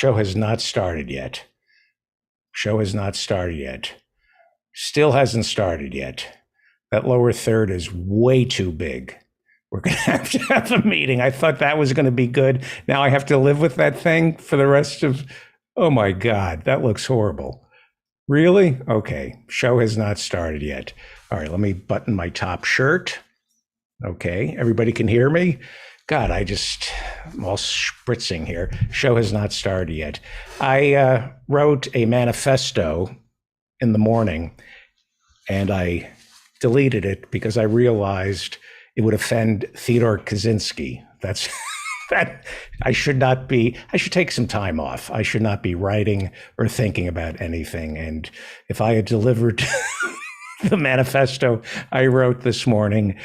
Show has not started yet. Show has not started yet. Still hasn't started yet. That lower third is way too big. We're going to have a meeting. I thought that was going to be good. Now I have to live with that thing for the rest of, oh my God, that looks horrible. Really? Okay. Show has not started yet. All right, let me button my top shirt. Okay, everybody can hear me? God, I'm all spritzing here. Show has not started yet. I wrote a manifesto in the morning and I deleted it because I realized it would offend Theodore Kaczynski. That's that I should take some time off. I should not be writing or thinking about anything. And if I had delivered the manifesto I wrote this morning,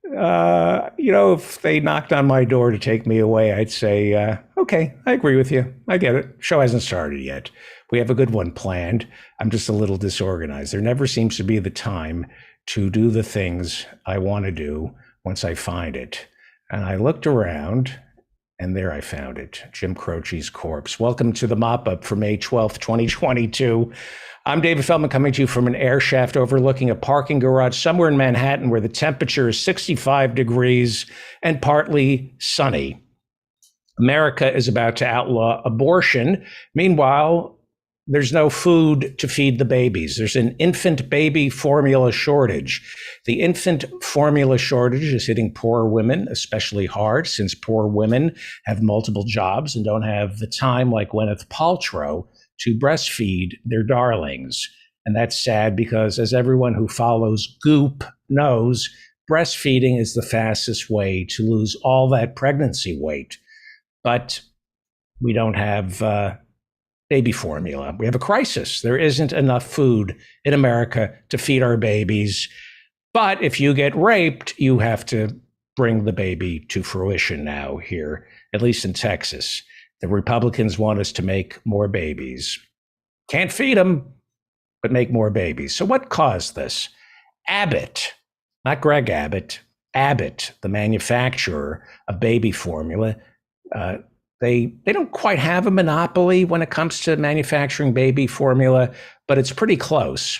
if they knocked on my door to take me away, I'd say, okay, I agree with you. I get it. Show hasn't started yet. We have a good one planned. I'm just a little disorganized. There never seems to be the time to do the things I want to do once I find it. And I looked around and there I found it, Jim Croce's corpse. Welcome to the mop-up for May 12th, 2022. I'm David Feldman coming to you from an air shaft overlooking a parking garage somewhere in Manhattan where the temperature is 65 degrees and partly sunny. America is about to outlaw abortion. Meanwhile, there's no food to feed the babies. There's an infant baby formula shortage. The infant formula shortage is hitting poor women especially hard since poor women have multiple jobs and don't have the time like Gwyneth Paltrow to breastfeed their darlings. And that's sad because as everyone who follows Goop knows, breastfeeding is the fastest way to lose all that pregnancy weight. But we don't have baby formula. We have a crisis. There isn't enough food in America to feed our babies. But if you get raped, you have to bring the baby to fruition now here, at least in Texas. The Republicans want us to make more babies. Can't feed them, but make more babies. So what caused this? Abbott, not Greg Abbott, Abbott, the manufacturer of baby formula, they don't quite have a monopoly when it comes to manufacturing baby formula, but it's pretty close.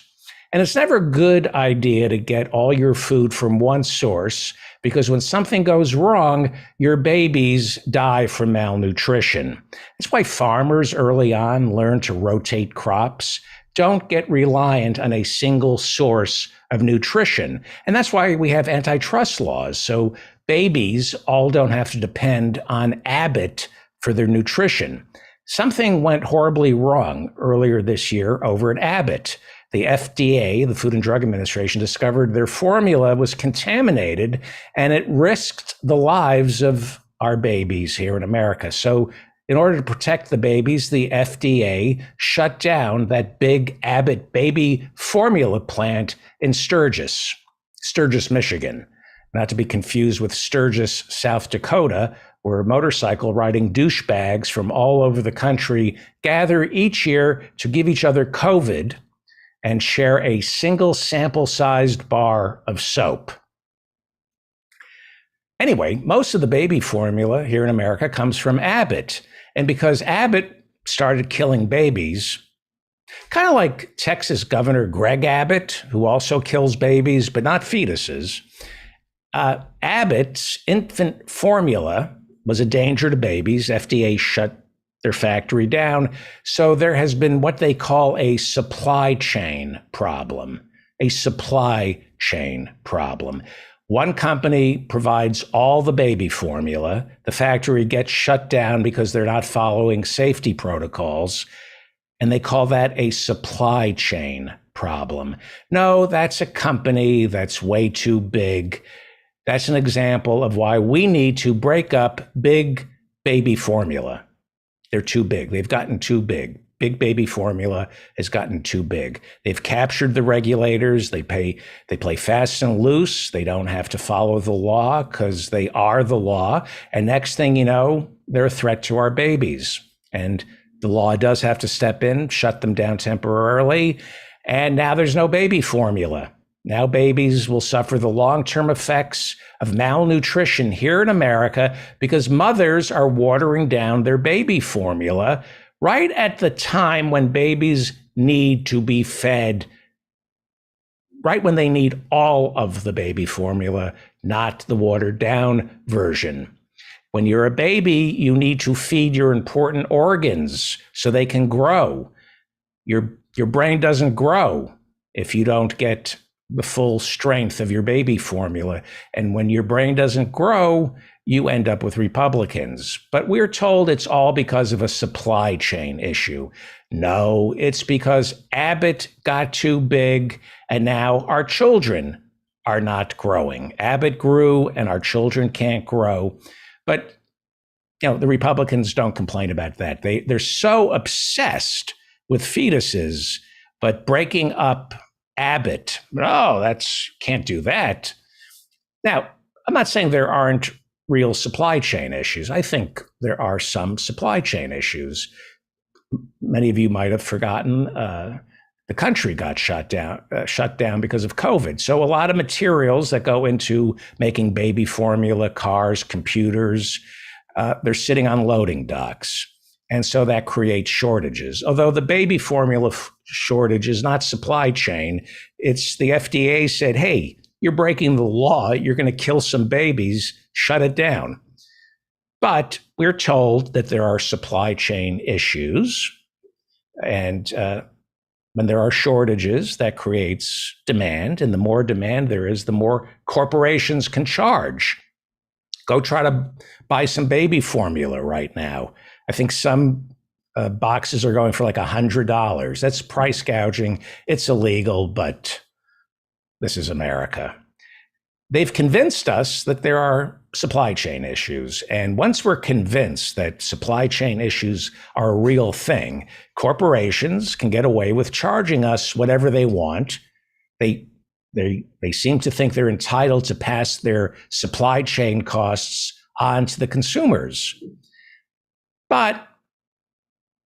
And it's never a good idea to get all your food from one source because when something goes wrong, your babies die from malnutrition. That's why farmers early on learn to rotate crops. Don't get reliant on a single source of nutrition. And that's why we have antitrust laws. So babies all don't have to depend on Abbott for their nutrition. Something went horribly wrong earlier this year over at Abbott. The FDA, the Food and Drug Administration, discovered their formula was contaminated and it risked the lives of our babies here in America. So in order to protect the babies, the FDA shut down that big Abbott baby formula plant in Sturgis, Michigan, not to be confused with Sturgis, South Dakota, where motorcycle riding douchebags from all over the country gather each year to give each other COVID and share a single sample-sized bar of soap. Anyway, most of the baby formula here in America comes from Abbott. And because Abbott started killing babies, kind of like Texas Governor Greg Abbott, who also kills babies, but not fetuses, Abbott's infant formula was a danger to babies. FDA shut their factory down. So there has been what they call a supply chain problem, One company provides all the baby formula. The factory gets shut down because they're not following safety protocols. And they call that a supply chain problem. No, that's a company that's way too big. That's an example of why we need to break up big baby formula. They're too big. They've gotten too big. Big baby formula has gotten too big. They've captured the regulators. They play fast and loose. They don't have to follow the law because they are the law. And next thing you know, they're a threat to our babies. And the law does have to step in, shut them down temporarily. And now there's no baby formula. Now babies will suffer the long-term effects of malnutrition here in America because mothers are watering down their baby formula right at the time when babies need to be fed, right when they need all of the baby formula, not the watered down version. When you're a baby, you need to feed your important organs so they can grow. Your brain doesn't grow if you don't get the full strength of your baby formula. And when your brain doesn't grow, you end up with Republicans. But we're told it's all because of a supply chain issue. No, it's because Abbott got too big and now our children are not growing. Abbott grew and our children can't grow. But the Republicans don't complain about that. They're so obsessed with fetuses, but breaking up Abbott, can't do that. Now, I'm not saying there aren't real supply chain issues. I think there are some supply chain issues. Many of you might have forgotten the country got shut down because of COVID. So a lot of materials that go into making baby formula, cars, computers, they're sitting on loading docks. And so that creates shortages. Although the baby formula shortage is not supply chain, it's the FDA said, hey, you're breaking the law. You're going to kill some babies. Shut it down. But we're told that there are supply chain issues. And when there are shortages, that creates demand. And the more demand there is, the more corporations can charge. Go try to buy some baby formula right now. I think some boxes are going for like $100. That's price gouging. It's illegal, but this is America. They've convinced us that there are supply chain issues. And once we're convinced that supply chain issues are a real thing, corporations can get away with charging us whatever they want. They seem to think they're entitled to pass their supply chain costs on to the consumers. But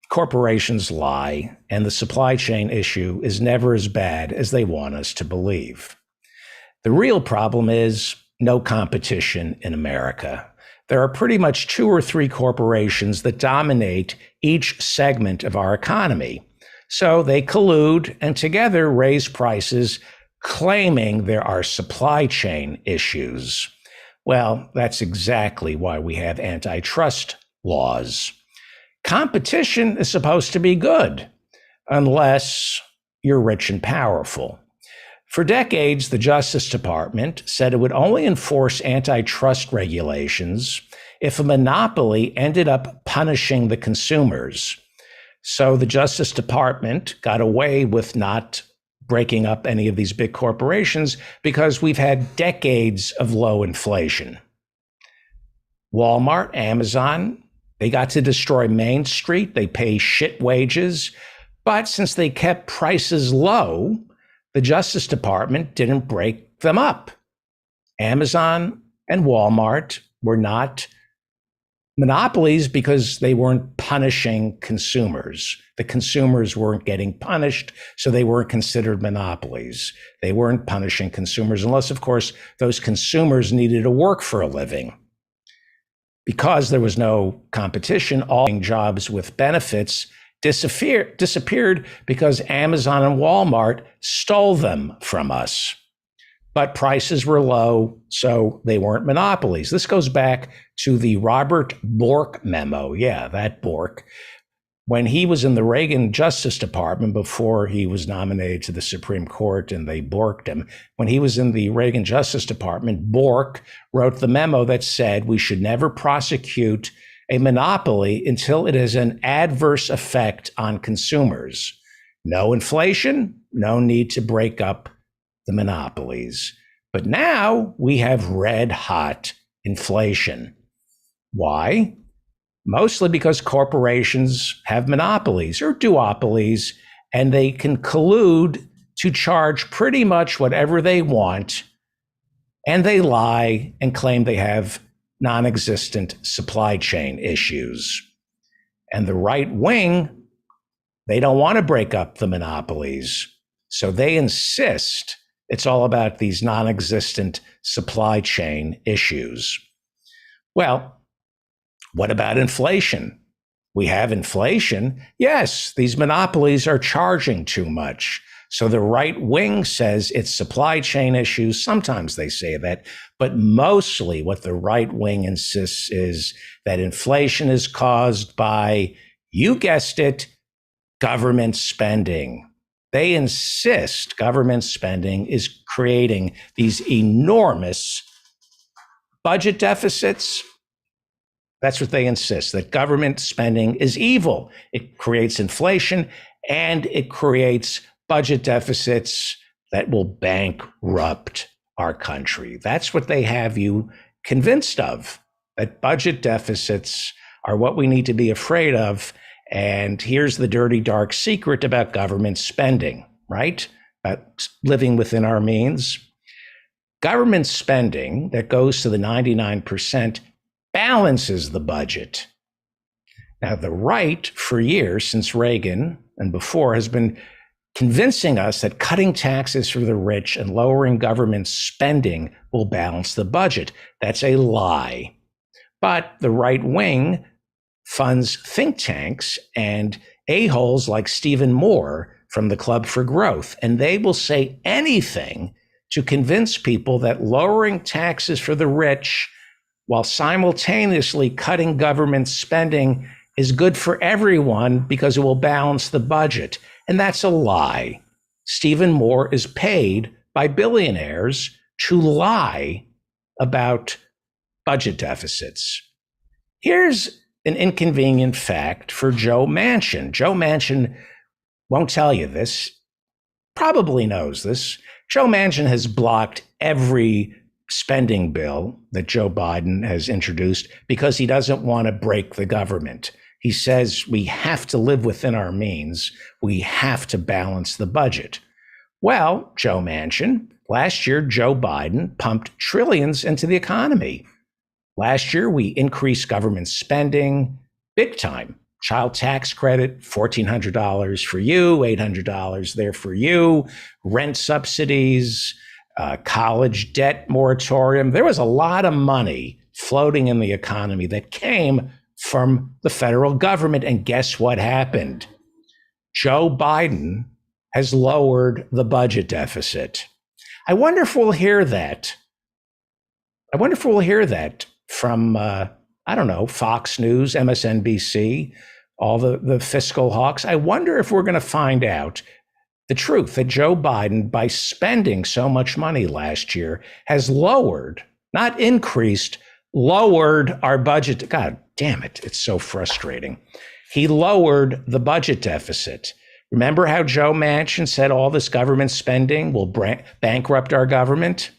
corporations lie, and the supply chain issue is never as bad as they want us to believe. The real problem is no competition in America. There are pretty much 2 or 3 corporations that dominate each segment of our economy. So they collude and together raise prices, claiming there are supply chain issues. Well, that's exactly why we have antitrust laws. Competition is supposed to be good, unless you're rich and powerful. For decades, the Justice Department said it would only enforce antitrust regulations if a monopoly ended up punishing the consumers. So the Justice Department got away with not breaking up any of these big corporations because we've had decades of low inflation. Walmart, Amazon, they got to destroy Main Street. They pay shit wages. But since they kept prices low, the Justice Department didn't break them up. Amazon and Walmart were not monopolies because they weren't punishing consumers. The consumers weren't getting punished, so they weren't considered monopolies. They weren't punishing consumers unless, of course, those consumers needed to work for a living. Because there was no competition, all jobs with benefits disappeared because Amazon and Walmart stole them from us. But prices were low, so they weren't monopolies. This goes back to the Robert Bork memo. Yeah, that Bork. When he was in the Reagan Justice Department before he was nominated to the Supreme Court and they borked him, when he was in the Reagan Justice Department, Bork wrote the memo that said we should never prosecute a monopoly until it has an adverse effect on consumers. No inflation, no need to break up the monopolies. But now we have red hot inflation. Why? Mostly because corporations have monopolies or duopolies, and they can collude to charge pretty much whatever they want, and they lie and claim they have non-existent supply chain issues. And the right wing, they don't want to break up the monopolies. So they insist it's all about these non-existent supply chain issues. Well, what about inflation? We have inflation. Yes, these monopolies are charging too much. So the right wing says it's supply chain issues. Sometimes they say that, but mostly what the right wing insists is that inflation is caused by, you guessed it, government spending. They insist government spending is creating these enormous budget deficits. That's what they insist, that government spending is evil. It creates inflation and it creates budget deficits that will bankrupt our country. That's what they have you convinced of, that budget deficits are what we need to be afraid of. And here's the dirty, dark secret about government spending, right? About living within our means. Government spending that goes to the 99% balances the budget. Now, the right, for years, since Reagan and before, has been convincing us that cutting taxes for the rich and lowering government spending will balance the budget. That's a lie. But the right wing funds think tanks and a-holes like Stephen Moore from the Club for Growth, and they will say anything to convince people that lowering taxes for the rich while simultaneously cutting government spending is good for everyone because it will balance the budget. And that's a lie. Stephen Moore is paid by billionaires to lie about budget deficits. Here's an inconvenient fact for Joe Manchin. Joe Manchin won't tell you this, probably knows this. Joe Manchin has blocked every spending bill that Joe Biden has introduced because he doesn't want to break the government. He says we have to live within our means. We have to balance the budget. Well, Joe Manchin, last year, Joe Biden pumped trillions into the economy. Last year, we increased government spending big time. Child tax credit, $1,400 for you, $800 there for you, rent subsidies, college debt moratorium. There was a lot of money floating in the economy that came from the federal government. And guess what happened? Joe Biden has lowered the budget deficit. I wonder if we'll hear that. I wonder if we'll hear that from, Fox News, MSNBC, all the fiscal hawks. I wonder if we're going to find out the truth that Joe Biden, by spending so much money last year, has lowered, not increased, lowered our budget. God damn it, it's so frustrating. He lowered the budget deficit. Remember how Joe Manchin said all this government spending will bankrupt our government?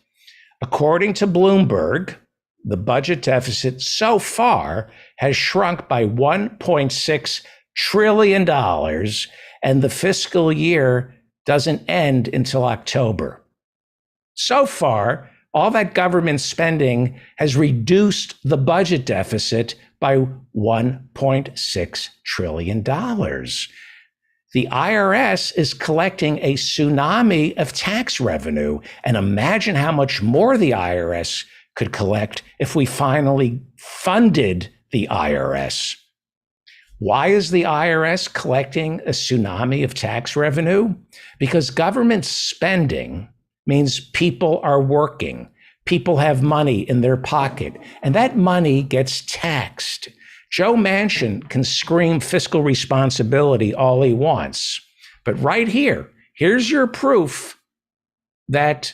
According to Bloomberg, the budget deficit so far has shrunk by $1.6 trillion, and the fiscal year doesn't end until October. So far, all that government spending has reduced the budget deficit by $1.6 trillion. The IRS is collecting a tsunami of tax revenue, and imagine how much more the IRS could collect if we finally funded the IRS. Why is the IRS collecting a tsunami of tax revenue? Because government spending means people are working. People have money in their pocket, and that money gets taxed. Joe Manchin can scream fiscal responsibility all he wants. But right here, here's your proof that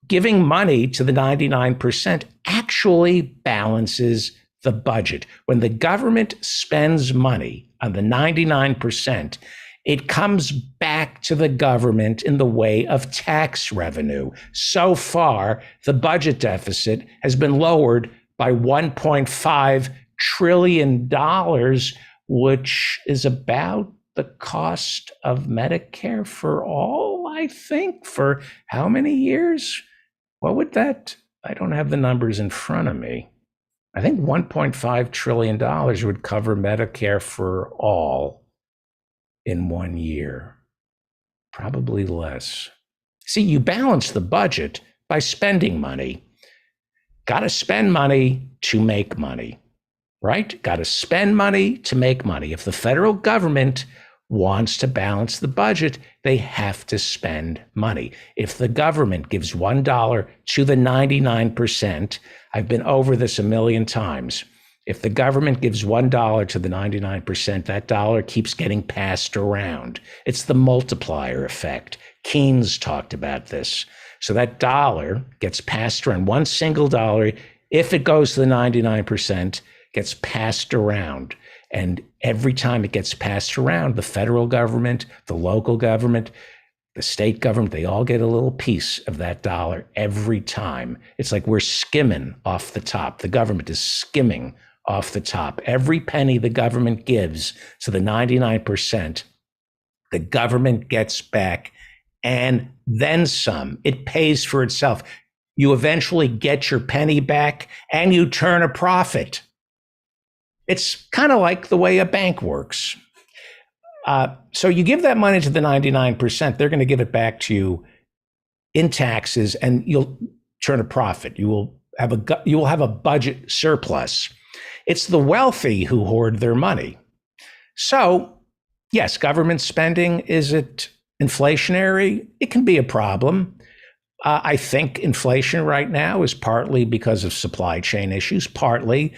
giving money to the 99% actually balances the budget. When the government spends money on the 99%, it comes back to the government in the way of tax revenue. So far, the budget deficit has been lowered by $1.5 trillion, which is about the cost of Medicare for all, I think, for how many years? What would that? I don't have the numbers in front of me. I think $1.5 trillion would cover Medicare for all in 1 year, probably less. See, you balance the budget by spending money. Got to spend money to make money, right? Got to spend money to make money. If the federal government wants to balance the budget, they have to spend money. If the government gives $1 to the 99%, I've been over this a million times. If the government gives $1 to the 99%, that dollar keeps getting passed around. It's the multiplier effect. Keynes talked about this. So that dollar gets passed around. One single dollar, if it goes to the 99%, gets passed around. And every time it gets passed around, the federal government, the local government, the state government, they all get a little piece of that dollar every time. It's like we're skimming off the top. The government is skimming off the top. Every penny the government gives to the 99%, the government gets back and then some. It pays for itself. You eventually get your penny back and you turn a profit. It's kind of like the way a bank works. So you give that money to the 99%, they're going to give it back to you in taxes, and you'll turn a profit. You will have a budget surplus. It's the wealthy who hoard their money. So, yes, government spending, is it inflationary? It can be a problem. I think inflation right now is partly because of supply chain issues, partly,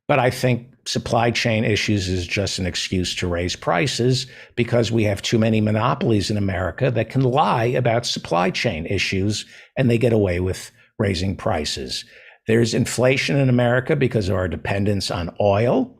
but I think supply chain issues is just an excuse to raise prices because we have too many monopolies in America that can lie about supply chain issues and they get away with raising prices. There's inflation in America because of our dependence on oil.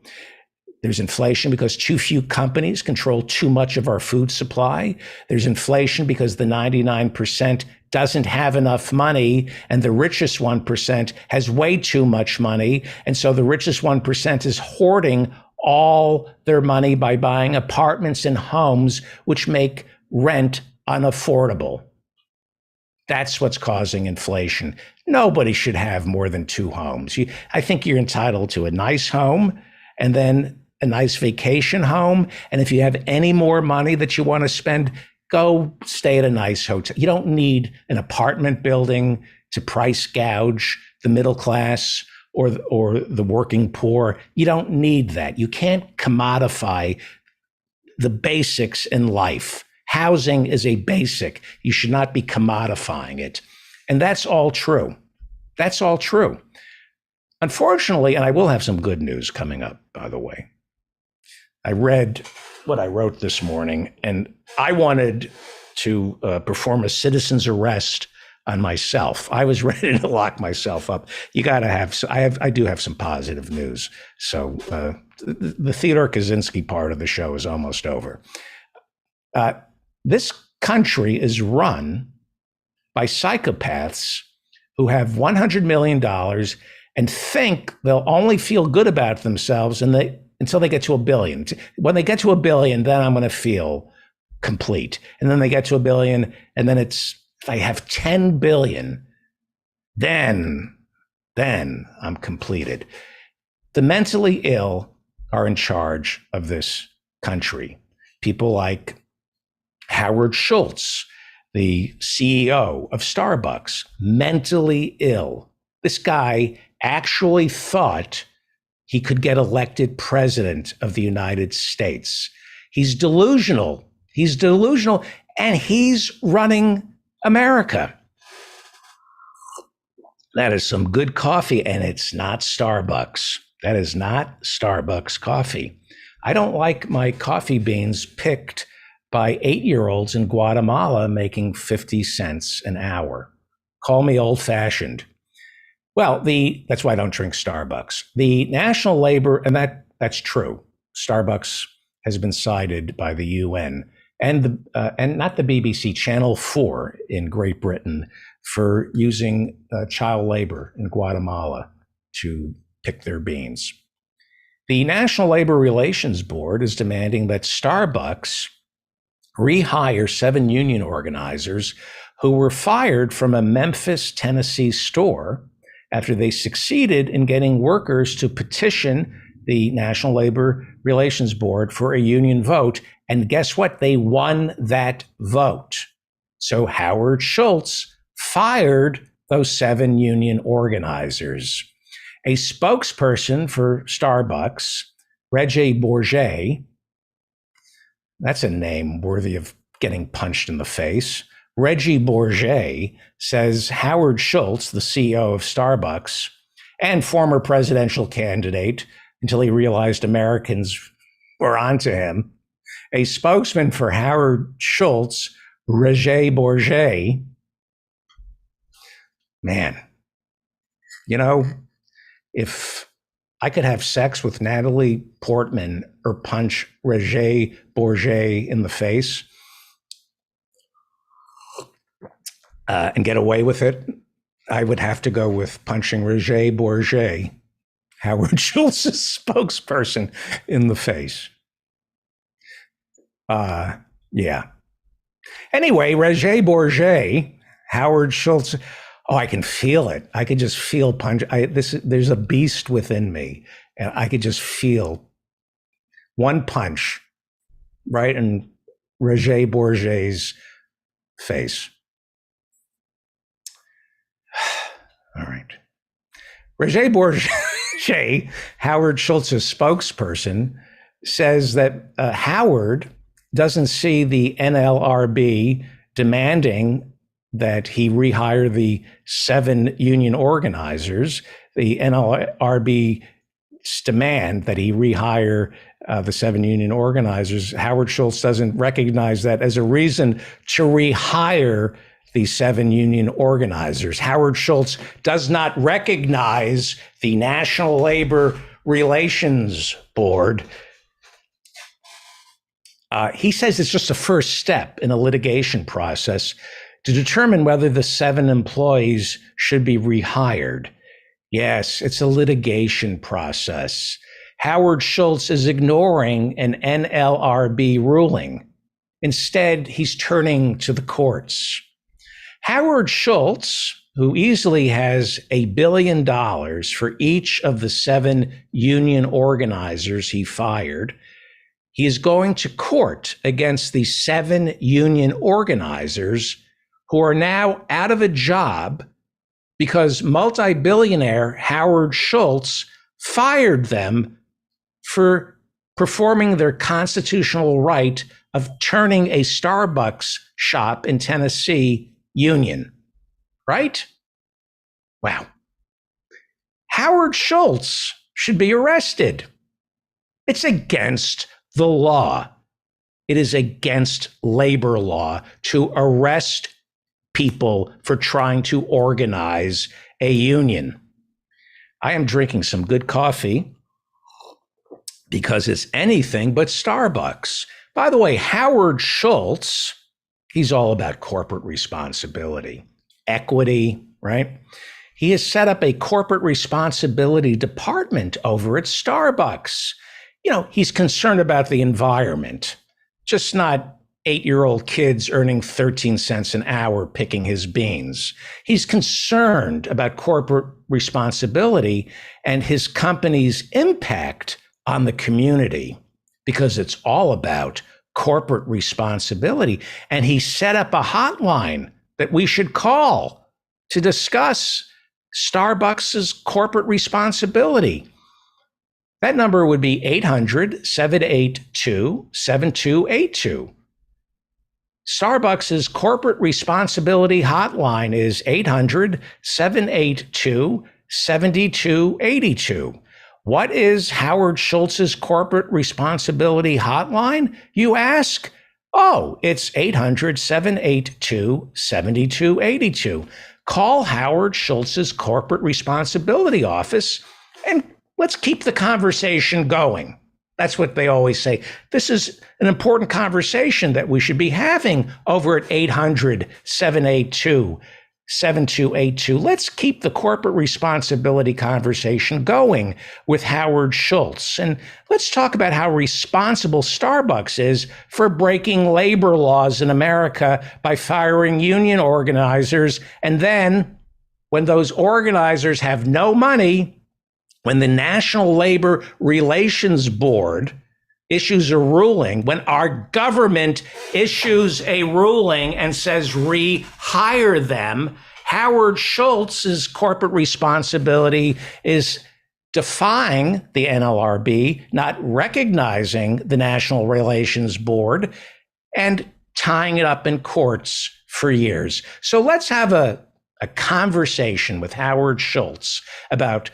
There's inflation because too few companies control too much of our food supply. There's inflation because the 99% doesn't have enough money and the richest 1% has way too much money. And so the richest 1% is hoarding all their money by buying apartments and homes, which make rent unaffordable. That's what's causing inflation. Nobody should have more than 2 homes. I think you're entitled to a nice home and then a nice vacation home. And if you have any more money that you want to spend, go stay at a nice hotel. You don't need an apartment building to price gouge the middle class or the working poor. You don't need that. You can't commodify the basics in life. Housing is a basic. You should not be commodifying it. And that's all true. That's all true. Unfortunately, and I will have some good news coming up, by the way. I read what I wrote this morning, and I wanted to perform a citizen's arrest on myself. I was ready to lock myself up. You got to have. I do have some positive news. So the Theodore Kaczynski part of the show is almost over. This country is run by psychopaths who have $100 million and think they'll only feel good about themselves until they get to $1 billion. When they get to $1 billion, then I'm going to feel complete. And then they get to $1 billion, and then if I have 10 billion, then I'm completed. The mentally ill are in charge of this country. People like Howard Schultz, the CEO of Starbucks, mentally ill. This guy actually thought he could get elected president of the United States. He's delusional. He's delusional, and he's running America. That is some good coffee, and it's not Starbucks. That is not Starbucks coffee. I don't like my coffee beans picked by 8-year-olds in Guatemala making 50 cents an hour. Call me old-fashioned. Well, that's why I don't drink Starbucks. The National Labor, and that's true. Starbucks has been cited by the UN and not the BBC, Channel 4 in Great Britain for using child labor in Guatemala to pick their beans. The National Labor Relations Board is demanding that Starbucks rehire 7 union organizers who were fired from a Memphis, Tennessee store after they succeeded in getting workers to petition the National Labor Relations Board for a union vote. And guess what? They won that vote. So Howard Schultz fired those 7 union organizers. A spokesperson for Starbucks, Reggie Bourget, that's a name worthy of getting punched in the face. Reggie Bourget says Howard Schultz, the CEO of Starbucks and former presidential candidate until he realized Americans were onto him, a spokesman for Howard Schultz, Reggie Bourget, man, you know, if I could have sex with Natalie Portman or punch Reggie Bourget in the face and get away with it, I would have to go with punching Reggie Bourget, Howard Schultz's spokesperson, in the face. Yeah. Anyway, Reggie Bourget, Howard Schultz. Oh, I can feel it. I could just feel punch. There's a beast within me, and I could just feel one punch right in Reggie Bourget's face. All right. Reggie Bourget, Howard Schultz's spokesperson, says that Howard doesn't see the NLRB demanding that he rehire the 7 union organizers. The NLRB's demand that he rehire the 7 union organizers. Howard Schultz doesn't recognize that as a reason to rehire the 7 union organizers. Howard Schultz does not recognize the National Labor Relations Board. He says it's just a first step in a litigation process to determine whether the 7 employees should be rehired. Yes, it's a litigation process. Howard Schultz is ignoring an NLRB ruling. Instead, he's turning to the courts. Howard Schultz, who easily has $1 billion for each of the 7 union organizers he fired, he is going to court against the 7 union organizers who are now out of a job because multi-billionaire Howard Schultz fired them for performing their constitutional right of turning a Starbucks shop in Tennessee union. Right? Wow. Howard Schultz should be arrested. It's against the law. It is against labor law to arrest people for trying to organize a union. I am drinking some good coffee because it's anything but Starbucks. By the way, Howard Schultz, he's all about corporate responsibility, equity, right? He has set up a corporate responsibility department over at Starbucks. You know, he's concerned about the environment, just not 8-year-old kids earning 13 cents an hour picking his beans. He's concerned about corporate responsibility and his company's impact on the community because it's all about corporate responsibility. And he set up a hotline that we should call to discuss Starbucks's corporate responsibility. That number would be 800-782-7282. Starbucks's corporate responsibility hotline is 800-782-7282. What is Howard Schultz's corporate responsibility hotline, you ask? Oh, it's 800-782-7282. Call Howard Schultz's corporate responsibility office and let's keep the conversation going. That's what they always say. This is an important conversation that we should be having over at 800-782-7282. Let's keep the corporate responsibility conversation going with Howard Schultz. And let's talk about how responsible Starbucks is for breaking labor laws in America by firing union organizers. And then when those organizers have no money, when the National Labor Relations Board issues a ruling, when our government issues a ruling and says rehire them, Howard Schultz's corporate responsibility is defying the NLRB, not recognizing the National Relations Board, and tying it up in courts for years. So let's have a conversation with Howard Schultz about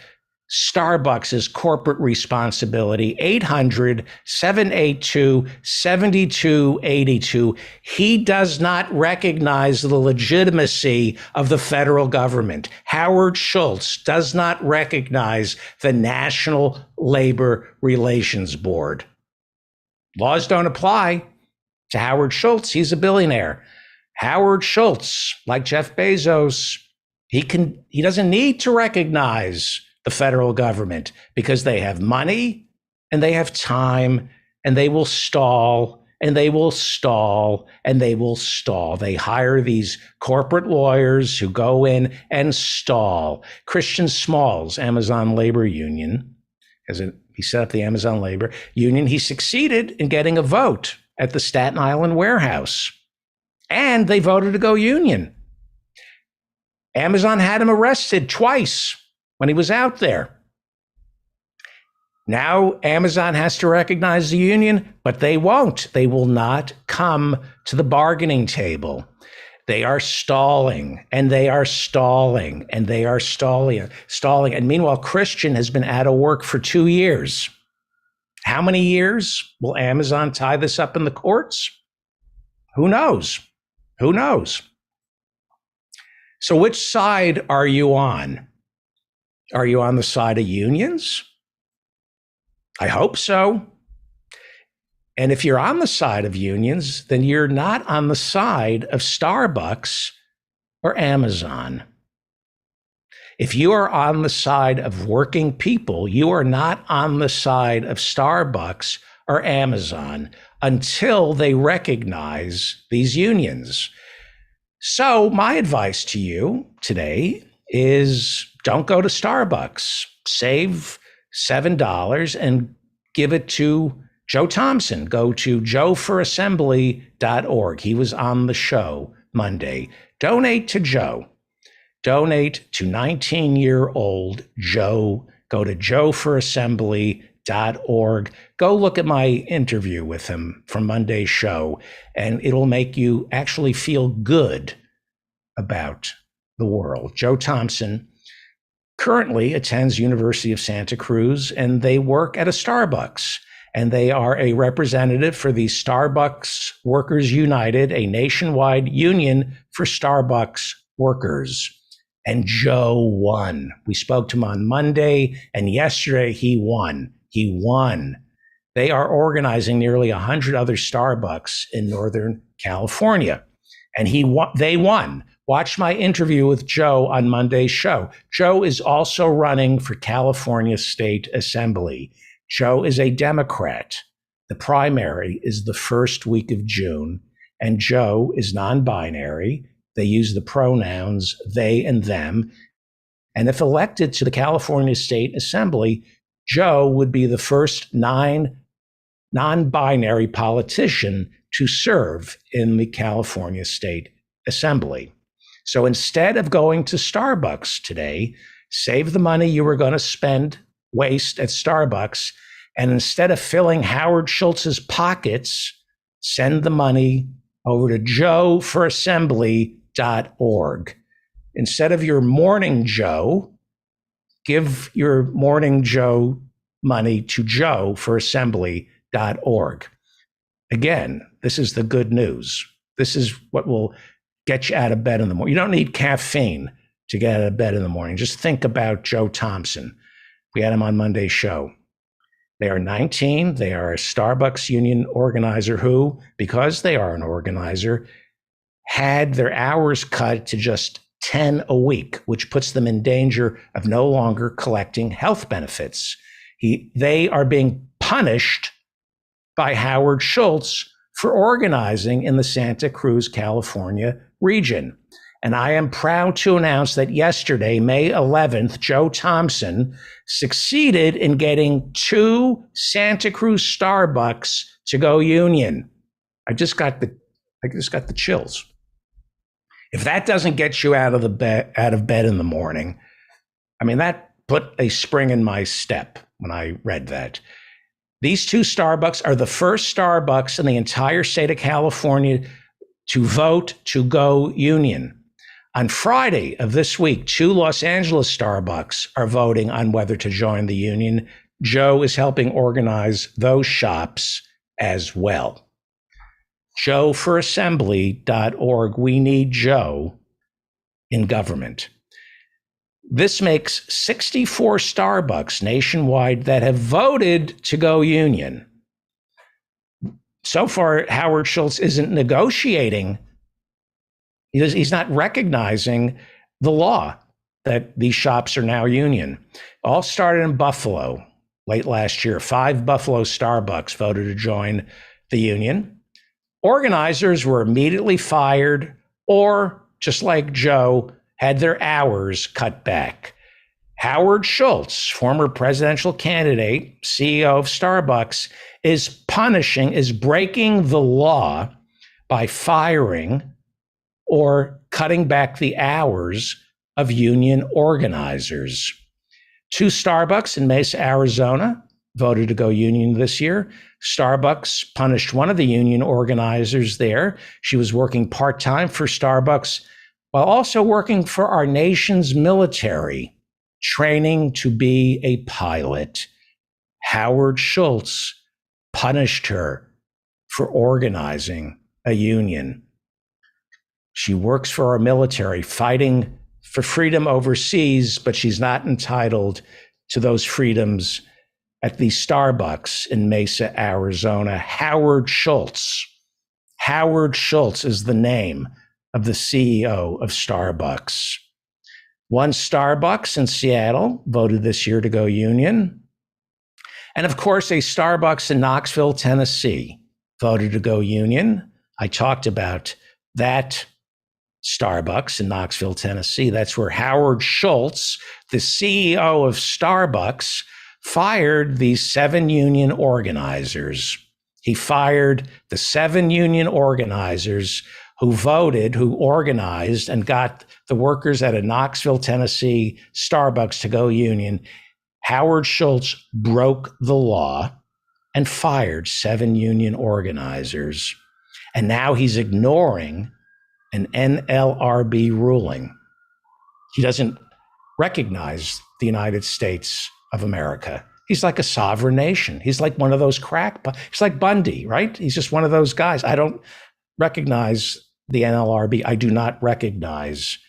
Starbucks' corporate responsibility. 800-782-7282. He does not recognize the legitimacy of the federal government. Howard Schultz does not recognize the National Labor Relations Board. Laws don't apply to Howard Schultz. He's a billionaire. Howard Schultz, like Jeff Bezos, he doesn't need to recognize the federal government because they have money and they have time, and they will stall and they will stall and they will stall. They hire these corporate lawyers who go in and stall. Christian Smalls, Amazon Labor Union, he set up the Amazon Labor Union. He succeeded in getting a vote at the Staten Island warehouse, and they voted to go union. Amazon had him arrested twice when he was out there. Now Amazon has to recognize the union, but they won't. They will not come to the bargaining table. They are stalling, and they are stalling, and they are stalling. And meanwhile, Christian has been out of work for 2 years. How many years will Amazon tie this up in the courts? Who knows? Who knows? So which side are you on? Are you on the side of unions? I hope so. And if you're on the side of unions, then you're not on the side of Starbucks or Amazon. If you are on the side of working people, you are not on the side of Starbucks or Amazon until they recognize these unions. So my advice to you today is don't go to Starbucks. Save $7 and give it to Joe Thompson. Go to joeforassembly.org. He was on the show Monday. Donate to Joe. Donate to 19-year-old Joe. Go to joeforassembly.org. Go look at my interview with him from Monday's show, and it'll make you actually feel good about the world. Joe Thompson currently attends University of Santa Cruz, and they work at a Starbucks. And they are a representative for the Starbucks Workers United, a nationwide union for Starbucks workers. And Joe won. We spoke to him on Monday, and yesterday he won. He won. They are organizing nearly 100 other Starbucks in Northern California. And they won. Watch my interview with Joe on Monday's show. Joe is also running for California State Assembly. Joe is a Democrat. The primary is the first week of June, and Joe is non-binary. They use the pronouns they and them. And if elected to the California State Assembly, Joe would be the first non-binary politician to serve in the California State Assembly. So instead of going to Starbucks today, save the money you were going to waste at Starbucks, and instead of filling Howard Schultz's pockets, send the money over to joeforassembly.org. Instead of your Morning Joe, give your Morning Joe money to joeforassembly.org. Again, this is the good news. This is what will get you out of bed in the morning. You don't need caffeine to get out of bed in the morning. Just think about Joe Thompson. We had him on Monday's show. They are 19. They are a Starbucks union organizer who, because they are an organizer, had their hours cut to just 10 a week, which puts them in danger of no longer collecting health benefits. They are being punished by Howard Schultz for organizing in the Santa Cruz, California region. And I am proud to announce that yesterday, May 11th, Joe Thompson succeeded in getting 2 Santa Cruz Starbucks to go union. I just got the chills. If that doesn't get you out of bed in the morning, I mean, that put a spring in my step when I read that. These two Starbucks are the first Starbucks in the entire state of California to vote to go union. On Friday of this week, two Los Angeles Starbucks are voting on whether to join the union. Joe is helping organize those shops as well. JoeForAssembly.org. We need Joe in government. This makes 64 Starbucks nationwide that have voted to go union. So far, Howard Schultz isn't negotiating. He's not recognizing the law that these shops are now union. All started in Buffalo late last year. 5 Buffalo Starbucks voted to join the union. Organizers were immediately fired or, just like Joe, had their hours cut back. Howard Schultz, former presidential candidate, CEO of Starbucks, is breaking the law by firing or cutting back the hours of union organizers. 2 Starbucks in Mesa, Arizona, voted to go union this year. Starbucks punished one of the union organizers there. She was working part-time for Starbucks while also working for our nation's military, training to be a pilot. Howard Schultz punished her for organizing a union. She works for our military, fighting for freedom overseas, but she's not entitled to those freedoms at the Starbucks in Mesa, Arizona. Howard Schultz. Howard Schultz is the name of the CEO of Starbucks. One Starbucks in Seattle voted this year to go union. And of course, a Starbucks in Knoxville, Tennessee voted to go union. I talked about that Starbucks in Knoxville, Tennessee. That's where Howard Schultz, the CEO of Starbucks, fired these 7 union organizers. He fired the 7 union organizers who voted, who organized and got the workers at a Knoxville, Tennessee Starbucks to go union. Howard Schultz broke the law and fired 7 union organizers. And now he's ignoring an NLRB ruling. He doesn't recognize the United States of America. He's like a sovereign nation. He's like one of those he's like Bundy, right? He's just one of those guys. I don't recognize the NLRB. I do not recognize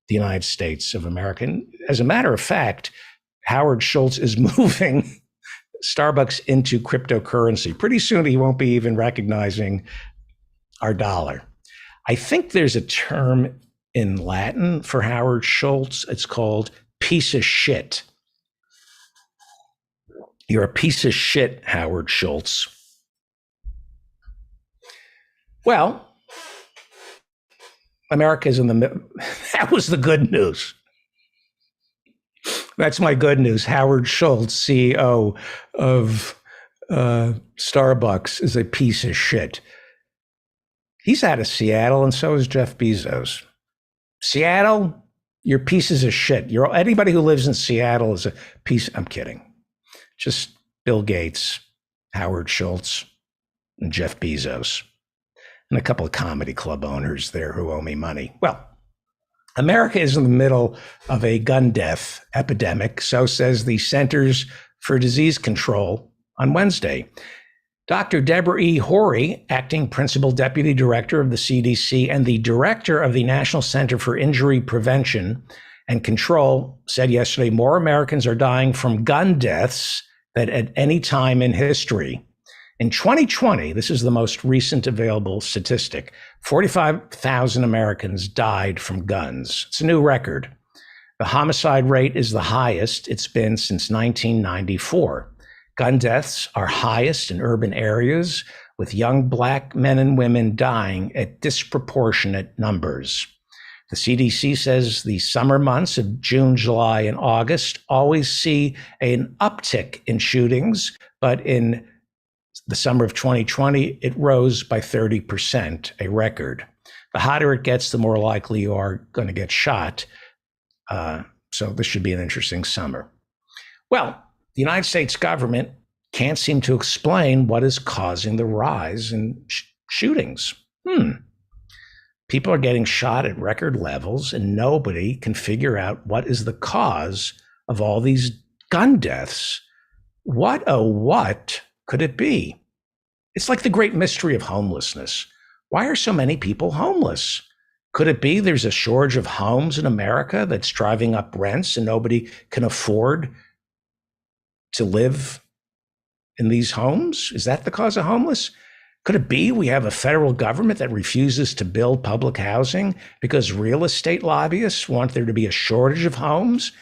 the United States of America. And as a matter of fact, Howard Schultz is moving Starbucks into cryptocurrency. Pretty soon he won't be even recognizing our dollar. I think there's a term in Latin for Howard Schultz. It's called piece of shit. You're a piece of shit, Howard Schultz. Well, America's in the middle. That was the good news. That's my good news. Howard Schultz, CEO of Starbucks, is a piece of shit. He's out of Seattle, and so is Jeff Bezos. Seattle, you're pieces of shit. Anybody who lives in Seattle is a piece. I'm kidding. Just Bill Gates, Howard Schultz, and Jeff Bezos, and a couple of comedy club owners there who owe me money. Well, America is in the middle of a gun death epidemic, so says the Centers for Disease Control on Wednesday. Dr. Deborah E. Horry, acting principal deputy director of the CDC and the director of the National Center for Injury Prevention and Control, said yesterday more Americans are dying from gun deaths than at any time in history. In 2020, this is the most recent available statistic, 45,000 Americans died from guns. It's a new record. The homicide rate is the highest it's been since 1994. Gun deaths are highest in urban areas, with young Black men and women dying at disproportionate numbers. The CDC says the summer months of June, July, and August always see an uptick in shootings, but in the summer of 2020, it rose by 30%, a record. The hotter it gets, the more likely you are going to get shot. So this should be an interesting summer. Well, the United States government can't seem to explain what is causing the rise in shootings. People are getting shot at record levels, and nobody can figure out what is the cause of all these gun deaths. What could it be? It's like the great mystery of homelessness. Why are so many people homeless? Could it be there's a shortage of homes in America that's driving up rents and nobody can afford to live in these homes? Is that the cause of homeless? Could it be we have a federal government that refuses to build public housing because real estate lobbyists want there to be a shortage of homes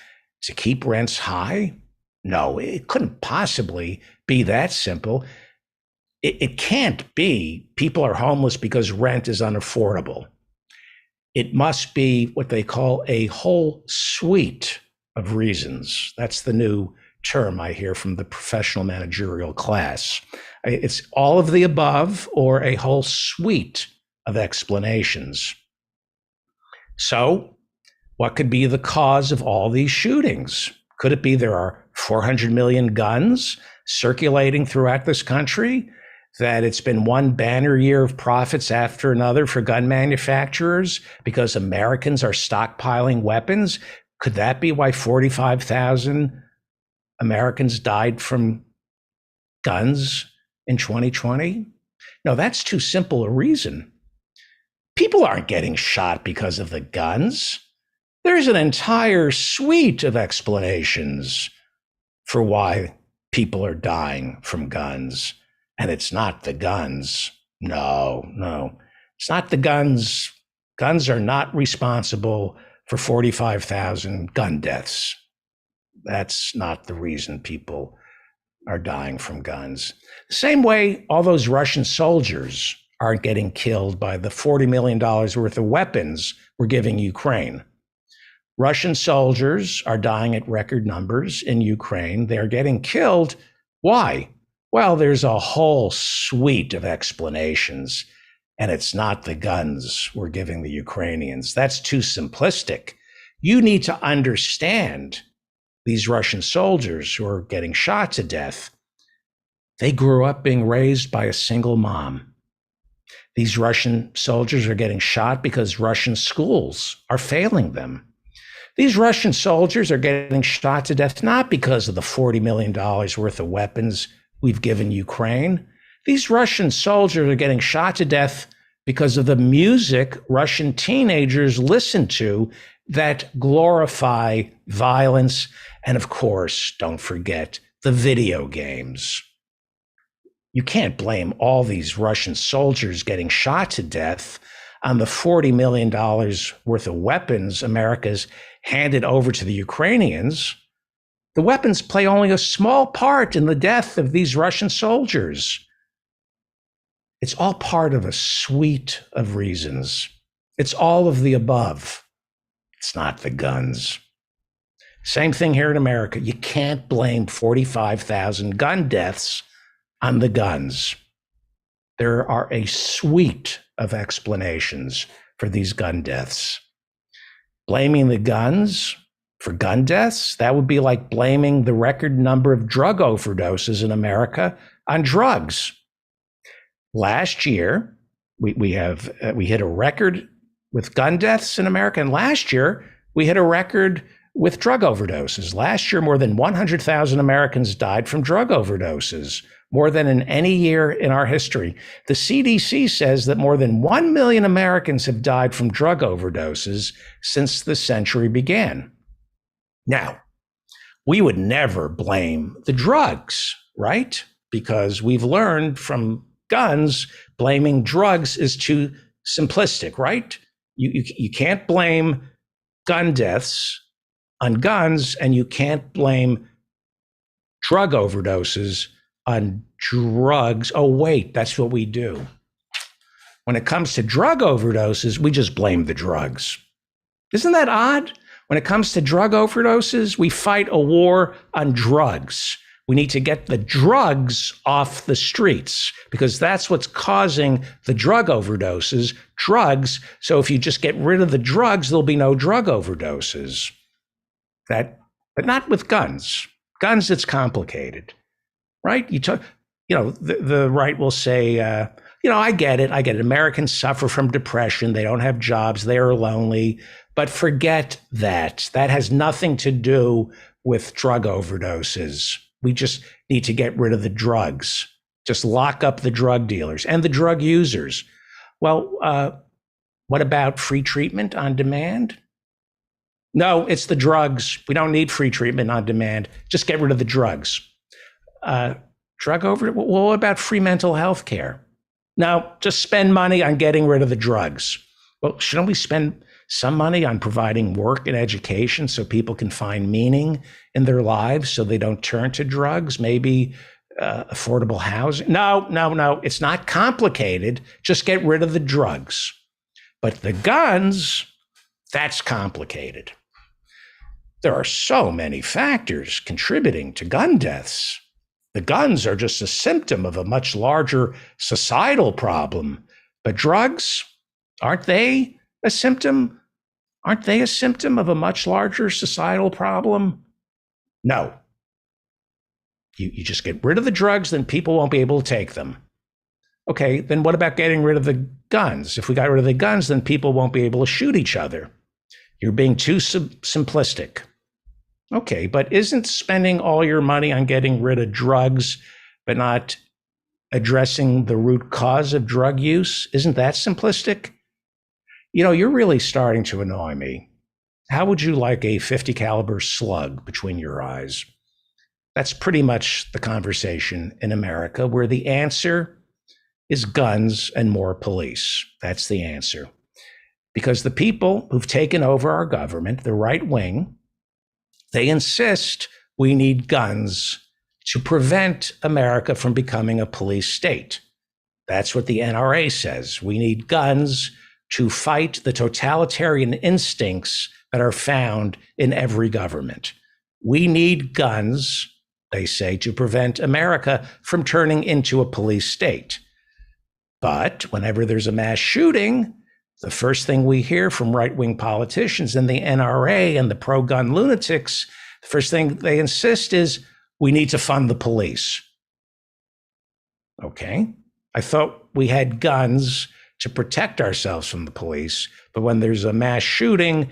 to keep rents high? No, it couldn't possibly be that simple. It can't be people are homeless because rent is unaffordable. It must be what they call a whole suite of reasons. That's the new term I hear from the professional managerial class. It's all of the above or a whole suite of explanations. So, what could be the cause of all these shootings? Could it be there are 400 million guns circulating throughout this country? That it's been one banner year of profits after another for gun manufacturers because Americans are stockpiling weapons? Could that be why 45,000 Americans died from guns in 2020? No, that's too simple a reason. People aren't getting shot because of the guns. There's an entire suite of explanations for why people are dying from guns. And it's not the guns. No, it's not the guns. Guns are not responsible for 45,000 gun deaths. That's not the reason people are dying from guns. The same way all those Russian soldiers aren't getting killed by the $40 million worth of weapons we're giving Ukraine. Russian soldiers are dying at record numbers in Ukraine. They're getting killed. Why? Well, there's a whole suite of explanations, and it's not the guns we're giving the Ukrainians. That's too simplistic. You need to understand these Russian soldiers who are getting shot to death. They grew up being raised by a single mom. These Russian soldiers are getting shot because Russian schools are failing them. These Russian soldiers are getting shot to death not because of the $40 million worth of weapons we've given Ukraine. These Russian soldiers are getting shot to death because of the music Russian teenagers listen to that glorify violence. And of course, don't forget the video games. You can't blame all these Russian soldiers getting shot to death on the $40 million worth of weapons America's handed over to the Ukrainians. The weapons play only a small part in the death of these Russian soldiers. It's all part of a suite of reasons. It's all of the above. It's not the guns. Same thing here in America. You can't blame 45,000 gun deaths on the guns. There are a suite of explanations for these gun deaths. Blaming the guns for gun deaths, that would be like blaming the record number of drug overdoses in America on drugs. Last year, we hit a record with gun deaths in America, and last year we hit a record with drug overdoses. Last year, more than 100,000 Americans died from drug overdoses, more than in any year in our history. The CDC says that more than 1 million Americans have died from drug overdoses since the century began. Now, we would never blame the drugs, right? Because we've learned from guns, blaming drugs is too simplistic, right? You can't blame gun deaths on guns, and you can't blame drug overdoses on drugs. Oh, wait, that's what we do. When it comes to drug overdoses, we just blame the drugs. Isn't that odd? When it comes to drug overdoses, we fight a war on drugs. We need to get the drugs off the streets because that's what's causing the drug overdoses, drugs. So if you just get rid of the drugs, there'll be no drug overdoses. But not with guns. Guns, it's complicated, right? The right will say, I get it. I get it. Americans suffer from depression. They don't have jobs. They are lonely. But forget that. That has nothing to do with drug overdoses. We just need to get rid of the drugs. Just lock up the drug dealers and the drug users. Well, what about free treatment on demand? No, it's the drugs. We don't need free treatment on demand. Just get rid of the drugs. What about free mental health care? No, just spend money on getting rid of the drugs. Well, shouldn't we spend some money on providing work and education so people can find meaning in their lives so they don't turn to drugs? Maybe affordable housing? No. It's not complicated. Just get rid of the drugs. But the guns, that's complicated. There are so many factors contributing to gun deaths. The guns are just a symptom of a much larger societal problem. But drugs, aren't they a symptom? Aren't they a symptom of a much larger societal problem? No. You just get rid of the drugs, then people won't be able to take them. Okay, then what about getting rid of the guns? If we got rid of the guns, then people won't be able to shoot each other. You're being too simplistic. Okay, but isn't spending all your money on getting rid of drugs, but not addressing the root cause of drug use, isn't that simplistic? You're really starting to annoy me. How would you like a .50 caliber slug between your eyes? That's pretty much the conversation in America, where the answer is guns and more police. That's the answer. Because the people who've taken over our government, the right wing, they insist we need guns to prevent America from becoming a police state. That's what the NRA says. We need guns to fight the totalitarian instincts that are found in every government. We need guns, they say, to prevent America from turning into a police state. But whenever there's a mass shooting, the first thing we hear from right-wing politicians and the NRA and the pro-gun lunatics, the first thing they insist is, we need to fund the police. Okay, I thought we had guns to protect ourselves from the police, but when there's a mass shooting,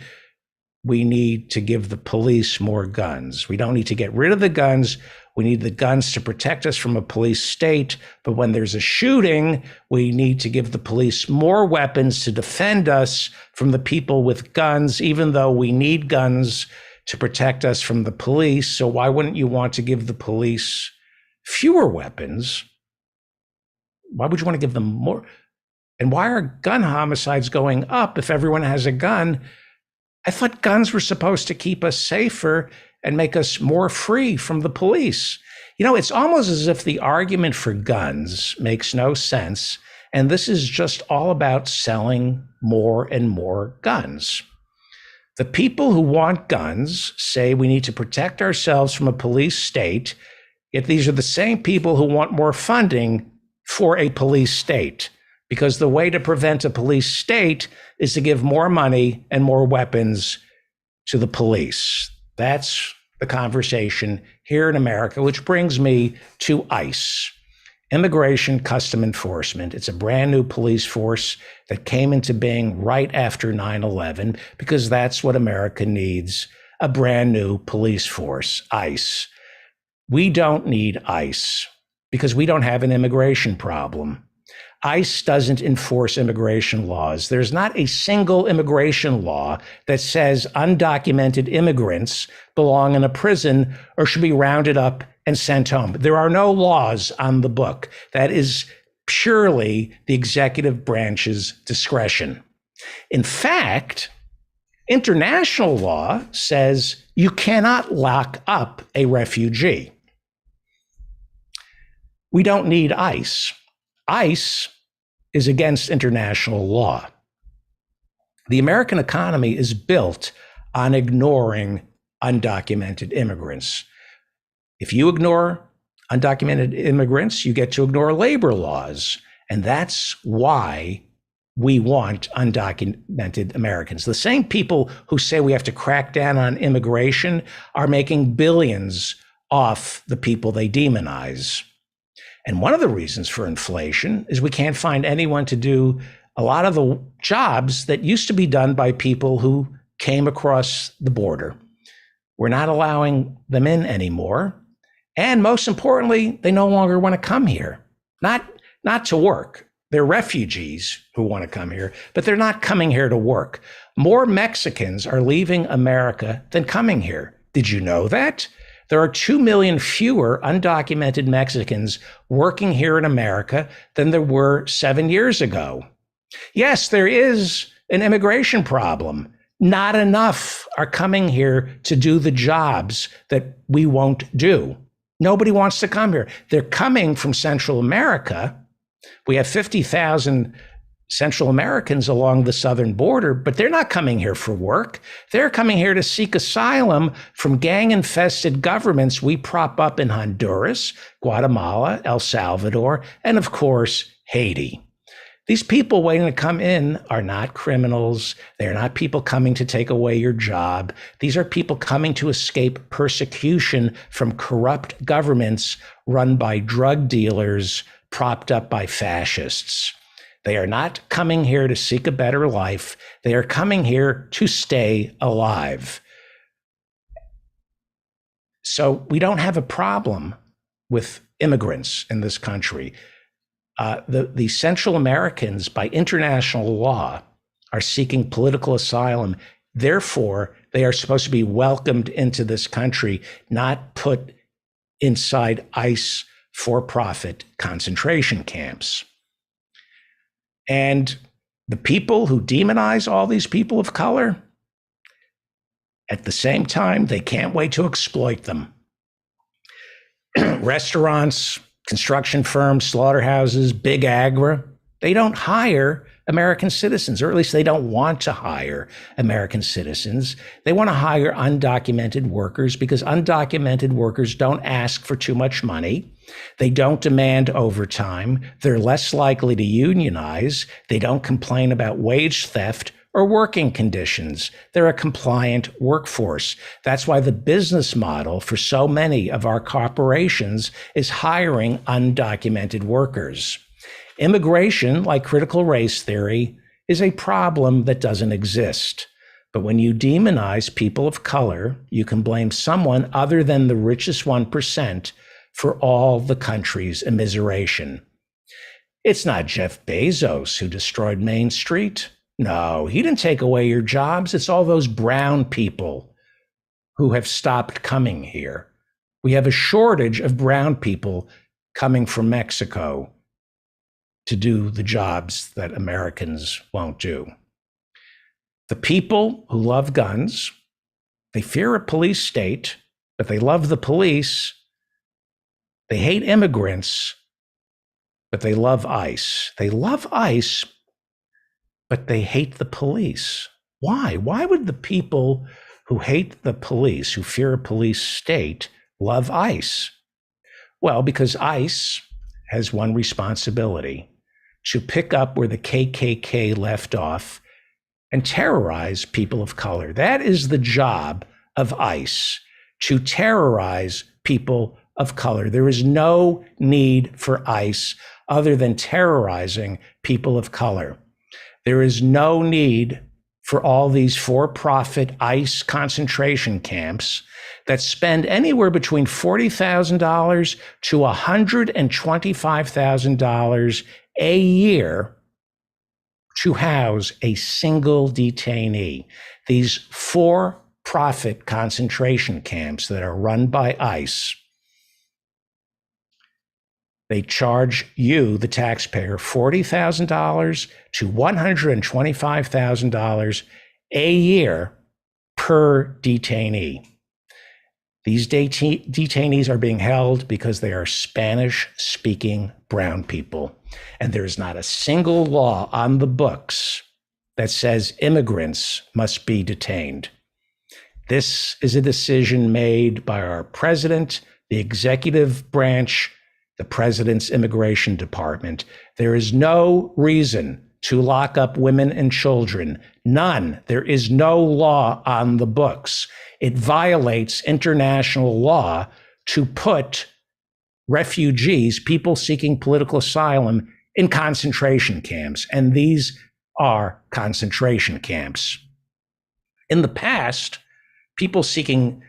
we need to give the police more guns. We don't need to get rid of the guns. We need the guns to protect us from a police state. But when there's a shooting, we need to give the police more weapons to defend us from the people with guns, even though we need guns to protect us from the police. So why wouldn't you want to give the police fewer weapons? Why would you want to give them more? And why are gun homicides going up if everyone has a gun? I thought guns were supposed to keep us safer and make us more free from the police. It's almost as if the argument for guns makes no sense, and this is just all about selling more and more guns. The people who want guns say we need to protect ourselves from a police state, yet these are the same people who want more funding for a police state, because the way to prevent a police state is to give more money and more weapons to the police. That's the conversation here in America, which brings me to ICE, Immigration Custom Enforcement. It's a brand new police force that came into being right after 9/11, because that's what America needs, a brand new police force, ICE. We don't need ICE because we don't have an immigration problem. ICE doesn't enforce immigration laws. There's not a single immigration law that says undocumented immigrants belong in a prison or should be rounded up and sent home. There are no laws on the book. That is purely the executive branch's discretion. In fact, international law says you cannot lock up a refugee. We don't need ICE. ICE is against international law. The American economy is built on ignoring undocumented immigrants. If you ignore undocumented immigrants, you get to ignore labor laws. And that's why we want undocumented Americans. The same people who say we have to crack down on immigration are making billions off the people they demonize. And one of the reasons for inflation is we can't find anyone to do a lot of the jobs that used to be done by people who came across the border. We're not allowing them in anymore. And most importantly, they no longer want to come here, not to work. They're refugees who want to come here, but they're not coming here to work. More Mexicans are leaving America than coming here. Did you know that? There are 2 million fewer undocumented Mexicans working here in America than there were 7 years ago. Yes, there is an immigration problem. Not enough are coming here to do the jobs that we won't do. Nobody wants to come here. They're coming from Central America. We have 50,000 Central Americans along the southern border, but they're not coming here for work. They're coming here to seek asylum from gang-infested governments we prop up in Honduras, Guatemala, El Salvador, and of course, Haiti. These people waiting to come in are not criminals. They're not people coming to take away your job. These are people coming to escape persecution from corrupt governments run by drug dealers propped up by fascists. They are not coming here to seek a better life. They are coming here to stay alive. So we don't have a problem with immigrants in this country. The Central Americans, by international law, are seeking political asylum. Therefore, they are supposed to be welcomed into this country, not put inside ICE for-profit concentration camps. And the people who demonize all these people of color, at the same time, they can't wait to exploit them. Restaurants, construction firms, slaughterhouses, big agri, they don't hire American citizens, or at least they don't want to hire American citizens. They want to hire undocumented workers because undocumented workers don't ask for too much money. They don't demand overtime. They're less likely to unionize. They don't complain about wage theft or working conditions. They're a compliant workforce. That's why the business model for so many of our corporations is hiring undocumented workers. Immigration, like critical race theory, is a problem that doesn't exist. But when you demonize people of color, you can blame someone other than the richest 1% for all the country's immiseration. It's not Jeff Bezos who destroyed Main Street. No, he didn't take away your jobs. It's all those brown people who have stopped coming here. We have a shortage of brown people coming from Mexico to do the jobs that Americans won't do. The people who love guns, they fear a police state, but they love the police. They hate immigrants, but they love ICE. They love ICE, but they hate the police. Why? Why would the people who hate the police, who fear a police state, love ICE? Well, because ICE has one responsibility: to pick up where the KKK left off and terrorize people of color. That is the job of ICE, to terrorize people of color. There is no need for ICE other than terrorizing people of color. There is no need for all these for-profit ICE concentration camps that spend anywhere between $40,000 to $125,000 a year to house a single detainee. These for-profit concentration camps that are run by ICE, they charge you, the taxpayer, $40,000 to $125,000 a year per detainee. These detainees are being held because they are Spanish-speaking brown people. And there is not a single law on the books that says immigrants must be detained. This is a decision made by our president, the executive branch, the president's immigration department. There is no reason to lock up women and children. None. There is no law on the books. It violates international law to put refugees, people seeking political asylum, in concentration camps. And these are concentration camps. In the past, people seeking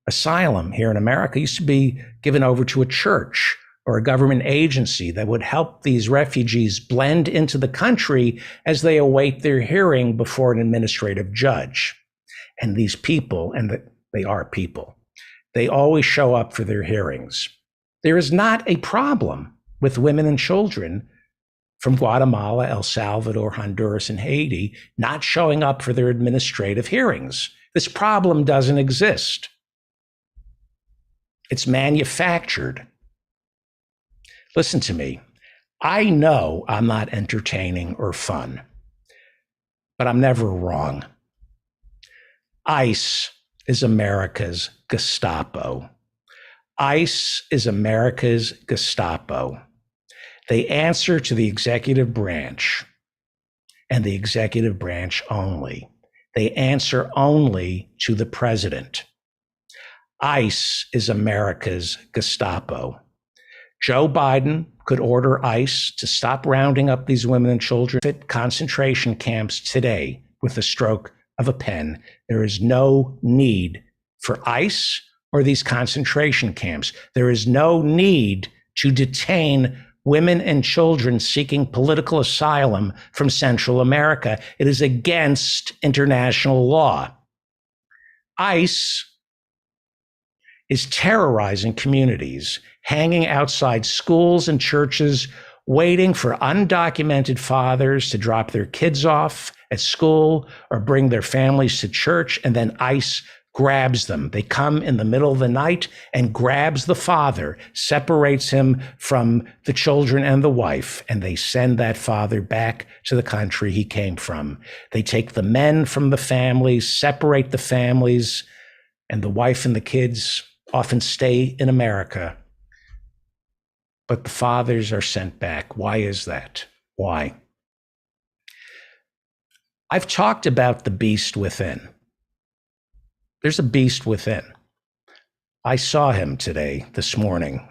asylum here in America used to be given over to a church or a government agency that would help these refugees blend into the country as they await their hearing before an administrative judge. And these people, and they are people, they always show up for their hearings. There is not a problem with women and children from Guatemala, El Salvador, Honduras, and Haiti not showing up for their administrative hearings. This problem doesn't exist. It's manufactured. Listen to me. I know I'm not entertaining or fun, but I'm never wrong. ICE is America's Gestapo. ICE is America's Gestapo. They answer to the executive branch and the executive branch only. They answer only to the president. ICE is America's Gestapo. Joe Biden could order ICE to stop rounding up these women and children at concentration camps today with the stroke of a pen. There is no need for ICE or these concentration camps. There is no need to detain women and children seeking political asylum from Central America. It is against international law. ICE is terrorizing communities, hanging outside schools and churches, waiting for undocumented fathers to drop their kids off at school or bring their families to church, and then ICE grabs them. They come in the middle of the night and grabs the father, separates him from the children and the wife, and they send that father back to the country he came from. They take the men from the families, separate the families, and the wife and the kids often stay in America. But the fathers are sent back. Why is that? Why? I've talked about the beast within. There's a beast within. I saw him this morning.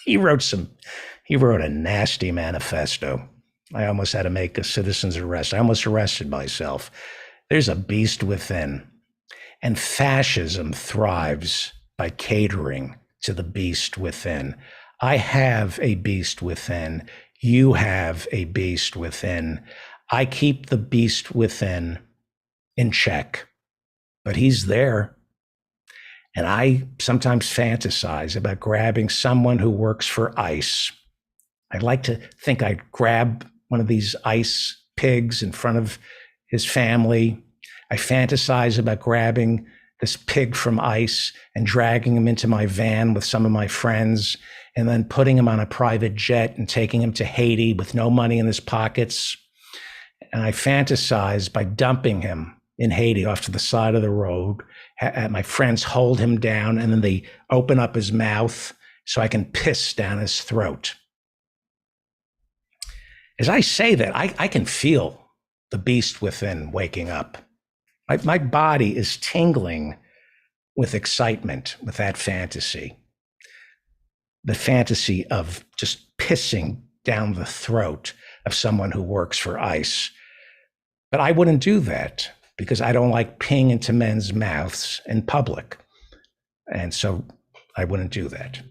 He wrote a nasty manifesto. I almost had to make a citizen's arrest. I almost arrested myself. There's a beast within. And fascism thrives by catering to the beast within. I have a beast within. You have a beast within. I keep the beast within in check, but he's there. And I sometimes fantasize about grabbing someone who works for ICE. I'd like to think I'd grab one of these ICE pigs in front of his family. I fantasize about grabbing this pig from ICE and dragging him into my van with some of my friends, and then putting him on a private jet and taking him to Haiti with no money in his pockets. And I fantasize by dumping him in Haiti off to the side of the road. My friends hold him down, and then they open up his mouth so I can piss down his throat. As I say that, I can feel the beast within waking up. My body is tingling with excitement with that fantasy. The fantasy of just pissing down the throat of someone who works for ICE. But I wouldn't do that because I don't like peeing into men's mouths in public. And so I wouldn't do that.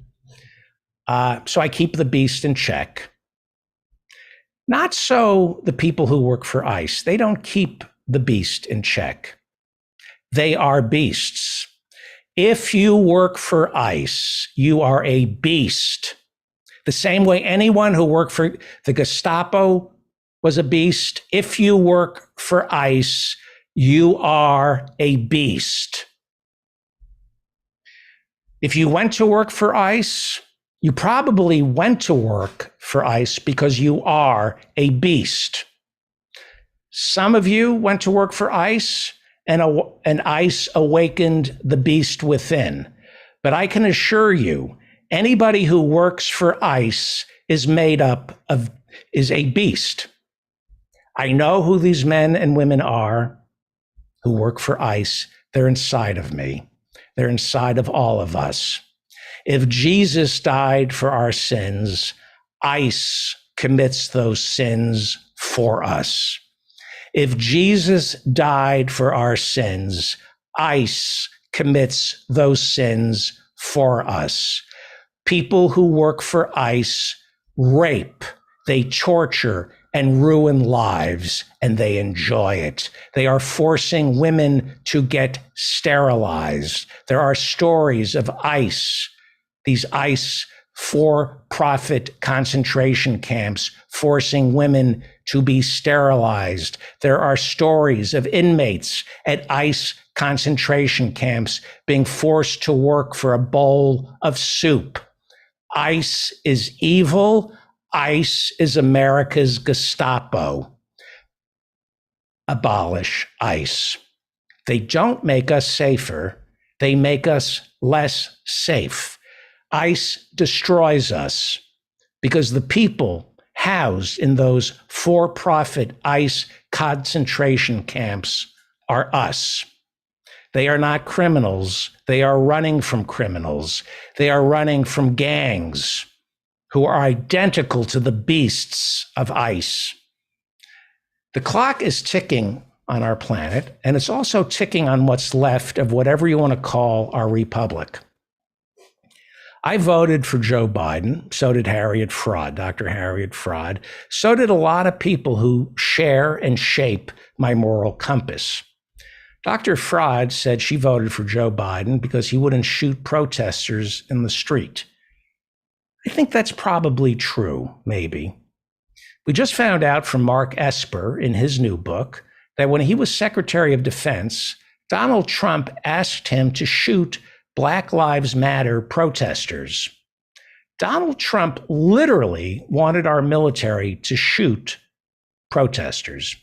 So I keep the beast in check. Not so the people who work for ICE. They don't keep the beast in check. They are beasts. If you work for ICE, you are a beast. The same way anyone who worked for the Gestapo was a beast. If you work for ICE, you are a beast. If you went to work for ICE, you probably went to work for ICE because you are a beast. Some of you went to work for ICE, and ICE awakened the beast within. But I can assure you, anybody who works for ICE is a beast. I know who these men and women are who work for ICE. They're inside of me. They're inside of all of us. If Jesus died for our sins, ICE commits those sins for us. If Jesus died for our sins, ICE commits those sins for us. People who work for ICE rape, they torture and ruin lives, and they enjoy it. They are forcing women to get sterilized. There are stories of ICE, these ICE for-profit concentration camps, forcing women to be sterilized. There are stories of inmates at ICE concentration camps being forced to work for a bowl of soup. ICE is evil. ICE is America's Gestapo. Abolish ICE. They don't make us safer. They make us less safe. ICE destroys us because the people housed in those for-profit ICE concentration camps are us. They are not criminals. They are running from criminals. They are running from gangs who are identical to the beasts of ICE. The clock is ticking on our planet, and it's also ticking on what's left of whatever you want to call our republic. I voted for Joe Biden. So did Harriet Fraud, Dr. Harriet Fraud. So did a lot of people who share and shape my moral compass. Dr. Fraud said she voted for Joe Biden because he wouldn't shoot protesters in the street. I think that's probably true, maybe. We just found out from Mark Esper in his new book that when he was Secretary of Defense, Donald Trump asked him to shoot Black Lives Matter protesters. Donald Trump literally wanted our military to shoot protesters.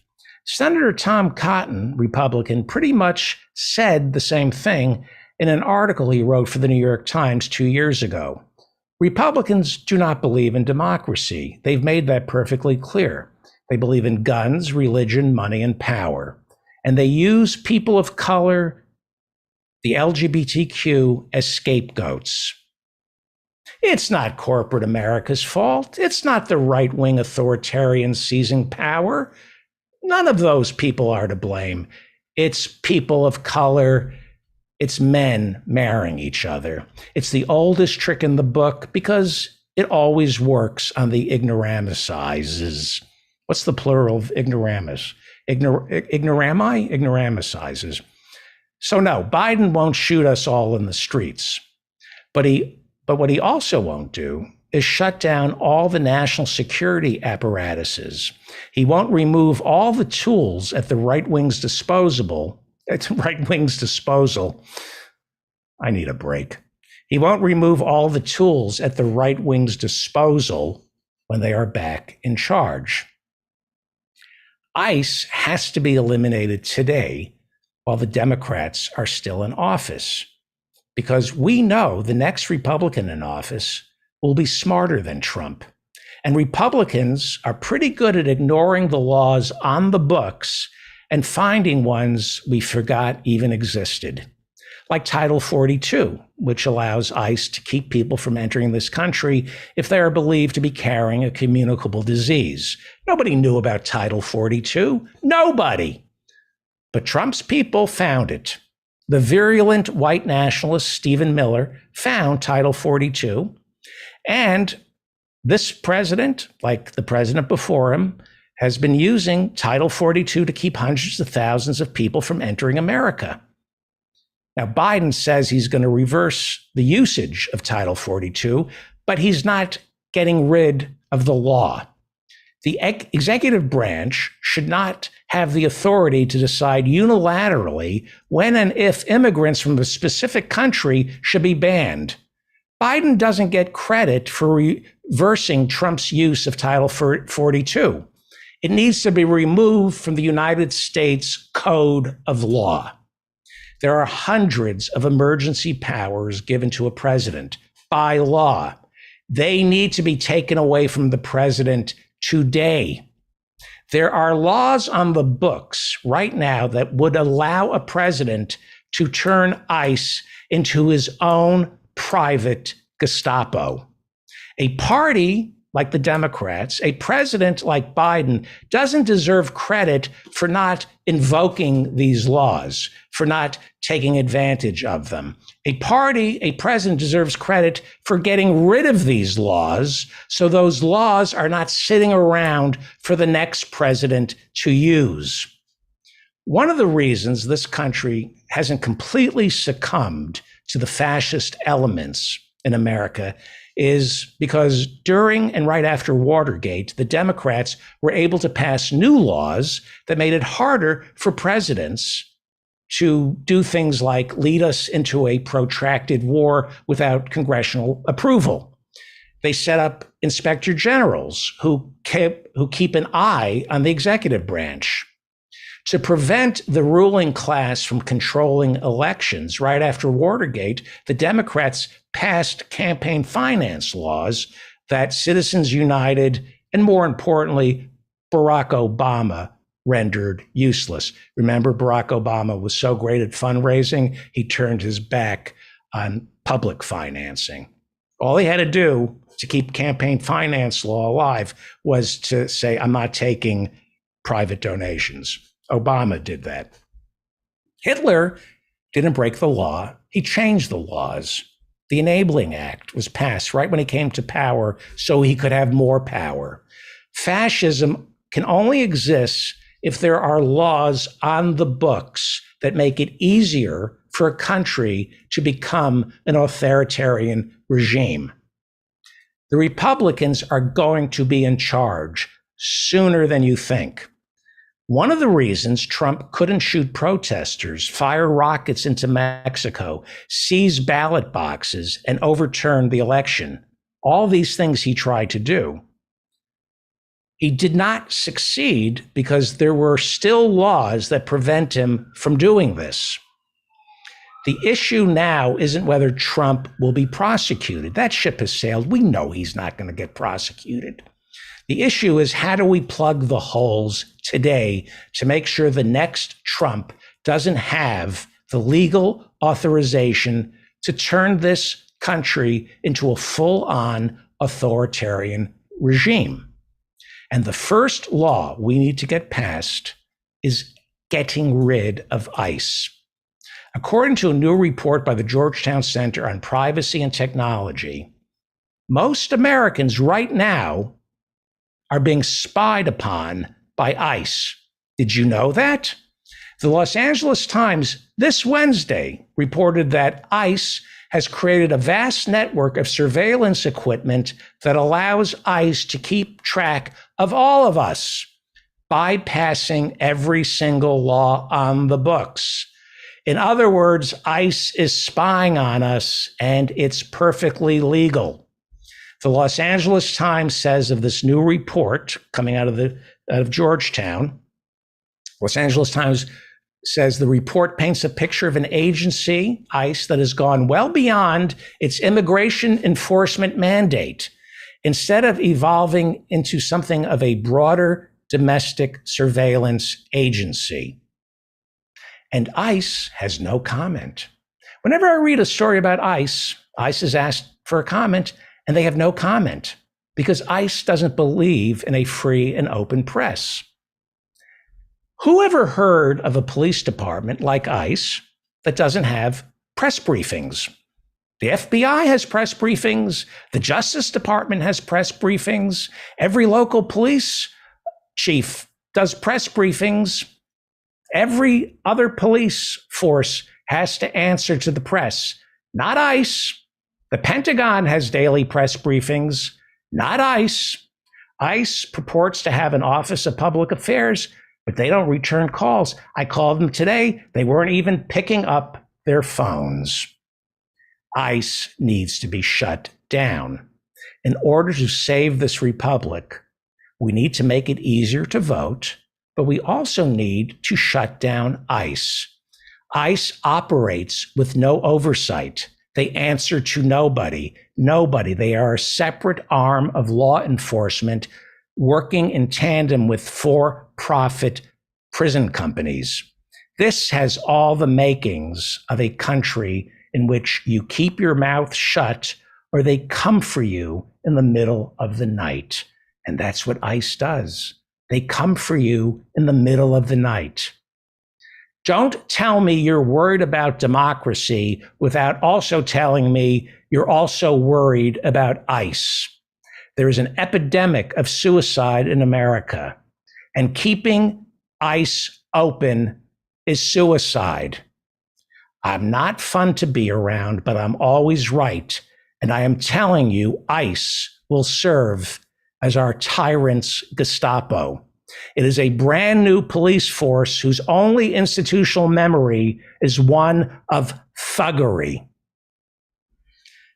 Senator Tom Cotton, Republican, pretty much said the same thing in an article he wrote for the New York Times 2 years ago. Republicans do not believe in democracy. They've made that perfectly clear. They believe in guns, religion, money, and power. And they use people of color, the LGBTQ, as scapegoats. It's not corporate America's fault. It's not the right-wing authoritarians seizing power. None of those people are to blame. It's people of color. It's men marrying each other. It's the oldest trick in the book because it always works on the ignoramicizes. What's the plural of ignoramus? Ignorami? Ignoramicizes. So no, Biden won't shoot us all in the streets. But what he also won't do is shut down all the national security apparatuses. He won't remove all the tools at the right wing's disposal. I need a break. He won't remove all the tools at the right wing's disposal when they are back in charge. ICE has to be eliminated today while the Democrats are still in office, because we know the next Republican in office will be smarter than Trump. And Republicans are pretty good at ignoring the laws on the books and finding ones we forgot even existed, like Title 42, which allows ICE to keep people from entering this country if they are believed to be carrying a communicable disease. Nobody knew about Title 42. Nobody. But Trump's people found it. The virulent white nationalist Stephen Miller found Title 42. And this president, like the president before him, has been using Title 42 to keep hundreds of thousands of people from entering America. Now, Biden says he's going to reverse the usage of Title 42, but he's not getting rid of the law. The executive branch should not have the authority to decide unilaterally when and if immigrants from a specific country should be banned. Biden doesn't get credit for reversing Trump's use of Title 42. It needs to be removed from the United States Code of Law. There are hundreds of emergency powers given to a president by law. They need to be taken away from the president today. There are laws on the books right now that would allow a president to turn ICE into his own private Gestapo. A party like the Democrats, a president like Biden, doesn't deserve credit for not invoking these laws, for not taking advantage of them. A president deserves credit for getting rid of these laws so those laws are not sitting around for the next president to use. One of the reasons this country hasn't completely succumbed to the fascist elements in America is because during and right after Watergate, the Democrats were able to pass new laws that made it harder for presidents to do things like lead us into a protracted war without congressional approval. They set up inspector generals who keep an eye on the executive branch. To prevent the ruling class from controlling elections right after Watergate, the Democrats passed campaign finance laws that Citizens United and, more importantly, Barack Obama rendered useless. Remember, Barack Obama was so great at fundraising, he turned his back on public financing. All he had to do to keep campaign finance law alive was to say, I'm not taking private donations. Obama did that. Hitler didn't break the law. He changed the laws. The Enabling Act was passed right when he came to power so he could have more power. Fascism can only exist if there are laws on the books that make it easier for a country to become an authoritarian regime. The Republicans are going to be in charge sooner than you think. One of the reasons Trump couldn't shoot protesters, fire rockets into Mexico, seize ballot boxes, and overturn the election, all these things he tried to do, he did not succeed because there were still laws that prevent him from doing this. The issue now isn't whether Trump will be prosecuted. That ship has sailed. We know he's not going to get prosecuted. The issue is, how do we plug the holes today to make sure the next Trump doesn't have the legal authorization to turn this country into a full-on authoritarian regime? And the first law we need to get passed is getting rid of ICE. According to a new report by the Georgetown Center on Privacy and Technology, most Americans right now are being spied upon by ICE. Did you know that? The Los Angeles Times this Wednesday reported that ICE has created a vast network of surveillance equipment that allows ICE to keep track of all of us, bypassing every single law on the books. In other words, ICE is spying on us, and it's perfectly legal. The Los Angeles Times says of this new report coming out of Georgetown, Los Angeles Times says the report paints a picture of an agency, ICE, that has gone well beyond its immigration enforcement mandate, instead of evolving into something of a broader domestic surveillance agency. And ICE has no comment. Whenever I read a story about ICE, ICE is asked for a comment, and they have no comment because ICE doesn't believe in a free and open press. Who ever heard of a police department like ICE that doesn't have press briefings? The FBI has press briefings. The Justice Department has press briefings. Every local police chief does press briefings. Every other police force has to answer to the press, not ICE. The Pentagon has daily press briefings, not ICE. ICE purports to have an Office of Public Affairs, but they don't return calls. I called them today. They weren't even picking up their phones. ICE needs to be shut down. In order to save this republic, we need to make it easier to vote, but we also need to shut down ICE. ICE operates with no oversight. They answer to nobody. They are a separate arm of law enforcement working in tandem with for-profit prison companies. This has all the makings of a country in which you keep your mouth shut or they come for you in the middle of the night. And that's what ICE does. They come for you in the middle of the night. Don't tell me you're worried about democracy without also telling me you're also worried about ICE. There is an epidemic of suicide in America, and keeping ICE open is suicide. I'm not fun to be around, but I'm always right. And I am telling you, ICE will serve as our tyrant's Gestapo. It is a brand new police force whose only institutional memory is one of thuggery.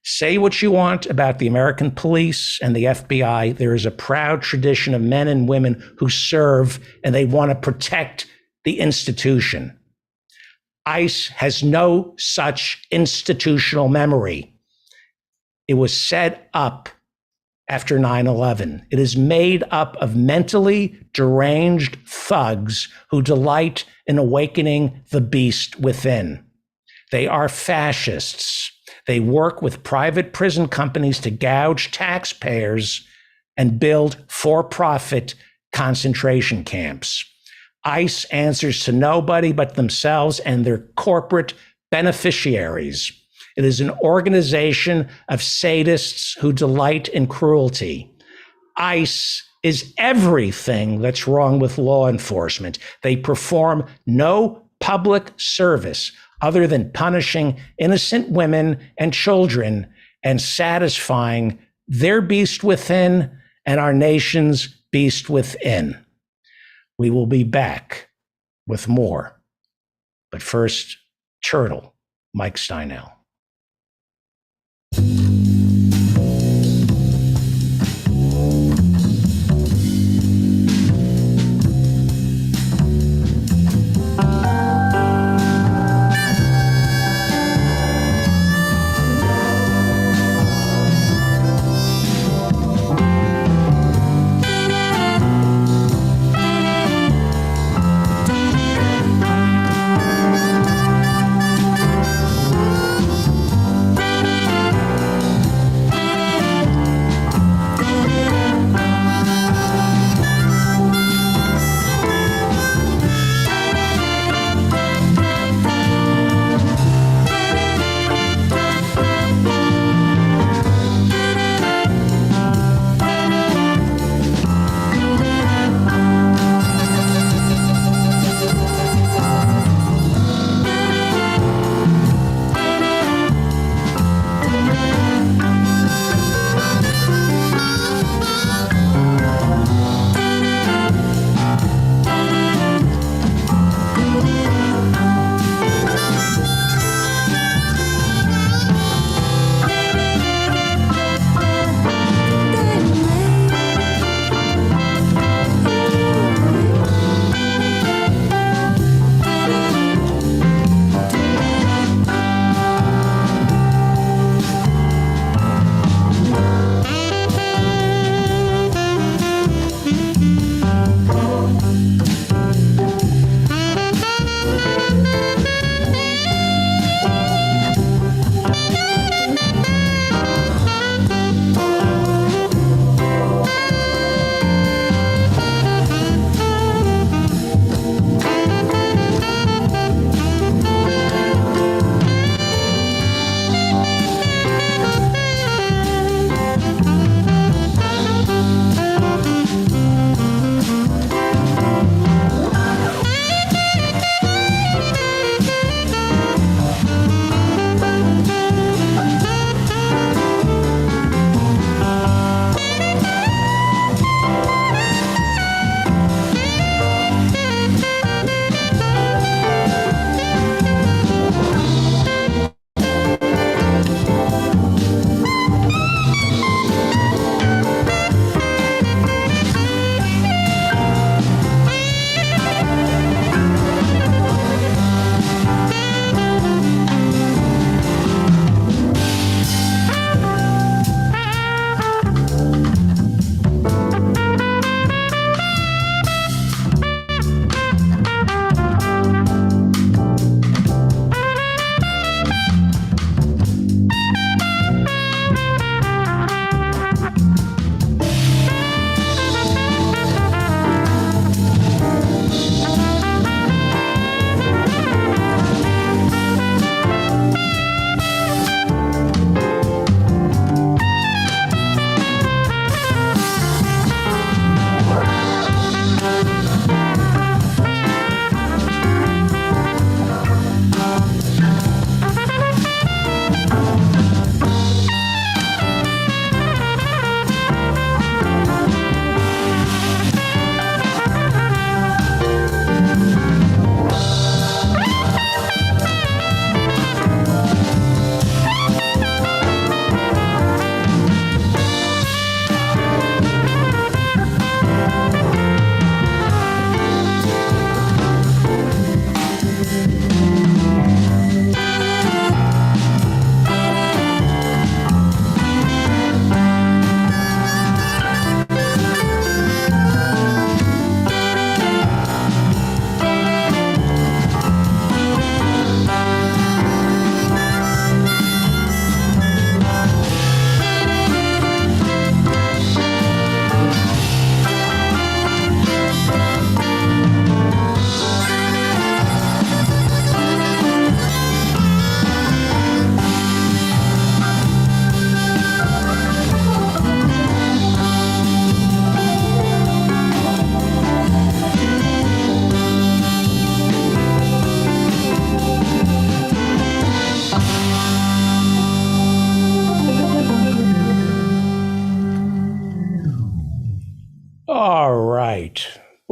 Say what you want about the American police and the FBI. There is a proud tradition of men and women who serve, and they want to protect the institution. ICE has no such institutional memory. It was set up after 9/11. It is made up of mentally deranged thugs who delight in awakening the beast within. They are fascists. They work with private prison companies to gouge taxpayers and build for-profit concentration camps. ICE answers to nobody but themselves and their corporate beneficiaries. It is an organization of sadists who delight in cruelty. ICE is everything that's wrong with law enforcement. They perform no public service other than punishing innocent women and children and satisfying their beast within and our nation's beast within. We will be back with more. But first, Turtle, Mike Steinel.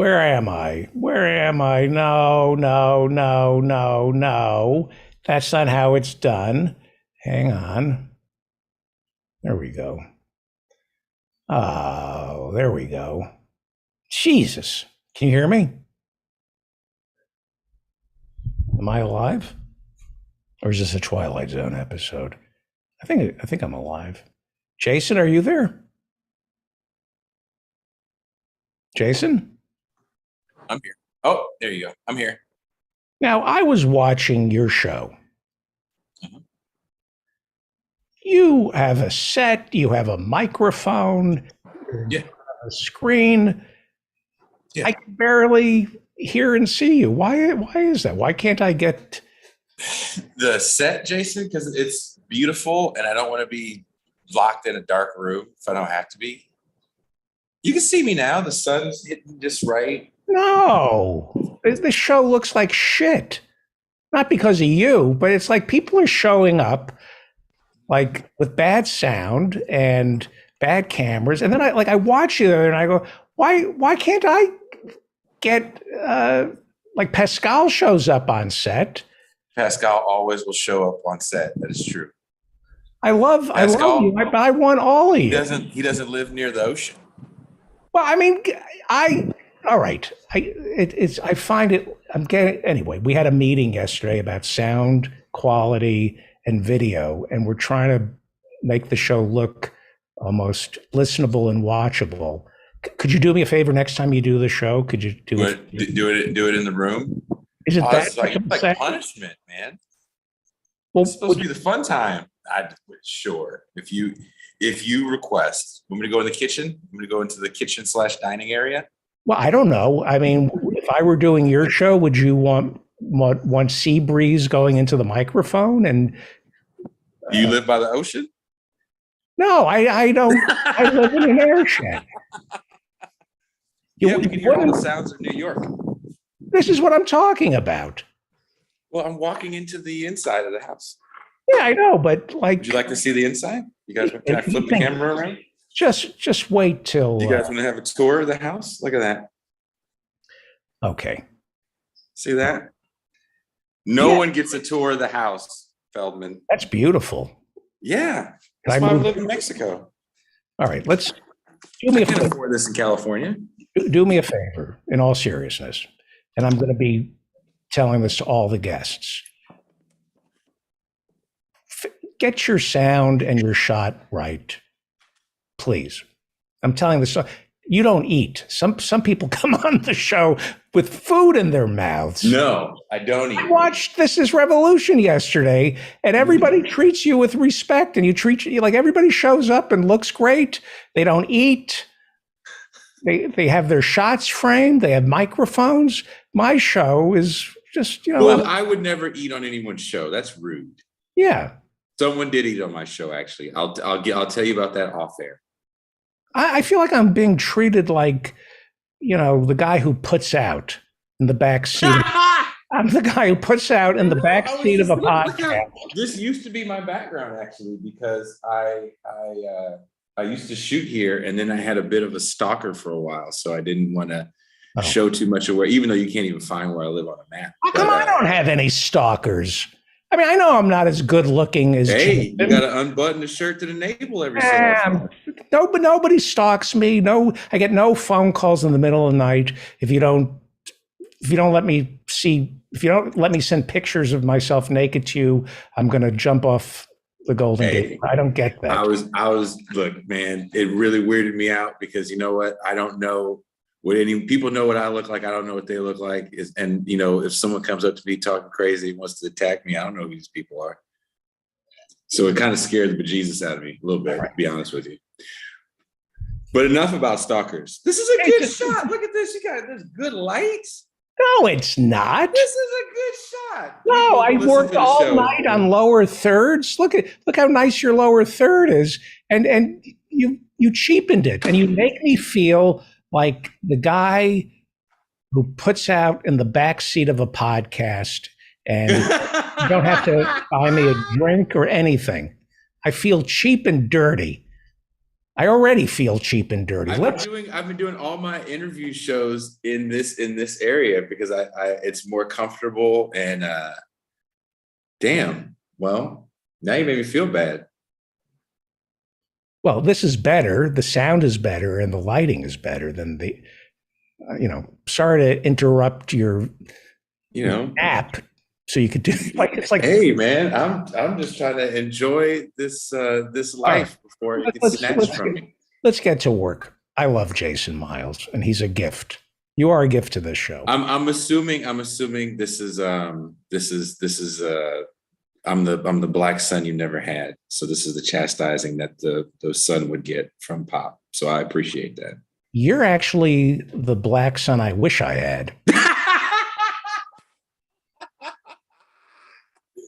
Where am I? Where am I? No, no, no, no, no. That's not how it's done. Hang on. There we go. Oh, there we go. Jesus. Can you hear me? Am I alive? Or is this a Twilight Zone episode? I think I'm alive. Jason, are you there? Jason? I'm here. Oh, there you go. I'm here. Now, I was watching your show. Mhm. You have a set, you have a microphone, Yeah. a screen. Yeah. I can barely hear and see you. Why is that? Why can't I get The set, Jason, because it's beautiful and I don't want to be locked in a dark room if I don't have to be. You can see me now. The sun's hitting just right. No. This show looks like shit. Not because of you, but it's like people are showing up like with bad sound and bad cameras. And then I watch you there and I go, why can't I get like Pascal shows up on set? Pascal always will show up on set. That is true. I love you. I want all of you. He doesn't live near the ocean. Well, I mean, all right. I find it. I'm getting anyway. We had a meeting yesterday about sound quality and video, and we're trying to make the show look almost listenable and watchable. Could you do me a favor next time you do the show? Could you do it in the room? Is it that It's like punishment, man? Well, It's supposed to be the fun time. Sure. If you request, want me to go in the kitchen? I'm going to go into the kitchen / dining area. well, I don't know. I mean, if I were doing your show, would you want sea breeze going into the microphone? And Do you live by the ocean? no, I don't. I live in an air shed. Yeah, we can hear all the sounds of New York. This is what I'm talking about. Well, I'm walking into the inside of the house. Yeah, I know, but like, Would you like to see the inside? You guys, can I flip the camera around? just wait till. You guys want to have a tour of the house? Look at that. Okay. See that? No one gets a tour of the house, Feldman. That's beautiful. Yeah. Can That's why I move? live in Mexico. All right, let's do me I a can't favor. afford this in California. Do me a favor, in all seriousness, and I'm going to be telling this to all the guests. Get your sound and your shot right, please. I'm telling this. You don't eat. Some people come on the show with food in their mouths. No, I don't I eat. watched This Is Revolution yesterday, and everybody treats you with respect, and you treat you like everybody shows up and looks great. They don't eat. They have their shots framed. They have microphones. My show is just, Well, I would never eat on anyone's show. That's rude. yeah. Someone did eat on my show, actually. I'll tell you about that off air. I feel like I'm being treated like, the guy who puts out in the back seat. I'm the guy who puts out in the back seat of a podcast. This used to be my background, actually, because I used to shoot here, and then I had a bit of a stalker for a while, so I didn't want to show too much of where, even though you can't even find where I live on a map. How come I don't have any stalkers? I mean, I know I'm not as good looking as. Hey, you got to unbutton the shirt to the navel every so often. Nobody stalks me. No, I get no phone calls in the middle of the night if you don't let me see. If you don't let me send pictures of myself naked to you, I'm going to jump off the Golden Gate. I don't get that. I was. Look, man, it really weirded me out because you know what? I don't know what any people know what I look like. I don't know what they look like. And if someone comes up to me talking crazy and wants to attack me, I don't know who these people are. So it kind of scared the bejesus out of me a little bit, to be honest with you. But enough about stalkers. This is a good shot. Look at this. You got this good lights. No, it's not. This is a good shot. No, I worked all night on lower thirds. Look how nice your lower third is, and you cheapened it, and you make me feel like the guy who puts out in the back seat of a podcast, and you don't have to buy me a drink or anything. I feel cheap and dirty. I already feel cheap and dirty. I've been doing all my interview shows in this area because I it's more comfortable and damn, well, now you made me feel bad. Well, this is better. The sound is better and the lighting is better than sorry to interrupt your You know, app so you could do like, it's like, hey man, I'm just trying to enjoy this all right, life before it gets let's, snatched let's, from me. let's get to work. I love Jason Miles and he's a gift. You are a gift to this show. I'm assuming this is I'm the black son you never had. So this is the chastising that the son would get from Pop. So I appreciate that. You're actually the black son I wish I had.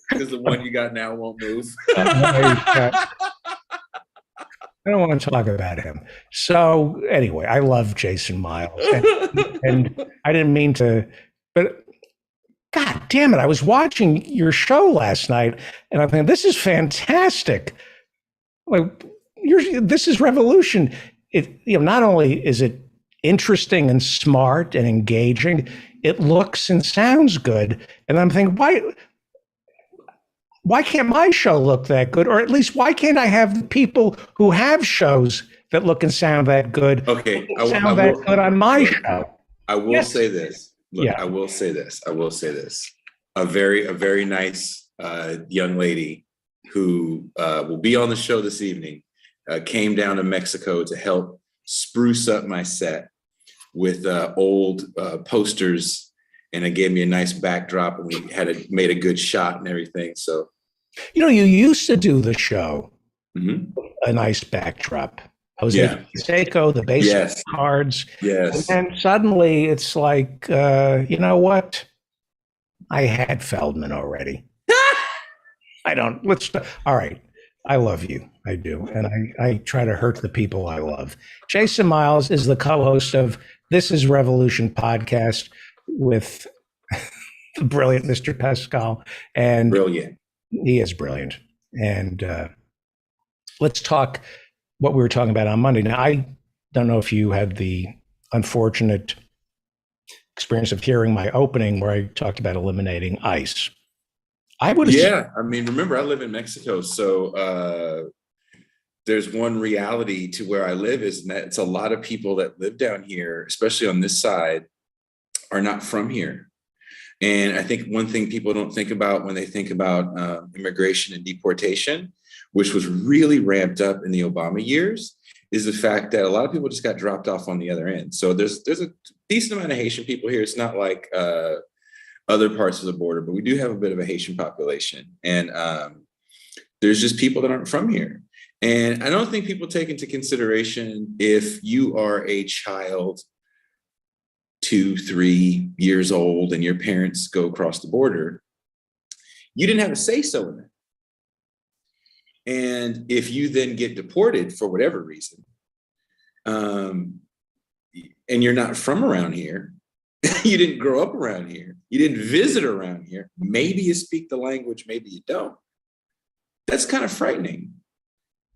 Because the one you got now won't move. I don't want to talk about him. So anyway, I love Jason Miles, and I didn't mean to, but God damn it, I was watching your show last night, and I'm thinking this is fantastic. Like, this is revolution. Not only is it interesting and smart and engaging, it looks and sounds good, and I'm thinking why can't my show look that good? Or at least why can't I have the people who have shows that look and sound that good Okay, sound that good on my show? I will Yes. say this. Look, Yeah. I will say this. A very nice young lady who will be on the show this evening came down to Mexico to help spruce up my set with old posters, and it gave me a nice backdrop, and we made a good shot and everything. So, You used to do the show, mhm. a nice backdrop. Jose Yeah. Canseco, the basic Yes. cards. Yes. And suddenly it's like, you know what? I had Feldman already. All right. I love you. I do. And I try to hurt the people I love. Jason Miles is the co-host of This is Revolution podcast with the brilliant Mr. Pascal. And Brilliant. he is brilliant. And let's talk what we were talking about on Monday. Now, I don't know if you had the unfortunate experience of hearing my opening where I talked about eliminating ICE. Yeah, I mean, remember, I live in Mexico, so there's one reality to where I live is that it's a lot of people that live down here, especially on this side, are not from here. And I think one thing people don't think about when they think about immigration and deportation, which was really ramped up in the Obama years, is the fact that a lot of people just got dropped off on the other end. So there's a decent amount of Haitian people here. It's not like other parts of the border, but we do have a bit of a Haitian population. And there's just people that aren't from here. And I don't think people take into consideration if you are a child 2, 3 years old and your parents go across the border, you didn't have a say-so in it. And if you then get deported for whatever reason, and you're not from around here, you didn't grow up around here, you didn't visit around here, maybe you speak the language, maybe you don't. That's kind of frightening.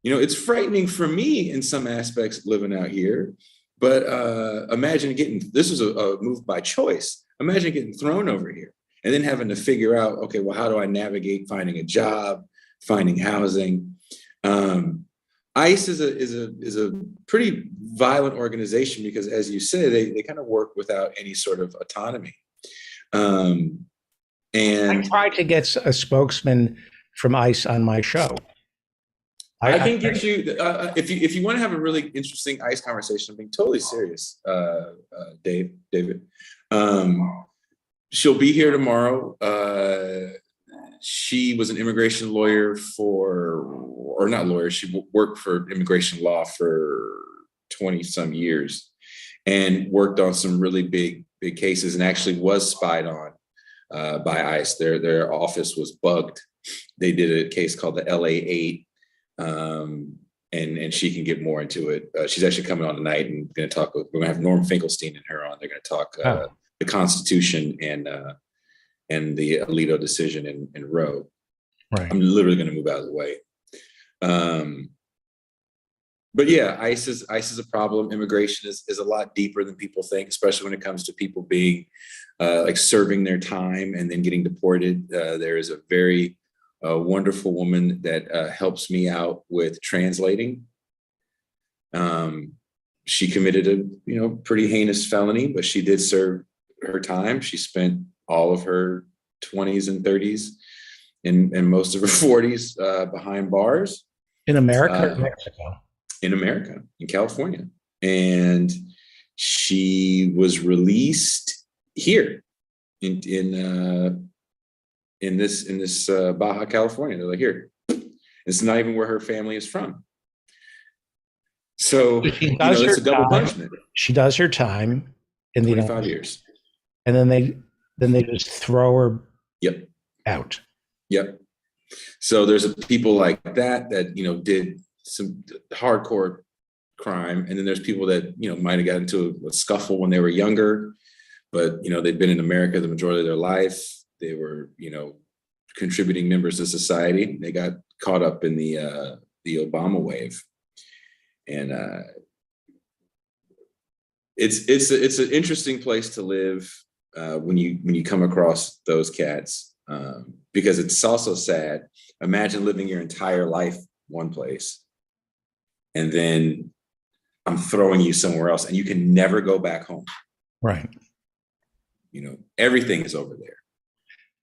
It's frightening for me in some aspects living out here, but imagine this is a move by choice. Imagine getting thrown over here and then having to figure out, okay, well, how do I navigate finding a job, finding housing? ICE is a pretty violent organization because, as you say, they kind of work without any sort of autonomy. And I tried to get a spokesman from ICE on my show. I can get you if you want to have a really interesting ICE conversation. I'm being totally serious, David. She'll be here tomorrow. She was an immigration lawyer she worked for immigration law for 20 some years and worked on some really big cases and actually was spied on by ICE. Their office was bugged. They did a case called the LA8. And she can get more into it. She's actually coming on tonight and going to talk. We're going to have Norm Finkelstein and her on. They're going to talk the Constitution and the Alito decision in Roe. Right. I'm literally going to move out of the way. But yeah, ICE is a problem. Immigration is a lot deeper than people think, especially when it comes to people being like serving their time and then getting deported. There is a very wonderful woman that helps me out with translating. She committed a pretty heinous felony, but she did serve her time. She spent all of her 20s and 30s and most of her 40s behind bars. In America or Mexico? In America, in California. And she was released here in this Baja California. They're like, here. It's not even where her family is from. So it's a double punishment. She does her time in the 25 years. And then they just throw her Yep. out. Yep. So there's people like that did some hardcore crime, and then there's people that might have got into a scuffle when they were younger, but they'd been in America the majority of their life. They were contributing members to society. They got caught up in the Obama wave, and it's an interesting place to live when you come across those cats, because it's also sad. Imagine living your entire life one place, and then I'm throwing you somewhere else, and you can never go back home. Right. Everything is over there.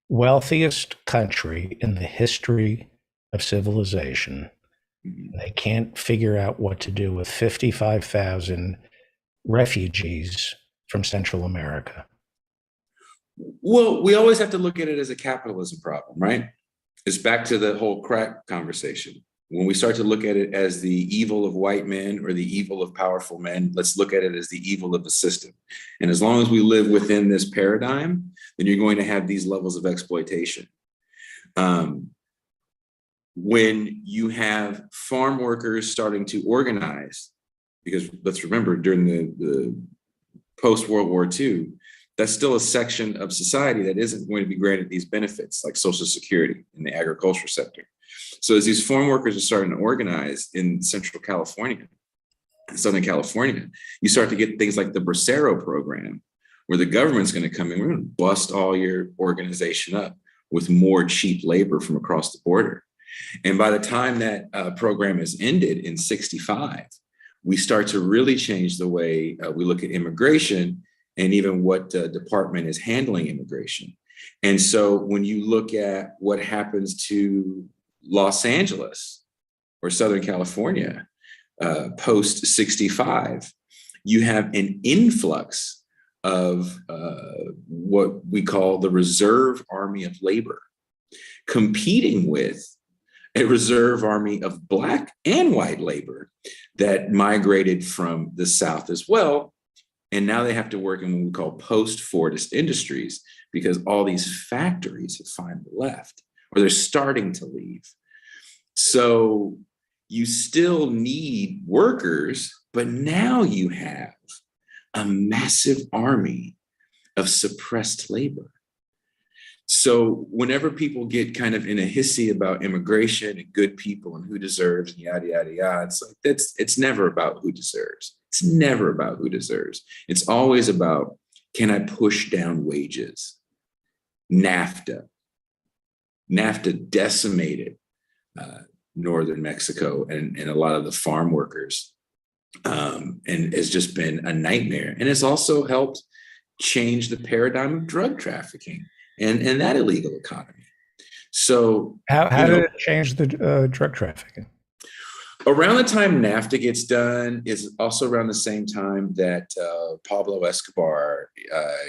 Wealthiest country in the history of civilization. Mm-hmm. They can't figure out what to do with 55,000 refugees from Central America. Well, we always have to look at it as a capitalism problem, right? It's back to the whole crack conversation. When we start to look at it as the evil of white men or the evil of powerful men, let's look at it as the evil of the system. And as long as we live within this paradigm, then you're going to have these levels of exploitation. When you have farm workers starting to organize, because let's remember, during the post-World War II, that's still a section of society that isn't going to be granted these benefits like Social Security in the agricultural sector. So as these farm workers are starting to organize in Central California, Southern California, you start to get things like the Bracero program, where the government's going to come in, we're going to bust all your organization up with more cheap labor from across the border. And by the time that program is ended in 65, we start to really change the way we look at immigration and even what department is handling immigration. And so when you look at what happens to Los Angeles or Southern California post 65, you have an influx of what we call the reserve army of labor, competing with a reserve army of Black and white labor that migrated from the South as well. And now they have to work in what we call post-Fordist industries, because all these factories have finally left, or they're starting to leave. So you still need workers, but now you have a massive army of suppressed labor. So whenever people get kind of in a hissy about immigration and good people and who deserves and yada, yada, yada, it's like it's never about who deserves. It's never about who deserves. It's always about, can I push down wages? NAFTA decimated northern Mexico and a lot of the farm workers, and has just been a nightmare. And it's also helped change the paradigm of drug trafficking and that illegal economy. So how did it change the drug trafficking? Around the time NAFTA gets done is also around the same time that Pablo Escobar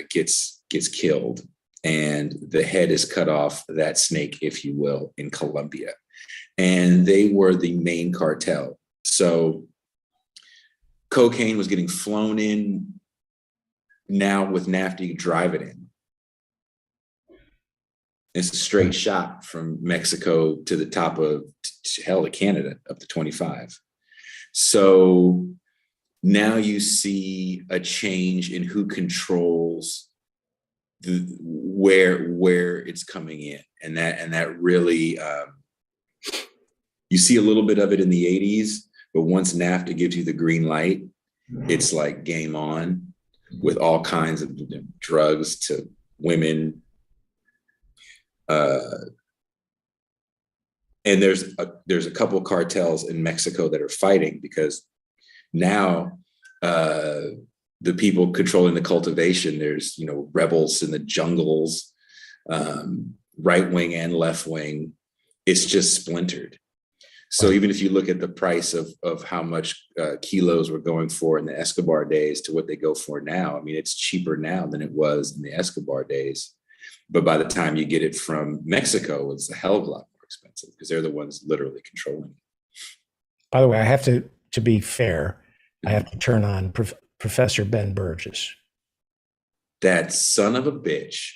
gets killed, and the head is cut off, that snake, if you will, in Colombia. And they were the main cartel. So cocaine was getting flown in. Now with NAFTA, you drive it in. It's a straight shot from Mexico to the top of hell to Canada, up to 25. So now you see a change in who controls where it's coming in, and that really you see a little bit of it in the 80s, But once NAFTA gives you the green light, it's like game on with all kinds of drugs to women. And there's a couple of cartels in Mexico that are fighting because now the people controlling the cultivation, there's, rebels in the jungles, right wing and left wing. It's just splintered. So even if you look at the price of how much kilos were going for in the Escobar days to what they go for now, I mean, it's cheaper now than it was in the Escobar days. But by the time you get it from Mexico, it's a hell of a lot more expensive because they're the ones literally controlling it. By the way, I have to be fair, I have to turn on Professor Ben Burgess. That son of a bitch.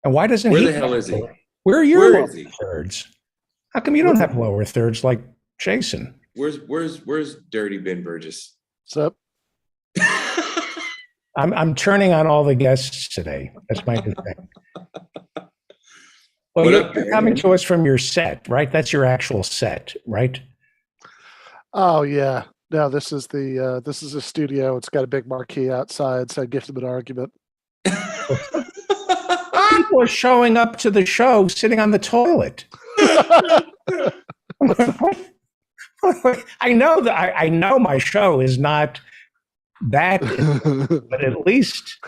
And why doesn't Where he? the hell is he? Where are your Where lower is he? thirds? How come you don't have lower thirds like Jason? Where's Dirty Ben Burgess? What's up? I'm turning on all the guests today. That's my new thing. Well, What up, you're Ben? coming to us from your set, right? That's your actual set, right? Oh yeah. No, this is a studio. It's got a big marquee outside, so I give them an argument. People are showing up to the show sitting on the toilet. I know that I know my show is not that, but at least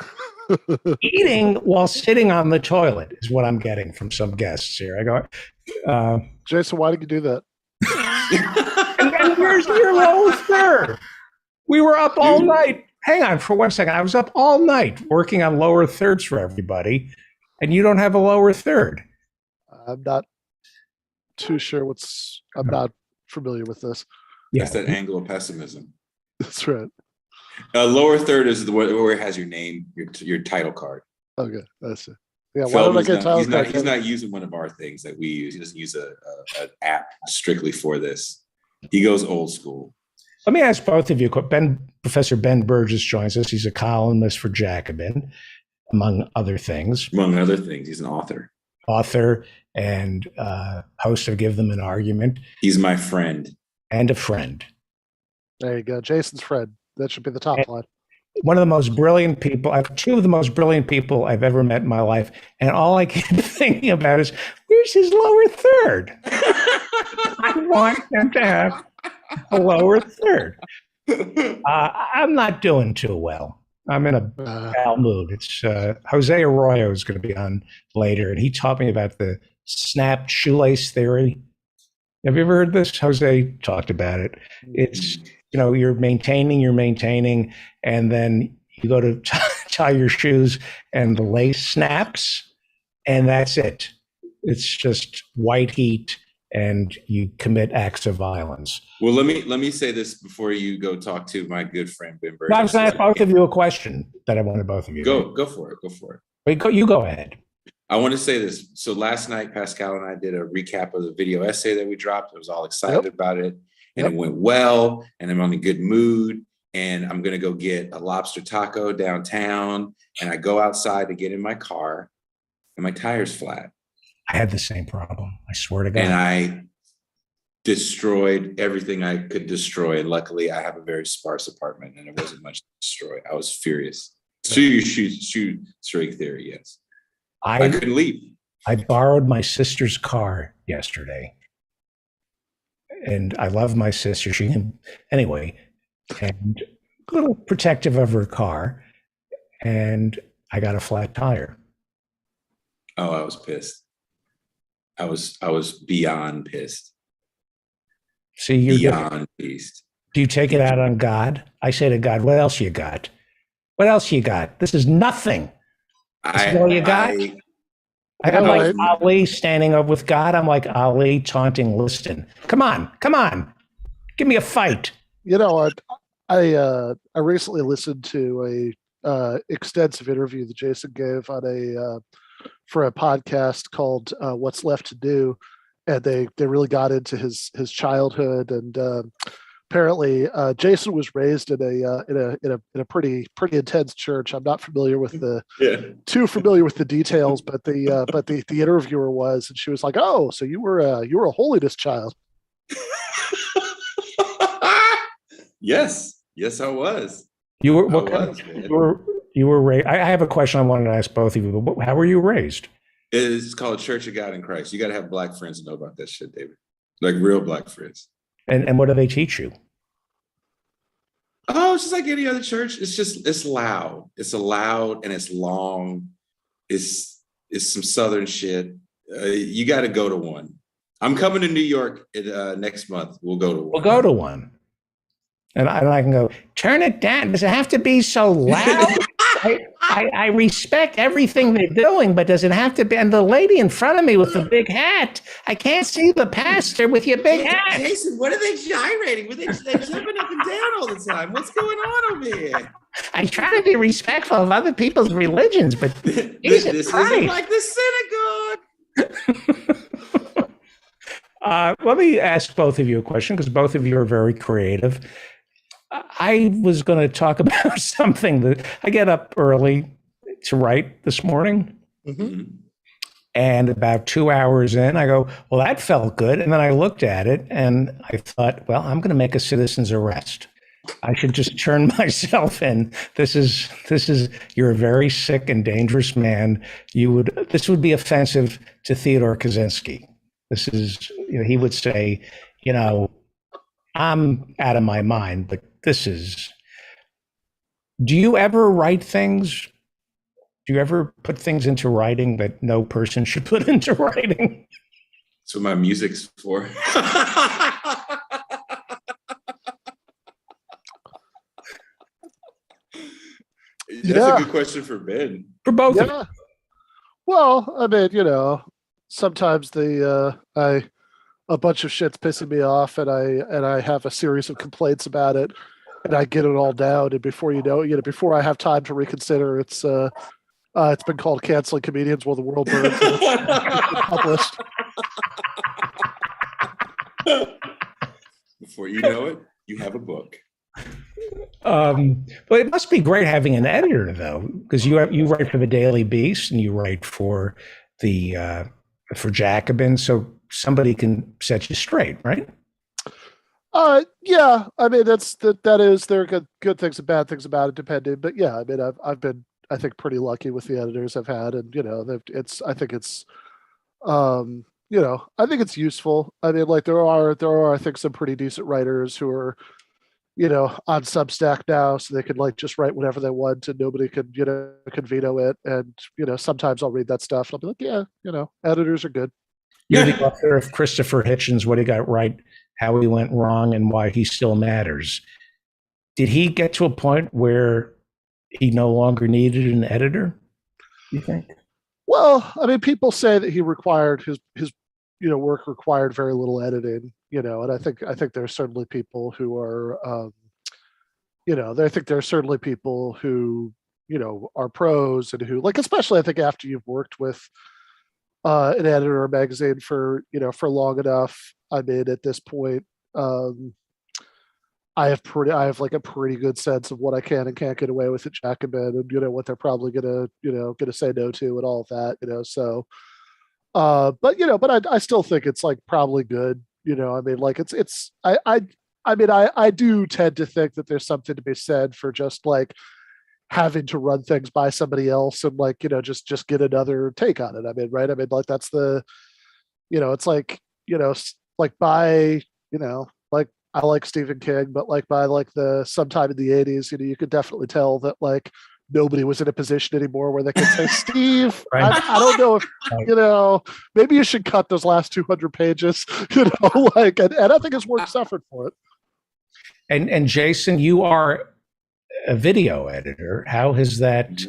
eating while sitting on the toilet is what I'm getting from some guests here. I go, Jason, why did you do that? and then where's your lower third? We were up all night. Hang on for 1 second. I was up all night working on lower thirds for everybody, and you don't have a lower third. I'm not too sure I'm not familiar with this. That's that angle of pessimism. That's right. Lower third is where it has your name, your title card. Okay, that's it. Yeah, why don't I get title card? He's not using one of our things that we use. He doesn't use an app strictly for this. He goes old school. Let me ask both of you. Professor Ben Burgess joins us. He's a columnist for Jacobin, among other things. Among other things, he's an author. And host of Give Them an Argument. He's my friend. And a friend. There you go. Jason's friend. That should be the top line. One of the most brilliant people, two of the most brilliant people I've ever met in my life. And all I keep thinking about is, where's his lower third? I want him to have a lower third. I'm not doing too well. I'm in a bad mood. It's Jose Arroyo is going to be on later, and he taught me about the snapped shoelace theory. Have you ever heard this? Jose talked about it. It's, you're maintaining, and then you go to tie your shoes and the lace snaps, and that's it. It's just white heat, and you commit acts of violence. Well, let me say this before you go talk to my good friend Ben Burgess. I was going to ask both of you a question that I wanted both of you. Go for it. Go for it. Wait, you go ahead. I want to say this. So last night, Pascal and I did a recap of the video essay that we dropped. I was all excited about it, and it went well, and I'm in a good mood, and I'm going to go get a lobster taco downtown, and I go outside to get in my car, and my tire's flat. I had the same problem. I swear to God. And I destroyed everything I could destroy. And luckily, I have a very sparse apartment, and there wasn't much to destroy. I was furious. Shoe string theory, yes. I couldn't leave. I borrowed my sister's car yesterday. And I love my sister. Anyway, and a little protective of her car. And I got a flat tire. Oh, I was pissed. I was beyond pissed. See, you're beyond pissed. Do you take it out on God? I say to God, what else you got? What else you got? This is nothing. This is all you got? I'm like Ali standing up with God. I'm like Ali taunting Liston. Come on. Give me a fight. You know what? I recently listened to a extensive interview that Jason gave on for a podcast called What's Left to Do, and they really got into his childhood, and apparently Jason was raised in a pretty intense church. I'm not familiar with too familiar with the details, but the interviewer was, and she was like, "Oh, so you were a holiness child." Yes, yes, I was. You were I what kind was, man. you were raised? I have a question I wanted to ask both of you. But how were you raised? It's called Church of God in Christ. You got to have black friends to know about that shit, David. Like real black friends. And what do they teach you? Oh, it's just like any other church. It's loud. It's loud and it's long. It's some Southern shit. You got to go to one. I'm coming to New York next month. We'll go to We'll one. go to one. And I can go, turn it down. Does it have to be so loud? I respect everything they're doing, but does it have to be? And the lady in front of me with the big hat, I can't see the pastor with your big hat. Jason, what are they gyrating? They're jumping up and down all the time. What's going on over here? I try to be respectful of other people's religions, but This isn't like the synagogue. Let me ask both of you a question because both of you are very creative. I was going to talk about something that I get up early to write this morning. Mhm. And about 2 hours in, I go, well, that felt good. And then I looked at it and I thought, well, I'm going to make a citizen's arrest. I should just turn myself in. You're a very sick and dangerous man. This would be offensive to Theodore Kaczynski. He would say, I'm out of my mind, but do you ever write things? Do you ever put things into writing that no person should put into writing? That's what my music's for. That's a good question for Ben. For both of you. Yeah. Well, I mean, sometimes a bunch of shit's pissing me off, and I have a series of complaints about it, and I get it all down, and before you know, before I have time to reconsider, it's been called Canceling Comedians While the World Burns. And it's been published. Before you know it, you have a book. But it must be great having an editor, though, because you write for the Daily Beast and you write for for Jacobin, so somebody can set you straight, right? Yeah. I mean, there are good things and bad things about it, depending. But yeah, I mean, I've been, I think, pretty lucky with the editors I've had, and I think it's I think it's useful. I mean, like there are I think some pretty decent writers who are on Substack now, so they could like just write whatever they want and nobody could veto it. And sometimes I'll read that stuff and I'll be like, yeah, editors are good. You're the author of Christopher Hitchens, What He Got Right, How He Went Wrong, and Why He Still Matters. Did he get to a point where he no longer needed an editor, you think? Well, I mean, people say that he required his work required very little editing, and I think there's certainly people who are, I think there are certainly people who, are pros and who like, especially I think after you've worked with an editor or a magazine for long enough. I mean, at this point, I have like a pretty good sense of what I can and can't get away with at Jacobin, and what they're probably gonna say no to and all of that. So but I still think it's like probably good. I mean, like I do tend to think that there's something to be said for just like having to run things by somebody else and like, just get another take on it. I mean, right. I mean, like that's it's like, like by, like I like Stephen King, but like by like the sometime in the 80s, you could definitely tell that like nobody was in a position anymore where they could say, Steve, Right. I don't know if, maybe you should cut those last 200 pages, like, and I think his work suffered for it. And Jason, you are a video editor. How has that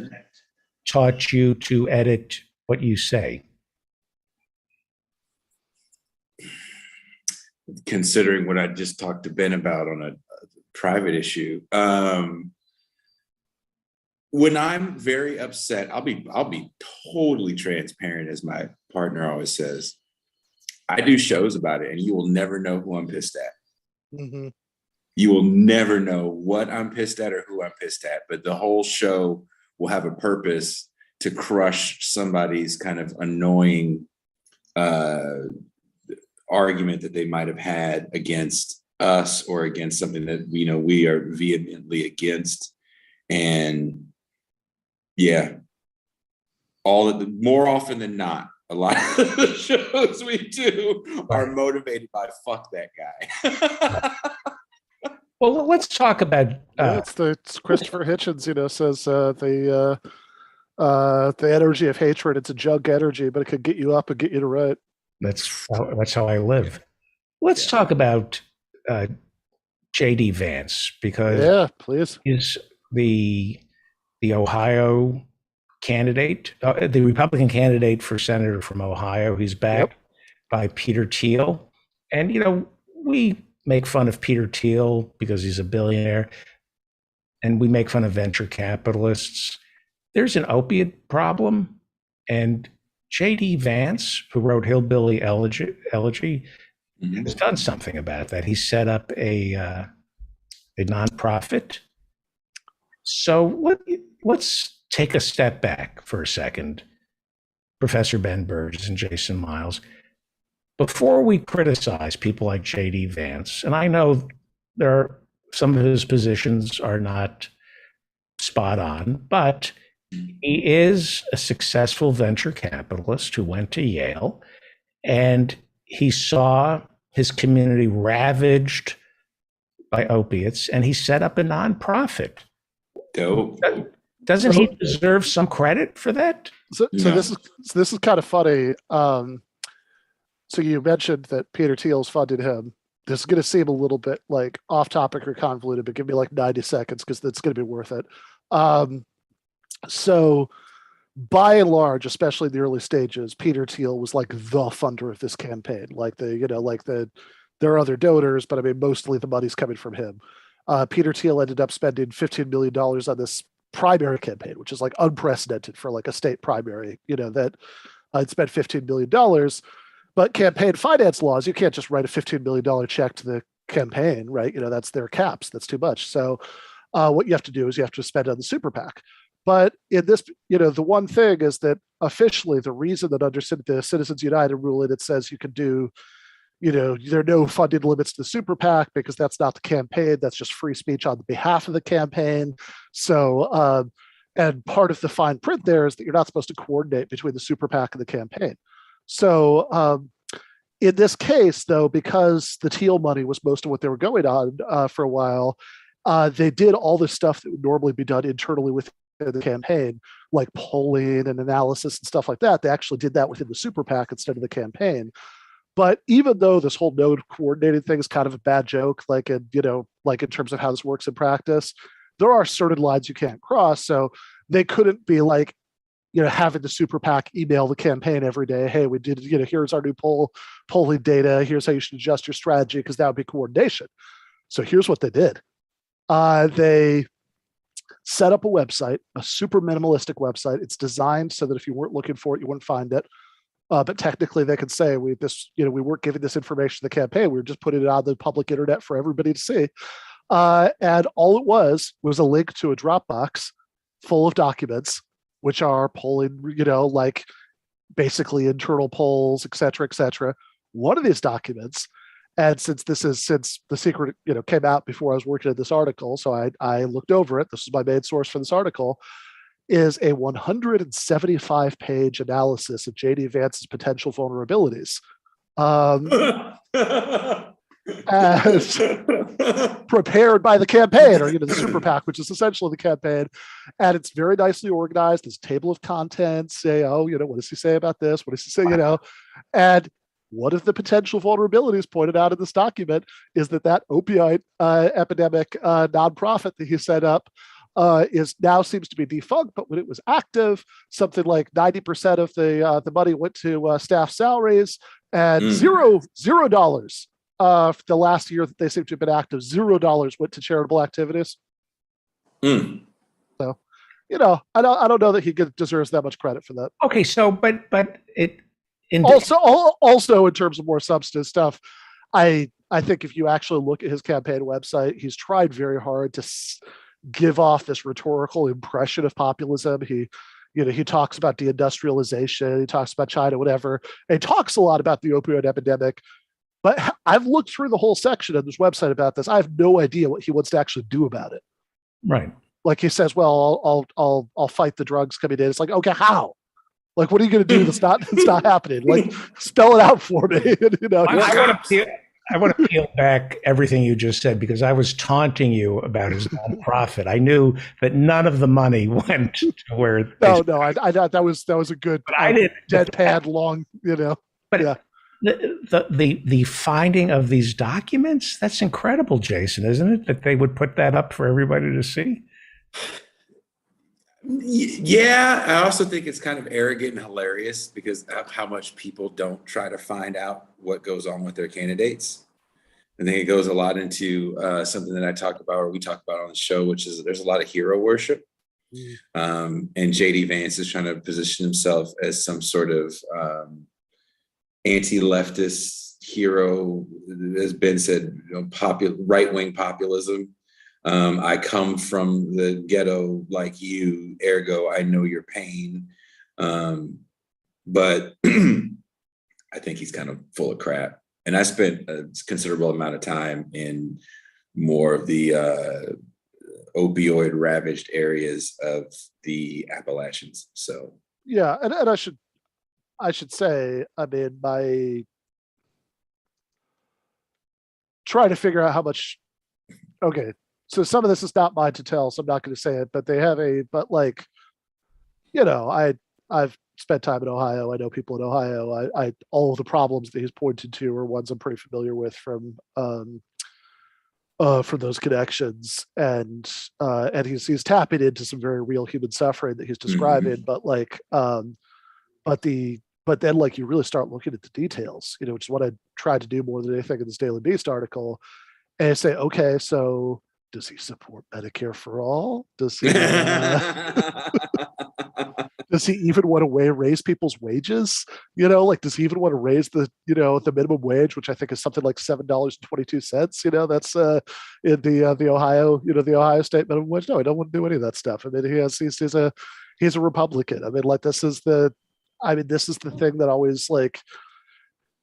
taught you to edit what you say? Considering what I just talked to Ben about on a private issue, when I'm very upset, I'll be totally transparent, as my partner always says. I do shows about it, and you will never know who I'm pissed at. Mm-hmm. You will never know what I'm pissed at or who I'm pissed at, but the whole show will have a purpose to crush somebody's kind of annoying argument that they might have had against us or against something that we are vehemently against. And yeah, more often than not, a lot of the shows we do are motivated by fuck that guy. Well, let's talk about it's Christopher Hitchens, says the energy of hatred, it's a junk energy, but it could get you up and get you to right. That's how I live. Let's talk about J.D. Vance, because please. He's the Ohio candidate, the Republican candidate for senator from Ohio. He's backed by Peter Thiel. And, we make fun of Peter Thiel because he's a billionaire, and we make fun of venture capitalists. There's an opiate problem, and J.D. Vance, who wrote Hillbilly Elegy, has done something about that. He set up a nonprofit. So let's take a step back for a second, Professor Ben Burgis and Jason Miles. Before we criticize people like J.D. Vance, and I know some of his positions are not spot on, but he is a successful venture capitalist who went to Yale, and he saw his community ravaged by opiates, and he set up a nonprofit. Dope. Doesn't he deserve some credit for that? So this is kind of funny. So you mentioned that Peter Thiel's funded him. This is going to seem a little bit like off topic or convoluted, but give me like 90 seconds because that's going to be worth it. So by and large, especially in the early stages, Peter Thiel was like the funder of this campaign. There are other donors, but I mean, mostly the money's coming from him. Peter Thiel ended up spending $15 million on this primary campaign, which is like unprecedented for like a state primary, that I'd spent $15 million. But campaign finance laws, you can't just write a $15 million check to the campaign, right? That's their caps. That's too much. So what you have to do is you have to spend on the super PAC. But in this, the one thing is that officially the reason that under the Citizens United ruling, it says you can do, there are no funding limits to the super PAC because that's not the campaign. That's just free speech on behalf of the campaign. So, and part of the fine print there is that you're not supposed to coordinate between the super PAC and the campaign. So in this case, though, because the Thiel money was most of what they were going on for a while, they did all the stuff that would normally be done internally within the campaign, like polling and analysis and stuff like that. They actually did that within the super PAC instead of the campaign. But even though this whole node coordinated thing is kind of a bad joke, like in terms of how this works in practice, there are certain lines you can't cross. So they couldn't be like, having the super PAC email the campaign every day. Hey, we did, here's our new polling data. Here's how you should adjust your strategy, because that would be coordination. So here's what they did. They set up a website, a super minimalistic website. It's designed so that if you weren't looking for it, you wouldn't find it. But technically they could say we weren't giving this information to the campaign. We were just putting it on the public internet for everybody to see. And all it was a link to a Dropbox full of documents, which are polling, like basically internal polls, et cetera, et cetera. One of these documents, and since the secret, came out before I was working at this article, so I looked over it. This is my main source for this article, is a 175-page analysis of J.D. Vance's potential vulnerabilities. As prepared by the campaign, or the super PAC, which is essentially the campaign, and it's very nicely organized. This table of contents say, what does he say about this? What does he say? And one of the potential vulnerabilities pointed out in this document is that opioid epidemic nonprofit that he set up is now seems to be defunct. But when it was active, something like 90% of the money went to staff salaries, and $0 for the last year that they seem to have been active, $0 went to charitable activities. So, I don't know that he deserves that much credit for that. Okay, so but it also in terms of more substance stuff, I think if you actually look at his campaign website, he's tried very hard to give off this rhetorical impression of populism. He talks about deindustrialization, he talks about China, whatever. And he talks a lot about the opioid epidemic. But I've looked through the whole section of this website about this. I have no idea what he wants to actually do about it. Right. Like he says, well, I'll fight the drugs coming in. It's like, okay, how? Like, what are you going to do that's not happening? Like, spell it out for me. You know, I want to peel back everything you just said because I was taunting you about his nonprofit. I knew that none of the money went to where. no, I thought that was a good. But I didn't deadpan long. You know, but yeah. The finding of these documents, that's incredible, Jason, isn't it? That they would put that up for everybody to see. Yeah, I also think it's kind of arrogant and hilarious because of how much people don't try to find out what goes on with their candidates. I think it goes a lot into something that I talked about or we talked about on the show, which is there's a lot of hero worship. And JD Vance is trying to position himself as some sort of anti-leftist hero, as Ben said, right-wing populism. I come from the ghetto like you, ergo I know your pain. But I think he's kind of full of crap. And I spent a considerable amount of time in more of the opioid ravaged areas of the Appalachians. So yeah, and I should say, I mean, by trying to figure out how much. Okay, so some of this is not mine to tell, so I'm not going to say it. But they have but like, you know, I've spent time in Ohio. I know people in Ohio. I all of the problems that he's pointed to are ones I'm pretty familiar with from those connections, and he's tapping into some very real human suffering that he's describing. But like, but then like you really start looking at the details, you know, which is what I tried to do more than anything in this Daily Beast article, and I say, okay, so does he support Medicare for all? Does he? Does he even want to raise people's wages? You know, like, does he even want to raise the minimum wage, which I think is something like $7.22? You know, that's in the Ohio, the Ohio state minimum wage. No, he don't want to do any of that stuff. I mean, he's a Republican. I mean, like, this is the thing that always like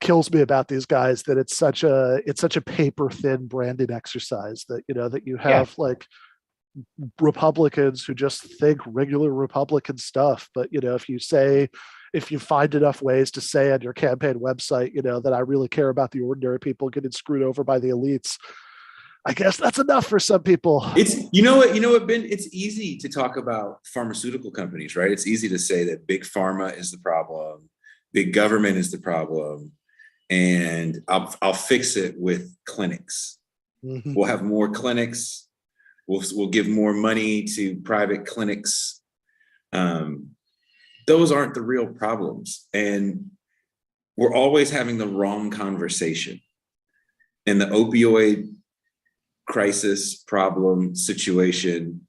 kills me about these guys, that it's such a paper thin branding exercise that you have like Republicans who just think regular Republican stuff. But if you find enough ways to say on your campaign website, that I really care about the ordinary people getting screwed over by the elites, I guess that's enough for some people. It's you know what, Ben, it's easy to talk about pharmaceutical companies, right? It's easy to say that big pharma is the problem, big government is the problem, and I'll fix it with clinics. Mm-hmm. We'll have more clinics. We'll give more money to private clinics. Those aren't the real problems, and we're always having the wrong conversation. And the opioid crisis problem situation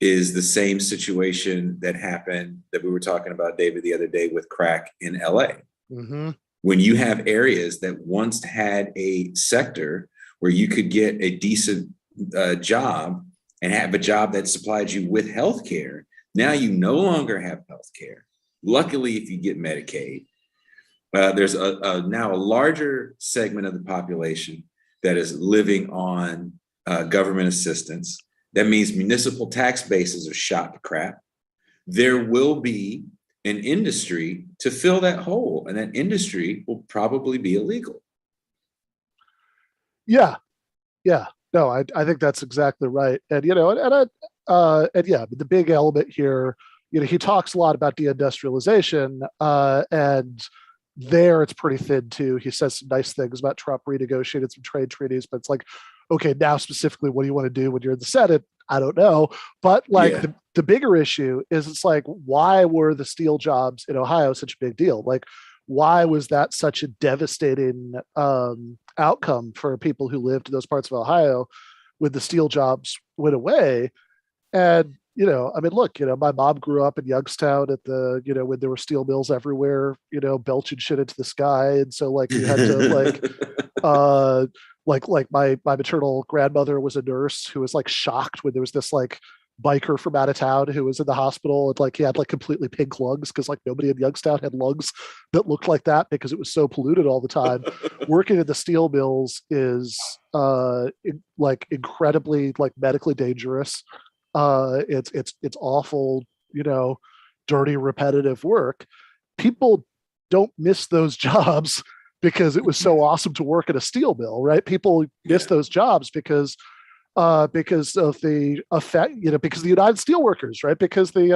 is the same situation that happened that we were talking about, David, the other day with crack in LA. Mm-hmm. When you have areas that once had a sector where you could get a decent job and have a job that supplied you with healthcare, now you no longer have healthcare. Luckily, if you get Medicaid, there's now a larger segment of the population that is living on government assistance. That means municipal tax bases are shot to crap. There will be an industry to fill that hole, and that industry will probably be illegal. Yeah. No, I think that's exactly right. And the big element here, he talks a lot about deindustrialization, and there it's pretty thin too. He says some nice things about Trump renegotiated some trade treaties, but it's like, okay, now specifically, what do you want to do when you're in the Senate? I don't know. But like the bigger issue is, it's like, why were the steel jobs in Ohio such a big deal? Like, why was that such a devastating outcome for people who lived in those parts of Ohio when the steel jobs went away? And, I mean, look, my mom grew up in Youngstown at the, when there were steel mills everywhere, belching shit into the sky. And so like you had to like my maternal grandmother was a nurse who was like shocked when there was this like biker from out of town who was in the hospital, and like he had like completely pink lungs because like nobody in Youngstown had lungs that looked like that because it was so polluted all the time. Working at the steel mills is like incredibly like medically dangerous. It's awful, you know, dirty, repetitive work. People don't miss those jobs because it was so awesome to work at a steel mill, right? People miss those jobs because of the effect, you know, because the United Steelworkers, right? Because they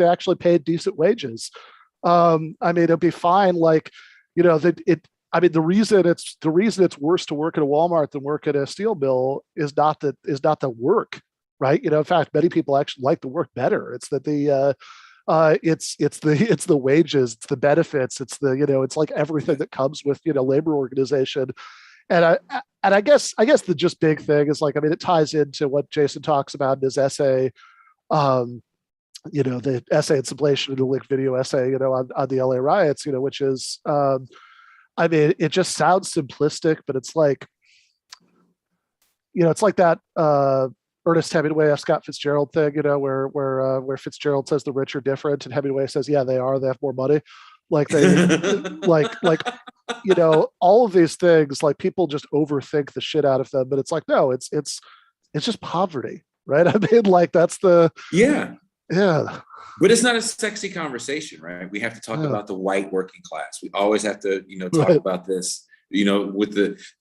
actually paid decent wages. I mean, it'd be fine, like, you know, that it. I mean, the reason it's worse to work at a Walmart than work at a steel mill is not the work, right? You know, in fact, many people actually like the work better. It's that it's the wages, it's the benefits, it's the, you know, it's like everything that comes with, you know, labor organization. And I guess the just big thing is like, I mean, it ties into what Jason talks about in his essay, you know, the essay in Sublation and the linked video essay, you know, on the LA riots, you know, which is, I mean, it just sounds simplistic, but it's like, you know, it's like that Ernest Hemingway, Scott Fitzgerald thing, you know, where Fitzgerald says the rich are different, and Hemingway says, yeah, they are. They have more money. Like they, like, you know, all of these things, like people just overthink the shit out of them. But it's like, no, it's just poverty, right? I mean, like that's the Yeah. yeah. But it's not a sexy conversation, right? We have to talk about the white working class. We always have to, you know, talk about this, you know,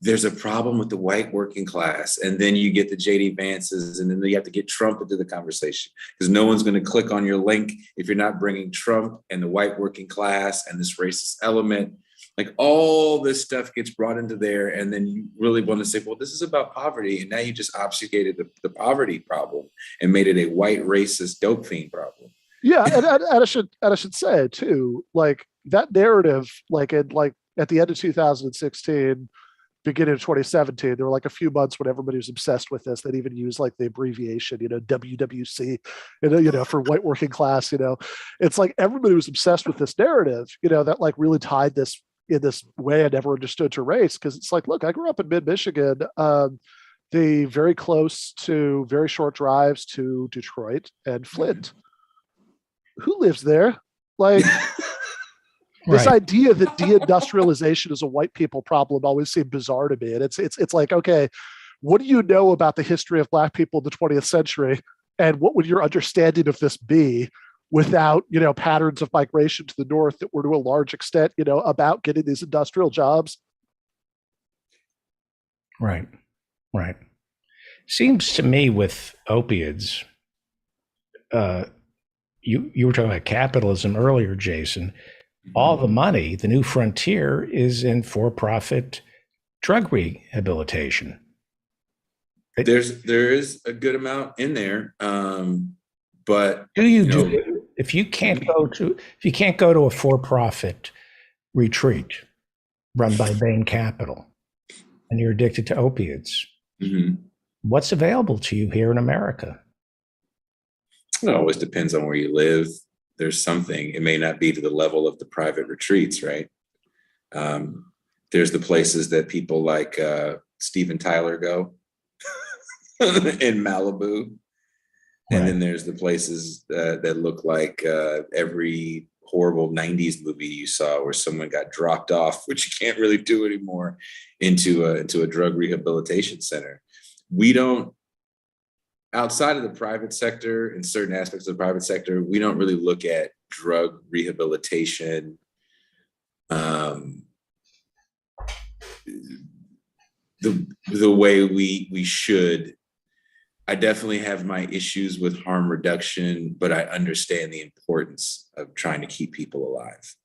there's a problem with the white working class. And then you get the JD Vances, and then you have to get Trump into the conversation because no one's going to click on your link if you're not bringing Trump and the white working class and this racist element. Like all this stuff gets brought into there. And then you really want to say, well, this is about poverty. And now you just obfuscated the poverty problem and made it a white racist dope fiend problem. Yeah, and I should say too, like that narrative, like at the end of 2016, beginning of 2017, there were like a few months when everybody was obsessed with this. They'd even use like the abbreviation, you know, WWC, you know, for white working class. You know, it's like everybody was obsessed with this narrative, you know, that like really tied this in this way I never understood to race. Because it's like, look, I grew up in mid Michigan. The very close to very short drives to Detroit and Flint. Who lives there? Like this idea that deindustrialization is a white people problem always seemed bizarre to me. And it's like, okay, what do you know about the history of Black people in the 20th century? And what would your understanding of this be without, you know, patterns of migration to the north that were to a large extent, you know, about getting these industrial jobs? Right. Right. Seems to me with opioids, you were talking about capitalism earlier, Jason. All the money, the new frontier, is in for-profit drug rehabilitation. There is a good amount in there, but if you can't go to a for-profit retreat run by Bain Capital, and you're addicted to opiates, what's available to you here in America? It always depends on where you live. There's something. It may not be to the level of the private retreats, right? There's the places that people like Steven Tyler go in Malibu. And then there's the places that look like every horrible 90s movie you saw where someone got dropped off, which you can't really do anymore, into a drug rehabilitation center. We don't, outside of the private sector, in certain aspects of the private sector, we don't really look at drug rehabilitation the way we should. I definitely have my issues with harm reduction, but I understand the importance of trying to keep people alive.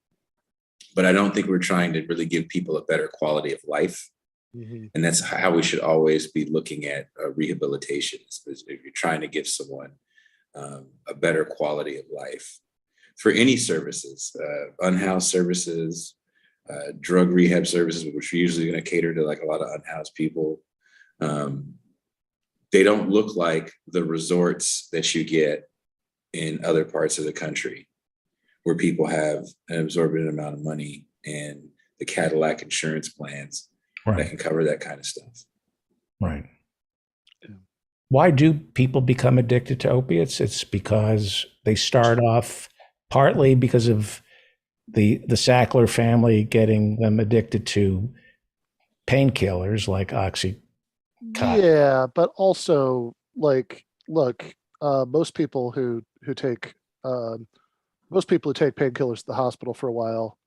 But I don't think we're trying to really give people a better quality of life. And that's how we should always be looking at rehabilitation. If you're trying to give someone a better quality of life for any services, unhoused services, drug rehab services, which are usually going to cater to like a lot of unhoused people. They don't look like the resorts that you get in other parts of the country where people have an absorbent amount of money and the Cadillac insurance plans that can cover that kind of stuff. Right. why do people become addicted to opiates? It's because they start off partly because of the Sackler family getting them addicted to painkillers like Oxycontin. Yeah, but also like, look, most people who take most people who take painkillers at the hospital for a while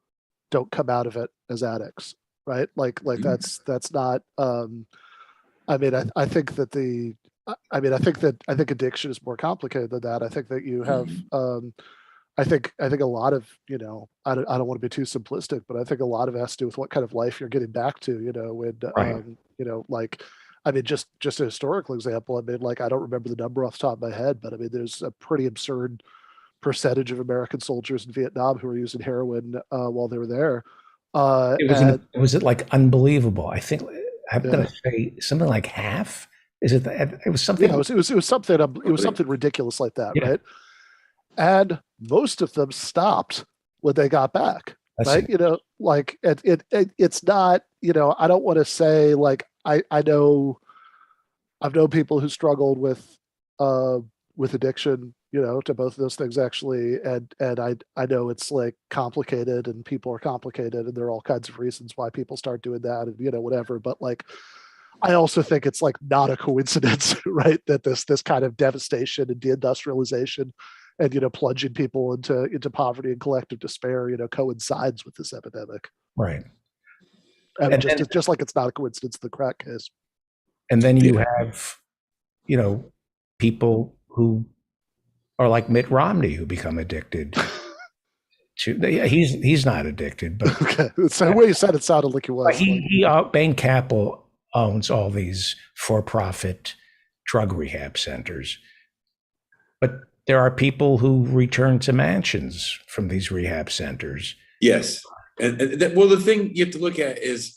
don't come out of it as addicts, right? Like that's not. I mean, I think that I think addiction is more complicated than that. I think that you have. I think a lot of, I don't want to be too simplistic, but I think a lot of it has to do with what kind of life you're getting back to, when Right. like, I mean, just a historical example. I mean, like, I don't remember the number off the top of my head, but I mean, there's a pretty absurd percentage of American soldiers in Vietnam who were using heroin while they were there. And Was it like unbelievable? I think I'm going yeah, to say something like half. Is it? It was yeah, something. it was something it was something ridiculous like that, Yeah. right? And most of them stopped when they got back, That's right? it. Like it's not, I don't want to say like I know I've known people who struggled uh with addiction, to both of those things actually, and I know it's like complicated and people are complicated and there are all kinds of reasons why people start doing that and whatever, but like I also think it's like not a coincidence, right? That this kind of devastation and deindustrialization and plunging people into poverty and collective despair, coincides with this epidemic. Right. I mean, And then just like it's not a coincidence the crack case. you Yeah. have, you know, people who are like Mitt Romney who become addicted to. He's not addicted, but Okay, so the way you said it sounded like he was like, Bain Capital owns all these for-profit drug rehab centers, but there are people who return to mansions from these rehab centers. Yes. Well, the thing you have to look at is,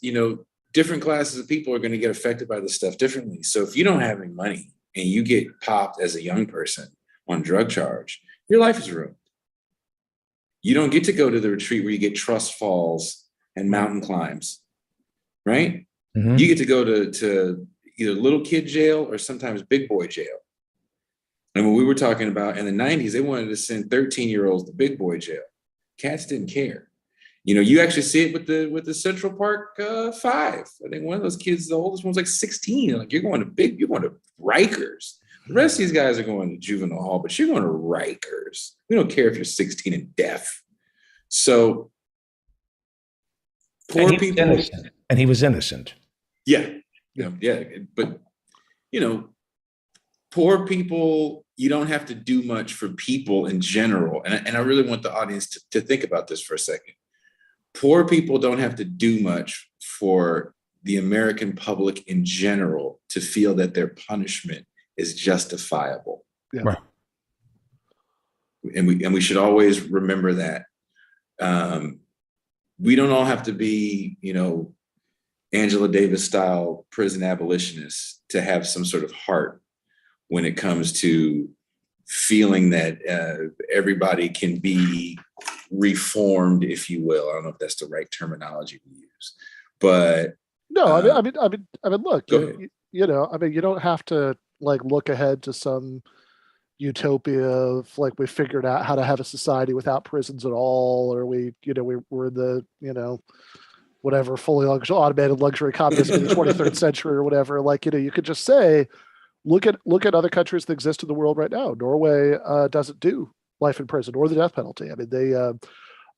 different classes of people are going to get affected by this stuff differently. So if you don't have any money and you get popped as a young person on drug charge, your life is ruined. You don't get to go to the retreat where you get trust falls and mountain climbs, right? Mm-hmm. You get to go to either little kid jail or sometimes big boy jail. And when we were talking about in the 90s, they wanted to send 13-year-olds to big boy jail. Cats didn't care. You actually see it with the Central Park 5. I think one of those kids, the oldest one's like 16. Like, you're going to Rikers. The rest of these guys are going to juvenile hall, but you're going to Rikers. We don't care if you're 16 and deaf. So poor people. And he was innocent. Yeah. But, poor people, you don't have to do much for people in general. And I really want the audience to think about this for a second. Poor people don't have to do much for the American public in general to feel that their punishment is justifiable. yeah. Right. And we should always remember that. We don't all have to be, Angela Davis style prison abolitionists to have some sort of heart when it comes to feeling that everybody can be reformed, if you will. I don't know if that's the right terminology to use, but No, I mean, look, go ahead. you don't have to like look ahead to some utopia of like we figured out how to have a society without prisons at all, or we're in the whatever fully automated luxury communism in the 23rd century or whatever. Like you could just say, look at other countries that exist in the world right now. Norway doesn't do life in prison or the death penalty. I mean, they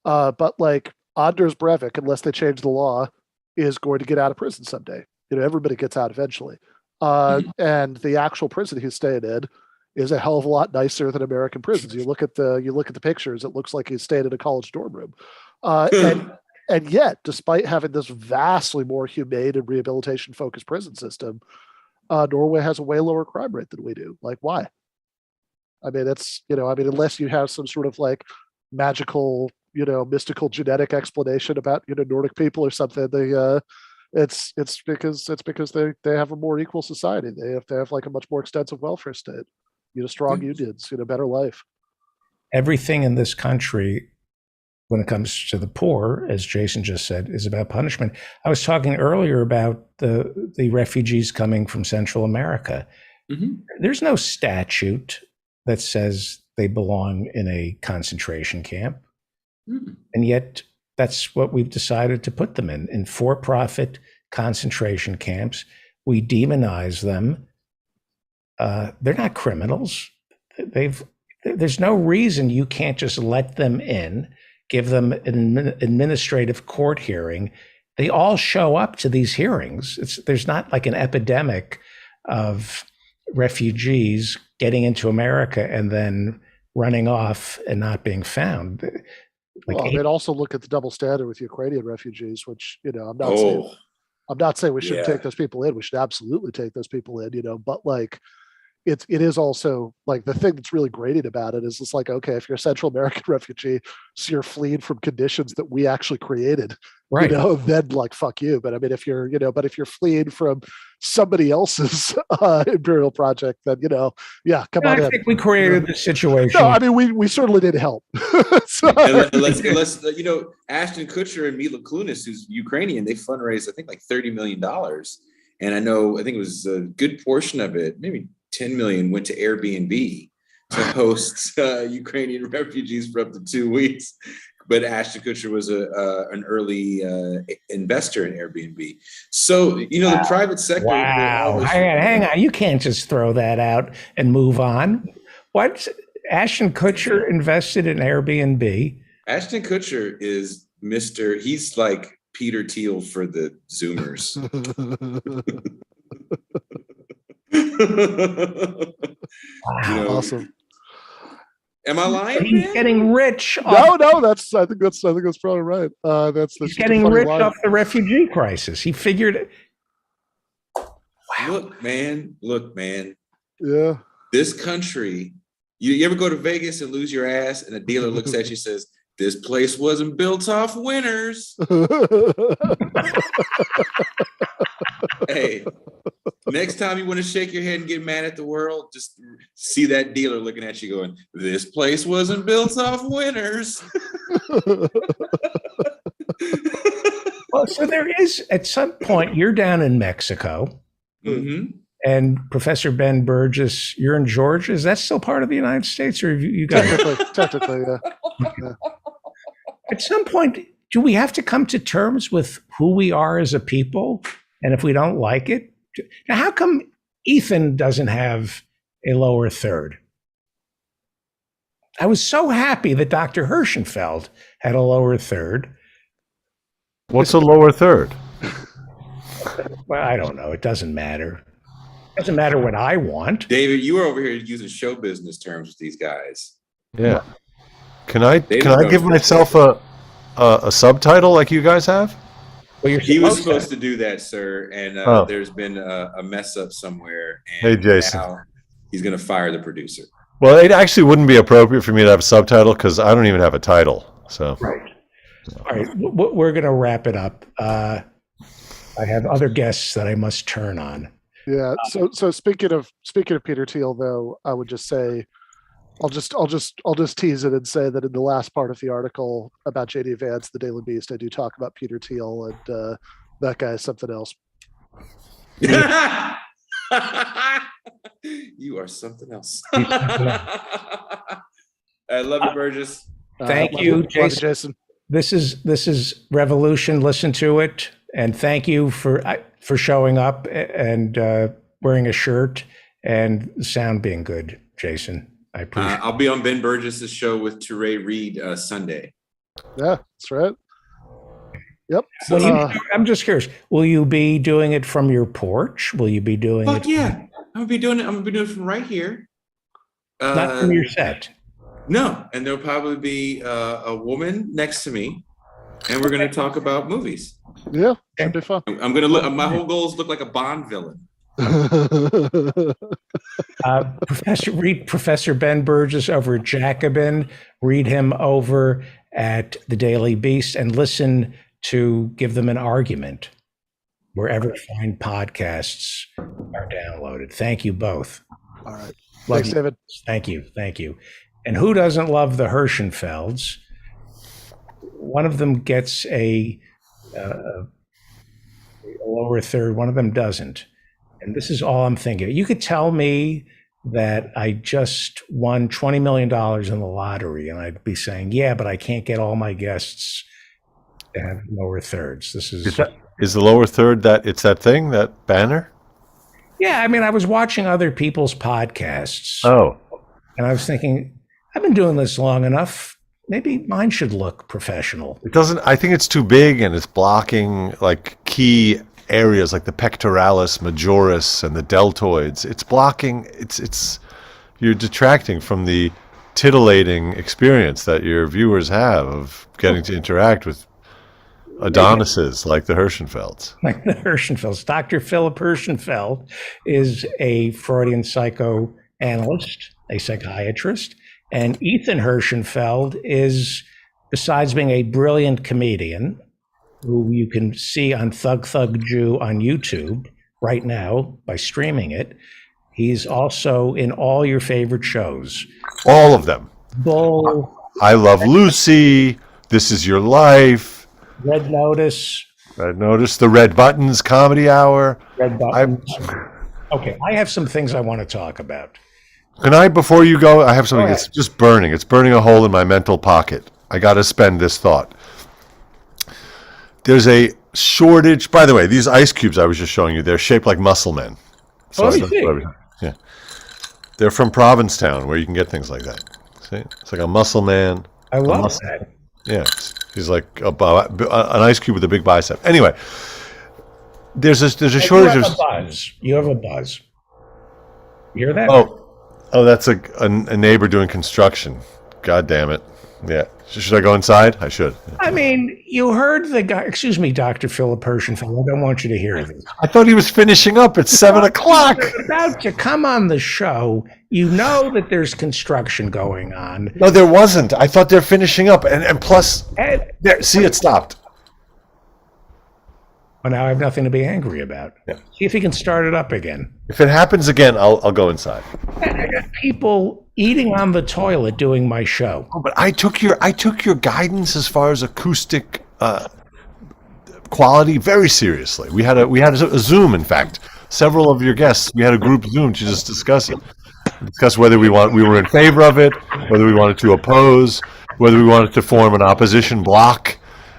but like Anders Breivik, unless they change the law, is going to get out of prison someday. Everybody gets out eventually. And the actual prison he's staying in is a hell of a lot nicer than American prisons. You look at the pictures, it looks like he's staying in a college dorm room. And yet, despite having this vastly more humane and rehabilitation focused prison system, Norway has a way lower crime rate than we do. Like, why? I mean, unless you have some sort of like magical, mystical genetic explanation about Nordic people or something, it's because they have a more equal society. They have like a much more extensive welfare state, strong unions, better life. Everything in this country, when it comes to the poor, as Jason just said, is about punishment. I was talking earlier about the refugees coming from Central America. Mhm. There's no statute that says they belong in a concentration camp. Mhm. And yet, that's what we've decided to put them in for-profit concentration camps. We demonize them. They're not criminals. There's no reason you can't just let them in, give them an administrative court hearing. They all show up to these hearings. There's not like an epidemic of refugees getting into America and then running off and not being found. Like Well, they'd also look at the double standard with Ukrainian refugees, which, Oh, I'm not saying we shouldn't yeah. take those people in. We should absolutely take those people in, but like it is also like the thing that's really grating about it is it's like, okay, if you're a Central American refugee, so you're fleeing from conditions that we actually created, right. Then like fuck you. But I mean, if you're fleeing from somebody else's imperial project, then yeah, come on I in. think we created the situation. No, I mean we certainly did help. So, And let's Ashton Kutcher and Mila Kunis, who's Ukrainian, they fundraised I think like $30 million, and I think it was a good portion of it, maybe 10 million, went to Airbnb to host Ukrainian refugees for up to 2 weeks. But Ashton Kutcher was an early investor in Airbnb. So the private sector. Wow, hang on, you can't just throw that out and move on. What? Ashton Kutcher invested in Airbnb. Ashton Kutcher is he's like Peter Thiel for the Zoomers. Wow. Awesome. Am I lying? He's getting rich. No, I think that's probably right. That's he's getting rich off the refugee crisis. He figured it. Wow. Look, man. Yeah. This country, you ever go to Vegas and lose your ass and a dealer looks at you and says, this place wasn't built off winners. Hey, next time you want to shake your head and get mad at the world, just see that dealer looking at you going, this place wasn't built off winners. Well, so there is, at some point, you're down in Mexico. Mm-hmm. And Professor Ben Burgess, you're in Georgia. Is that still part of the United States, or have you got technically, yeah. At some point, do we have to come to terms with who we are as a people? And if we don't like it, now how come Ethan doesn't have a lower third? I was so happy that Dr. Hirschenfeld had a lower third. What's a lower third? Well, I don't know. It doesn't matter. It doesn't matter what I want. David, you were over here using show business terms with these guys. Yeah. Can I give myself a subtitle like you guys have? Well, he was supposed to do that, sir, and there's been a mess up somewhere. And hey, Jason. Now he's going to fire the producer. Well, it actually wouldn't be appropriate for me to have a subtitle because I don't even have a title. So. Right. All right. We're going to wrap it up. I have other guests that I must turn on. Yeah. So speaking of Peter Thiel, though, I would just say, I'll just tease it and say that in the last part of the article about JD Vance, the Daily Beast, I do talk about Peter Thiel, and that guy is something else. You are something else. I love you, Burgess. Thank you, Jason. This is Revolution. Listen to it, and thank you for showing up and wearing a shirt and the sound being good, Jason. I appreciate it. I'll be on Ben Burgess's show with Teray Reed Sunday. Yeah, that's right. Yep. So, I'm just curious. Will you be doing it from your porch? Will you be doing it? Yeah, I'm gonna be doing it from right here. Not from your set. No, and there'll probably be a woman next to me, and we're gonna talk about movies. Yeah, should be fun. I'm gonna look. My whole goal is to look like a Bond villain. Professor Ben Burgess over at Jacobin. Read him over at the Daily Beast and listen to Give Them an Argument wherever fine podcasts are downloaded. Thank you both. All right. Thanks, David. Thank you. And who doesn't love the Hirschenfelds? One of them gets a lower third, one of them doesn't. and this is all I'm thinking. You could tell me that I just won $20 million in the lottery, and I'd be saying, yeah, but I can't get all my guests to have lower thirds. This Is the lower third that thing, that banner? Yeah, I mean, I was watching other people's podcasts, Oh, and I was thinking, I've been doing this long enough. Maybe mine should look professional. it doesn't. I think it's too big and it's blocking like key areas like the pectoralis majoris and the deltoids. It's blocking. It's you're detracting from the titillating experience that your viewers have of getting to interact with Adonises like the Hirschenfelds. Like the Hirschenfelds. Dr. Philip Hirschenfeld is a Freudian psychoanalyst, a psychiatrist, and Ethan Hirschenfeld is, besides being a brilliant comedian, who you can see on Thug Thug Jew on YouTube right now by streaming it, he's also in all your favorite shows. All of them. Bull, I Love Lucy. This Is Your Life. Red Notice, I noticed the Red Buttons Comedy Hour. Red Buttons. Okay, I have some things I want to talk about. Can I, before you go, I have something Go that's ahead. just burning. It's burning a hole in my mental pocket. I got to spend this thought. There's a shortage. By the way, these ice cubes I was just showing you, they're shaped like muscle men. Oh, I that's see. yeah. They're from Provincetown, where you can get things like that. See? It's like a muscle man. I love muscle- that. Yeah, he's like an ice cube with a big bicep. Anyway, there's a You shortage have of. a buzz. You have a buzz. You hear that? Oh, that's a neighbor doing construction. God damn it. Yeah. Should I go inside? I should. I mean, you heard the guy. Excuse me, Dr. Philip Hirschenfeld. I don't want you to hear this. I thought he was finishing up at 7 o'clock. You're about to come on the show. You know that there's construction going on. No, there wasn't. I thought they're finishing up. And plus, And there, see, it stopped. well, now I have nothing to be angry about. Yeah. See if he can start it up again. If it happens again, I'll go inside. And I got people eating on the toilet doing my show. But I took your guidance as far as acoustic quality very seriously. We had a Zoom, in fact. Several of your guests, we had a group Zoom to just discuss it. Discuss whether we were in favor of it, whether we wanted to oppose, whether we wanted to form an opposition bloc,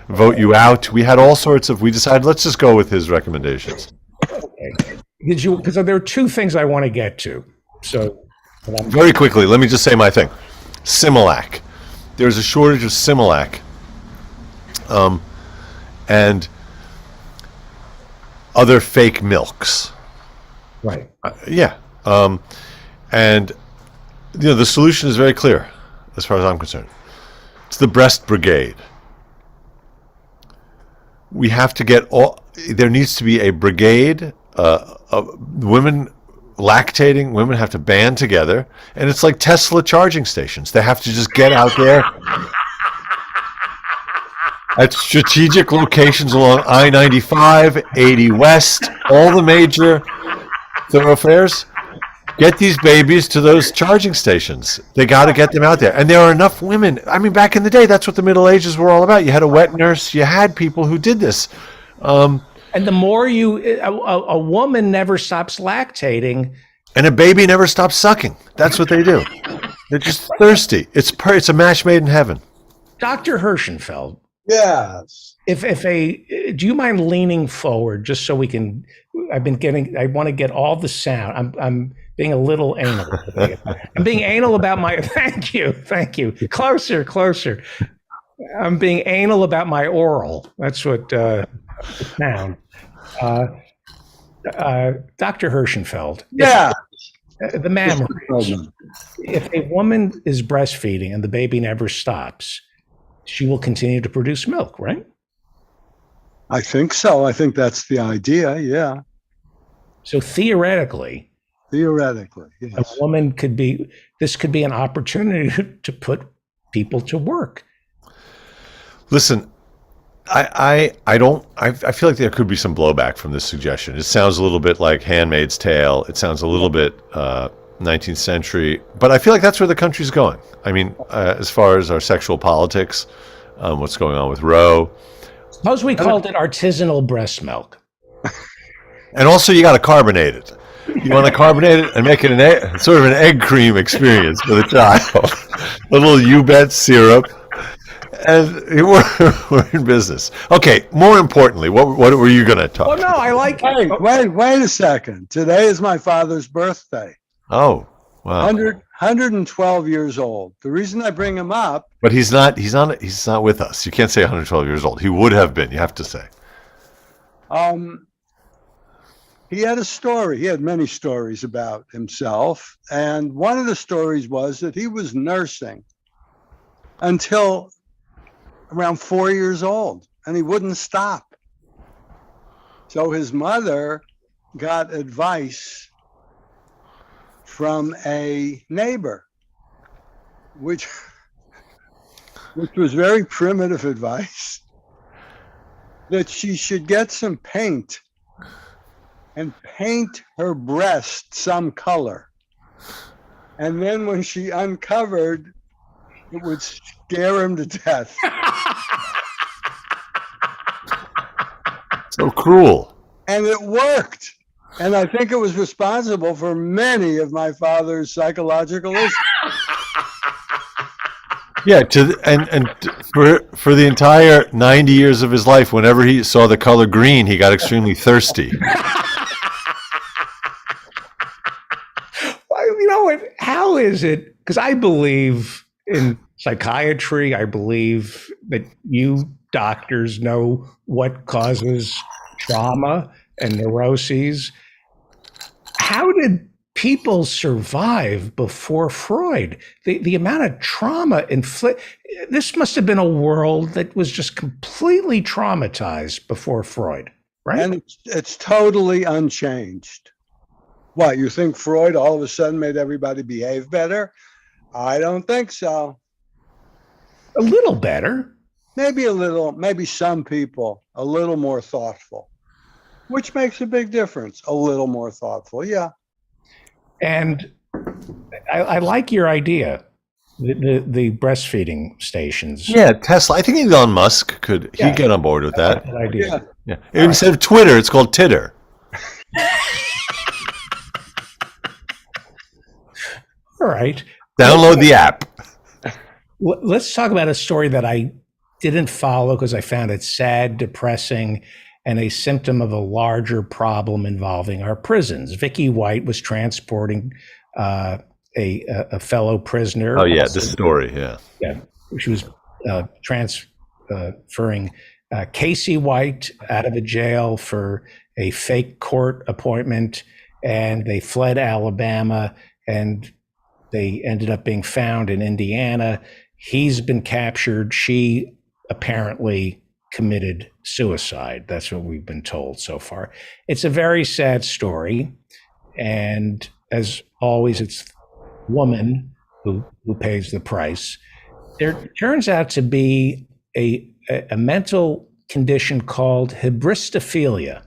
vote you out. We had all sorts of. We decided let's just go with his recommendations. Because there are two things I want to get to. So, Very quickly, let me just say my thing. Similac. There's a shortage of Similac, and other fake milks. right. Yeah. And the solution is very clear as far as I'm concerned. It's the breast brigade. We have to get there needs to be a brigade of women lactating. Women have to band together, and it's like Tesla charging stations. They have to just get out there at strategic locations along I-95, 80 West, all the major thoroughfares. Get these babies to those charging stations. They got to get them out there. And there are enough women. I mean, back in the day, that's what the Middle Ages were all about. You had a wet nurse. You had people who did this. And the more a woman never stops lactating. And a baby never stops sucking. That's what they do. They're just thirsty. It's a match made in heaven. Dr. Hirschenfeld, Yes. do you mind leaning forward just so we can? I want to get all the sound. I'm being a little anal. I'm being anal about my. Thank you. Closer. I'm being anal about my oral. That's what it sounds. Dr. Hirschenfeld. Yeah. The mammary. If a woman is breastfeeding and the baby never stops, she will continue to produce milk, right? I think so. I think that's the idea. Yeah. So theoretically, Theoretically. a Yes. woman this could be an opportunity to put people to work. Listen, I feel like there could be some blowback from this suggestion. It sounds a little bit like Handmaid's Tale. It sounds a little bit 19th century, but I feel like that's where the country's going. I mean, as far as our sexual politics, what's going on with Roe. Suppose we called it artisanal breast milk. And also, you got to carbonate it. You want to carbonate it and make it sort of an egg cream experience for the child. A little U-Bet syrup. And we're in business. Okay, more importantly, what were you going to talk Well, no, I like it. Wait a second. Today is my father's birthday. Oh, wow. 112 years old. The reason I bring him up, But he's not with us. You can't say 112 years old. He would have been, you have to say. he had a story. He had many stories about himself. And one of the stories was that he was nursing until around 4 years old, and he wouldn't stop. So his mother got advice from a neighbor, which was very primitive advice, that she should get some paint and paint her breast some color. And then when she uncovered, it would scare him to death. So cruel. And it worked. And I think it was responsible for many of my father's psychological issues. Yeah, for the entire 90 years of his life, whenever he saw the color green, he got extremely thirsty. You know what? How is it? Because I believe in psychiatry. I believe that you doctors know what causes trauma and neuroses. How did people survive before Freud? The amount of trauma this must have been a world that was just completely traumatized before Freud, right? And it's totally unchanged. What, you think Freud all of a sudden made everybody behave better? I don't think so. A little better. Maybe a little, maybe some people a little more thoughtful, which makes a big difference. A little more thoughtful, yeah. And I like your idea, the breastfeeding stations. Yeah, Tesla. I think Elon Musk he'd get on board with that. Good idea. Yeah. Instead of Twitter, it's called Titter. All right. Download the app. Let's talk about a story that I didn't follow because I found it sad, depressing, and a symptom of a larger problem involving our prisons. Vicky White was transporting a fellow prisoner. Oh, yeah, this story, yeah. Yeah, she was transferring Casey White out of the jail for a fake court appointment, and they fled Alabama, and they ended up being found in Indiana. He's been captured. She apparently committed suicide. That's what we've been told so far. It's a very sad story. And as always, it's the woman who pays the price. There turns out to be a mental condition called hybristophilia.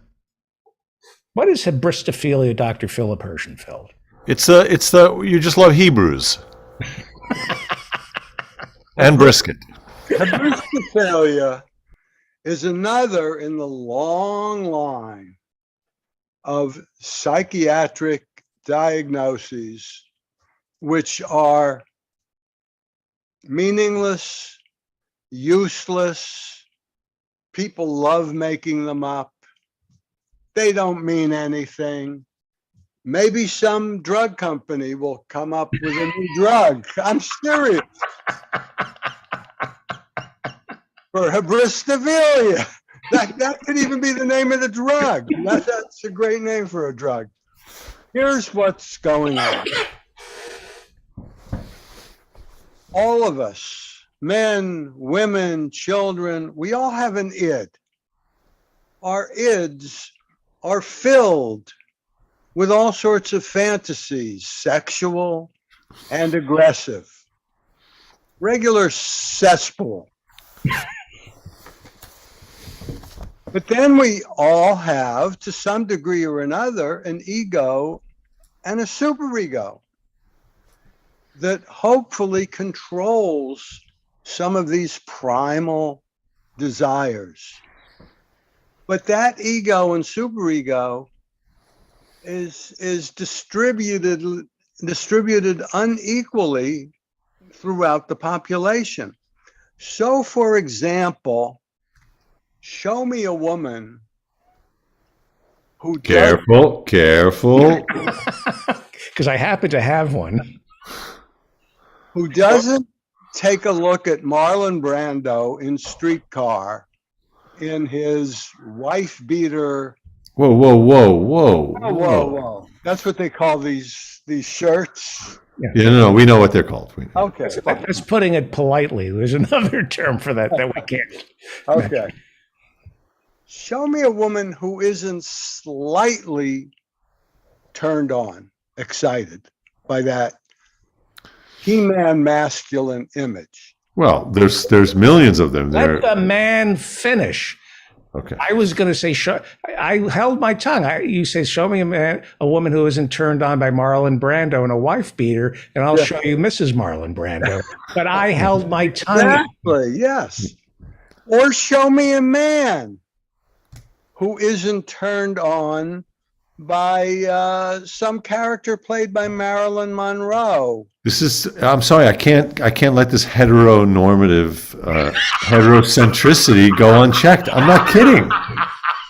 What is hybristophilia, Dr. Philip Hirschenfeld? It's you just love Hebrews. And brisket. Hybristophilia is another in the long line of psychiatric diagnoses which are meaningless, useless. People love making them up. They don't mean anything. Maybe some drug company will come up with a new drug. I'm serious. For hybristophilia. That could even be the name of the drug. That's a great name for a drug. Here's what's going on. All of us, men, women, children, we all have an id. Our ids are filled with all sorts of fantasies, sexual and aggressive. Regular cesspool. But then we all have, to some degree or another, an ego and a superego that hopefully controls some of these primal desires. But that ego and superego is distributed unequally throughout the population. So, for example, show me a woman who Careful, careful. Because I happen to have one. who doesn't take a look at Marlon Brando in Streetcar in his wife beater. Whoa, whoa, whoa, whoa, Whoa. That's what they call these shirts. Yeah, no, we know what they're called. Okay. That's putting it politely. There's another term for that we can't. Okay. Show me a woman who isn't slightly turned on, excited by that He-Man masculine image. Well, there's millions of them there. Let the man finish. Okay. I was going to say, I held my tongue. You say, show me a woman who isn't turned on by Marlon Brando and a wife beater, and I'll show you Mrs. Marlon Brando. But I held my tongue. Exactly, yes. Or show me a man who isn't turned on by some character played by Marilyn Monroe. I'm sorry, I can't let this heteronormative heterocentricity go unchecked. I'm not kidding.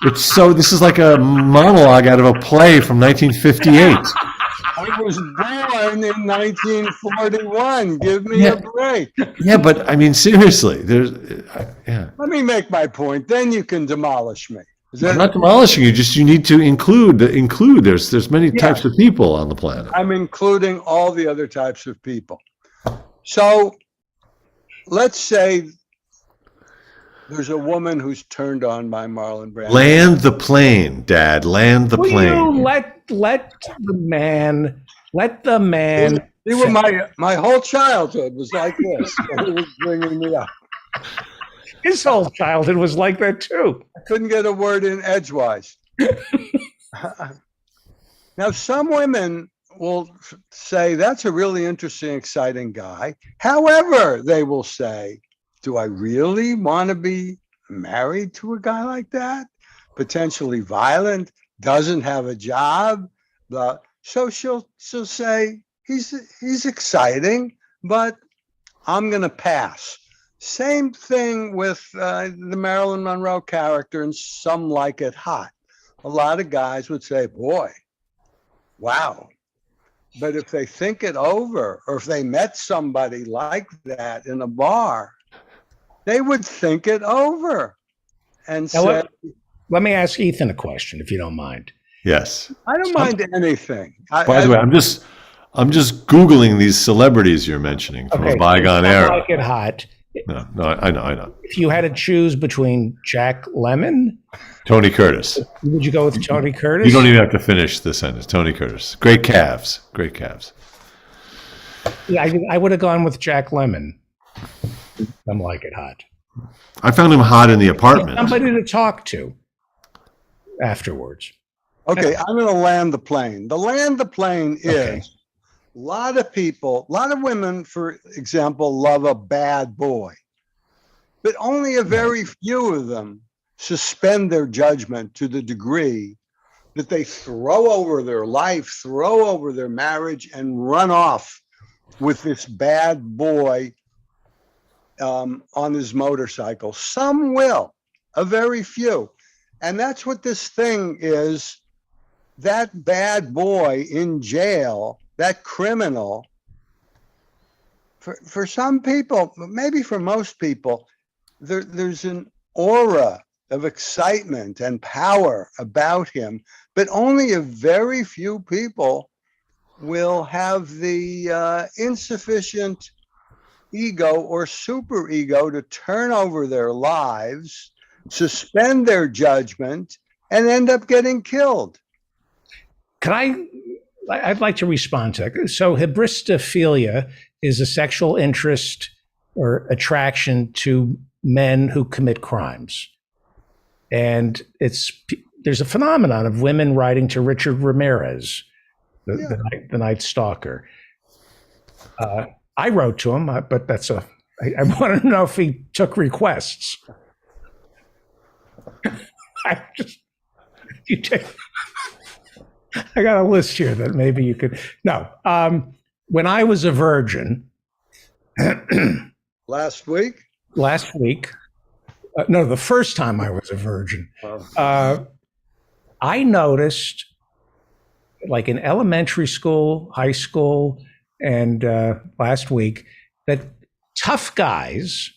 This is like a monologue out of a play from 1958. I was born in 1941. Give me a break. Yeah, but I mean, seriously, Let me make my point. Then you can demolish me. I'm not demolishing you. You need to include. There's many types of people on the planet. I'm including all the other types of people. So let's say there's a woman who's turned on by Marlon Brando. Land the plane, Dad. Land the plane. You let the man. See, my whole childhood was like this. He was bringing me up. His whole childhood was like that too. I couldn't get a word in edgewise. Now, some women will say, that's a really interesting, exciting guy. However, they will say, do I really want to be married to a guy like that? Potentially violent, doesn't have a job. So she'll say, he's exciting, but I'm going to pass. Same thing with the Marilyn Monroe character in Some Like It Hot. A lot of guys would say, boy, wow. But if they think it over, or if they met somebody like that in a bar, they would think it over and say, let me ask Ethan a question, if you don't mind. Yes. I don't mind anything. By the way, I'm just Googling these celebrities you're mentioning from a bygone era. Like It Hot. No, I know. If you had to choose between Jack Lemmon, Tony Curtis. would you go with Tony Curtis? You don't even have to finish the sentence. Tony Curtis. Great calves. Yeah, I would have gone with Jack Lemmon. I'm Like It Hot. I found him hot in the apartment. Somebody to talk to afterwards. Okay, I'm going to land the plane. The land the plane is a lot of people, a lot of women, for example, love a bad boy, but only a very few of them suspend their judgment to the degree that they throw over their life, throw over their marriage, and run off with this bad boy on his motorcycle. Some will, a very few. And that's what this thing is. That bad boy in jail, that criminal, for some people, maybe for most people, there's an aura of excitement and power about him, but only a very few people will have the insufficient ego or super ego to turn over their lives, suspend their judgment, and end up getting killed. I'd like to respond to that. So hybristophilia is a sexual interest or attraction to men who commit crimes. And there's a phenomenon of women writing to Richard Ramirez, the Night Stalker. I wrote to him, but I want to know if he took requests. I got a list here that maybe you could. No. When I was a virgin Last week? last week, no, the first time I was a virgin, I noticed, like in elementary school, high school, and last week, that tough guys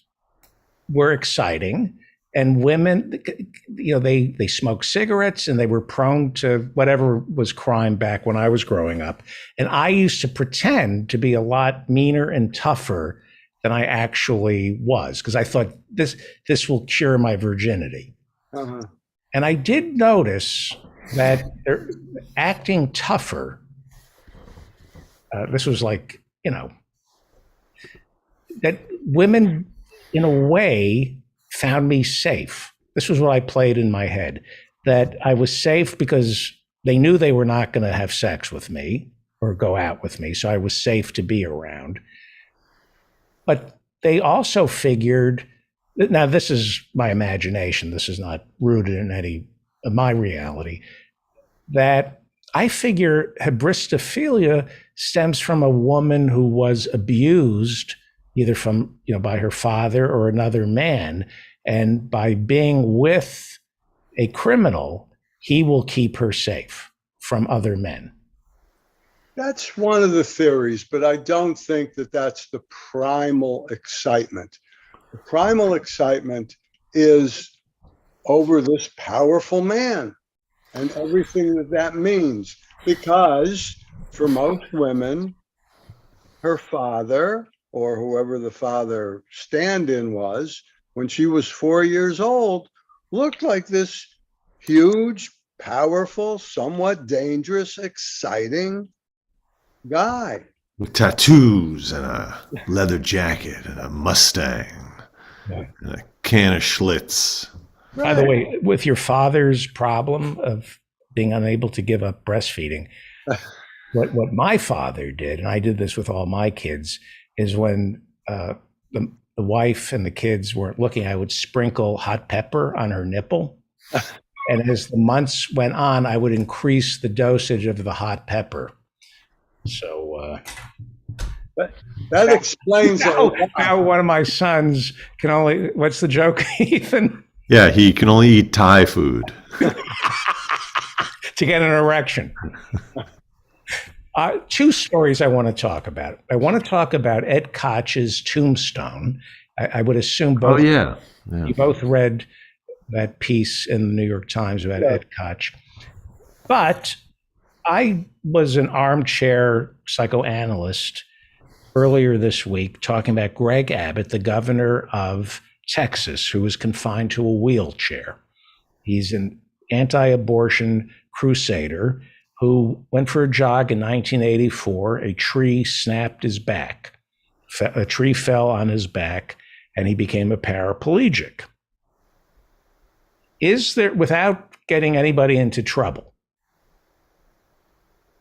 were exciting, and women, they smoked cigarettes and they were prone to whatever was crime back when I was growing up. And I used to pretend to be a lot meaner and tougher than I actually was, because I thought this will cure my virginity. Uh-huh. And I did notice that they're acting tougher. This was like, that women, in a way, found me safe. This was what I played in my head, that I was safe because they knew they were not going to have sex with me or go out with me. So I was safe to be around. But they also figured, now this is my imagination, this is not rooted in any of my reality, that I figure hybristophilia stems from a woman who was abused either from, by her father or another man. And by being with a criminal, he will keep her safe from other men. That's one of the theories, but I don't think that that's the primal excitement. The primal excitement is over this powerful man and everything that means. Because for most women, her father, or whoever the father stand-in was, when she was 4 years old, looked like this huge, powerful, somewhat dangerous, exciting guy. With tattoos and a leather jacket and a Mustang and a can of Schlitz. By the way, with your father's problem of being unable to give up breastfeeding, what my father did, and I did this with all my kids, is when the wife and the kids weren't looking, I would sprinkle hot pepper on her nipple. And as the months went on, I would increase the dosage of the hot pepper. So that explains now one of my sons can only, what's the joke, Ethan? Yeah, he can only eat Thai food. To get an erection. Two stories I want to talk about. I want to talk about Ed Koch's tombstone. I would assume both. Oh, yeah. You both read that piece in the New York Times about Ed Koch. But I was an armchair psychoanalyst earlier this week talking about Greg Abbott, the governor of Texas, who was confined to a wheelchair. He's an anti-abortion crusader who went for a jog in 1984. A tree snapped his back. A tree fell on his back, and he became a paraplegic. Is there, without getting anybody into trouble,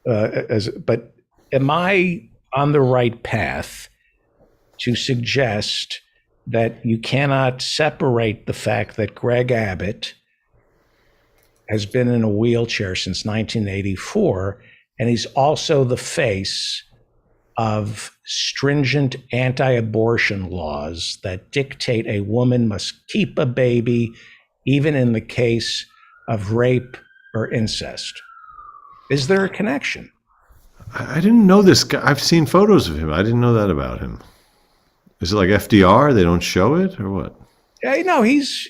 but am I on the right path to suggest that you cannot separate the fact that Greg Abbott has been in a wheelchair since 1984, and he's also the face of stringent anti-abortion laws that dictate a woman must keep a baby even in the case of rape or incest? Is there a connection? I didn't know this guy. I've seen photos of him. I didn't know that about him. Is it like FDR? They don't show it or what? Yeah, no, he's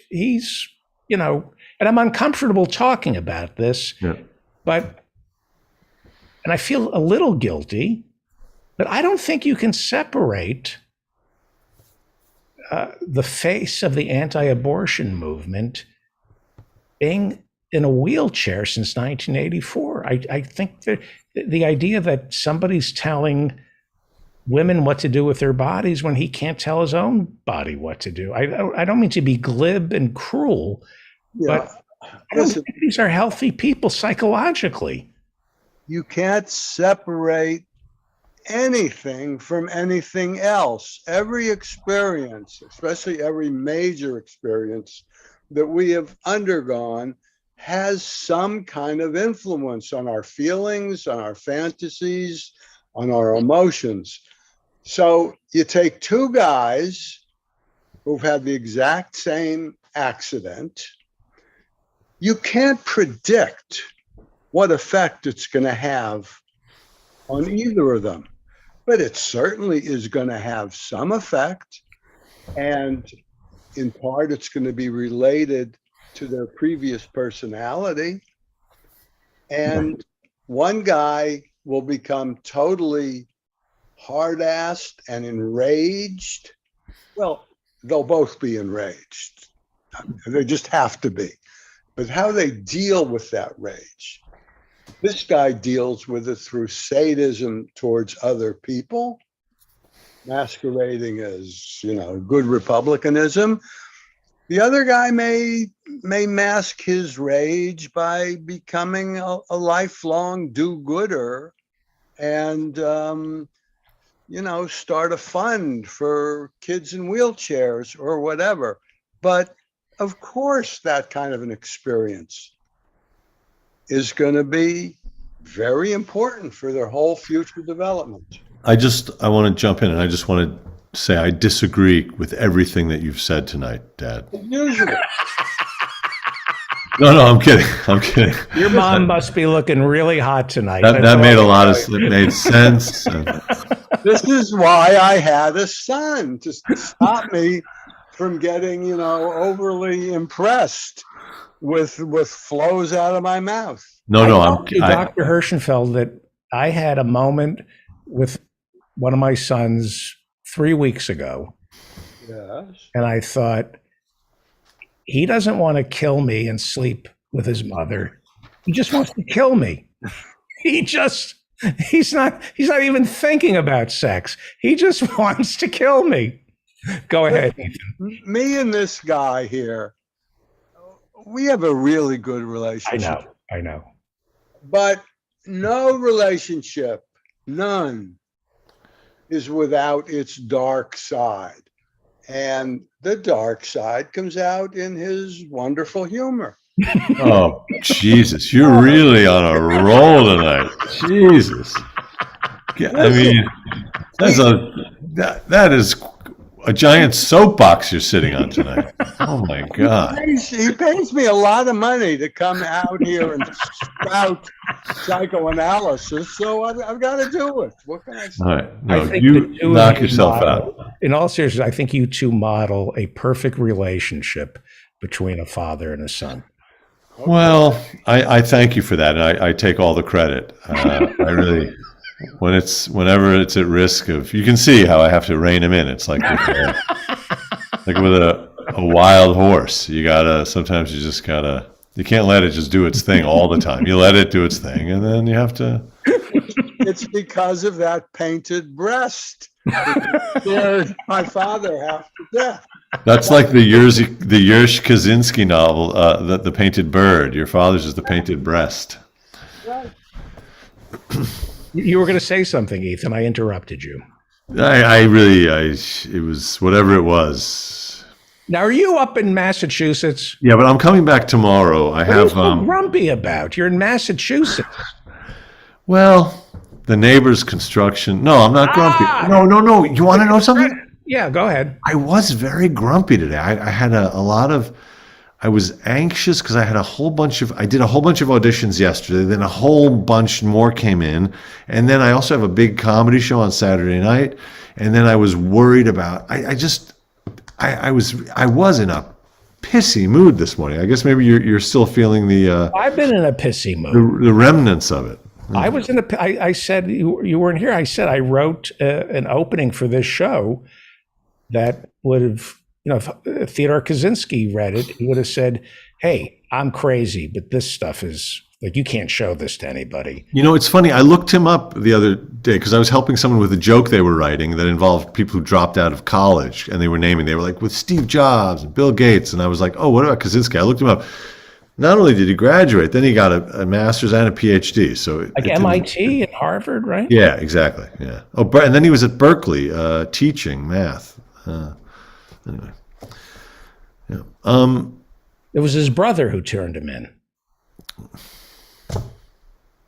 and I'm uncomfortable talking about this, and I feel a little guilty, but I don't think you can separate the face of the anti-abortion movement being in a wheelchair since 1984. I think that the idea that somebody's telling women what to do with their bodies when he can't tell his own body what to do. I don't mean to be glib and cruel, but I don't think these are healthy people psychologically. You can't separate anything from anything else. Every experience, especially every major experience that we have undergone, has some kind of influence on our feelings, on our fantasies, on our emotions. So you take two guys who've had the exact same accident. You can't predict what effect it's going to have on either of them, but it certainly is going to have some effect. And in part, it's going to be related to their previous personality. And one guy will become totally hard-assed and enraged. Well, they'll both be enraged. They just have to be. But how they deal with that rage. This guy deals with it through sadism towards other people, masquerading as, good republicanism. The other guy may mask his rage by becoming a lifelong do-gooder and, start a fund for kids in wheelchairs or whatever. But of course, that kind of an experience is going to be very important for their whole future development. I want to jump in, and I just want to say I disagree with everything that you've said tonight, Dad. Usually. No, I'm kidding. Your mom must be looking really hot tonight. That made sense. This is why I had a son, to stop me from getting, overly impressed with flows out of my mouth. No, I'm Dr. Hirschenfeld that I had a moment with one of my sons 3 weeks ago. Yes. And I thought, he doesn't want to kill me and sleep with his mother. He just wants to kill me. He's not even thinking about sex. He just wants to kill me. Go ahead, Ethan. Me and this guy here, we have a really good relationship. I know. But no relationship, none, is without its dark side. And the dark side comes out in his wonderful humor. Oh, Jesus, you're really on a roll tonight. Jesus. I mean, that is a giant soapbox you're sitting on tonight. Oh my God. He pays me a lot of money to come out here and spout psychoanalysis, so I've got to do it. What can I say? All right. No, I think you the two of knock you yourself model- out. In all seriousness, I think you two model a perfect relationship between a father and a son. Well, I thank you for that, and I take all the credit. I really, whenever it's at risk of, you can see how I have to rein him in. It's like with a wild horse. Sometimes you just gotta, you can't let it just do its thing all the time. You let it do its thing, and then you have to. It's because of that painted breast. It scared my father half to death. That's like the Yersh Kaczynski novel, the Painted Bird. Your father's is the painted breast. Right. You were going to say something, Ethan. I interrupted you. It was whatever it was. Now, are you up in Massachusetts? Yeah, but I'm coming back tomorrow. What are you so grumpy about? You're in Massachusetts. Well, the neighbor's construction. No, I'm not grumpy. No. You want to know something? Yeah, go ahead. I was very grumpy today. I had I was anxious because I did a whole bunch of auditions yesterday. Then a whole bunch more came in. And then I also have a big comedy show on Saturday night. And then I was worried about, I was in a pissy mood this morning. I guess maybe you're still feeling I've been in a pissy mood. The remnants of it. I was in I said, you weren't here. I said, I wrote an opening for this show that would have, if Theodore Kaczynski read it, he would have said, hey, I'm crazy, but this stuff is like, you can't show this to anybody. It's funny. I looked him up the other day because I was helping someone with a joke they were writing that involved people who dropped out of college, and they were like with Steve Jobs and Bill Gates. And I was like, oh, what about Kaczynski? I looked him up. Not only did he graduate, then he got a master's and a PhD. So like MIT and Harvard, right? Yeah, exactly. Yeah. Oh, and then he was at Berkeley teaching math. Anyway. Yeah. It was his brother who turned him in.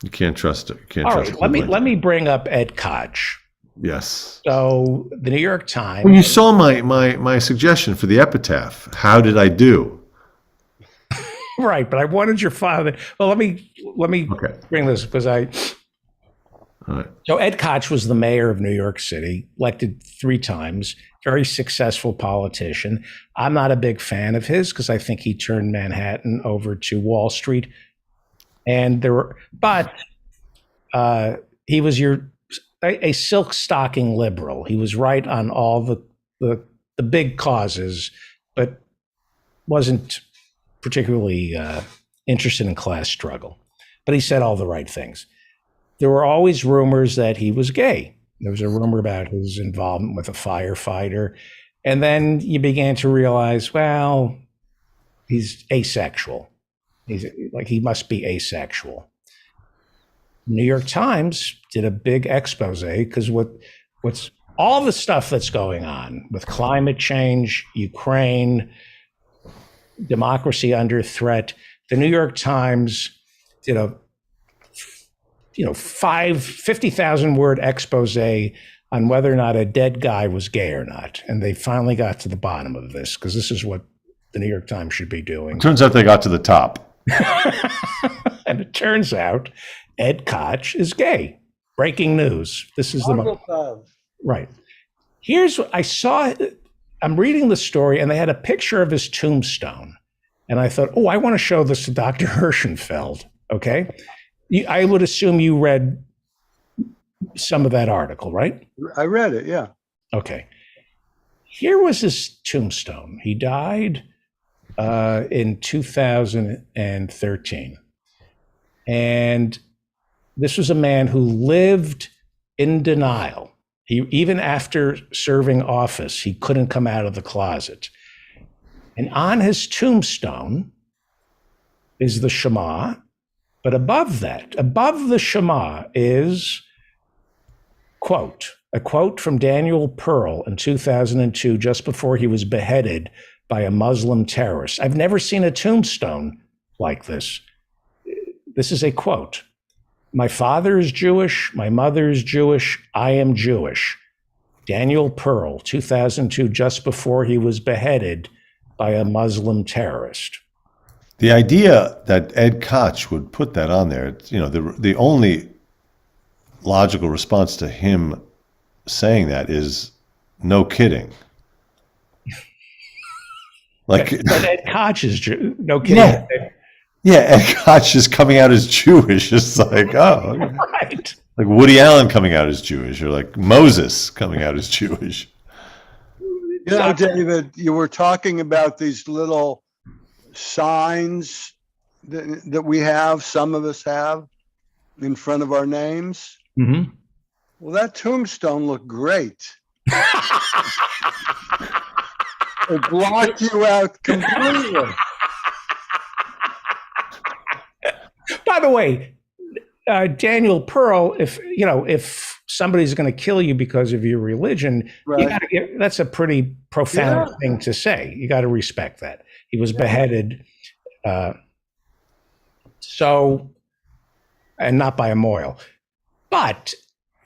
You can't trust it. You can't All trust right, Cleveland. let me bring up Ed Koch. Yes. So the New York Times. Well, you saw my suggestion for the epitaph. How did I do? Right, but I wanted your father. Well, let me Okay. bring this because All right. So Ed Koch was the mayor of New York City, elected 3 times, very successful politician. I'm not a big fan of his because I think he turned Manhattan over to Wall Street. And he was a silk stocking liberal. He was right on all the big causes, but wasn't particularly interested in class struggle. But he said all the right things. There were always rumors that he was gay. There was a rumor about his involvement with a firefighter. And then you began to realize, well, he's asexual. He must be asexual. New York Times did a big expose because what's all the stuff that's going on with climate change, Ukraine, democracy under threat. The New York Times did a 50,000 word expose on whether or not a dead guy was gay or not. And they finally got to the bottom of this because this is what the New York Times should be doing. It turns out they got to the top. And it turns out Ed Koch is gay. Breaking news. This is right. Here's what I saw. I'm reading the story and they had a picture of his tombstone. And I thought, I want to show this to Dr. Hirschenfeld. Okay. I would assume you read some of that article, right? I read it, yeah. Okay. Here was his tombstone. He died in 2013. And this was a man who lived in denial. Even after serving office, he couldn't come out of the closet. And on his tombstone is the Shema. But above that, above the Shema is, a quote from Daniel Pearl in 2002, just before he was beheaded by a Muslim terrorist. I've never seen a tombstone like this. This is a quote. My father is Jewish. My mother is Jewish. I am Jewish. Daniel Pearl, 2002, just before he was beheaded by a Muslim terrorist. The idea that Ed Koch would put that on there, the only logical response to him saying that is no kidding. But Ed Koch is no kidding. Yeah, Ed Koch is coming out as Jewish. It's like, oh, right. Like Woody Allen coming out as Jewish, or like Moses coming out as Jewish. David, you were talking about these little signs that we have, some of us have, in front of our names. Mm-hmm. Well, that tombstone looked great. It blocked you out completely. By the way, Daniel Pearl, if somebody's going to kill you because of your religion, right, that's a pretty profound thing to say. You got to respect that. He was beheaded, and not by a mohel. But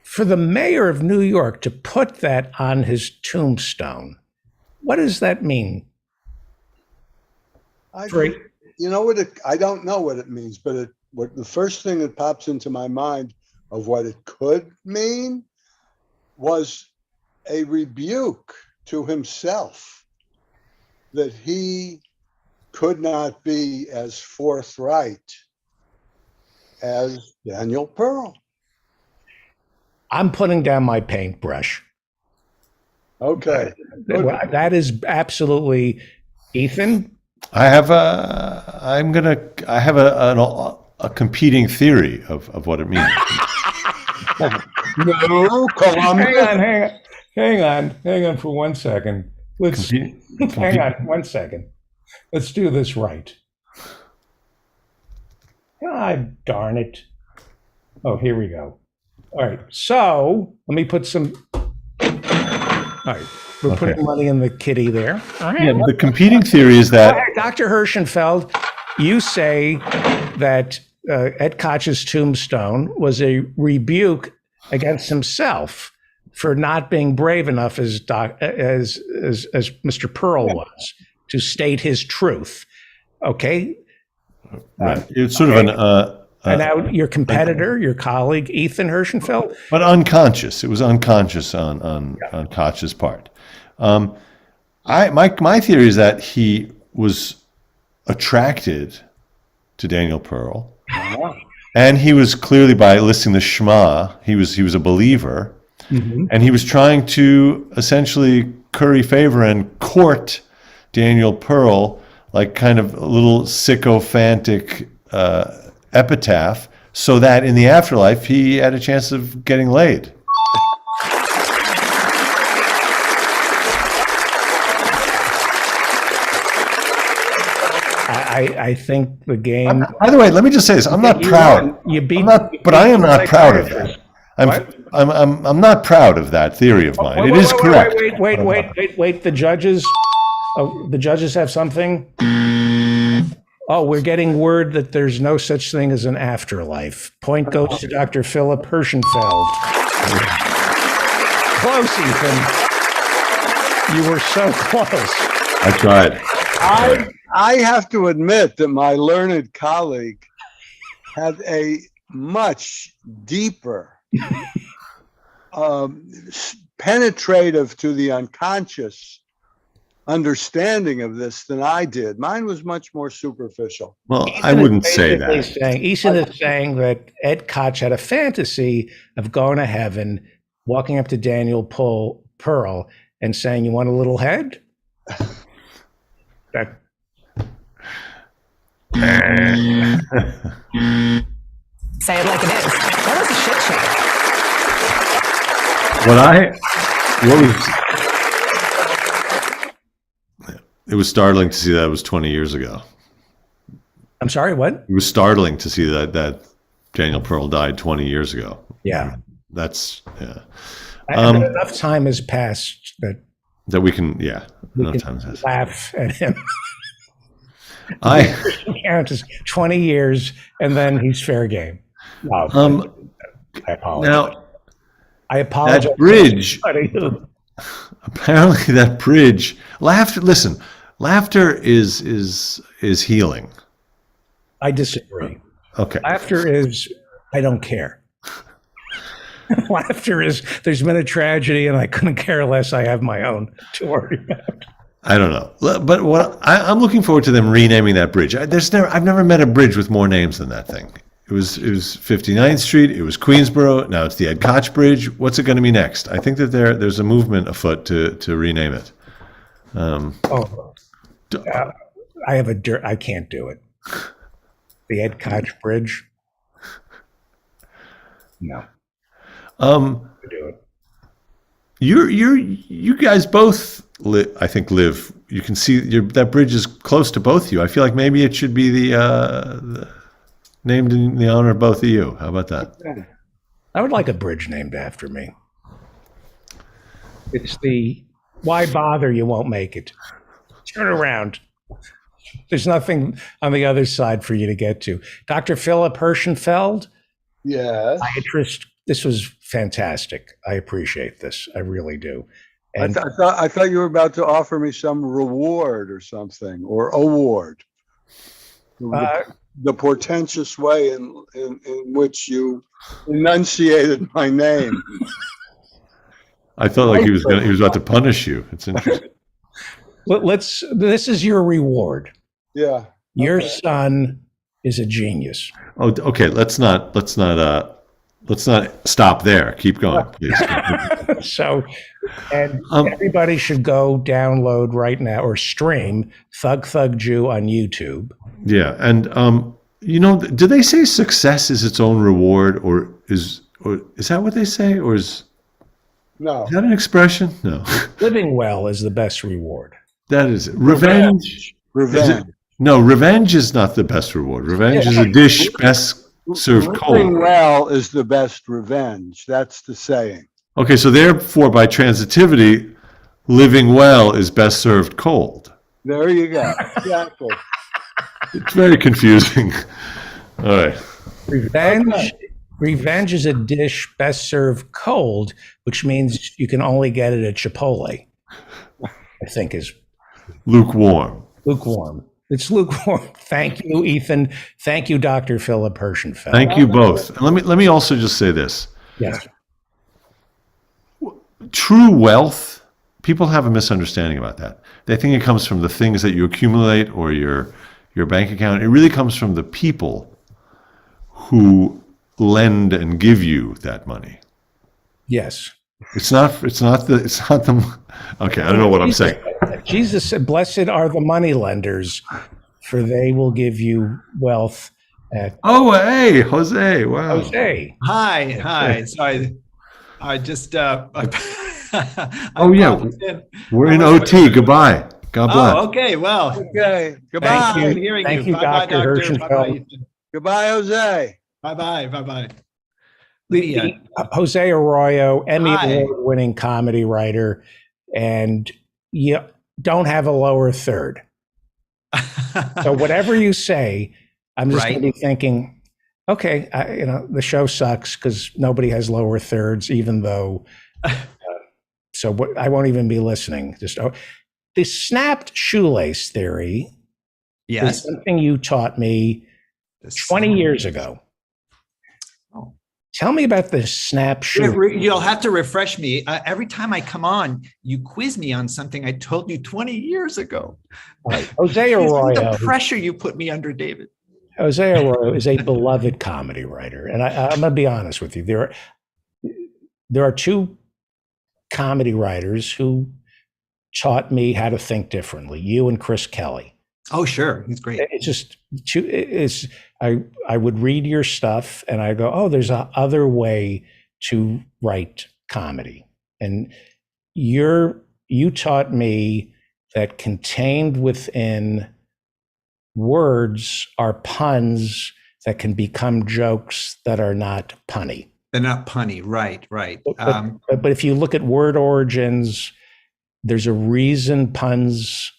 for the mayor of New York to put that on his tombstone, what does that mean? I don't know what it means, but what the first thing that pops into my mind of what it could mean was a rebuke to himself that he could not be as forthright as Daniel Pearl. I'm putting down my paintbrush. Okay. That is absolutely, Ethan. I have a competing theory of what it means. No, Columbia. Hang on for 1 second. Hang on 1 second. Let's do this right. God darn it. Oh, here we go. All right. So let me put some. All right. We're putting money in the kitty there. All right. Yeah, the competing theory is that Dr. Hirschenfeld, you say that Ed Koch's tombstone was a rebuke against himself for not being brave enough as Mr. Pearl was to state his truth. Okay. Right. It's sort of an And now your competitor, your colleague, Ethan Hirschenfeld. but unconscious. It was unconscious on Koch's part. My theory is that he was attracted to Daniel Pearl, and he was clearly, by listening to Shema, he was a believer, and he was trying to essentially curry favor and court Daniel Pearl, like kind of a little sycophantic epitaph, so that in the afterlife he had a chance of getting laid. I think the game. By the way, let me just say this: I'm not proud. You beat. But I am not proud of that. I'm not proud of that theory of mine. It is correct. Wait. The judges have something. Oh, we're getting word that there's no such thing as an afterlife. Point goes to Dr. Philip Hirschenfeld. Close, Ethan. You were so close. I tried. I have to admit that my learned colleague had a much deeper, penetrative to the unconscious understanding of this than I did. Mine was much more superficial. Well, I wouldn't say that. Ethan is saying that Ed Koch had a fantasy of going to heaven, walking up to Daniel Pearl and saying, "You want a little head?" That. Say it like it is. That was a shit show. It was startling to see that it was 20 years ago. I'm sorry, what? It was startling to see that Daniel Pearl died 20 years ago. Yeah. That's, yeah. Enough time has passed that we can, yeah. Enough time has passed. Laugh at him. I count as 20 years, and then he's fair game. I apologize. Now, I apologize. That bridge, apparently that bridge, laughter, listen, laughter is healing. I disagree. Okay. Laughter is, I don't care. Laughter is, there's been a tragedy and I couldn't care less. I have my own to worry about. I don't know, but what I'm looking forward to them renaming that bridge. I've never met a bridge with more names than that thing. It was 59th Street. It was Queensboro. Now it's the Ed Koch Bridge. What's it going to be next? I think that there's a movement afoot to rename it. I can't do it. The Ed Koch Bridge. No. Do it. You guys both live. You can see that bridge is close to both of you. I feel like maybe it should be the named in the honor of both of you. How about that? I would like a bridge named after me. It's the why bother, you won't make it. Turn around. There's nothing on the other side for you to get to. Dr. Philip Hirschenfeld, Yes. psychiatrist, this was fantastic. I appreciate this. I really do. And I thought you were about to offer me some reward or something, or award. The portentous way in which you enunciated my name. I thought like he was about to punish you. It's interesting. this is your reward. Yeah. Your son is a genius. Oh, okay. Let's not stop there. Keep going, please. So, and everybody should go download right now or stream Thug Thug Jew on YouTube. Yeah, and do they say success is its own reward, or is that what they say, or is No. that an expression? No, Living well is the best reward. that is it. Revenge. Revenge. No, revenge is not the best reward. Revenge is a dish best served Living cold. well is the best revenge. That's the saying. Okay, so therefore, by transitivity, living well is best served cold. There you go. Exactly. It's very confusing. All right. Revenge is a dish best served cold, which means you can only get it at Chipotle. I think is Lukewarm. lukewarm. It's lukewarm. Thank you, Ethan. Thank you, Dr. Philip Hirschenfeld. Thank you both. And let me also just say this. Yes. True wealth, people have a misunderstanding about that. They think it comes from the things that you accumulate or your bank account. It really comes from the people who lend and give you that money. Yes. It's not the okay, I don't know what I'm saying. Jesus said, "Blessed are the money lenders, for they will give you wealth." At Oh, hey, Jose. Wow. Jose. Hi. So I just Oh, yeah. popped in. We're in I was- OT. Goodbye. God bless. Oh, okay. Well, Okay. Thank Goodbye. you. good hearing Thank you. you, Bye-bye, Dr. doctor. Hirschenfeld. Bye-bye, Ethan. Goodbye, Jose. Bye-bye. Bye-bye. The Jose Arroyo, Emmy Hi. Award-winning comedy writer, and you don't have a lower third. So whatever you say, I'm just going to be thinking, okay, the show sucks because nobody has lower thirds, even though. So what? I won't even be listening. The snapped shoelace theory is Yes. something you taught me 20 years ago. Oh. Tell me about the snap shoe. You'll have to refresh me. Every time I come on, you quiz me on something I told you 20 years ago. Jose Arroyo. The pressure you put me under, David. Jose Arroyo is a beloved comedy writer, and I'm going to be honest with you. There are two comedy writers who taught me how to think differently. You and Chris Kelly. Oh, sure. He's great. It's just I would read your stuff and I go, oh, there's a other way to write comedy. And you taught me that contained within words are puns that can become jokes that are not punny. They're not punny. Right. But if you look at word origins, there's a reason puns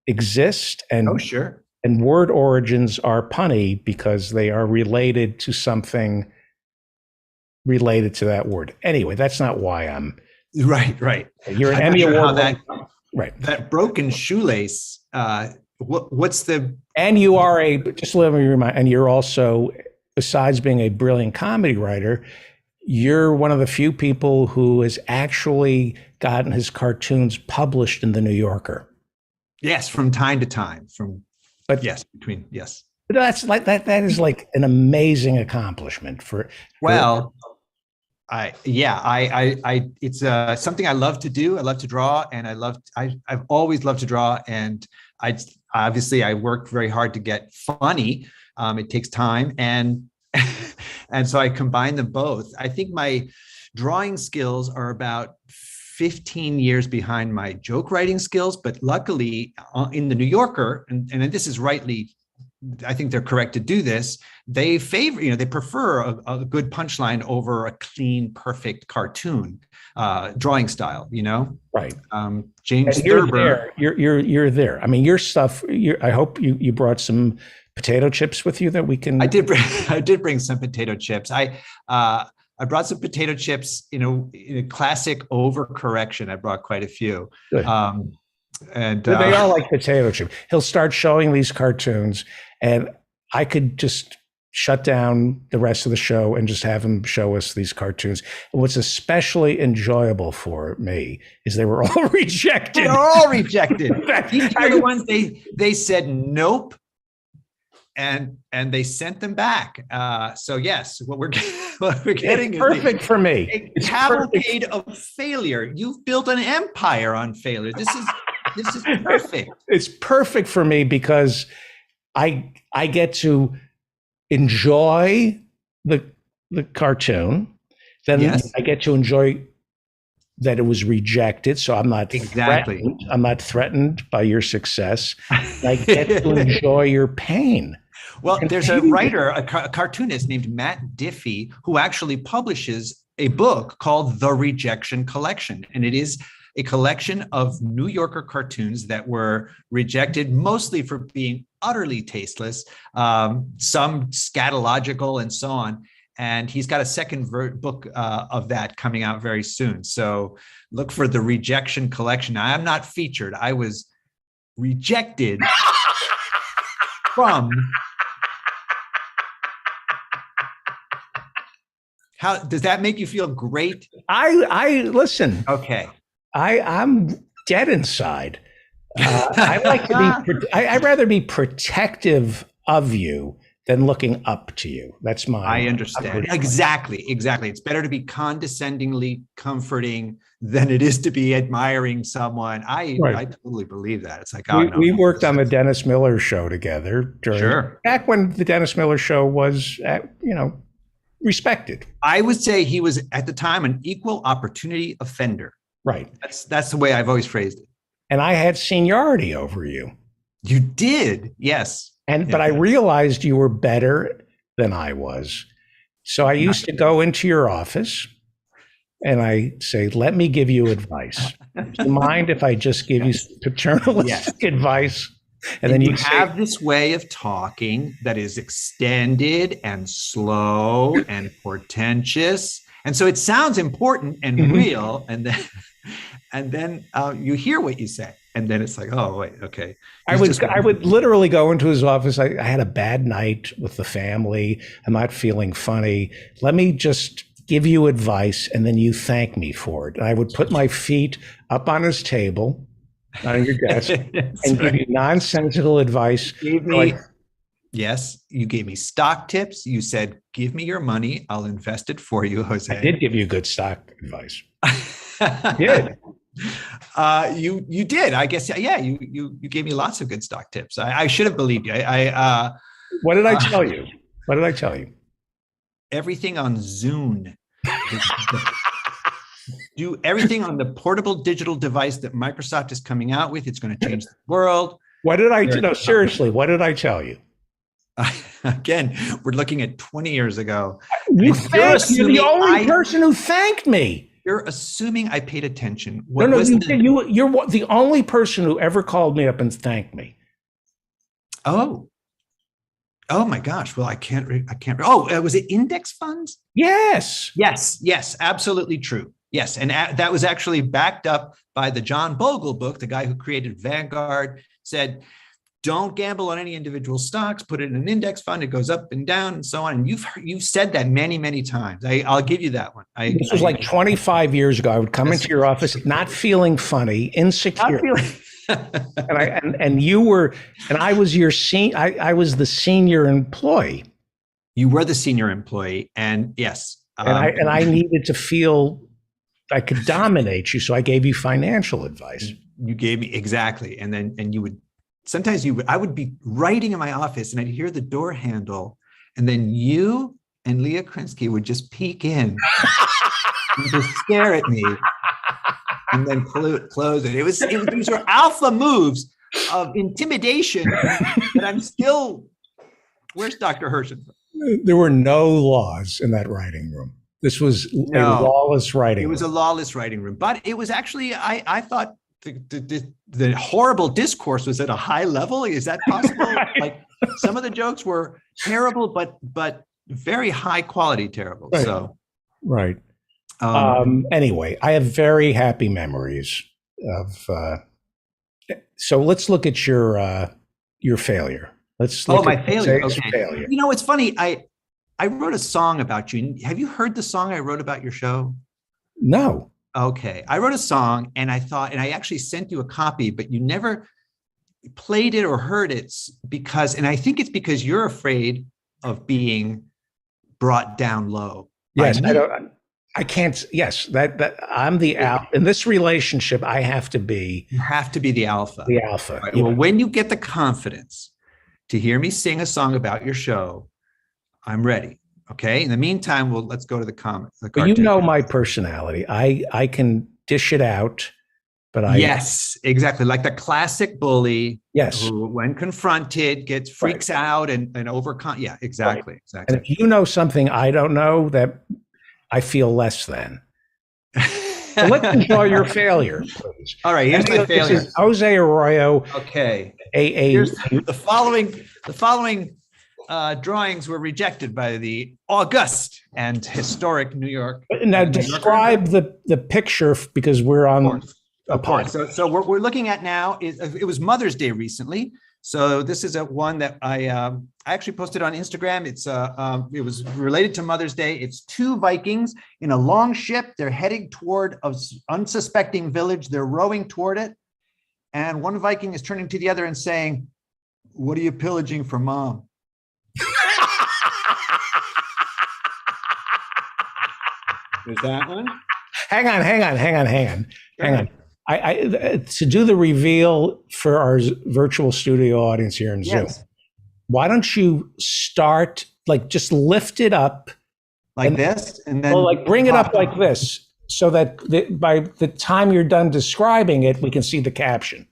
exist, and Oh, sure. and word origins are punny because they are related to something related to that word. Anyway, that's not why I'm Right. You're an I'm not Emmy sure how Award right. that broken shoelace. What's the? And you are just let me remind, and you're also, besides being a brilliant comedy writer, you're one of the few people who has actually gotten his cartoons published in the New Yorker. Yes, from time to time. But Yes. But that's like that is like an amazing accomplishment for Well, it's something I love to do. I love to draw, and I've always loved to draw, and I work very hard to get funny. It takes time, and and so I combine them both. I think my drawing skills are about 15 years behind my joke writing skills, but luckily in the New Yorker, and this is rightly, I think they're correct to do this. They prefer a good punchline over a clean, perfect cartoon drawing style. right. James And you're Thurber. there. You're there. I mean, your stuff. I hope you brought some potato chips with you that we can. I did bring some potato chips. I brought some potato chips, in a classic overcorrection. I brought quite a few. Good. And They are like potato chips. He'll start showing these cartoons, and I could just shut down the rest of the show and just have him show us these cartoons. And what's especially enjoyable for me is they were all rejected. they're all rejected. These are the ones they said nope, and they sent them back. So yes, what we're getting It's perfect for me. is a It's cavalcade of failure. You've built an empire on failure. This is perfect. It's perfect for me because I get to enjoy the cartoon. Then Yes. I get to enjoy that it was rejected. So I'm not Exactly. threatened. I'm not threatened by your success. I get to enjoy your pain. Well, there's a writer, a cartoonist named Matt Diffie, who actually publishes a book called The Rejection Collection. And it is a collection of New Yorker cartoons that were rejected mostly for being utterly tasteless, some scatological and so on. And he's got a second book of that coming out very soon. So look for the Rejection Collection. I am not featured. I was rejected from. How does that make you feel? Great. I listen. Okay. I'm dead inside. I like to be. I'd rather be protective of you than looking up to you. That's my. I understand. Exactly. It's better to be condescendingly comforting than it is to be admiring someone. I totally believe that. It's like, we worked on the Dennis Miller show together back when the Dennis Miller show was, respected. I would say he was at the time an equal opportunity offender. Right. That's the way I've always phrased it. And I had seniority over you. You did, yes. But I realized you were better than I was. So I used to go into your office and I say, let me give you advice. Do you mind if I just give you paternalistic advice? And then you have this way of talking that is extended and slow and portentious. And so it sounds important and real. And then you hear what you say. And then it's like, oh, wait, okay. I would literally go into his office. I had a bad night with the family. I'm not feeling funny. Let me just give you advice, and then you thank me for it. And I would put my feet up on his table, on your desk, and give you nonsensical advice. Yes, you gave me stock tips. You said, give me your money. I'll invest it for you, Jose. I did give you good stock advice. Yeah. You did, I guess. Yeah, you gave me lots of good stock tips. I should have believed you. What did I tell you? What did I tell you? Everything on Zune. Do everything on the portable digital device that Microsoft is coming out with. It's going to change the world. What did I no, seriously, what did I tell you? Again, we're looking at 20 years ago. You're the only person who thanked me. You're assuming I paid attention. You're the only person who ever called me up and thanked me. Oh my gosh. Well, I can't. Was it index funds? Yes. Yes. Absolutely true. Yes. And that was actually backed up by the John Bogle book. The guy who created Vanguard said, don't gamble on any individual stocks, put it in an index fund. It goes up and down and so on. And you've said that many, many times. I'll give you that one. This was like 25 years ago. I would come into your office, not feeling funny, insecure. And you were, and I was your I was the senior employee. You were the senior employee, and yes, and I needed to feel I could dominate you, so I gave you financial advice. You gave me exactly, and you would sometimes I would be writing in my office, and I'd hear the door handle, and then you and Leah Krinsky would just peek in and just stare at me. And then close it. These were alpha moves of intimidation that I'm still. Where's Dr. Herschen? There were no laws in that writing room. This was a lawless writing room. It was a lawless writing room, but it was actually. I thought the horrible discourse was at a high level. Is that possible? Right. Like some of the jokes were terrible, but very high quality terrible. Right. So right. Anyway, I have very happy memories of. So let's look at your failure. Let's look my at failure. Okay. Failure. You know, it's funny. I wrote a song about you. Have you heard the song I wrote about your show? No. Okay, I wrote a song, and I actually sent you a copy, but you never played it or heard it and I think it's because you're afraid of being brought down low. Yes, I can't. Yes, that I'm the alpha in this relationship. I have to be. You have to be the alpha. The alpha. Right. Well, when you get the confidence to hear me sing a song about your show, I'm ready. Okay. In the meantime, let's go to the comments. You know my personality. I can dish it out, but yes, exactly, like the classic bully. Yes. Who, when confronted, freaks out and overcome. Yeah, exactly, right. Exactly. And if you know something I don't know, that I feel less than. So let's enjoy your failure, please. All right, here's my This failure. is Jose Arroyo, Okay. a Here's the following drawings were rejected by the august and historic New York. now describe the picture because we're on a Of course. podcast. So what we're looking at now is it was Mother's Day recently. So this is one that I actually posted on Instagram. It was related to Mother's Day. It's two Vikings in a long ship. They're heading toward an unsuspecting village. They're rowing toward it. And one Viking is turning to the other and saying, "What are you pillaging for mom?" Is that one? Hang on. I to do the reveal for our virtual studio audience here in Zoom. Yes. Why don't you start just lift it up, Like this, and then bring it up like this, so that by the time you're done describing it, we can see the caption.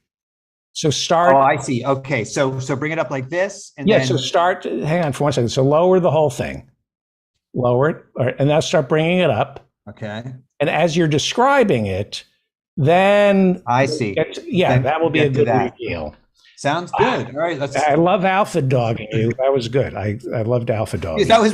So start. Oh, I see. Okay, so bring it up like this, and Yeah. then So start. Hang on for 1 second. So lower the whole thing. Lower it, all right, and now start bringing it up. okay. And as you're describing it, then I see. Then that will be get a to good that. reveal. Sounds good. All right, let's. I love alpha dogging you. That was good. I loved alpha dogging. That was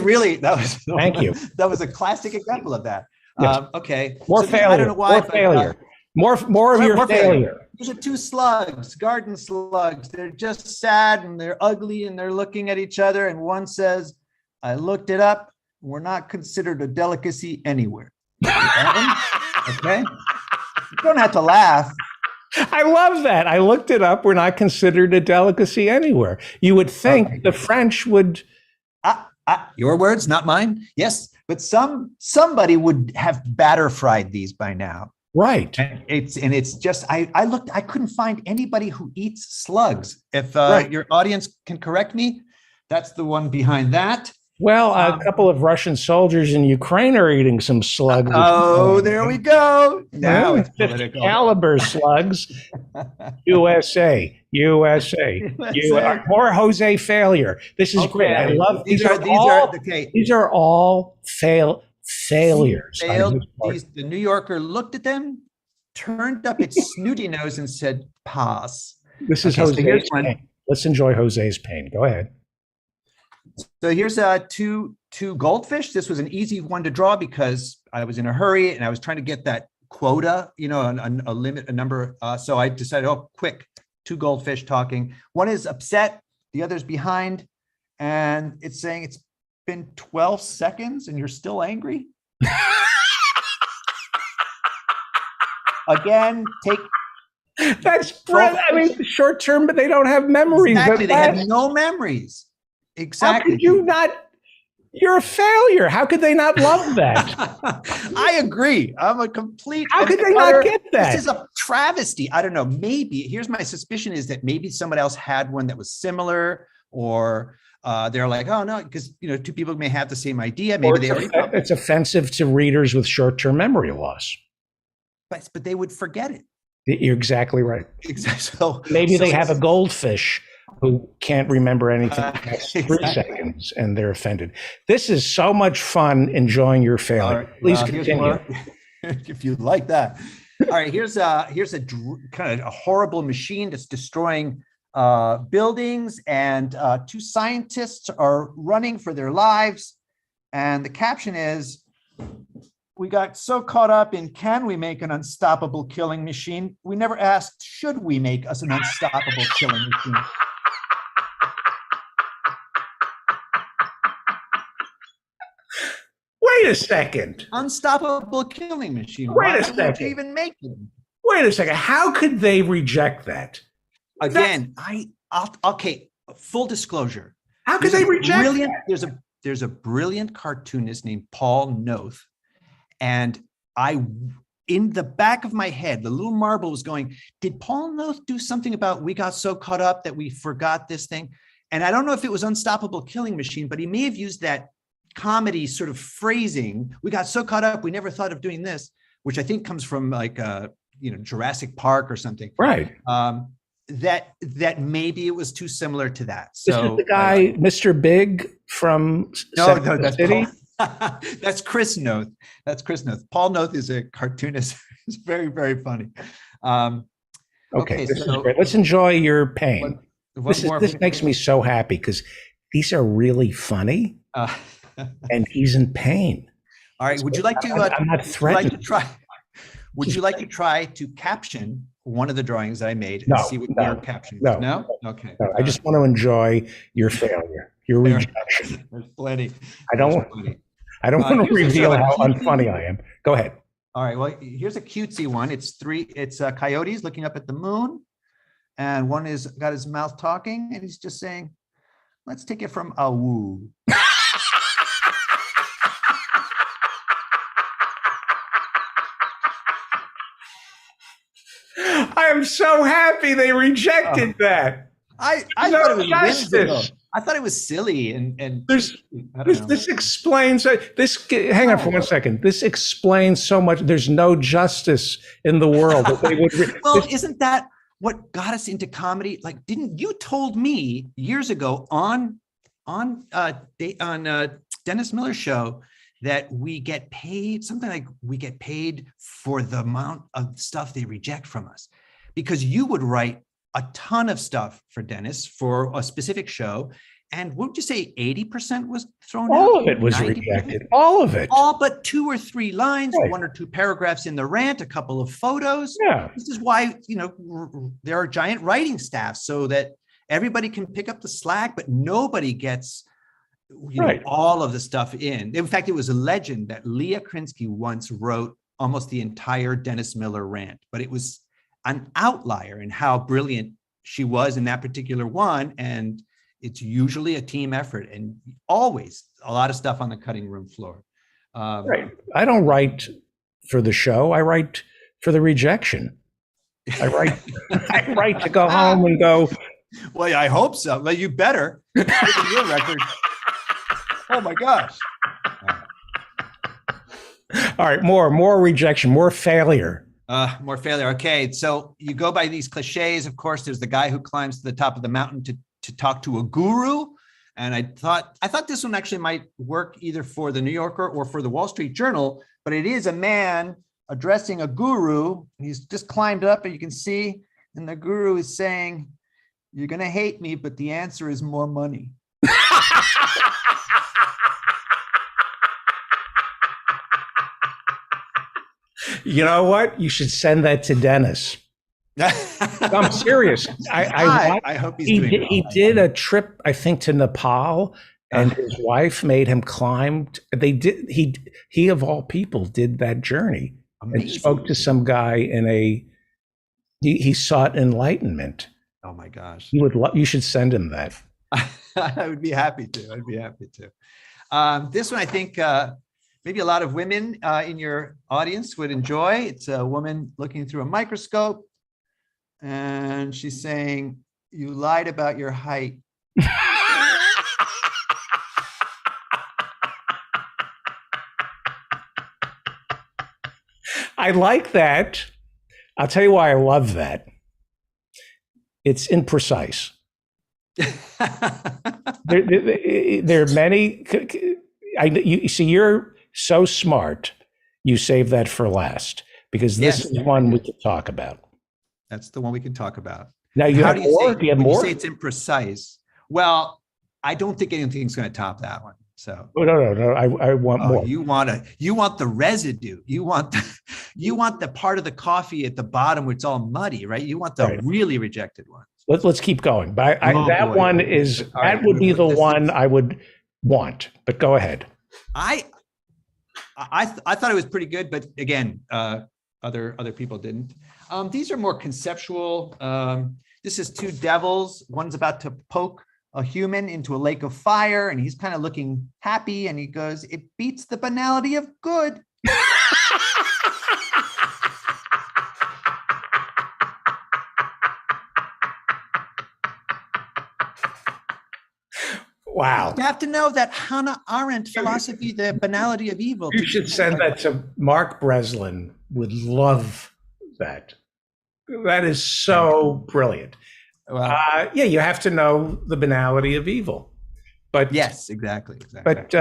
Thank you. That was a classic example of that. Yes. Okay. More So failure. I don't know why. More but, failure. More of your more failure. These are two slugs, garden slugs. They're just sad and they're ugly and they're looking at each other. And one says, "I looked it up. We're not considered a delicacy anywhere." Okay. You don't have to laugh. I love that. I looked it up. We're not considered a delicacy anywhere. You would think Okay. the French would. Your words, not mine. Yes, but somebody would have batter fried these by now. Right. And it's just I looked, I couldn't find anybody who eats slugs. If Right. your audience can correct me, that's the one behind that. Well, a couple of Russian soldiers in Ukraine are eating some slugs. Oh, there we go. Now it's 50 political. caliber slugs. USA. More Jose failure. This is great. I love these are okay. These are all failures. on Failed. his part. The New Yorker looked at them, turned up its snooty nose, and said, "Pass." This is Okay, so here's Jose's one. pain. Let's enjoy Jose's pain. Go ahead. So here's two goldfish. This was an easy one to draw because I was in a hurry and I was trying to get that quota, a limit, a number. So I decided, quick, two goldfish talking. One is upset, the other's behind, and it's saying it's been 12 seconds and you're still angry. Again, take That's brilliant. I mean, short term, but they don't have memories. exactly. They But have no memories. how Exactly. could you not? You're a failure. How could they not love that? I agree. I'm a complete. How could and they not utter- get that? This is a travesty. I don't know. Maybe here's my suspicion is that maybe someone else had one that was similar, or they're like, oh no, because two people may have the same idea. Maybe they already. It's offensive to readers with short-term memory loss. But they would forget it. You're exactly right. Exactly. So Maybe they have a it's- goldfish who can't remember anything in the next 3 exactly. seconds, and they're offended. This is so much fun enjoying your All failure. right, Please well, here's continue. more, if you like that. All right, here's a kind of a horrible machine that's destroying buildings, and two scientists are running for their lives. And the caption is, "We got so caught up in can we make an unstoppable killing machine? We never asked, should we make us an unstoppable killing machine?" Wait a second. Unstoppable killing machine. Wait Why a would you second. even make them? Wait a second. How could they reject that? Again, okay, full disclosure. How could There's they a reject brilliant, that? there's a brilliant cartoonist named Paul Noth. And in the back of my head, the little marble was going, did Paul Noth do something about we got so caught up that we forgot this thing? And I don't know if it was Unstoppable Killing Machine, but he may have used that comedy sort of phrasing. We got so caught up, we never thought of doing this, which I think comes from like Jurassic Park or something. Right. That maybe it was too similar to that. This So is the guy, Mr. Big from no, Sex and the that's City. That's Chris Noth. That's Chris Noth. Paul Noth is a cartoonist. It's very, very funny. Okay, this is so great. Let's enjoy your pain. one This makes me so happy because these are really funny, Uh, and he's in pain. all right. Would you like to? I'm not Would you like to threatened. try? Would you like to try to caption one of the drawings that I made and No, see what no, your caption is? no, No. Okay. No, I just want to enjoy your failure, your There. rejection. There's plenty. I don't. There's plenty. I don't want to here's a reveal sort of how cute- unfunny I am. Go ahead. All right. Well, here's a cutesy one. It's coyotes looking up at the moon, and one is got his mouth talking, and he's just saying, "Let's take it from a woo." I am so happy they rejected that. I No thought it was justice. whimsical. I thought it was silly and There's I don't know. this explains this. Hang on for 1 second. This explains so much. There's no justice in the world that they would. Well, this- isn't that what got us into comedy? Like, didn't you told me years ago on Dennis Miller's show that we get paid something like we get paid for the amount of stuff they reject from us, because you would write a ton of stuff for Dennis for a specific show, and what would you say 80% was thrown out? all of it was 90%? rejected. All of it. All but 2 or 3 lines, Right. 1 or 2 paragraphs in the rant, a couple of photos. Yeah. This is why, there are giant writing staffs so that everybody can pick up the slack, but nobody gets Right. all of the stuff in. In fact, it was a legend that Leah Krinsky once wrote almost the entire Dennis Miller rant, but it was an outlier in how brilliant she was in that particular one. And it's usually a team effort and always a lot of stuff on the cutting room floor. Right. I don't write for the show. I write for the rejection. I write. I write to go home and go. Well, yeah, I hope so. Well, you better. Given your record. Oh my gosh. All right. More rejection. More failure. More failure. Okay, so you go by these cliches. Of course, there's the guy who climbs to the top of the mountain to talk to a guru. And I thought this one actually might work either for the New Yorker or for the Wall Street Journal, but it is a man addressing a guru. He's just climbed up, and you can see, and the guru is saying, "You're going to hate me, but the answer is more money." You know what? You should send that to Dennis. I'm serious. I hope he's doing well. He did a trip, I think, to Nepal, and his wife made him climb. They did. He of all people did that journey and Amazing. spoke to some guy in a. He sought enlightenment. Oh my gosh. You would. You should send him that. I would be happy to. I'd be happy to. This one, I think maybe a lot of women in your audience would enjoy. It's a woman looking through a microscope, and she's saying, "You lied about your height." I like that. I'll tell you why I love that. It's imprecise. There are many. You see, you're so smart. You save that for last because this Yes. is one we could talk about. That's the one we can talk about. Now you How have do you more. say, Do you have when more? You say it's imprecise. Well, I don't think anything's going to top that one. So. Oh, no. I want Oh, more. you want the residue. You want the part of the coffee at the bottom where it's all muddy, right? You want the Right. really rejected one. Let's keep going. But Oh, that boy. one is All right, that would be the this one is- I would want. But go ahead. I thought it was pretty good, but again, other people didn't. These are more conceptual. This is two devils. One's about to poke a human into a lake of fire, and he's kind of looking happy, and he goes, "It beats the banality of good." Wow. You have to know that Hannah Arendt philosophy, the banality of evil. You should send that to Mark Breslin. Would love that. That is so brilliant. Well, Yeah, you have to know the banality of evil. But Yes, exactly. Exactly. But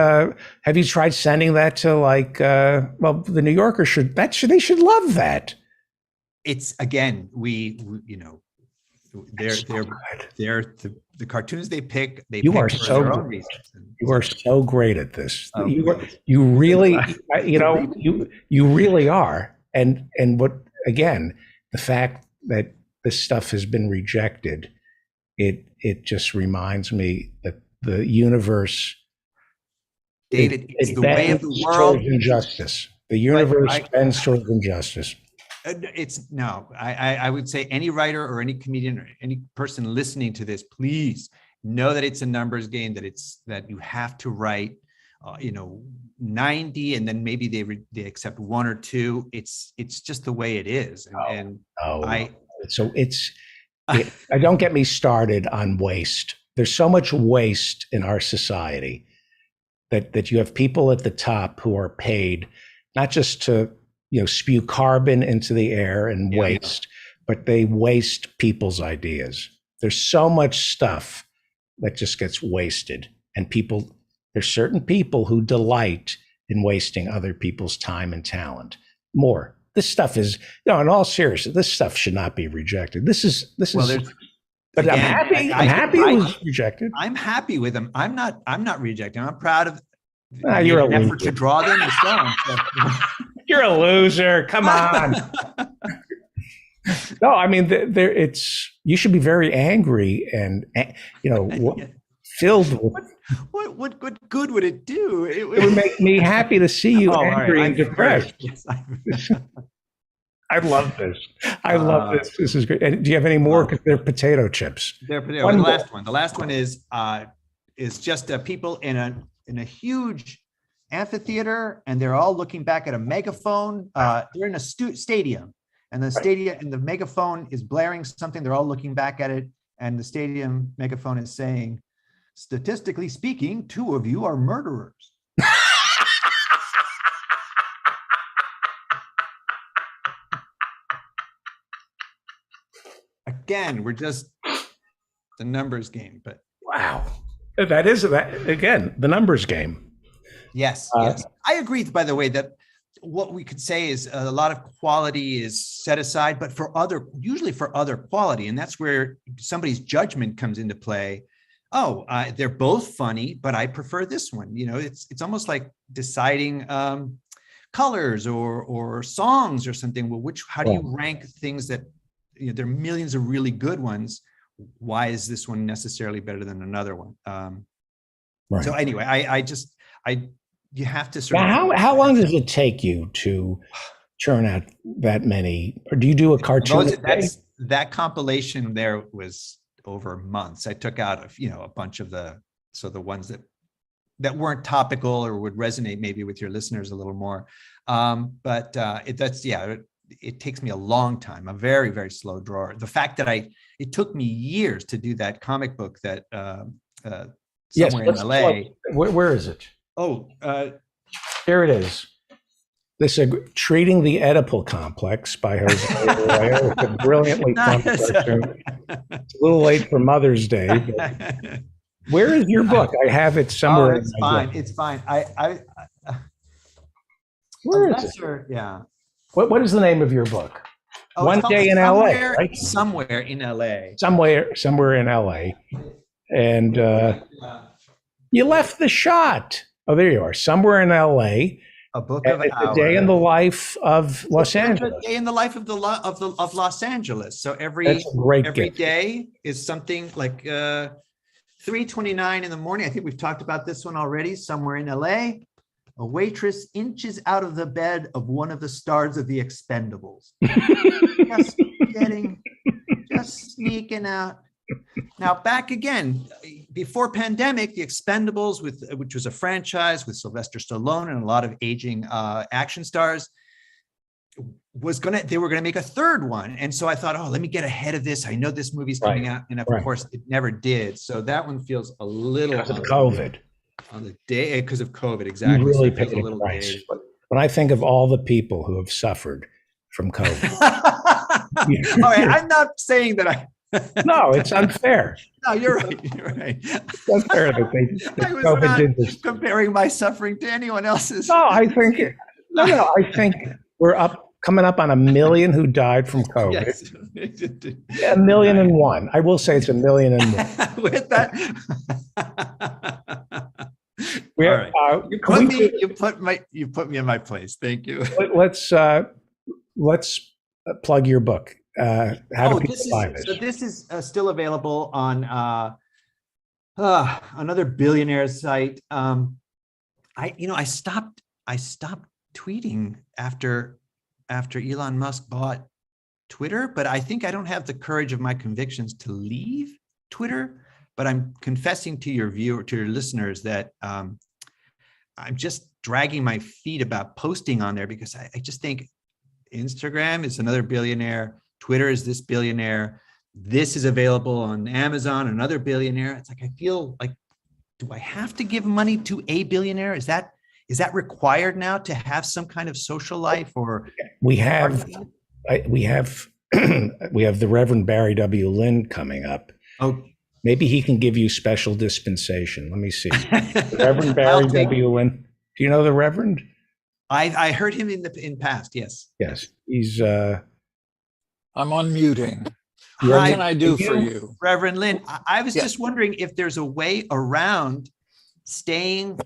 have you tried sending that to like the New Yorker they should love that. It's again, we you know, they're the cartoons they pick. They You pick are for so their own good. reasons. You are so great at this. Oh, You really, you really are. And what again, the fact that this stuff has been rejected, it just reminds me that the universe, David, it's it the way of bends the world. towards injustice. The universe bends towards injustice. It's no, I would say any writer or any comedian or any person listening to this, please know that it's a numbers game, that you have to write, 90, and then maybe they accept one or two. It's just the way it is. Don't get me started on waste. There's so much waste in our society that you have people at the top who are paid not just to spew carbon into the air and waste, but they waste people's ideas. There's so much stuff that just gets wasted, and there's certain people who delight in wasting other people's time and talent. More. This stuff is, in all seriousness, this stuff should not be rejected. This is. But again, I'm happy it was rejected. I'm happy with them. I'm not rejecting. I'm proud of you're an effort to draw them and show them. So. You're a loser. Come on. No, I mean, you should be very angry and, filled with. What good would it do? It would make me happy to see you angry and depressed. I love this. I love this. This is great. And do you have any more? Because they're potato chips. The last one is just people in a huge amphitheater, and they're all looking back at a megaphone. They're in a stadium, and the megaphone is blaring something. They're all looking back at it, and the stadium megaphone is saying, "Statistically speaking, 2 of you are murderers." Again, we're just the numbers game, but wow, that is again the numbers game. Yes, yes. I agree, by the way, that what we could say is a lot of quality is set aside, but usually for other quality. And that's where somebody's judgment comes into play. Oh, they're both funny, but I prefer this one. It's almost like deciding colors or songs or something. Well, how do you rank things that, there are millions of really good ones. Why is this one necessarily better than another one? Right. So anyway, you have to sort of. How long does it take you to churn out that many? Or do you do a cartoon? That compilation there was over months. I took out a bunch of the ones that weren't topical or would resonate maybe with your listeners a little more. It takes me a long time. I'm a very, very slow drawer. The fact that it took me years to do that comic book that somewhere in LA. Where is it? Oh, here it is. This Treating the Oedipal Complex by Jose Arroyo. It's a brilliantly fun cartoon. It's a little late for Mother's Day. But where is your book? I have it somewhere. It's fine. It's fine. Where is it? Yeah. What is the name of your book? Oh, One Day in LA, right? Somewhere in LA. Somewhere in LA. And you left the shot. Oh, there you are. Somewhere in LA. A book of a day in the life of Los Angeles. A day in the life of Los Angeles. So every day is something like 3:29 in the morning. I think we've talked about this one already. Somewhere in LA, a waitress inches out of the bed of one of the stars of The Expendables. just sneaking out. Now, back again, before pandemic, The Expendables, which was a franchise with Sylvester Stallone and a lot of aging action stars, they were gonna make a third one. And so I thought, let me get ahead of this. I know this movie's coming out, and of course, it never did. So that one feels a little because of COVID. On the day because of COVID, exactly. You really paid a price. When I think of all the people who have suffered from COVID, all right, I'm not saying that No, it's unfair. No, you're right. You're right. It's unfair that I was COVID not did this. comparing my suffering to anyone else's. No, I think I think we're coming up on 1 million who died from COVID. Yes. 1,000,001. I will say it's 1,000,001. With that, We all have, right. can we You put me in my place. Thank you. let's plug your book. How do people buy this? So this is still available on another billionaire site. I stopped tweeting after Elon Musk bought Twitter, but I think I don't have the courage of my convictions to leave Twitter. But I'm confessing to your listeners that I'm just dragging my feet about posting on there because I just think Instagram is another billionaire. Twitter is this billionaire. This is available on Amazon, another billionaire. It's like, I feel like, do I have to give money to a billionaire? Is that required now to have some kind of social life? Or we have the Reverend Barry W. Lynn coming up. Oh, maybe he can give you special dispensation. Let me see. Reverend Barry W. Lynn. Do you know the Reverend? I heard him in past. Yes. Yes. He's I'm unmuting. What What can I do for you? Reverend Lynn, I was Yeah. just wondering if there's a way around staying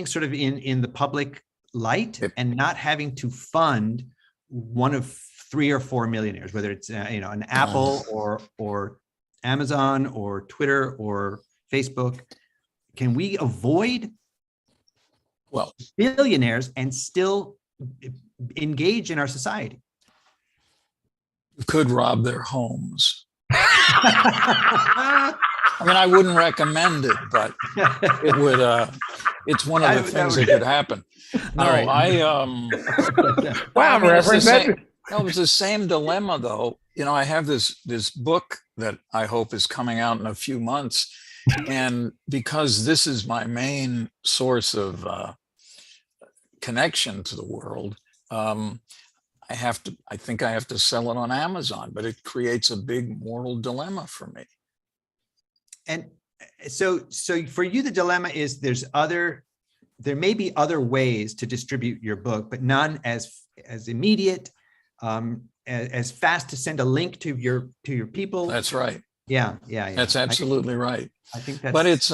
sort of in the public light Yep. and not having to fund one of 3 or 4 millionaires, whether it's an Apple or Amazon or Twitter or Facebook. Can we avoid Well, billionaires and still engage in our society? you could rob their homes. I mean, I wouldn't recommend it, but it would. It's one of the things that could happen. No, All right. wow, I mean, it's the Reverend. same- no, it was the same dilemma, though. I have this book that I hope is coming out in a few months, and because this is my main source of connection to the world, I think I have to sell it on Amazon, but it creates a big moral dilemma for me. And so for you, the dilemma is there may be other ways to distribute your book, but none as immediate, as fast to send a link to your people. That's right. Yeah. That's absolutely right. I think that's. But it's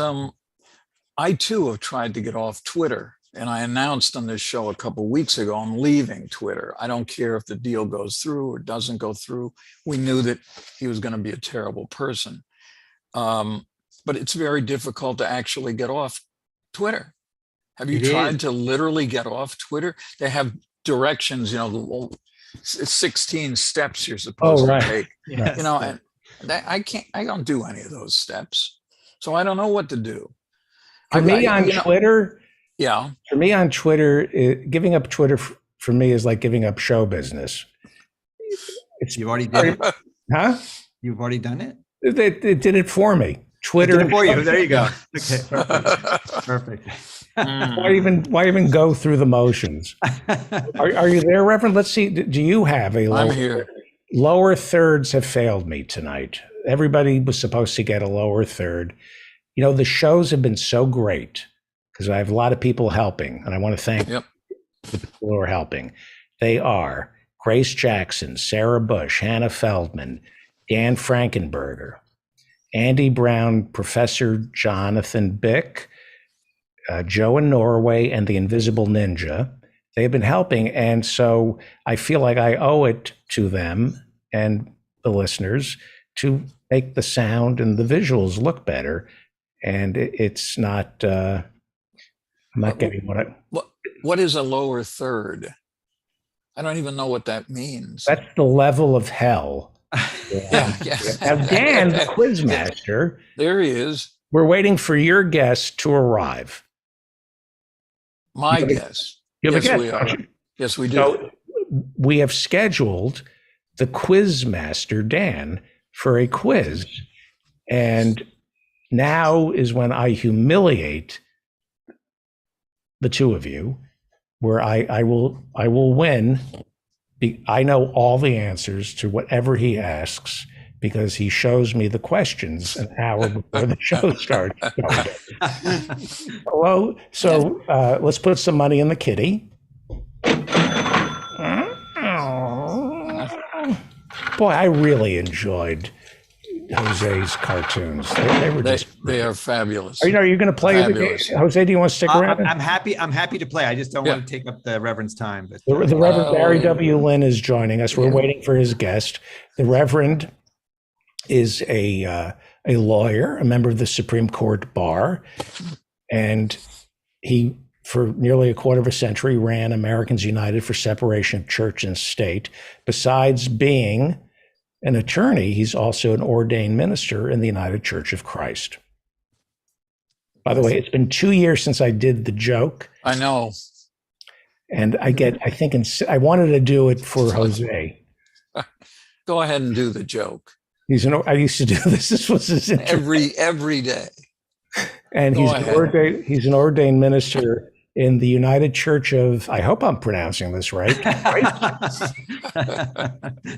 I too have tried to get off Twitter, and I announced on this show a couple weeks ago I'm leaving Twitter. I don't care if the deal goes through or doesn't go through. We knew that he was going to be a terrible person, but it's very difficult to actually get off Twitter. Have you It tried is. to literally get off Twitter? They have directions, 16 steps you're supposed Oh, right. to take. Yes. And I don't do any of those steps, so I don't know what to do. For me on Twitter, Yeah. giving up Twitter for me is like giving up show business. You've already done it. Huh? You've already done it. It did it for me. Twitter Did it for you. There you go. Okay. Perfect. Why even go through the motions? Are you there, Reverend? Let's see. Do you have a I'm here. lower thirds have failed me tonight? Everybody was supposed to get a lower third. The shows have been so great because I have a lot of people helping, and I want to thank Yep. the people who are helping. They are Grace Jackson, Sarah Bush, Hannah Feldman, Dan Frankenberger, Andy Brown, Professor Jonathan Bick, Joe in Norway, and the Invisible Ninja. They've been helping, and so I feel like I owe it to them and the listeners to make the sound and the visuals look better. And it's not. I'm not getting what I. What is a lower third? I don't even know what that means. That's the level of hell. Yeah. Now, Dan, the quizmaster, There he is. we're waiting for your guest to arrive. My You have a- guess. You have Yes, a we guest, are. don't you? Yes, we do. So we have scheduled the quizmaster, Dan, for a quiz. And now is when I humiliate the two of you, where I will win. I know all the answers to whatever he asks, because he shows me the questions an hour before the show starts. Hello. So let's put some money in the kitty. Boy, I really enjoyed Jose's cartoons. They were just They are fabulous. Are you going to play the game? Fabulous. Jose, do you want to stick around? I'm happy to play. I just don't Yeah. want to take up the Reverend's time. But The Reverend Barry Oh. W. Lynn is joining us. We're Yeah. waiting for his guest. The Reverend is a lawyer, a member of the Supreme Court bar, and he, for nearly a quarter of a century, ran Americans United for Separation of Church and State. Besides being an attorney, he's also an ordained minister in the United Church of Christ. By the way, it's been 2 years since I did the joke, I know. and I wanted to do it for Jose. Go ahead and do the joke I used to do this. This was his intro. every day. And Go he's ahead. he's an ordained minister in the United Church of, I hope I'm pronouncing this right.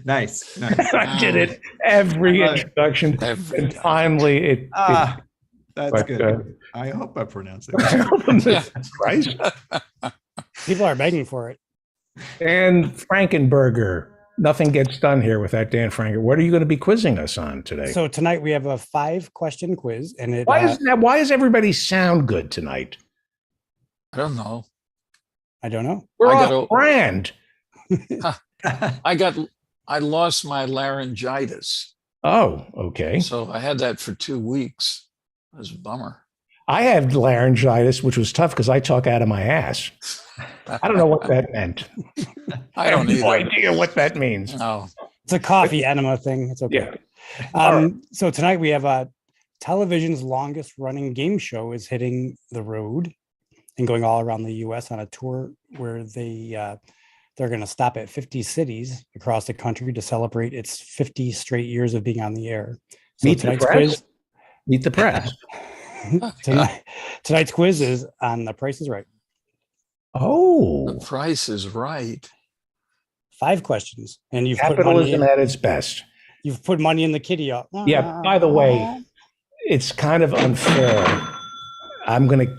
nice. I did it every I love it. introduction. Every And time. finally, That's but, good. I hope I pronounce it. I hope I'm Christ. People are begging for it. And Frankenberger. Nothing gets done here without Dan Franken. What are you going to be quizzing us on today? So tonight we have a 5-question quiz, and it Why does everybody sound good tonight? I don't know. I don't know. We're I off gotta- brand. I lost my laryngitis. Oh, okay. So I had that for 2 weeks. It was a bummer. I had laryngitis, which was tough because I talk out of my ass. I don't know what that meant. I don't have no either. idea what that means. No. It's a coffee enema thing. It's okay. Yeah. So tonight we have television's longest running game show is hitting the road and going all around the U.S. on a tour where they're going to stop at 50 cities across the country to celebrate its 50 straight years of being on the air. So Meet the press. Meet the press. tonight's quiz is on The Price is Right. Oh, The price is right. 5 questions, and you've put money capitalism in, at its best. you've put money in the kitty up. Yeah. By the way, it's kind of unfair. I'm going to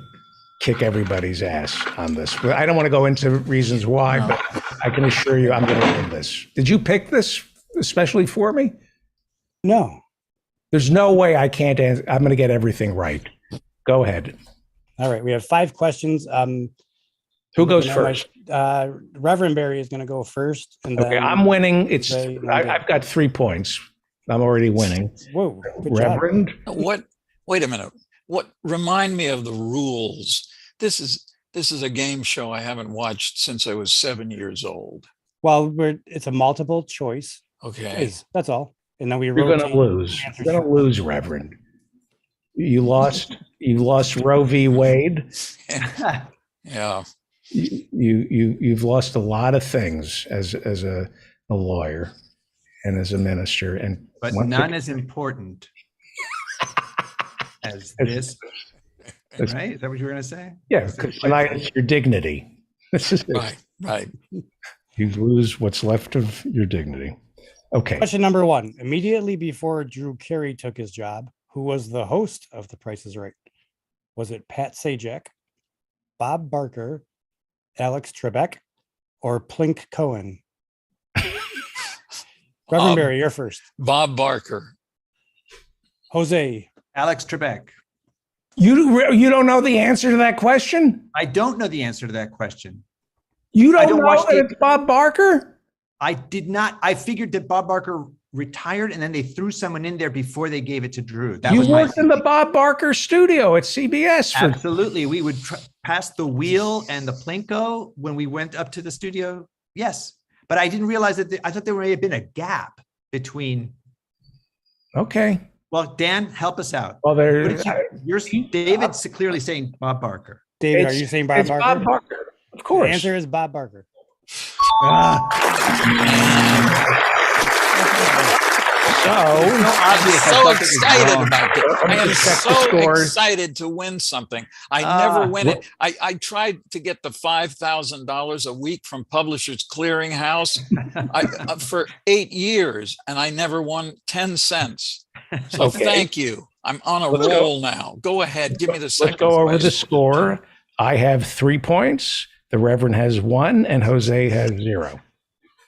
kick everybody's ass on this. But I don't want to go into reasons why, No. but I can assure you I'm going to win this. Did you pick this especially for me? No. There's no way I can't answer. I'm going to get everything right. Go ahead. All right, we have 5 questions. Who goes looking at first? Reverend Barry is going to go first. And Okay, then, I'm winning. Ray, I've got 3 points. I'm already winning. Whoa, good job. Reverend? What? Wait a minute. What? Remind me of the rules. This is a game show I haven't watched since I was 7 years old. Well, it's a multiple choice Okay. quiz. That's all. And then we You're going rotate to lose. answers. You're going to lose, Reverend. You lost Roe v. Wade. Yeah. You've lost a lot of things as a lawyer and as a minister, and But once none as important as this. Right? Is that what you were going to say? yeah, because tonight it's your dignity. This is it. Right. Right. You lose what's left of your dignity. Okay. Question number 1. Immediately before Drew Carey took his job, who was the host of The Price is Right? Was it Pat Sajak, Bob Barker, Alex Trebek, or Plink Cohen? Reverend Barry, you're first. Bob Barker. Jose, Alex Trebek. You don't know the answer to that question? I don't know the answer to that question. You I don't don't know watch that the- it's Bob Barker? I did not. I figured that Bob Barker retired and then they threw someone in there before they gave it to Drew. That You was my worked in the Bob Barker studio at CBS for Absolutely. We would pass the wheel and the Plinko when we went up to the studio. Yes. But I didn't realize that I thought there may have been a gap between. Okay. Well, Dan, help us out. Well, there. What did David's clearly saying Bob Barker. David, are It's- you saying Bob it's Barker? Bob Barker, of The course. answer is Bob Barker. so excited about this. I am Check the so scores. excited to win something. I never win it. I tried to get the $5,000 a week from Publishers Clearinghouse for 8 years, and I never won 10 cents. So Okay. thank you. I'm on a Let's go. roll now. Go ahead. Give me the second. Let's go over the question. score. I have 3 points. The Reverend has 1, and Jose has 0.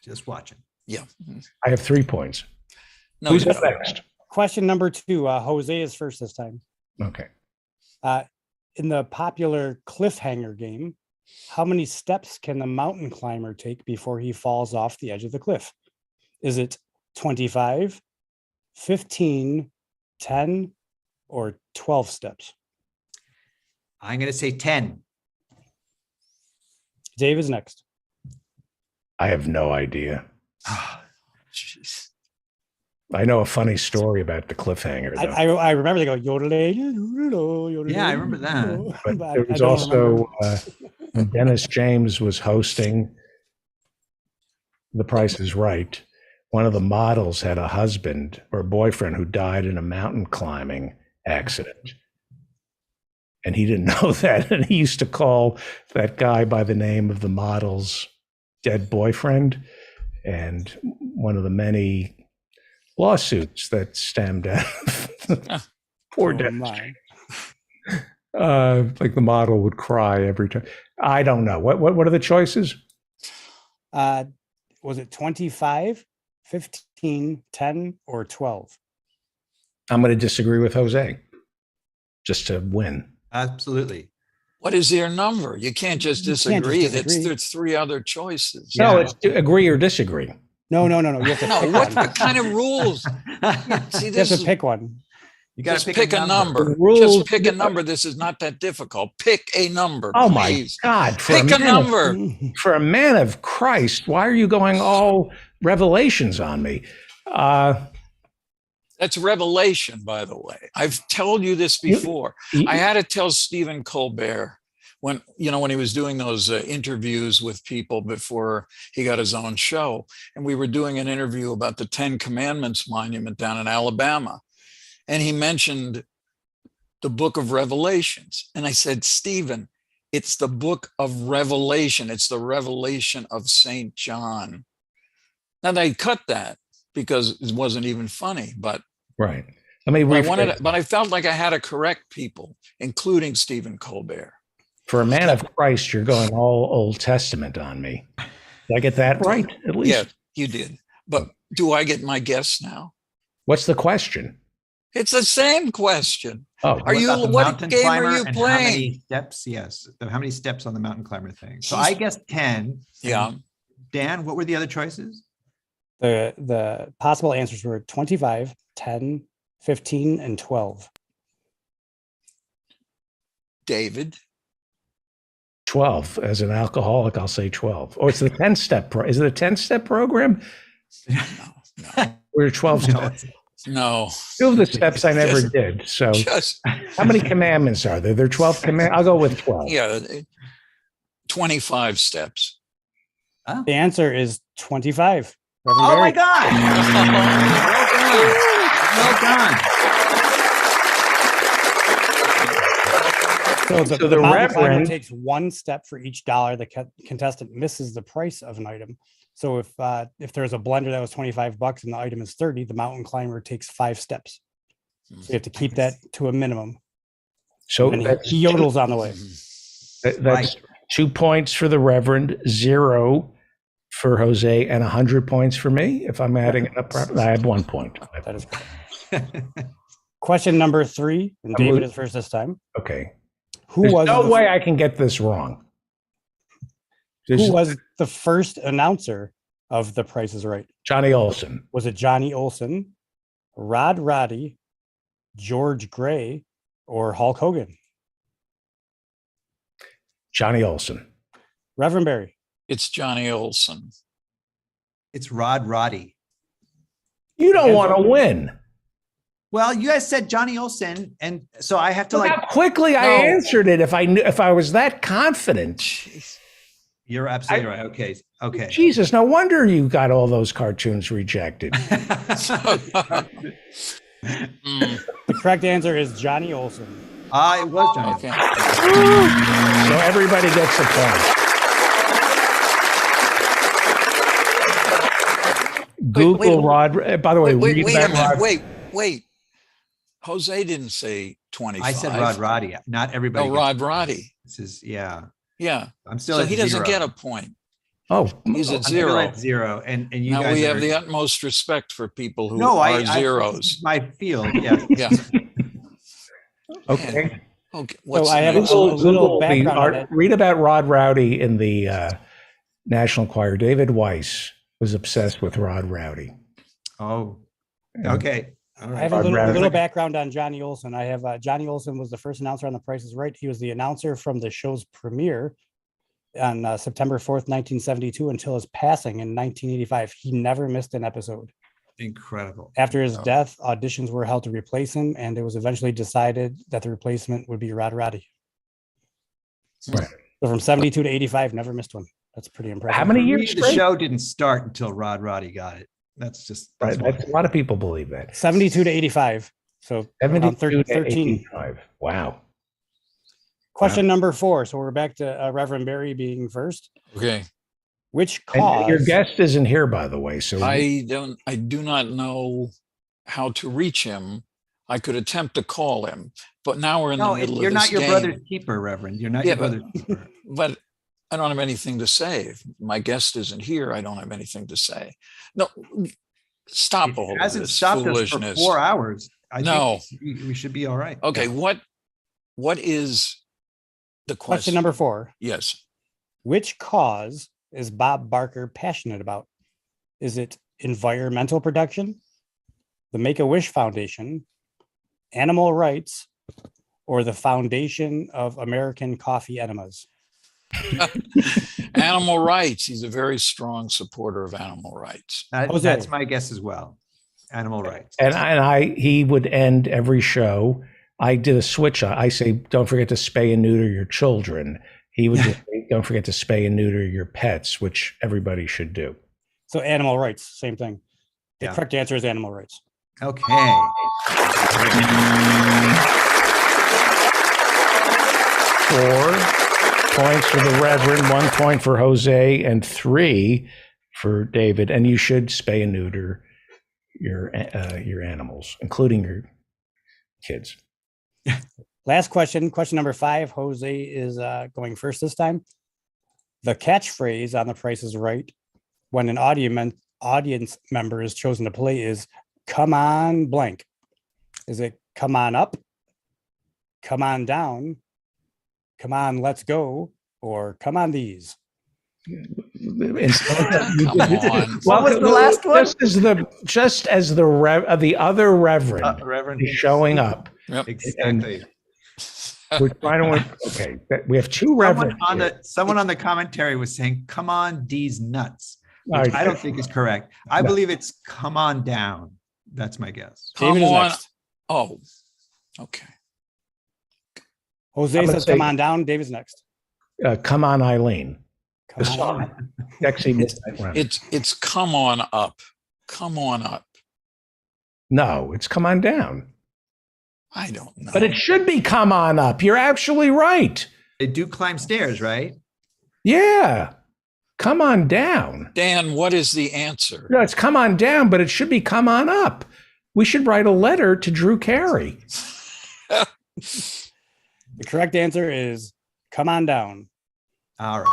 Just watching. Yeah. I have 3 points. No, Who's you up don't. next? Question number 2. Jose is first this time. Okay. In the popular cliffhanger game, how many steps can the mountain climber take before he falls off the edge of the cliff? Is it 25, 15, 10, or 12 steps? I'm going to say 10. Dave is next. I have no idea. Jeez. I know a funny story about the cliffhanger, though. I remember they go yodelay, yodelay, Yeah, I remember that. yodelay, But but there I was don't also remember. when Dennis James was hosting The Price is Right, one of the models had a husband or boyfriend who died in a mountain climbing accident. And he didn't know that. And he used to call that guy by the name of the model's dead boyfriend. And one of the many lawsuits that stemmed out of poor Oh, Dennis my. like the model would cry every time. I don't know. What are the choices? Was it 25, 15, 10, or 12? I'm going to disagree with Jose just to win. Absolutely. What is your number? You can't just You can't just disagree. disagree. There's 3 other choices. No, Yeah. it's to agree or disagree. No. You have to No, pick what one. kind of rules? See, You have this to is pick one. You got just to pick a number. The rules- Just pick a number. This is not that difficult. Pick a number. Oh my please. God! Pick a number. For a man of Christ, why are you going all revelations on me? That's revelation, by the way. I've told you this before. I had to tell Stephen Colbert when he was doing those interviews with people before he got his own show, and we were doing an interview about the 10 Commandments monument down in Alabama, and he mentioned the book of Revelations, and I said, Stephen, it's the book of Revelation. It's the revelation of St. John. Now they cut that because it wasn't even funny, but Right. Let me but I felt like I had to correct people, including Stephen Colbert. For a man of Christ, you're going all Old Testament on me. Did I get that right? At least. Yeah, you did. But do I get my guess now? What's the question? It's the same question. Oh, Are you? About the What mountain game climber are you and How playing? many steps? Yes. How many steps on the mountain climber thing? So I guess 10. Yeah. And Dan, what were the other choices? The possible answers were 25, 10, 15, and 12. David. 12. As an alcoholic, I'll say 12. Oh, it's the 10-step. Is it a 10-step program? No. We're 12 steps. No. 2 of the steps I never did. So Just how many commandments are there? There are 12 commandments. I'll go with 12. yeah. 25 steps. The answer is 25. Reverend Oh my Barry. God. Well done. So So the the mountain climber Reverend- takes 1 step for each dollar the contestant misses the price of an item. So if there's a blender that was $25 and the item is 30, the mountain climber takes 5 steps. So you have to keep that to a minimum. So And that's he yodels on the way. That's 2 points for the Reverend, 0 for Jose, and 100 points for me. If I'm adding it up, properly. I have 1 point. That is correct. Question number 3, and I'm David lo- is first this time. Okay. Who There's was no the, way I can get this wrong. who was the first announcer of The Price is Right? Johnny Olson. Was it Johnny Olson, Rod Roddy, George Gray, or Hulk Hogan? Johnny Olson. Reverend Barry. It's Johnny Olson. It's Rod Roddy. You don't want to win. Well, you guys said Johnny Olson, and so I have to Look like. how quickly I No. answered it. If I was that confident. You're absolutely right. Okay. Okay. Jesus, no wonder you got all those cartoons rejected. Mm, The correct answer is Johnny Olson. It was Johnny. okay. So everybody gets a point. Google Rod. By the way, Wait, read wait a about minute. Rod. Wait. Jose didn't say 25. I said Rod Roddy. Not everybody. No, gets Rod it. Roddy. This is yeah. Yeah. I'm still So at he doesn't zero. get a point. Oh, He's at I'm still zero. at zero, and you Now guys we are, have the utmost respect for people who no, are this zeros. is my field. Yeah. Yeah. okay. Okay. What's I the have next a one? little background on it. Read about Rod Rowdy in the National Enquirer. David Weiss was obsessed with Rod Rowdy. Oh, okay. All I right. have a Rod little, Rowdy. little background on Johnny Olson. I have Johnny Olson was the first announcer on The Price is Right. He was the announcer from the show's premiere on September 4th, 1972 until his passing in 1985. He never missed an episode. Incredible. After his Oh. death, auditions were held to replace him, and it was eventually decided that the replacement would be Rod Roddy. Right. So from 72 to 85, never missed one. That's pretty impressive. How many For me, years the straight? show didn't start until Rod Roddy got it. That's just Right. why. That's, a lot of people believe that. 72 to 85. So around 72 to 13. 85. Wow. Question number 4. So we're back to Reverend Barry being first. Okay. Which And cause? your guest isn't here, by the way. So I do not know how to reach him. I could attempt to call him, but now we're in No, the middle you're of not this your game. brother's keeper, Reverend. You're not Yeah, your brother's keeper. But I don't have anything to say. If my guest isn't here, I don't have anything to say. No, stop all It of hasn't this stopped us for foolishness. 4 hours. I No. think we should be all right. Okay, what is the question? Question number 4. Yes. Which cause is Bob Barker passionate about? Is it environmental protection, the Make-A-Wish Foundation, animal rights, or the Foundation of American Coffee Enemas? Animal rights. He's a very strong supporter of animal rights. Jose. That's my guess as well. Animal rights. and he would end every show. I did a switch. I say, don't forget to spay and neuter your children. He would just say, don't forget to spay and neuter your pets, which everybody should do. So animal rights, same thing. The Yeah. correct answer is animal rights. Okay. 4 points for the Reverend, 1 point for Jose, and 3 for David. And you should spay and neuter your animals, including your kids. Last question, question number 5. Jose is going first this time. The catchphrase on The Price is Right when an audience member is chosen to play is "Come on, blank." Is it "Come on up," "Come on down," "Come on, let's go," or "Come on these"? Come on. What was the last one? Just as the other Reverend Reverend. is showing up. Yep. Exactly. We're trying to okay. We have 2 Reverends. Someone on the commentary was saying, "Come on, D's nuts," All which right. I don't think is correct. I believe it's "Come on down." That's my guess. David Come is on. next. Oh, okay. Jose I'm gonna says, "Come say- on down." David's next. Come on, Eileen. Come The on song. down. Sexy Midnight Run. It's come on up. Come on up. No, it's come on down. I don't know. But it should be come on up. You're absolutely right. They do climb stairs, right? Yeah. Come on down. Dan, what is the answer? No, it's come on down, but it should be come on up. We should write a letter to Drew Carey. The correct answer is "Come on down." All right.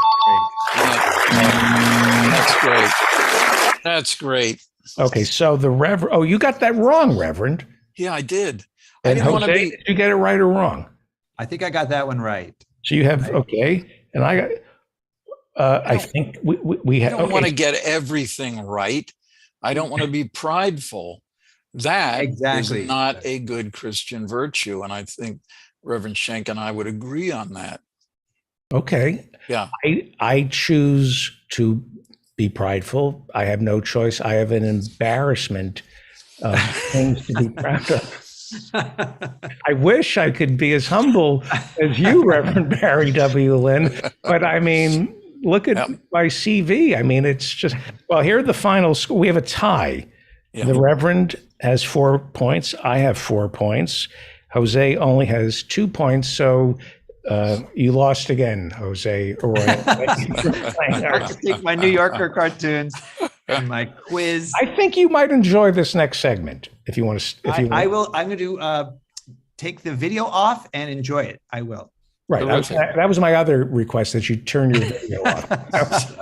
Yeah. That's great. That's great. Okay, so the Reverend. Oh, you got that wrong, Reverend. Yeah, I did. I And didn't want to Jose, be. did you get it right or wrong? I think I got that one right. So you have okay, and I got. I think we I have. don't want to Okay, get everything right. I don't want to be prideful. That Exactly. is not a good Christian virtue. And I think Reverend Schenk and I would agree on that. okay. Yeah. I choose to be prideful. I have no choice. I have an embarrassment of things to be proud of. I wish I could be as humble as you, Reverend Barry W. Lynn, but I mean, look at Yep. my CV. I mean, it's just, well, here are the final score. We have a tie. Yeah. The Reverend has 4 points. I have 4 points. Jose only has 2 points. So you lost again, Jose Arroyo. I can take my New Yorker cartoons and my quiz. I think you might enjoy this next segment if you want to. If you I want. will. I'm going to take the video off and enjoy it. I will. Right. That was my other request, that you turn your video off.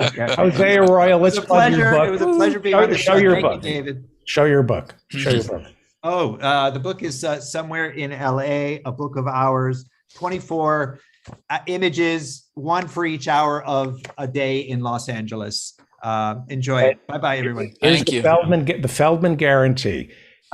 Okay. Jose Arroyo, let's It was a plug your pleasure. book. It was a pleasure being on the Show show. your Thank book. you, David. Show your book. Show your book. Oh, the book is somewhere in LA, a book of hours, 24 images, one for each hour of a day in Los Angeles. Enjoy it. Bye-bye, everyone. Here's Thank you. The Feldman guarantee.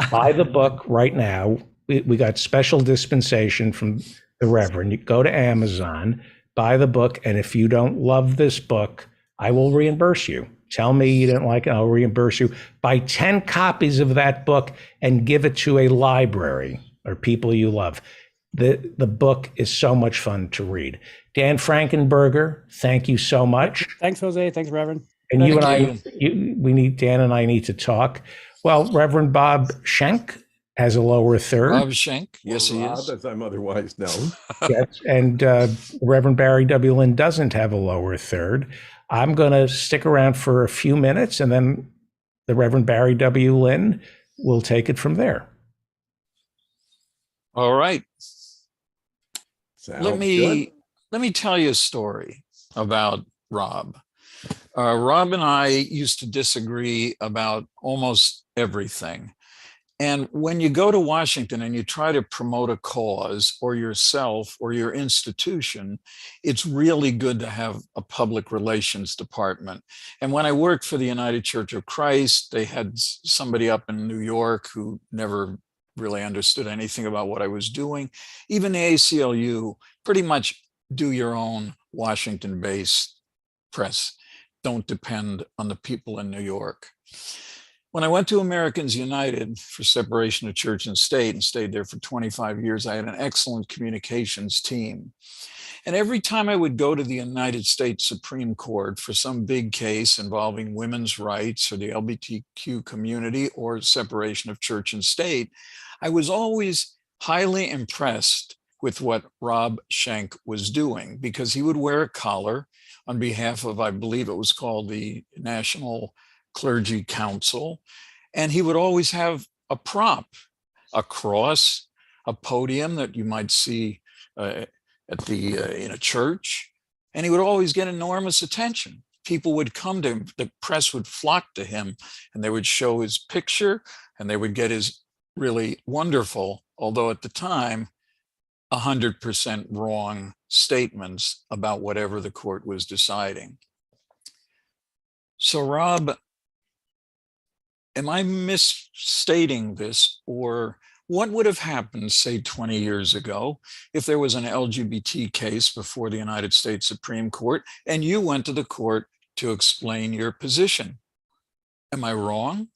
Buy the book right now. We got special dispensation from the Reverend. You go to Amazon, buy the book, and if you don't love this book, I will reimburse you. Tell me you didn't like it, I'll reimburse you. Buy 10 copies of that book and give it to a library or people you love. The book is so much fun to read. Dan Frankenberger, thank you so much. Thanks, Jose. Thanks, Reverend. And Thank you and you. Dan and I need to talk. Well, Reverend Bob Schenk has a lower third. Rob Schenk. Yes, he Rob, is. as I'm otherwise known. Yes, and Reverend Barry W. Lynn doesn't have a lower third. I'm going to stick around for a few minutes, and then the Reverend Barry W. Lynn will take it from there. All right. Sounds Let good. me tell you a story about Rob. Rob and I used to disagree about almost everything. And when you go to Washington and you try to promote a cause or yourself or your institution, it's really good to have a public relations department. And when I worked for the United Church of Christ, they had somebody up in New York who never really understood anything about what I was doing. Even the ACLU, pretty much do your own Washington-based press. Don't depend on the people in New York. When I went to Americans United for separation of church and state and stayed there for 25 years, I had an excellent communications team. And every time I would go to the United States Supreme Court for some big case involving women's rights or the LGBTQ community or separation of church and state, I was always highly impressed with what Rob Schenk was doing, because he would wear a collar on behalf of, I believe it was called the National Clergy Council. And he would always have a prop, a cross, a podium that you might see at in a church. And he would always get enormous attention. People would come to him, the press would flock to him, and they would show his picture and they would get his really wonderful, although at the time, 100% wrong statements about whatever the court was deciding. So Rob, am I misstating this, or what would have happened, say 20 years ago, if there was an LGBT case before the United States Supreme Court and you went to the court to explain your position? Am I wrong?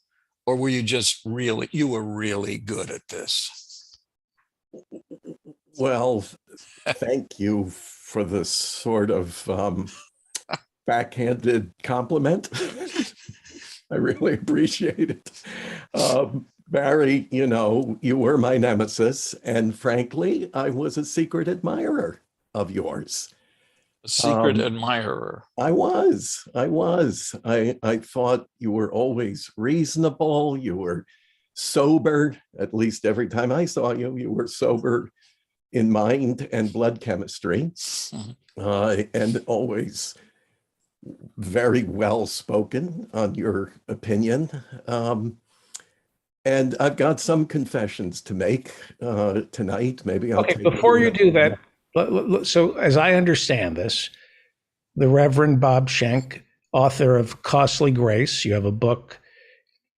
Or were you just you were really good at this? Well, thank you for the sort of backhanded compliment. I really appreciate it. Barry, you know, you were my nemesis, and frankly, I was a secret admirer of yours. A secret admirer. I thought you were always reasonable. You were sober. At least every time I saw you, you were sober in mind and blood chemistry, and always very well spoken on your opinion. And I've got some confessions to make tonight. Maybe I'll Okay, before you do that, so as I understand this, the Reverend Bob Schenk, author of Costly Grace, you have a book.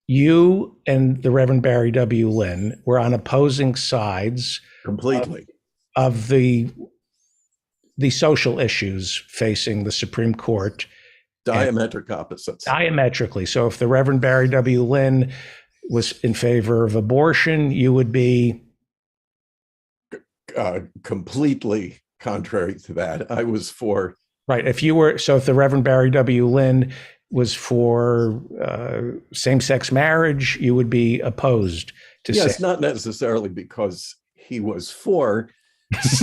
You and the Reverend Barry W. Lynn were on opposing sides completely of the social issues facing the Supreme Court. Diametric opposites. Diametrically. So if the Reverend Barry W. Lynn was in favor of abortion, you would be completely contrary to that. I was for Right. If the Reverend Barry W. Lynn was for same-sex marriage, you would be opposed to Yes, say. not necessarily because he was for,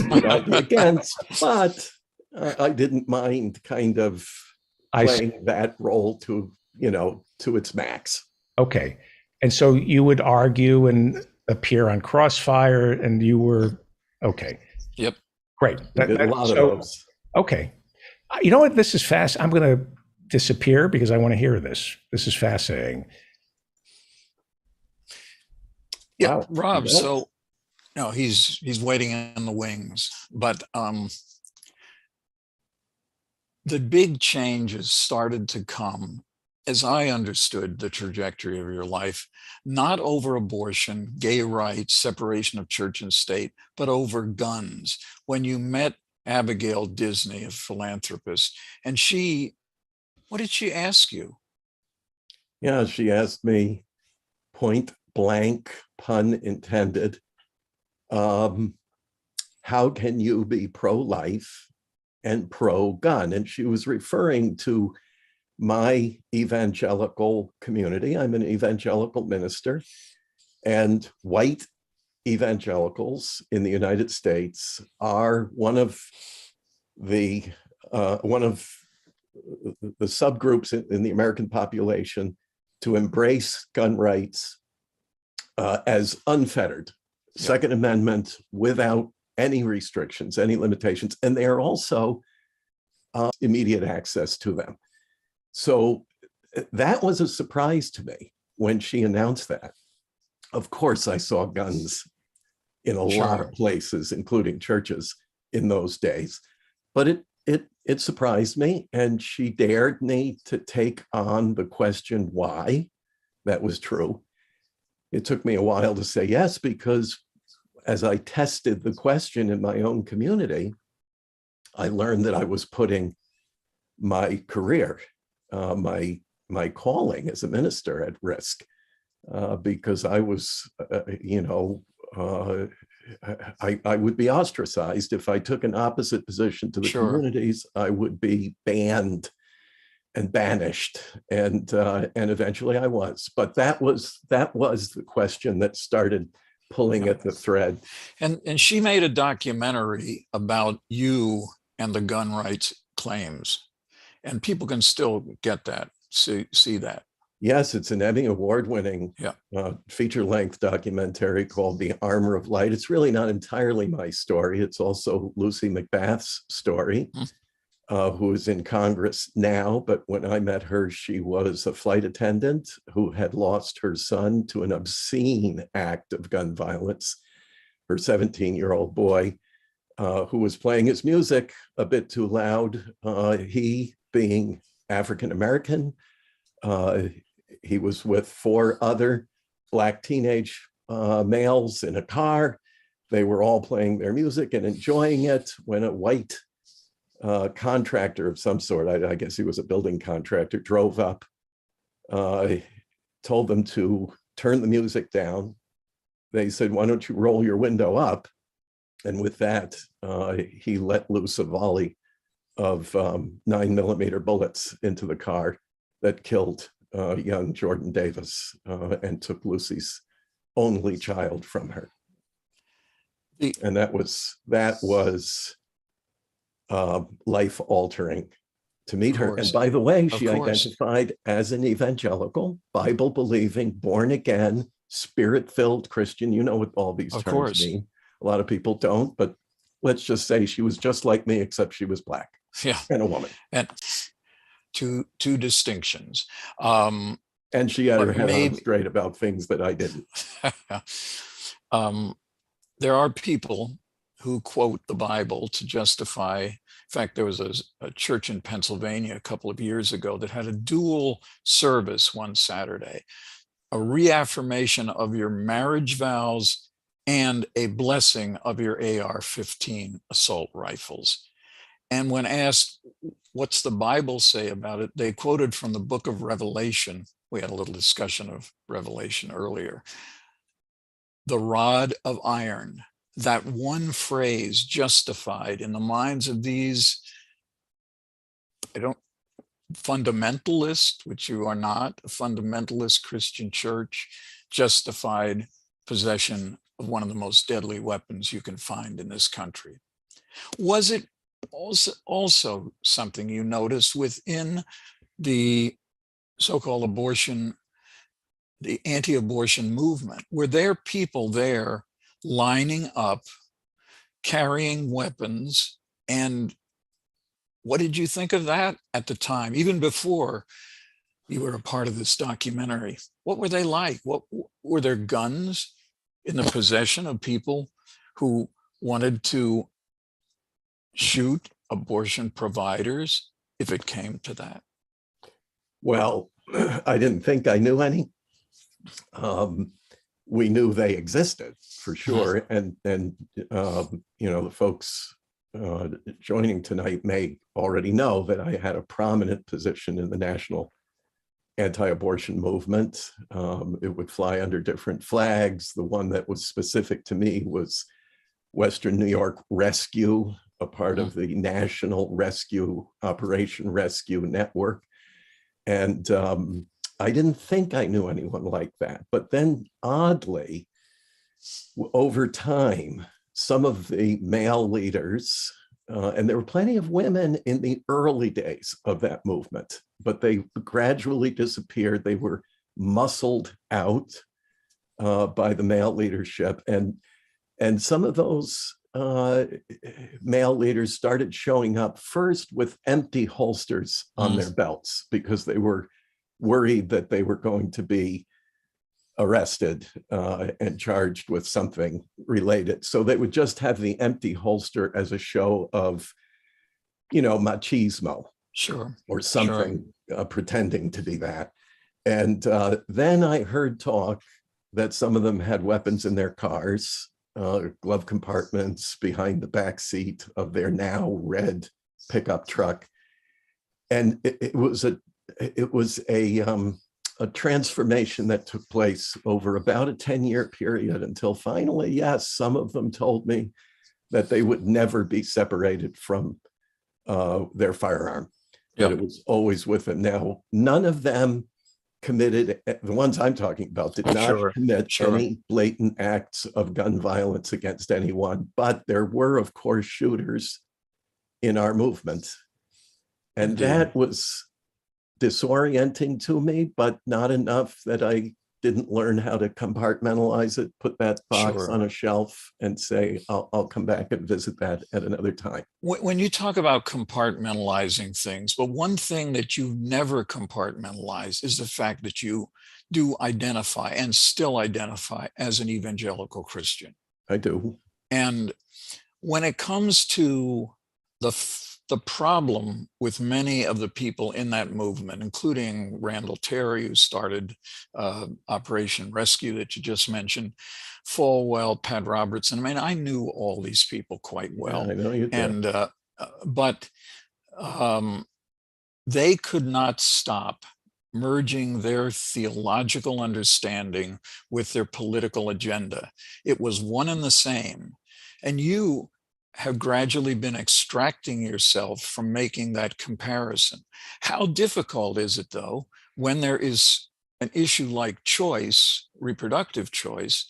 but I'd be against, but I didn't mind kind of playing that role to its max. Okay. And so you would argue and appear on Crossfire, and you were okay. Yep. Great. Did a lot of those. Okay. You know what? This is fast. I'm going to disappear because I want to hear this. This is fascinating. Yeah, Wow. Rob. Well, So, no, he's waiting in the wings, but the big changes started to come, as I understood the trajectory of your life, not over abortion, gay rights, separation of church and state, but over guns. When you met Abigail Disney, a philanthropist, and what did she ask you? Yeah, she asked me point blank, pun intended, how can you be pro-life and pro-gun? And she was referring to my evangelical community. I'm an evangelical minister, and white evangelicals in the United States are one of the subgroups in the American population to embrace gun rights as unfettered, Second Amendment without any restrictions, any limitations, and they are also immediate access to them. So that was a surprise to me when she announced that. Of course, I saw guns in a lot of places, including churches in those days, but it surprised me, and she dared me to take on the question why that was true. It took me a while to say yes, because as I tested the question in my own community, I learned that I was putting my career, my calling as a minister at risk, because I was, I would be ostracized if I took an opposite position to the communities. I would be banned and banished, and eventually I was. But that was the question that started pulling at the thread. And she made a documentary about you and the gun rights claims, and people can still get that, see that. Yes, it's an Emmy Award-winning feature-length documentary called The Armor of Light. It's really not entirely my story. It's also Lucy McBath's story, who is in Congress now. But when I met her, she was a flight attendant who had lost her son to an obscene act of gun violence. Her 17-year-old boy, who was playing his music a bit too loud, he being African-American, he was with 4 other Black teenage males in a car. They were all playing their music and enjoying it when a white contractor of some sort, I guess he was a building contractor, drove up, told them to turn the music down. They said, "Why don't you roll your window up?" And with that, he let loose a volley of 9mm bullets into the car that killed young Jordan Davis and took Lucy's only child from her. And that was life altering to meet her. And by the way, she identified as an evangelical, Bible believing, born again, spirit filled Christian. You know what all these terms mean. A lot of people don't, but let's just say she was just like me, except she was Black and a woman. And two distinctions. And she had her head on straight about things that I didn't. There are people who quote the Bible to justify. In fact, there was a church in Pennsylvania a couple of years ago that had a dual service one Saturday, a reaffirmation of your marriage vows and a blessing of your AR-15 assault rifles. And when asked, what's the Bible say about it? They quoted from the book of Revelation. We had a little discussion of Revelation earlier. The rod of iron. That one phrase justified in the minds of these I don't, fundamentalist, which you are not, a fundamentalist Christian church justified possession of one of the most deadly weapons you can find in this country. Was it also something you noticed within the so-called abortion, the anti-abortion movement? Were there people there lining up, carrying weapons? And what did you think of that at the time, even before you were a part of this documentary? What were they like? What were there guns in the possession of people who wanted to shoot abortion providers if it came to that? Well, I didn't think I knew any. We knew they existed for sure, and you know, the folks joining tonight may already know that I had a prominent position in the national anti-abortion movement. It would fly under different flags. The one that was specific to me was Western New York Rescue, a part of the National Rescue Operation Rescue Network. And I didn't think I knew anyone like that. But then oddly, over time, some of the male leaders, and there were plenty of women in the early days of that movement, but they gradually disappeared. They were muscled out by the male leadership. And some of those male leaders started showing up first with empty holsters on their belts because they were worried that they were going to be arrested and charged with something related. So they would just have the empty holster as a show of, you know, machismo. Sure. Or something, pretending to be that. And then I heard talk that some of them had weapons in their cars, glove compartments behind the back seat of their now red pickup truck. And it was a transformation that took place over about a 10-year period until finally, yes, some of them told me that they would never be separated from their firearm. That it was always with them. Now, none of them committed, the ones I'm talking about did not commit any blatant acts of gun violence against anyone, but there were, of course, shooters in our movement. And that was disorienting to me, but not enough that I didn't learn how to compartmentalize it, put that box on a shelf and say, I'll come back and visit that at another time. When you talk about compartmentalizing things, but one thing that you never compartmentalize is the fact that you do identify and still identify as an evangelical Christian. I do. And when it comes to the problem with many of the people in that movement, including Randall Terry, who started Operation Rescue that you just mentioned, Falwell, Pat Robertson. I mean, I knew all these people quite well. Yeah, I know you did. And but they could not stop merging their theological understanding with their political agenda. It was one and the same. And you have gradually been extracting yourself from making that comparison. How difficult is it, though, when there is an issue like choice, reproductive choice,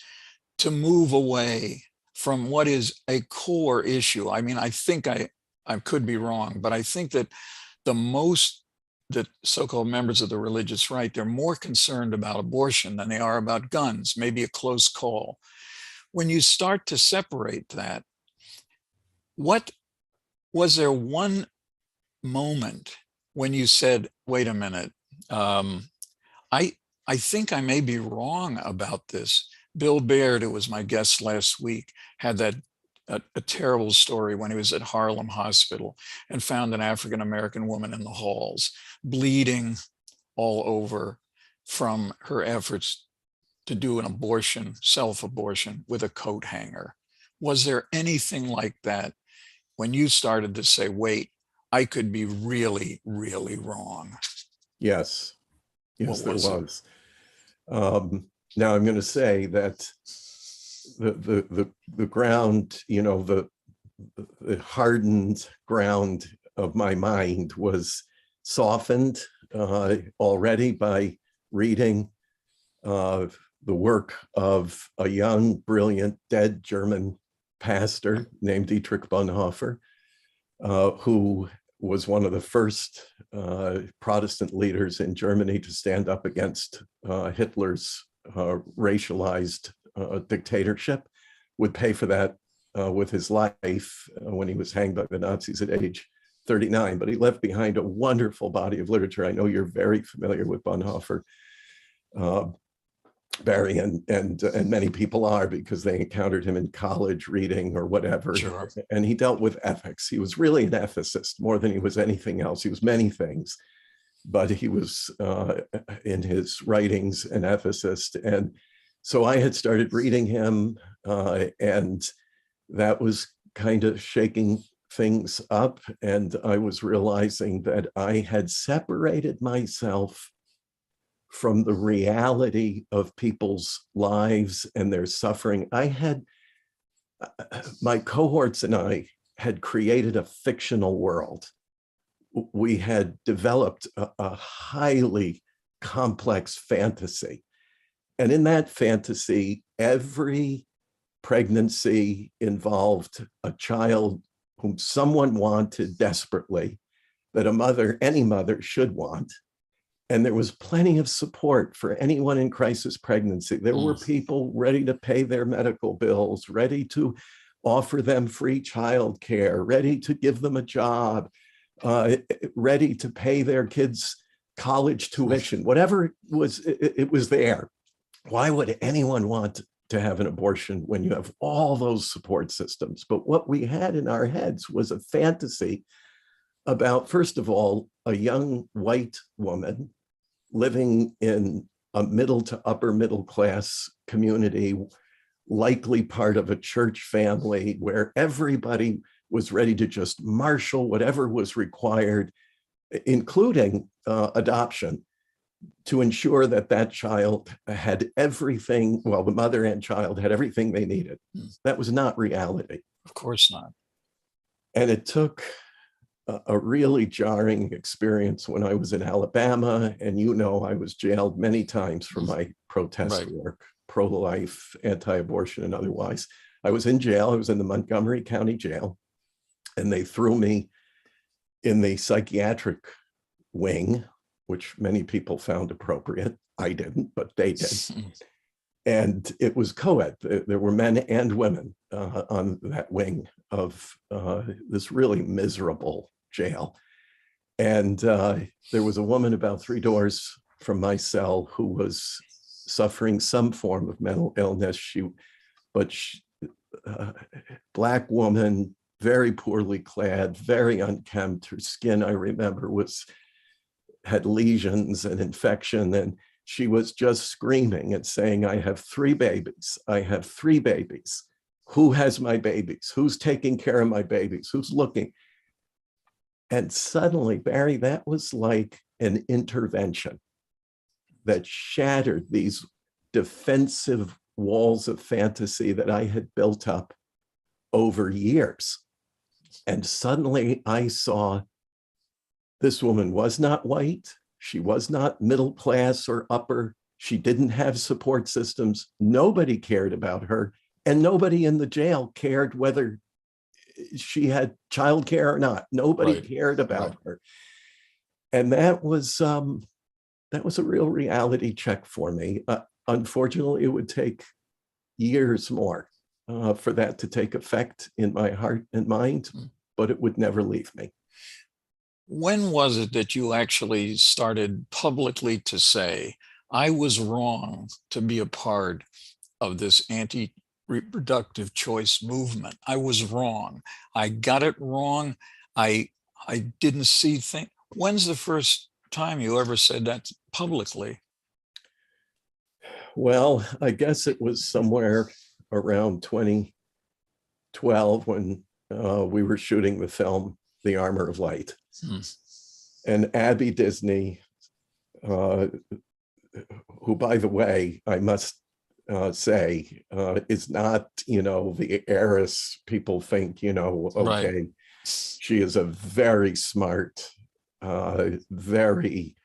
to move away from what is a core issue? I mean, I think I could be wrong, but I think that the so-called members of the religious right, they're more concerned about abortion than they are about guns, maybe a close call. When you start to separate that, what was there one moment when you said, wait a minute, I think I may be wrong about this? Bill Baird, who was my guest last week, had that a terrible story when he was at Harlem Hospital and found an African-American woman in the halls, bleeding all over from her efforts to do an abortion, self-abortion with a coat hanger. Was there anything like that when you started to say, wait, I could be really, really wrong? Yes, yes, there was was. Now I'm going to say that the ground, you know, the hardened ground of my mind was softened already by reading the work of a young, brilliant, dead German pastor named Dietrich Bonhoeffer, who was one of the first Protestant leaders in Germany to stand up against Hitler's racialized dictatorship, would pay for that with his life when he was hanged by the Nazis at age 39. But he left behind a wonderful body of literature. I know you're very familiar with Bonhoeffer, Barry, and many people are, because they encountered him in college reading or whatever. Sure. And he dealt with ethics. He was really an ethicist more than he was anything else. He was many things, but he was in his writings an ethicist. And so I had started reading him, and that was kind of shaking things up. And I was realizing that I had separated myself from the reality of people's lives and their suffering. I had, my cohorts and I had created a fictional world. We had developed a highly complex fantasy. And in that fantasy, every pregnancy involved a child whom someone wanted desperately, that a mother, any mother, should want. And there was plenty of support for anyone in crisis pregnancy. There were people ready to pay their medical bills, ready to offer them free childcare, ready to give them a job, ready to pay their kids' college tuition, whatever it was there. Why would anyone want to have an abortion when you have all those support systems? But what we had in our heads was a fantasy about, first of all, a young white woman living in a middle to upper middle class community, likely part of a church family where everybody was ready to just marshal whatever was required, including adoption, to ensure that that child had everything, well, the mother and child had everything they needed. That was not reality. Of course not. And it took a really jarring experience when I was in Alabama. And you know, I was jailed many times for my protest work, pro-life, anti-abortion, and otherwise. I was in jail. I was in the Montgomery County Jail, and they threw me in the psychiatric wing, which many people found appropriate. I didn't, but they did. And it was co-ed. There were men and women on that wing of this really miserable jail. And there was a woman about 3 doors from my cell who was suffering some form of mental illness. Black woman, very poorly clad, very unkempt. Her skin, I remember, had lesions and infection, and she was just screaming and saying, I have 3 babies. I have 3 babies. Who has my babies? Who's taking care of my babies? Who's looking? And suddenly, Barry, that was like an intervention that shattered these defensive walls of fantasy that I had built up over years. And suddenly I saw this woman was not white. She was not middle class or upper. She didn't have support systems. Nobody cared about her. And nobody in the jail cared whether she had childcare or not. Nobody cared about her. And that was a real reality check for me. Unfortunately, it would take years more for that to take effect in my heart and mind, but it would never leave me. When was it that you actually started publicly to say, I was wrong to be a part of this anti-reproductive choice movement? I was wrong. I got it wrong. I didn't see things. When's the first time you ever said that publicly? Well, I guess it was somewhere around 2012 when we were shooting the film, The Armor of Light. And Abby Disney, who, by the way, I must say, is not, the heiress people think, okay. She is a very smart, very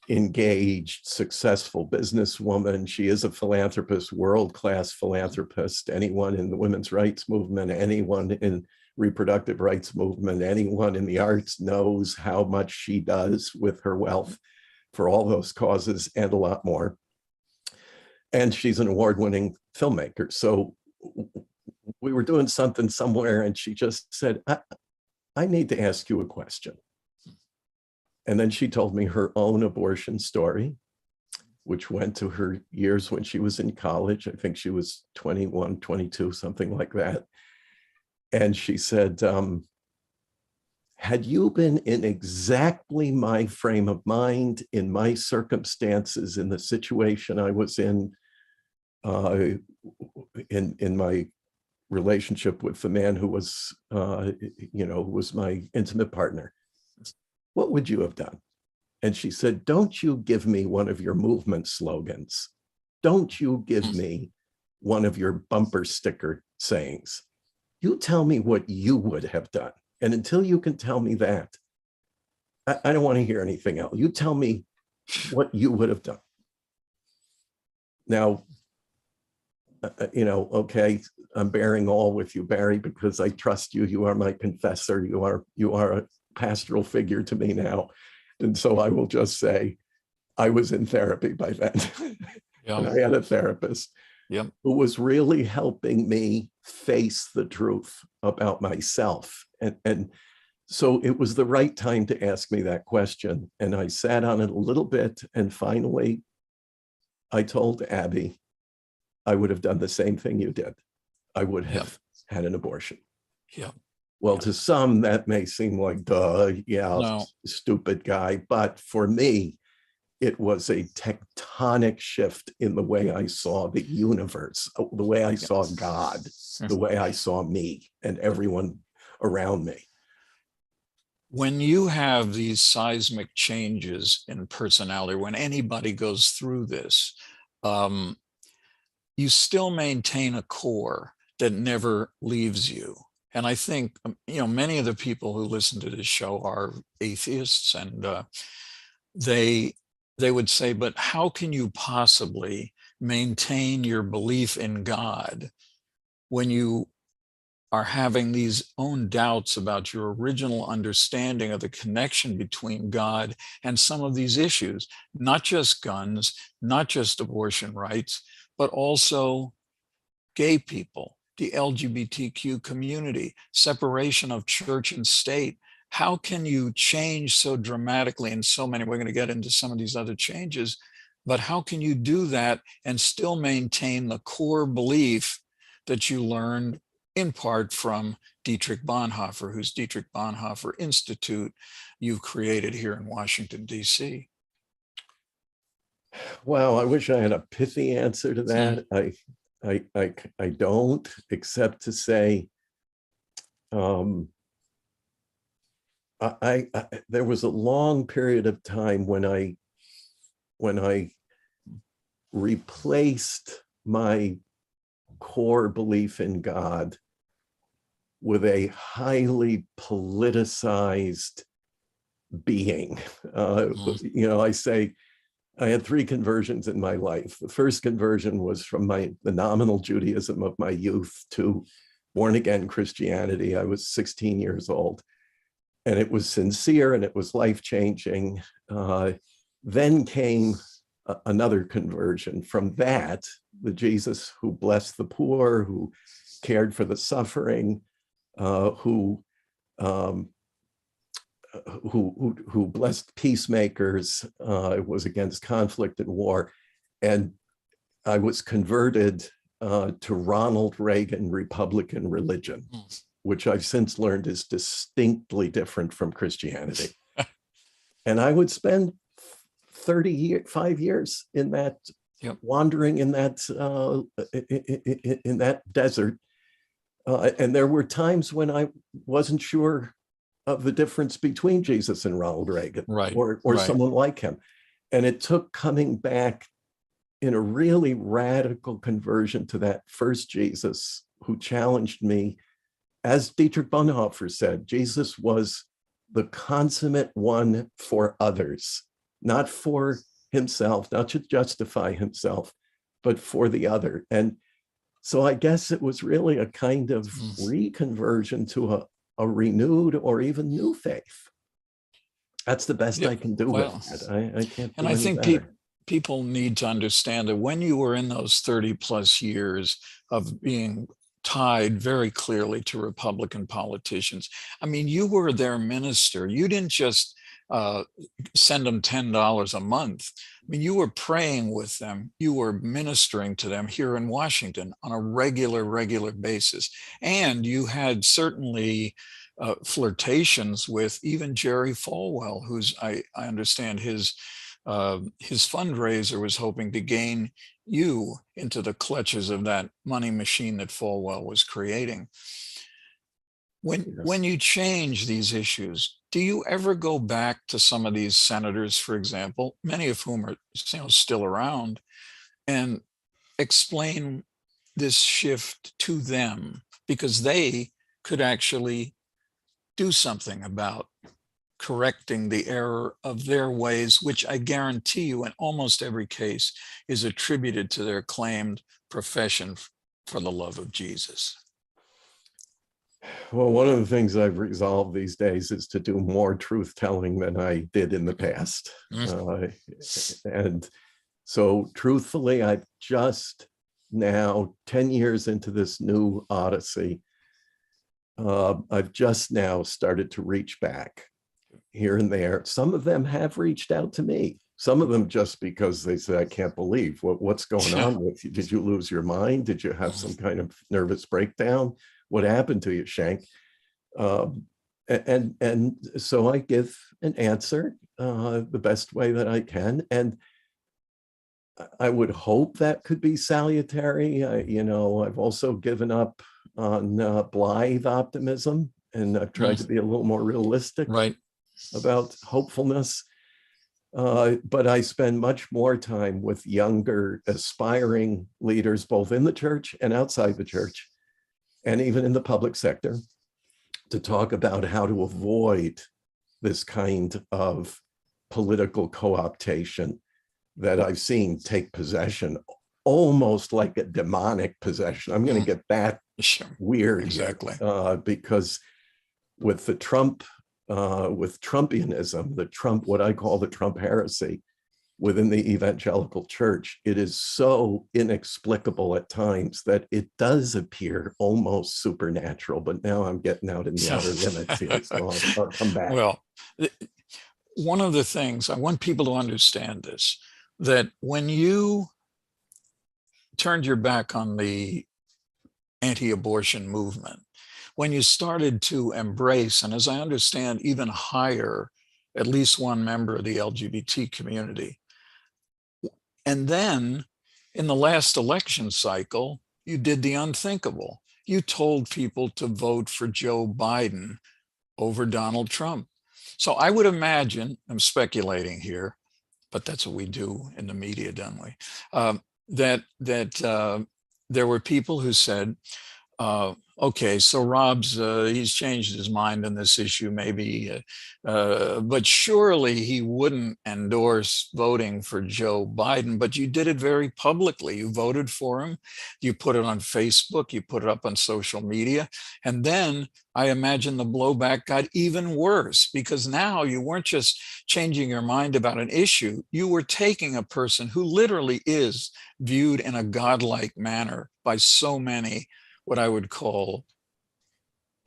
engaged, successful businesswoman. She is a philanthropist, world-class philanthropist. Anyone in the women's rights movement, anyone in reproductive rights movement, anyone in the arts knows how much she does with her wealth for all those causes and a lot more. And she's an award-winning filmmaker. So we were doing something somewhere and she just said, I need to ask you a question. And then she told me her own abortion story, which went to her years when she was in college. I think she was 21, 22, something like that. And she said, had you been in exactly my frame of mind, in my circumstances, in the situation I was in my relationship with the man who was, was my intimate partner, what would you have done? And she said, don't you give me one of your movement slogans. Don't you give me one of your bumper sticker sayings. You tell me what you would have done. And until you can tell me that, I don't want to hear anything else. You tell me what you would have done. Now, okay, I'm bearing all with you, Barry, because I trust you. You are my confessor. You are a pastoral figure to me now. And so I will just say, I was in therapy by then. Yeah. And I had a therapist who was really helping me face the truth about myself. And so it was the right time to ask me that question. And I sat on it a little bit. And finally, I told Abby, I would have done the same thing you did. I would have had an abortion. Yeah. Well, to some, that may seem like, duh, stupid guy. But for me, it was a tectonic shift in the way I saw the universe, the way I saw God, the way I saw me and everyone around me. When you have these seismic changes in personality, when anybody goes through this, you still maintain a core that never leaves you. And I think, many of the people who listen to this show are atheists, and they would say, but how can you possibly maintain your belief in God when you are having these own doubts about your original understanding of the connection between God and some of these issues, not just guns, not just abortion rights, but also gay people, the LGBTQ community, separation of church and state. How can you change so dramatically in so many? We're going to get into some of these other changes, but how can you do that and still maintain the core belief that you learned in part from Dietrich Bonhoeffer, whose Dietrich Bonhoeffer Institute you've created here in Washington, D.C.? Well, I wish I had a pithy answer to that. I don't, except to say, there was a long period of time when I replaced my core belief in God with a highly politicized being. I say I had 3 conversions in my life. The first conversion was from the nominal Judaism of my youth to born again Christianity. I was 16 years old. And it was sincere and it was life-changing. Then came another conversion. From that, the Jesus who blessed the poor, who cared for the suffering, who blessed peacemakers, was against conflict and war. And I was converted to Ronald Reagan Republican religion, which I've since learned is distinctly different from Christianity. And I would spend 5 years in that, wandering in that desert. And there were times when I wasn't sure of the difference between Jesus and Ronald Reagan, or someone like him. And it took coming back in a really radical conversion to that first Jesus who challenged me. As Dietrich Bonhoeffer said, Jesus was the consummate one for others, not for himself, not to justify himself, but for the other. And so I guess it was really a kind of reconversion to a renewed or even new faith. That's the best I can do with it. I can't. And I think people need to understand that when you were in those 30 plus years of being tied very clearly to Republican politicians, I mean, you were their minister. You didn't just send them $10 a month. I mean, you were praying with them. You were ministering to them here in Washington on a regular basis. And you had certainly flirtations with even Jerry Falwell, who's I understand his fundraiser was hoping to gain you into the clutches of that money machine that Falwell was creating. When you change these issues, do you ever go back to some of these senators, for example, many of whom are still around, and explain this shift to them, because they could actually do something about correcting the error of their ways, which I guarantee you in almost every case is attributed to their claimed profession for the love of Jesus? Well, one of the things I've resolved these days is to do more truth telling than I did in the past. And so truthfully, I've just now, 10 years into this new odyssey, I've just now started to reach back here and there. Some of them have reached out to me. Some of them just because they say, I can't believe what's going on with you. Did you lose your mind? Did you have some kind of nervous breakdown? What happened to you, Shank? And so I give an answer the best way that I can. And I would hope that could be salutary. I've also given up on blithe optimism, and I've tried to be a little more realistic about hopefulness. But I spend much more time with younger, aspiring leaders, both in the church and outside the church, and even in the public sector, to talk about how to avoid this kind of political co-optation that I've seen take possession, almost like a demonic possession. I'm going to get that weird, exactly, because with the Trump, with Trumpianism, what I call the Trump heresy within the evangelical church, it is so inexplicable at times that it does appear almost supernatural. But now I'm getting out in the outer limits here, so I'll come back. Well, one of the things I want people to understand is that when you turned your back on the anti-abortion movement, when you started to embrace, and as I understand, even hire at least one member of the LGBT community, and then in the last election cycle, you did the unthinkable. You told people to vote for Joe Biden over Donald Trump. So I would imagine, I'm speculating here, but that's what we do in the media, don't we? That there were people who said, okay, so Rob's, he's changed his mind on this issue, maybe, but surely he wouldn't endorse voting for Joe Biden. But you did it very publicly. You voted for him. You put it on Facebook. You put it up on social media. And then I imagine the blowback got even worse, because now you weren't just changing your mind about an issue. You were taking a person who literally is viewed in a godlike manner by so many, what I would call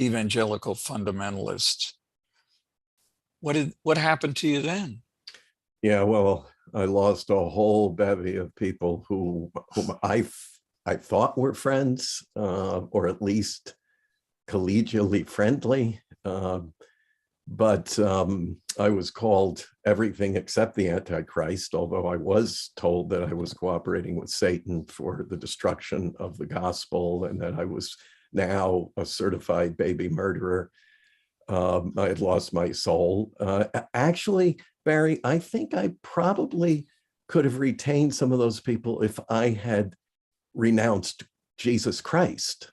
evangelical fundamentalists. What happened to you then? Yeah, well, I lost a whole bevy of people whom I thought were friends, or at least collegially friendly. But I was called everything except the Antichrist, although I was told that I was cooperating with Satan for the destruction of the gospel, and that I was now a certified baby murderer. I had lost my soul. Actually, Barry, I think I probably could have retained some of those people if I had renounced Jesus Christ,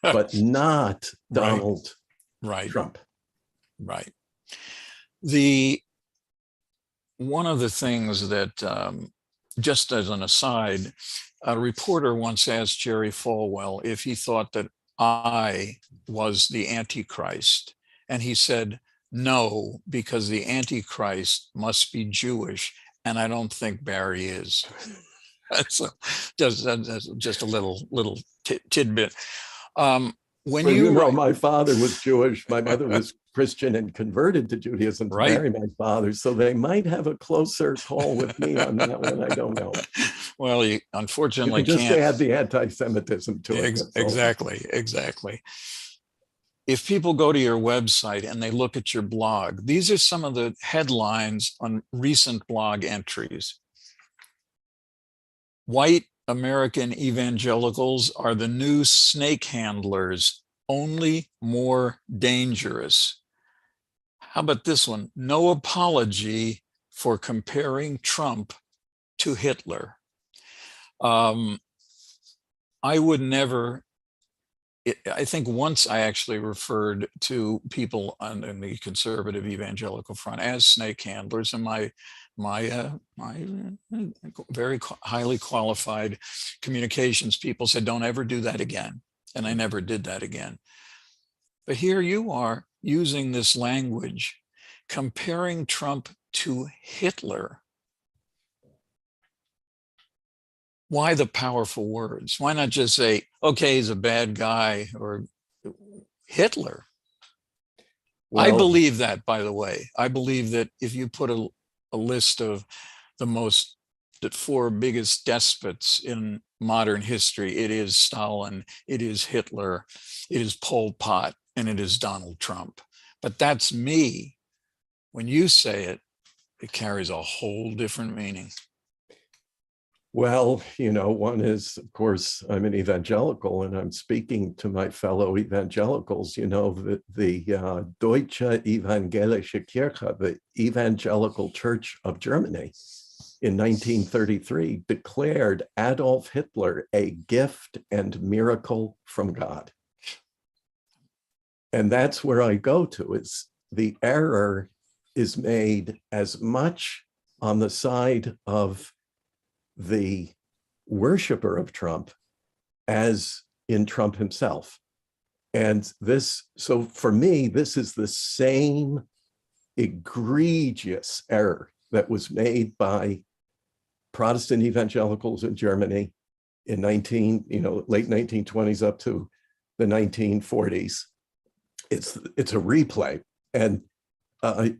but not Donald Trump. Right. One of the things that, just as an aside, a reporter once asked Jerry Falwell if he thought that I was the Antichrist. And he said, no, because the Antichrist must be Jewish. And I don't think Barry is. So just a little tidbit. When Well, you know, write- my father was Jewish. My mother was Christian and converted to Judaism to Right. marry my father. So they might have a closer call with me on that one. I don't know. well, you You unfortunately can just can't. add the anti-Semitism to it. that's all. Exactly. If people go to your website and they look at your blog, these are some of the headlines on recent blog entries. White American evangelicals are the new snake handlers, only more dangerous. How about this one? No apology for comparing Trump to Hitler. I would never, I think once I actually referred to people on the conservative evangelical front as snake handlers, and my very highly qualified communications people said, don't ever do that again. And I never did that again. But here you are using this language, comparing Trump to Hitler. Why the powerful words? Why not just say, okay, he's a bad guy, or Hitler? I Well, believe that, by the way. I believe that if you put a list of the four biggest despots in modern history, it is Stalin, it is Hitler, it is Pol Pot, and it is Donald Trump. But that's me. When you say it, it carries a whole different meaning. Well, one is, of course, I'm an evangelical and I'm speaking to my fellow evangelicals. The Deutsche Evangelische Kirche, the Evangelical Church of Germany, in 1933 declared Adolf Hitler a gift and miracle from God. And that's where I go to, is the error is made as much on the side of the worshiper of Trump as in Trump himself. And so for me, this is the same egregious error that was made by Protestant evangelicals in Germany in late 1920s up to the 1940s. It's a replay. And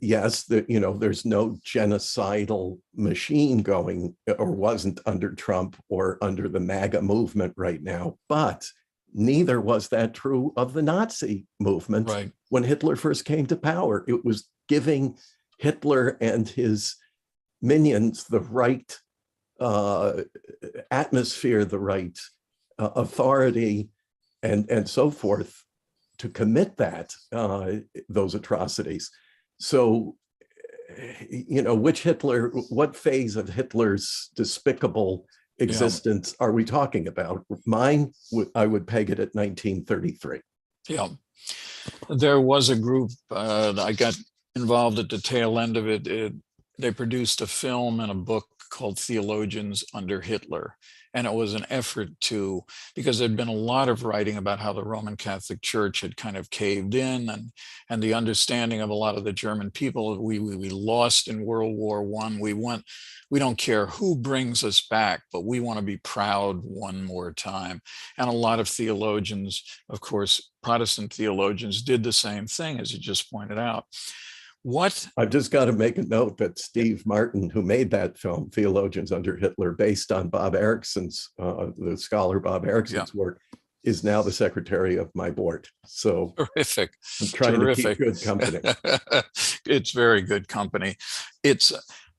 yes, there's no genocidal machine going, or wasn't under Trump or under the MAGA movement right now, but neither was that true of the Nazi movement. Right. When Hitler first came to power. It was giving Hitler and his minions the right atmosphere, the right authority, and so forth to commit those atrocities. So, which Hitler, what phase of Hitler's despicable existence are we talking about? Mine, I would peg it at 1933. Yeah. There was a group, I got involved at the tail end of it. They produced a film and a book called Theologians Under Hitler. And it was an effort because there'd been a lot of writing about how the Roman Catholic Church had kind of caved in, and the understanding of a lot of the German people, we lost in World War I. We don't care who brings us back, but we want to be proud one more time. And a lot of theologians, of course, Protestant theologians, did the same thing, as you just pointed out. I've just got to make a note that Steve Martin, who made that film, Theologians Under Hitler, based on Bob Erickson's, the scholar Bob Erickson's work, is now the secretary of my board. So terrific. I'm trying to keep good company. It's very good company. It's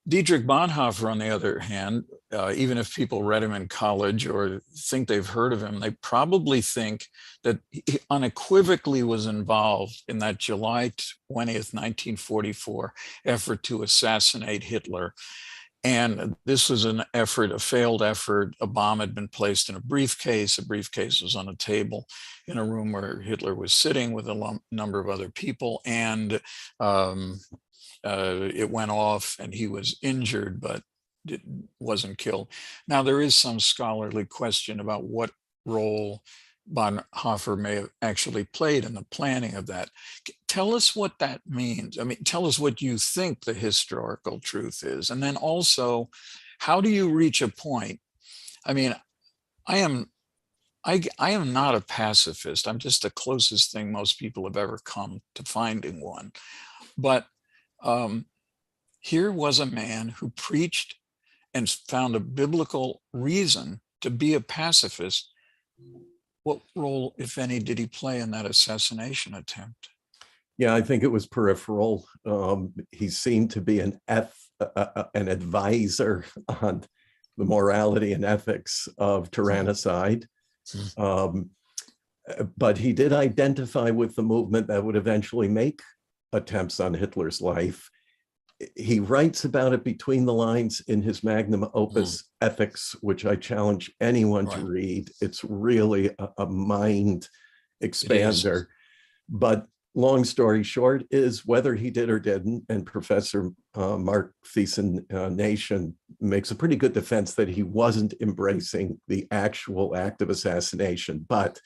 Dietrich Bonhoeffer, on the other hand, even if people read him in college or think they've heard of him, they probably think that he unequivocally was involved in that July 20th, 1944 effort to assassinate Hitler. And this was an effort, a failed effort. A bomb had been placed in a briefcase. A briefcase was on a table in a room where Hitler was sitting with a number of other people. And it went off and he was injured, but wasn't killed. Now, there is some scholarly question about what role Bonhoeffer may have actually played in the planning of that. Tell us what that means. I mean, tell us what you think the historical truth is. And then also, how do you reach a point? I mean, I am not a pacifist. I'm just the closest thing most people have ever come to finding one. But here was a man who preached and found a biblical reason to be a pacifist. What role, if any, did he play in that assassination attempt? Yeah, I think it was peripheral. He seemed to be an advisor on the morality and ethics of tyrannicide. But he did identify with the movement that would eventually make attempts on Hitler's life. He writes about it between the lines in his magnum opus, Ethics, which I challenge anyone to read. It's really a mind expander. But long story short is whether he did or didn't, and Professor Mark Thiessen-Nation makes a pretty good defense that he wasn't embracing the actual act of assassination. But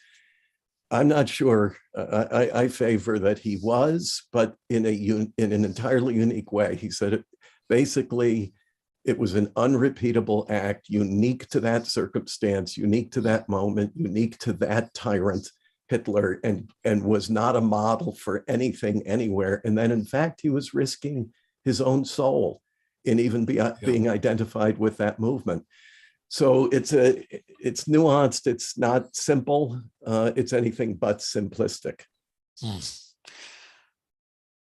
I'm not sure. I favor that he was, but in an entirely unique way. He said it basically, it was an unrepeatable act, unique to that circumstance, unique to that moment, unique to that tyrant, Hitler, and was not a model for anything anywhere. And then, in fact, he was risking his own soul in even being identified with that movement. So it's nuanced. It's not simple. It's anything but simplistic.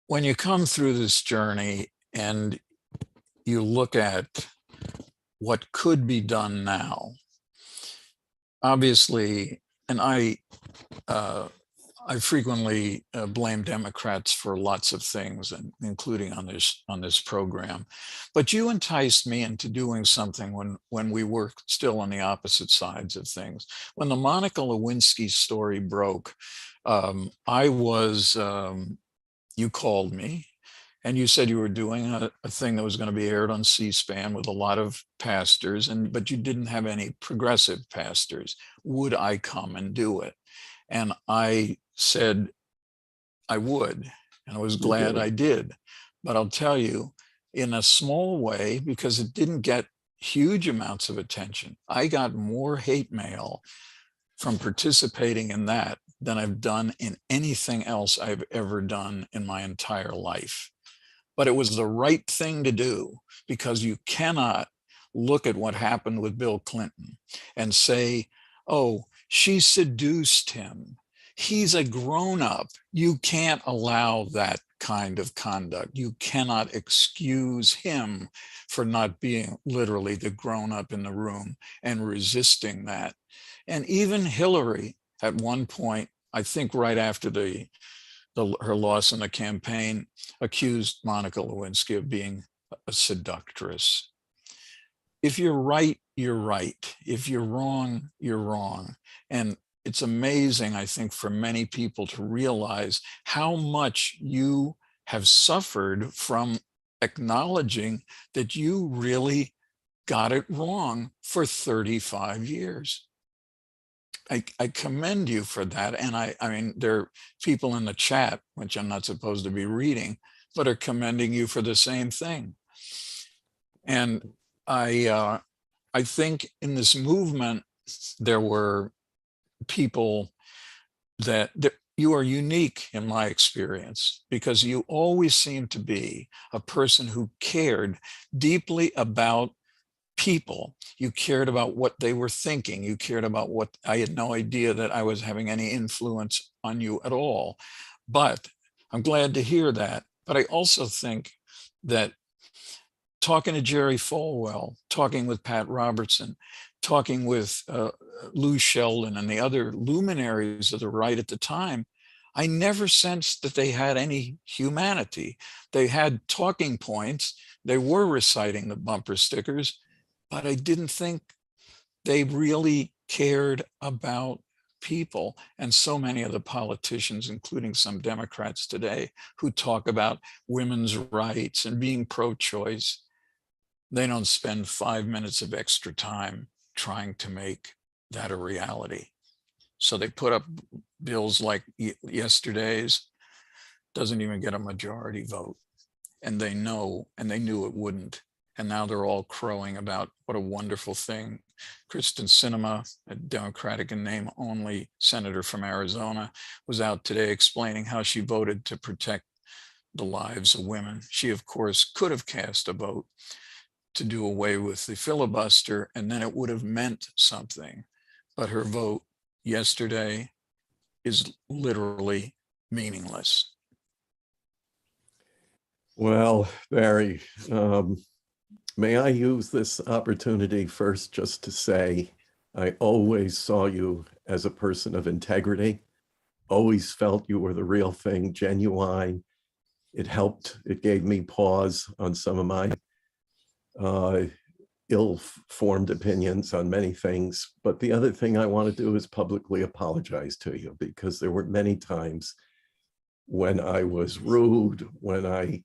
When you come through this journey and you look at what could be done now, obviously, and I frequently blame Democrats for lots of things, and including on this program. But you enticed me into doing something when we were still on the opposite sides of things. When the Monica Lewinsky story broke, you called me and you said you were doing a thing that was going to be aired on C-SPAN with a lot of pastors, but you didn't have any progressive pastors. Would I come and do it? And I said I would, and I was glad I did. But I'll tell you, in a small way, because it didn't get huge amounts of attention, I got more hate mail from participating in that than I've done in anything else I've ever done in my entire life. But it was the right thing to do, because you cannot look at what happened with Bill Clinton and say, oh, she seduced him. He's a grown-up. You can't allow that kind of conduct. You cannot excuse him for not being literally the grown-up in the room and resisting that. And even Hillary, at one point, I think right after her loss in the campaign, accused Monica Lewinsky of being a seductress. If you're right, you're right. If you're wrong, you're wrong. And it's amazing, I think, for many people to realize how much you have suffered from acknowledging that you really got it wrong for 35 years. I commend you for that. And I mean, there are people in the chat, which I'm not supposed to be reading, but are commending you for the same thing. And I think in this movement, there were people that you are unique in my experience, because you always seem to be a person who cared deeply about people. You cared about what they were thinking. You cared about what I had no idea that I was having any influence on you at all. But I'm glad to hear that. But I also think that talking to Jerry Falwell, talking with Pat Robertson, talking with Lou Sheldon and the other luminaries of the right at the time, I never sensed that they had any humanity. They had talking points. They were reciting the bumper stickers, but I didn't think they really cared about people, and so many of the politicians, including some Democrats today, who talk about women's rights and being pro-choice, they don't spend 5 minutes of extra time trying to make that a reality. So they put up bills like yesterday's, doesn't even get a majority vote. And they know, and they knew it wouldn't. And now they're all crowing about what a wonderful thing. Kristen Sinema, a Democratic in name only senator from Arizona, was out today explaining how she voted to protect the lives of women. She, of course, could have cast a vote to do away with the filibuster, and then it would have meant something. But her vote yesterday is literally meaningless. Well, Barry, may I use this opportunity first just to say I always saw you as a person of integrity, always felt you were the real thing, genuine. It helped, it gave me pause on some of my ill-formed opinions on many things. But the other thing I want to do is publicly apologize to you, because there were many times when I was rude, when I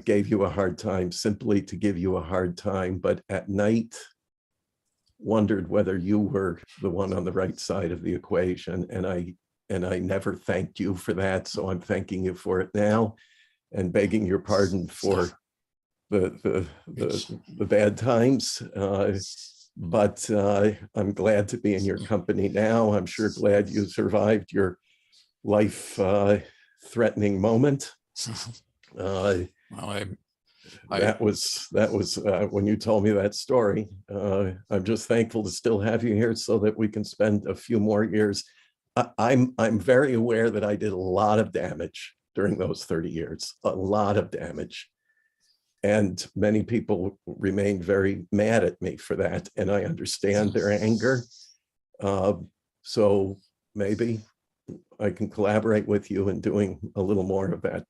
gave you a hard time simply to give you a hard time, but at night wondered whether you were the one on the right side of the equation. And I never thanked you for that. So I'm thanking you for it now and begging your pardon for the bad times. But I'm glad to be in your company now. I'm sure glad you survived your life-threatening moment. Well, that was when you told me that story. I'm just thankful to still have you here so that we can spend a few more years. I'm very aware that I did a lot of damage during those 30 years, a lot of damage. And many people remain very mad at me for that. And I understand their anger. So maybe I can collaborate with you in doing a little more of that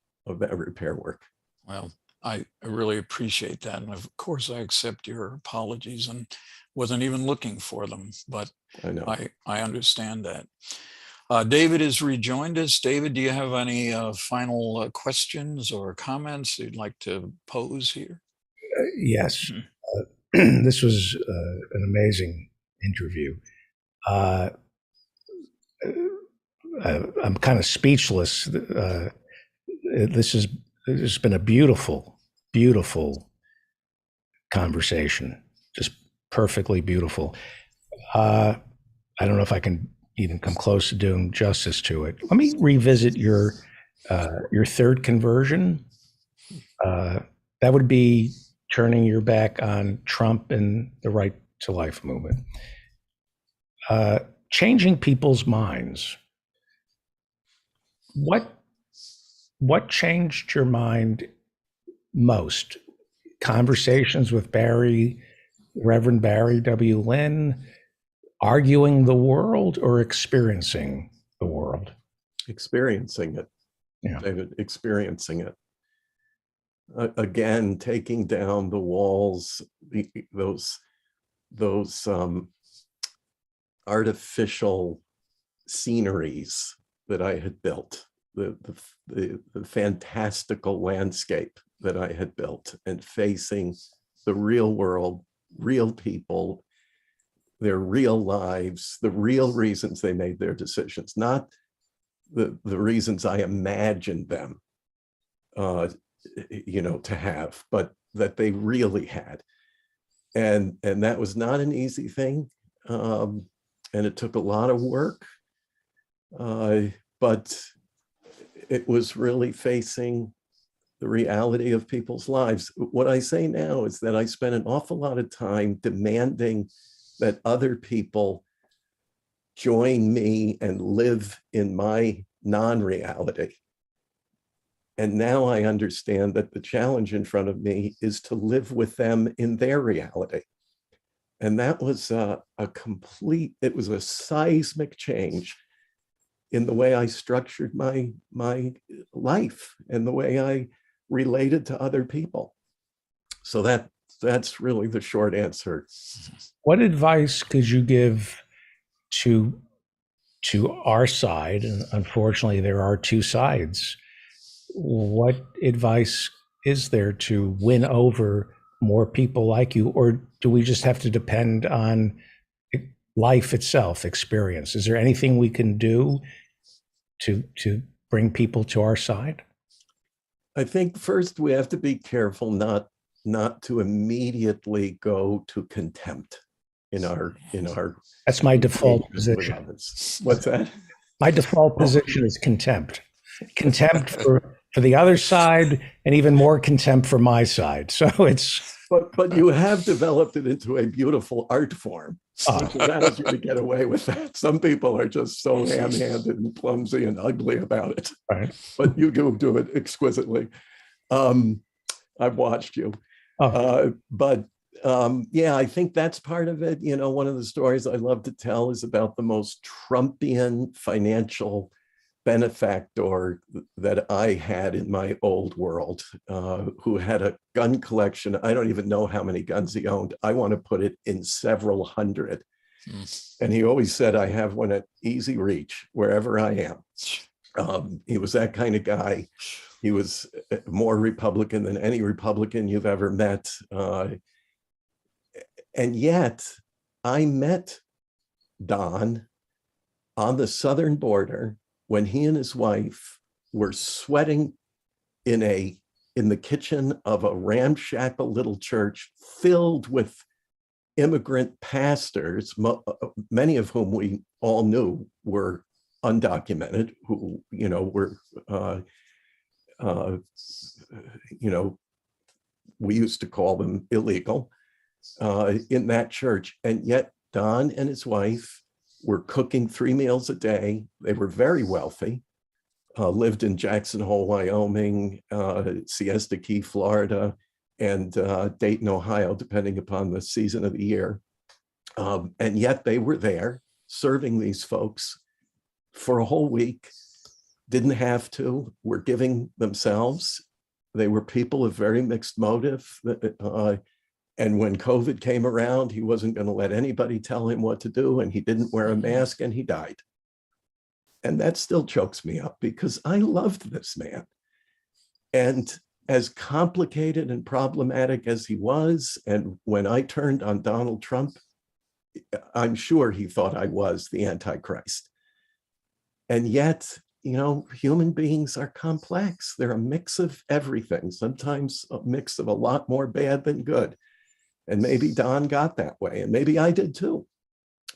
repair work. Well, I really appreciate that. And of course, I accept your apologies and wasn't even looking for them, but I know. I understand that. David has rejoined us. David, do you have any final questions or comments you'd like to pose here? Yes. This was an amazing interview. I'm kind of speechless. This has been a beautiful, beautiful conversation, just perfectly beautiful. I don't know if I can even come close to doing justice to it. Let me revisit your third conversion. That would be turning your back on Trump and the Right to Life movement. Changing people's minds. What changed your mind most? Conversations with Reverend Barry W. Lynn, arguing the world, or experiencing the world? Experiencing it, Yeah. David, experiencing it. Again, taking down the walls, those artificial sceneries that I had built, the fantastical landscape that I had built, and facing the real world, real people, their real lives, the real reasons they made their decisions, not the reasons I imagined them, to have, but that they really had. And that was not an easy thing. And it took a lot of work, but it was really facing the reality of people's lives. What I say now is that I spent an awful lot of time demanding that other people join me and live in my non-reality. And now I understand that the challenge in front of me is to live with them in their reality. And that was it was a seismic change in the way I structured my life and the way I related to other people. So that's really the short answer. What advice could you give to to our side, and unfortunately there are two sides, what advice is there to win over more people like you? Or do we just have to depend on life itself, experience? Is there anything we can do to bring people to our side? I think first we have to be careful not to immediately go to contempt in our That's my default engagement with position. others. What's that? My default position is contempt. Contempt for the other side, and even more contempt for my side. So it's But you have developed it into a beautiful art form, which allows you to get away with that. Some people are just so ham-handed and clumsy and ugly about it, right. but you do it exquisitely. I've watched you. Yeah, I think that's part of it. You know, one of the stories I love to tell is about the most Trumpian financial benefactor that I had in my old world, who had a gun collection. I don't even know how many guns he owned. I want to put it in several hundred. And he always said, I have one at easy reach wherever I am. He was that kind of guy. He was more Republican than any Republican you've ever met. And yet I met Don on the southern border when he and his wife were sweating in the kitchen of a ramshackle little church filled with immigrant pastors, many of whom we all knew were undocumented, who, you know, were, we used to call them illegal in that church. And yet Don and his wife were cooking 3 meals a day. They were very wealthy, lived in Jackson Hole, Wyoming, Siesta Key, Florida, and Dayton, Ohio, depending upon the season of the year. And yet they were there serving these folks for a whole week, didn't have to, were giving themselves. They were people of very mixed motive. And when COVID came around, he wasn't going to let anybody tell him what to do, and he didn't wear a mask, and he died. And that still chokes me up because I loved this man. And as complicated and problematic as he was, and when I turned on Donald Trump, I'm sure he thought I was the Antichrist. And yet, you know, human beings are complex. They're a mix of everything, sometimes a mix of a lot more bad than good. And maybe Don got that way, and maybe I did too.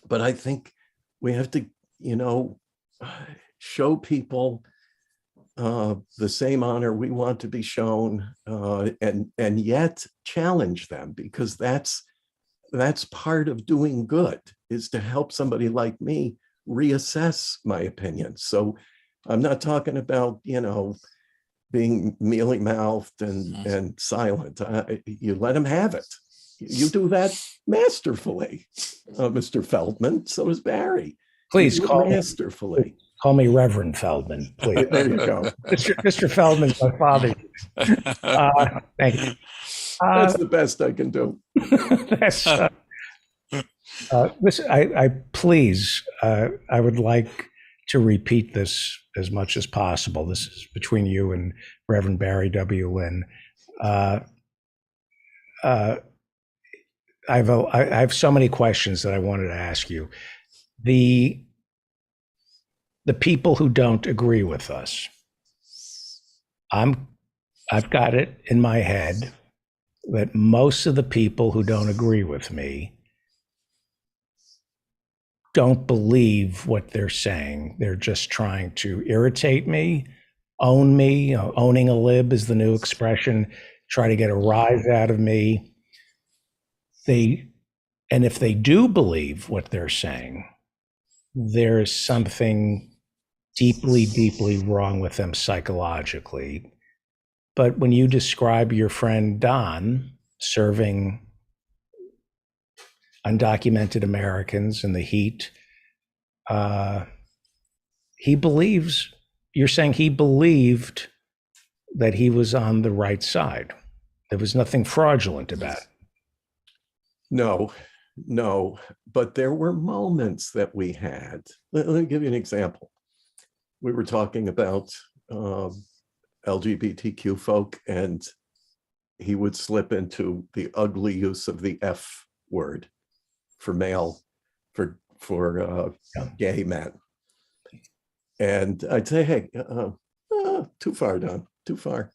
But I think we have to, you know, show people the same honor we want to be shown, and yet challenge them, because that's part of doing good, is to help somebody like me reassess my opinions. So I'm not talking about, you know, being mealy-mouthed and silent. You let them have it. You do that masterfully, Mr. Feldman. So does Barry. Please call masterfully. Call me Reverend Feldman, please. There you go. Mr. Feldman's my father. Thank you. That's the best I can do. Listen, I please, I would like to repeat this as much as possible. This is between you and Reverend Barry W. Lynn. I have so many questions that I wanted to ask you. The people who don't agree with us, I've got it in my head that most of the people who don't agree with me don't believe what they're saying. They're just trying to irritate me, own me. You know, owning a lib is the new expression. Try to get a rise out of me. And if they do believe what they're saying, there's something deeply, deeply wrong with them psychologically. But when you describe your friend Don serving undocumented Americans in the heat, he believes, you're saying he believed that he was on the right side. There was nothing fraudulent about it. No, no, but there were moments that we had. Let me give you an example. We were talking about LGBTQ folk, and he would slip into the ugly use of the F word for male, for gay men. And I'd say, hey, too far, Don, too far.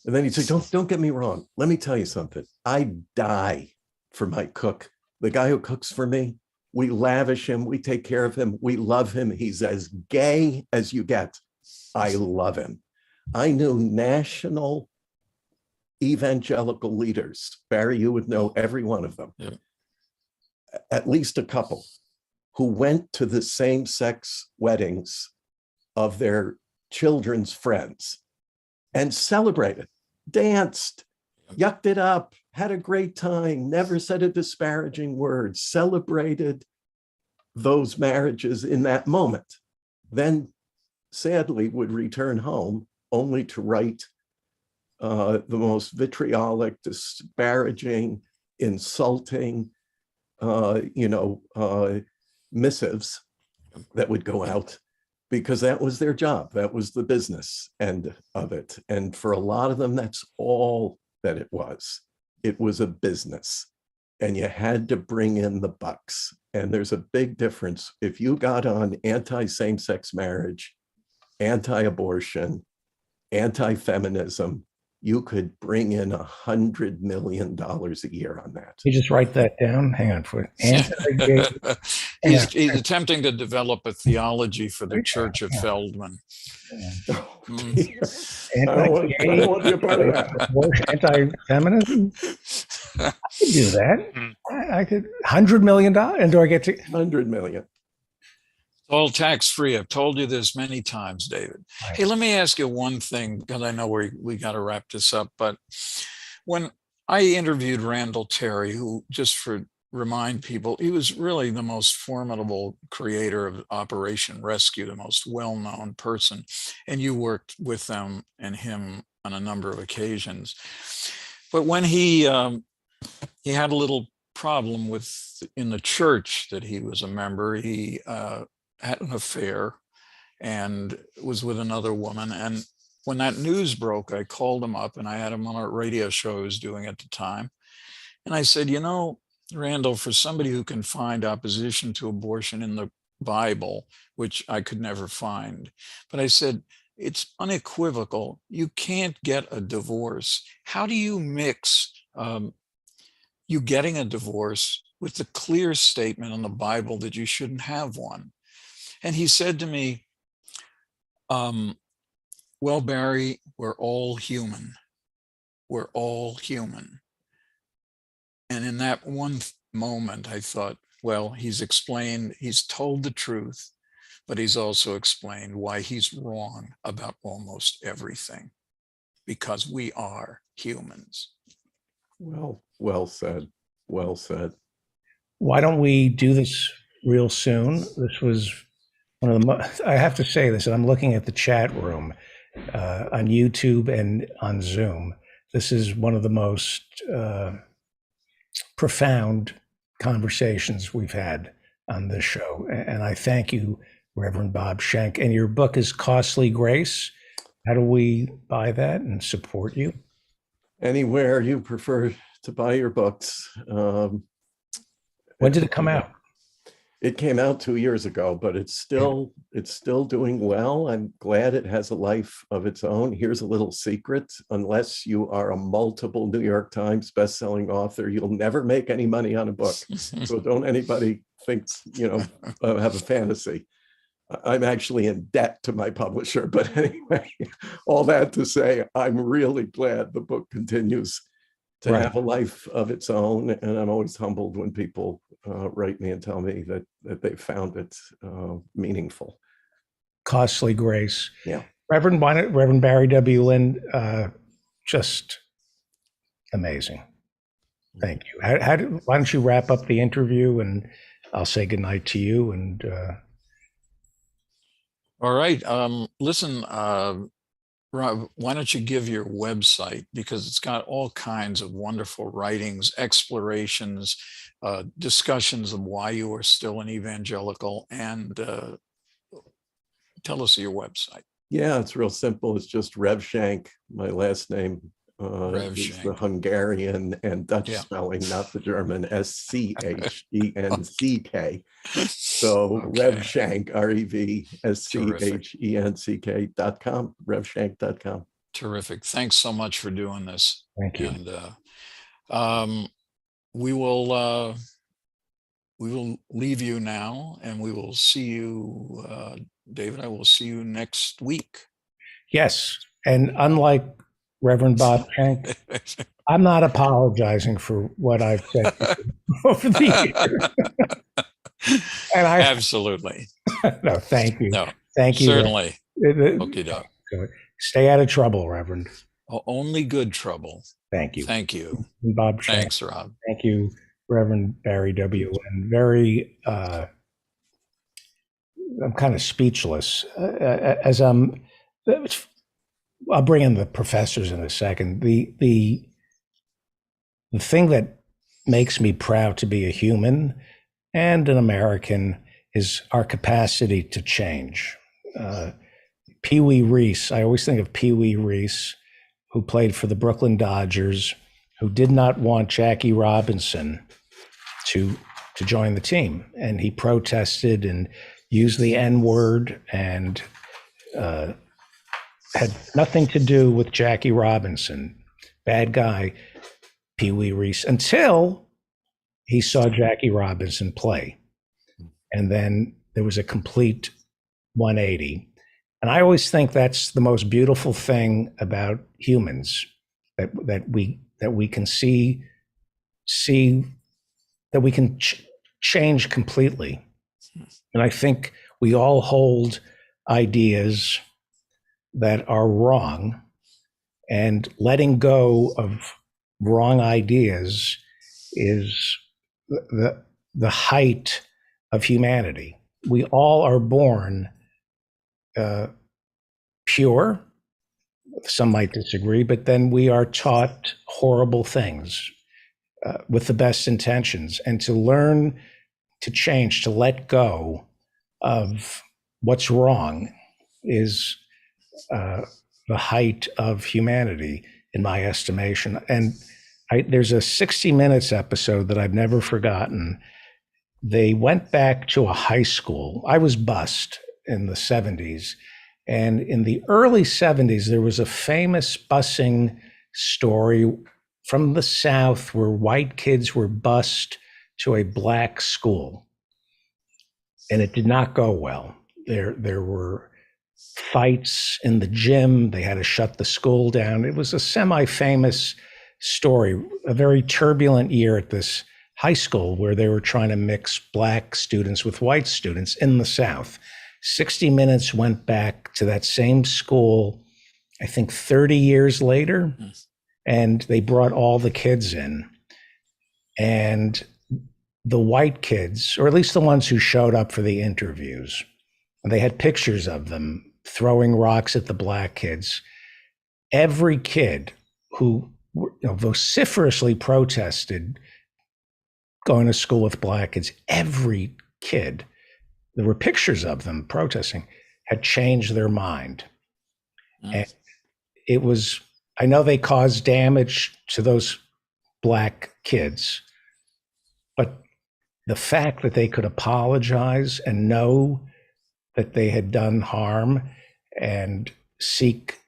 And then he'd say, don't get me wrong. Let me tell you something. I die for my cook. The guy who cooks for me, we lavish him. We take care of him. We love him. He's as gay as you get. I love him. I knew national evangelical leaders. Barry, you would know every one of them. Yeah. At least a couple who went to the same-sex weddings of their children's friends and celebrated, danced, yucked it up, had a great time, never said a disparaging word, celebrated those marriages in that moment. Then sadly would return home only to write the most vitriolic, disparaging, insulting, missives that would go out, because that was their job. That was the business end of it. And for a lot of them, that's all that it was. It was a business, and you had to bring in the bucks. And there's a big difference. If you got on anti-same-sex marriage, anti-abortion, anti-feminism, you could bring in $100 million a year on that. You just write that down. Hang on for it. He's attempting to develop a theology for the Church of Feldman. I don't want to be a part of that. Anti-feminism? I could do that. I could. $100 million? And do I get to? 100 million. All tax-free. I've told you this many times, David. Right. Hey, let me ask you one thing, because I know we got to wrap this up. But when I interviewed Randall Terry, who, just for remind people, he was really the most formidable creator of Operation Rescue, the most well-known person, and you worked with them and him on a number of occasions. But when he had a little problem in the church that he was a member. He had an affair and was with another woman. And when that news broke, I called him up, and I had him on a radio show I was doing at the time. And I said, Randall, for somebody who can find opposition to abortion in the Bible, which I could never find, but I said, it's unequivocal. You can't get a divorce. How do you mix you getting a divorce with the clear statement in the Bible that you shouldn't have one? And he said to me, well, Barry, we're all human. We're all human. And in that one moment, I thought, well, he's told the truth, but he's also explained why he's wrong about almost everything, because we are humans. Well said. Well said. Why don't we do this real soon? This was one of the I have to say this, and I'm looking at the chat room on YouTube and on Zoom. This is one of the most profound conversations we've had on this show. And I thank you, Reverend Bob Schenck. And your book is Costly Grace. How do we buy that and support you? Anywhere you prefer to buy your books. When did it come out? It came out 2 years ago, but it's still doing well. I'm glad it has a life of its own. Here's a little secret: unless you are a multiple New York Times bestselling author, you'll never make any money on a book. So don't anybody think, have a fantasy. I'm actually in debt to my publisher, but anyway, all that to say, I'm really glad the book continues to have a life of its own. And I'm always humbled when people write me and tell me that they found it meaningful. Costly Grace. Yeah. Reverend Barry W. Lynn, just amazing. Thank you. Why don't you wrap up the interview, and I'll say goodnight to you. And all right. Listen, Rob, why don't you give your website, because it's got all kinds of wonderful writings, explorations, discussions of why you are still an evangelical, and tell us your website. Yeah, it's real simple. It's just Revshank. My last name is the Revshank. Hungarian and Dutch Yeah. spelling, not the German, SCHENCK. So Okay. Revshank, REVSCHENCK.com, Revshank.com. Terrific. Thanks so much for doing this. Thank you. And we will leave you now, and we will see you, David. I will see you next week. Yes. And unlike Reverend Bob Shank, I'm not apologizing for what I've said over the years. And Absolutely. No, thank you. No, Thank you. certainly. Okay, Okey-doke. Stay out of trouble, Reverend. Only good trouble. Thank you. Thank you. And Bob Shank. Thanks, Rob. Thank you, Reverend Barry W. And very, I'm kind of speechless as I'll bring in the professors in a second. The thing that makes me proud to be a human and an American is our capacity to change. Pee Wee Reese, I always think of Pee Wee Reese, who played for the Brooklyn Dodgers, who did not want Jackie Robinson to join the team. And he protested and used the N-word and had nothing to do with Jackie Robinson. Bad guy, Pee Wee Reese, until he saw Jackie Robinson play. And then there was a complete 180. And I always think that's the most beautiful thing about humans, that we can see that we can change completely. And I think we all hold ideas that are wrong, and letting go of wrong ideas is the height of humanity. We all are born pure. Some might disagree, but then we are taught horrible things with the best intentions. And to learn to change, to let go of what's wrong is the height of humanity, in my estimation. And there's a 60 Minutes episode that I've never forgotten. They went back to a high school. I was bused in the 70s. And in the early 70s, there was a famous busing story from the South where white kids were bused to a black school. And it did not go well. There were fights in the gym. They had to shut the school down. It was a semi-famous story, a very turbulent year at this high school where they were trying to mix black students with white students in the South. 60 Minutes went back to that same school, I think 30 years later, and they brought all the kids in. And the white kids, or at least the ones who showed up for the interviews, and they had pictures of them throwing rocks at the black kids. Every kid who vociferously protested going to school with black kids, every kid, there were pictures of them protesting, had changed their mind. And it was, I know they caused damage to those black kids, but the fact that they could apologize and know that they had done harm and seek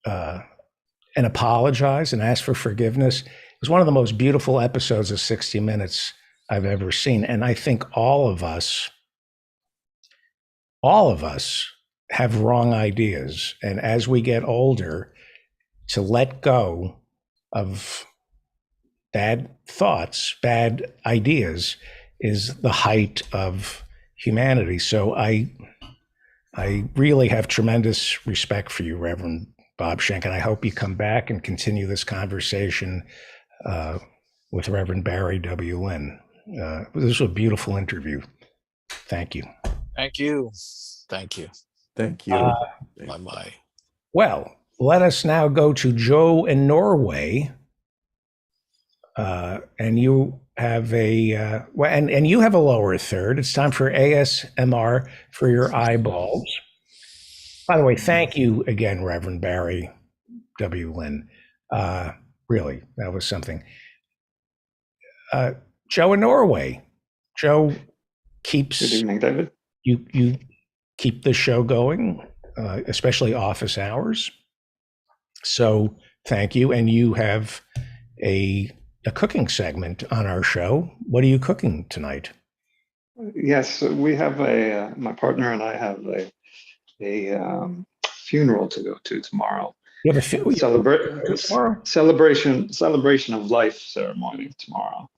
and apologize and ask for forgiveness was one of the most beautiful episodes of 60 Minutes I've ever seen. And I think all of us have wrong ideas. And as we get older, to let go of bad thoughts, bad ideas, is the height of humanity. So I really have tremendous respect for you, Reverend Bob Shank, and I hope you come back and continue this conversation with Reverend Barry W. Lynn. This was a beautiful interview. Thank you. Thank you. Thank you. Thank you. Bye-bye. Well, let us now go to Joe in Norway. And you have and you have a lower third. It's time for ASMR for your eyeballs. By the way, thank you again, Reverend Barry W. Lynn. Really, that was something. Joe in Norway. Joe keeps. Good evening, David. You keep the show going, especially office hours. So thank you. And you have a cooking segment on our show. What are you cooking tonight? Yes, we have my partner and I have a funeral to go to tomorrow. You have a celebration of life ceremony tomorrow.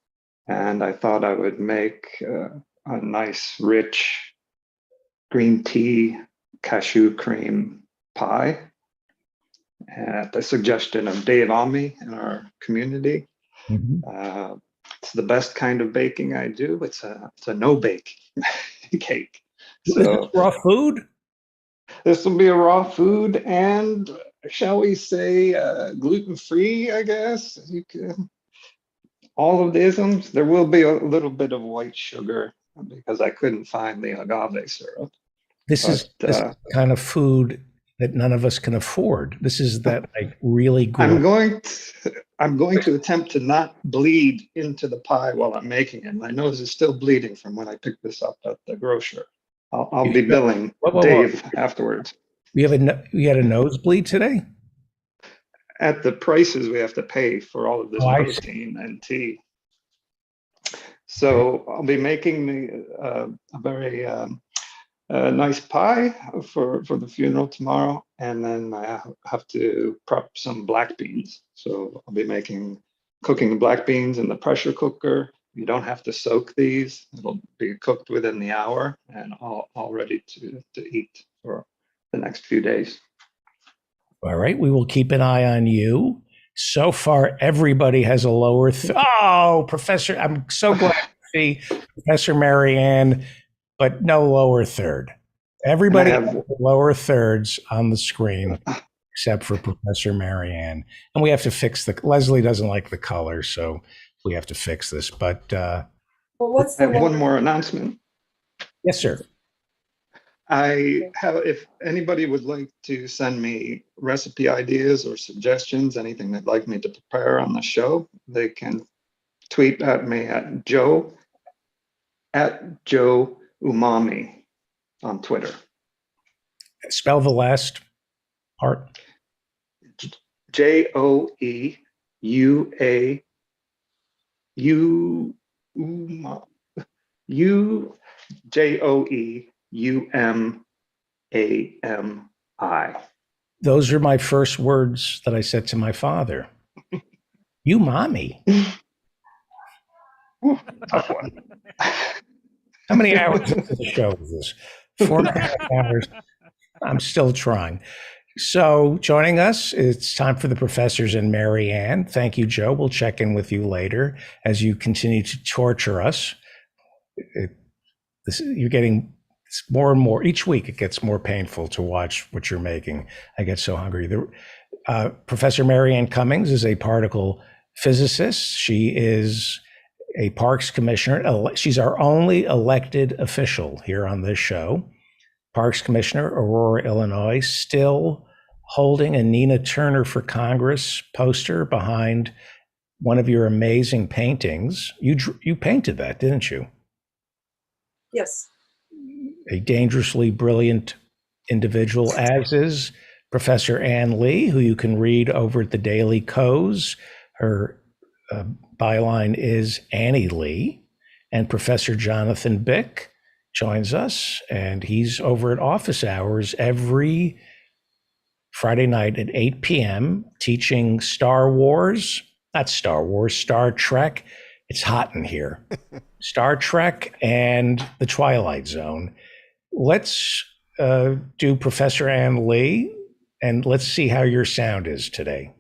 And I thought I would make a nice, rich green tea cashew cream pie at the suggestion of Dave Ami in our community. Mm-hmm. It's the best kind of baking I do. It's a no bake cake. So raw food. This will be a raw food, and shall we say gluten free? I guess you can. All of the isms. There will be a little bit of white sugar because I couldn't find the agave syrup. This is the kind of food that none of us can afford. This is that like really good. I'm going to attempt to not bleed into the pie while I'm making it. My nose is still bleeding from when I picked this up at the grocer. I'll be billing Dave afterwards. You had a nosebleed today? At the prices we have to pay for all of this protein and tea. So I'll be making a very nice pie for the funeral tomorrow, and then I have to prep some black beans. So I'll be cooking black beans in the pressure cooker. You don't have to soak these. It'll be cooked within the hour and all ready to eat for the next few days. All right, we will keep an eye on you. So far, everybody has a lower. Professor, I'm so glad to see Professor Marianne, but no lower third. Everybody has lower thirds on the screen, except for Professor Marianne. And we have to fix Leslie doesn't like the color, so we have to fix this. But I have one more announcement. Yes, sir. If anybody would like to send me recipe ideas or suggestions, anything they'd like me to prepare on the show, they can tweet at me at Joe Umami on Twitter. Spell the last part. JOEUAU JOEUMAMI. Those are my first words that I said to my father. You mommy. Tough one. How many hours into the show is this? 4.5 hours. I'm still trying. So joining us, it's time for the professors and Marianne. Thank you, Joe. We'll check in with you later as you continue to torture us. You're getting more and more. Each week it gets more painful to watch what you're making. I get so hungry. Professor Marianne Cummings is a particle physicist. She is a parks commissioner. She's our only elected official here on this show. Parks Commissioner, Aurora, Illinois, still holding a Nina Turner for Congress poster behind one of your amazing paintings. You painted that, didn't you? Yes. A dangerously brilliant individual, as is Professor Ann Lee, who you can read over at the Daily Kos. Her byline is Annie Lee. And Professor Jonathan Bick joins us, and he's over at office hours every Friday night at 8 p.m. teaching Star Trek. It's hot in here. Star Trek and the Twilight Zone. Let's do Professor Ann Lee, and let's see how your sound is today.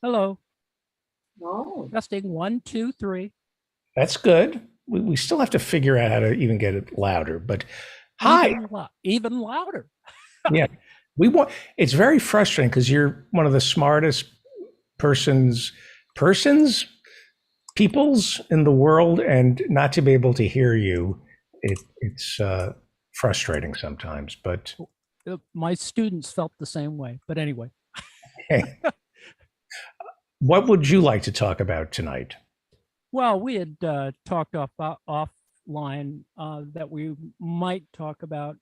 Hello. Oh. Testing 1, 2, 3. That's good. We still have to figure out how to even get it louder, but hi. Even louder. Yeah. We want. It's very frustrating because you're one of the smartest peoples in the world, and not to be able to hear you, it's frustrating sometimes. But My students felt the same way. But anyway, hey, what would you like to talk about tonight? well, we had talked offline that we might talk about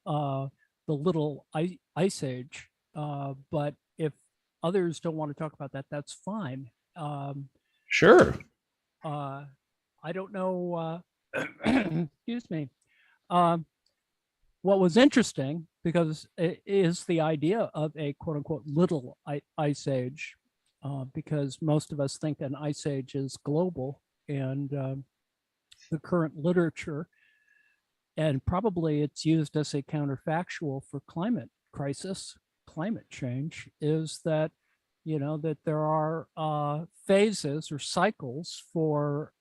the little ice age, but if others don't want to talk about that, that's fine. Sure. I don't know. Excuse me. What was interesting, because it is the idea of a quote unquote little ice age, because most of us think an ice age is global, and the current literature, and probably it's used as a counterfactual for climate crisis, climate change, is that, you know, that there are phases or cycles for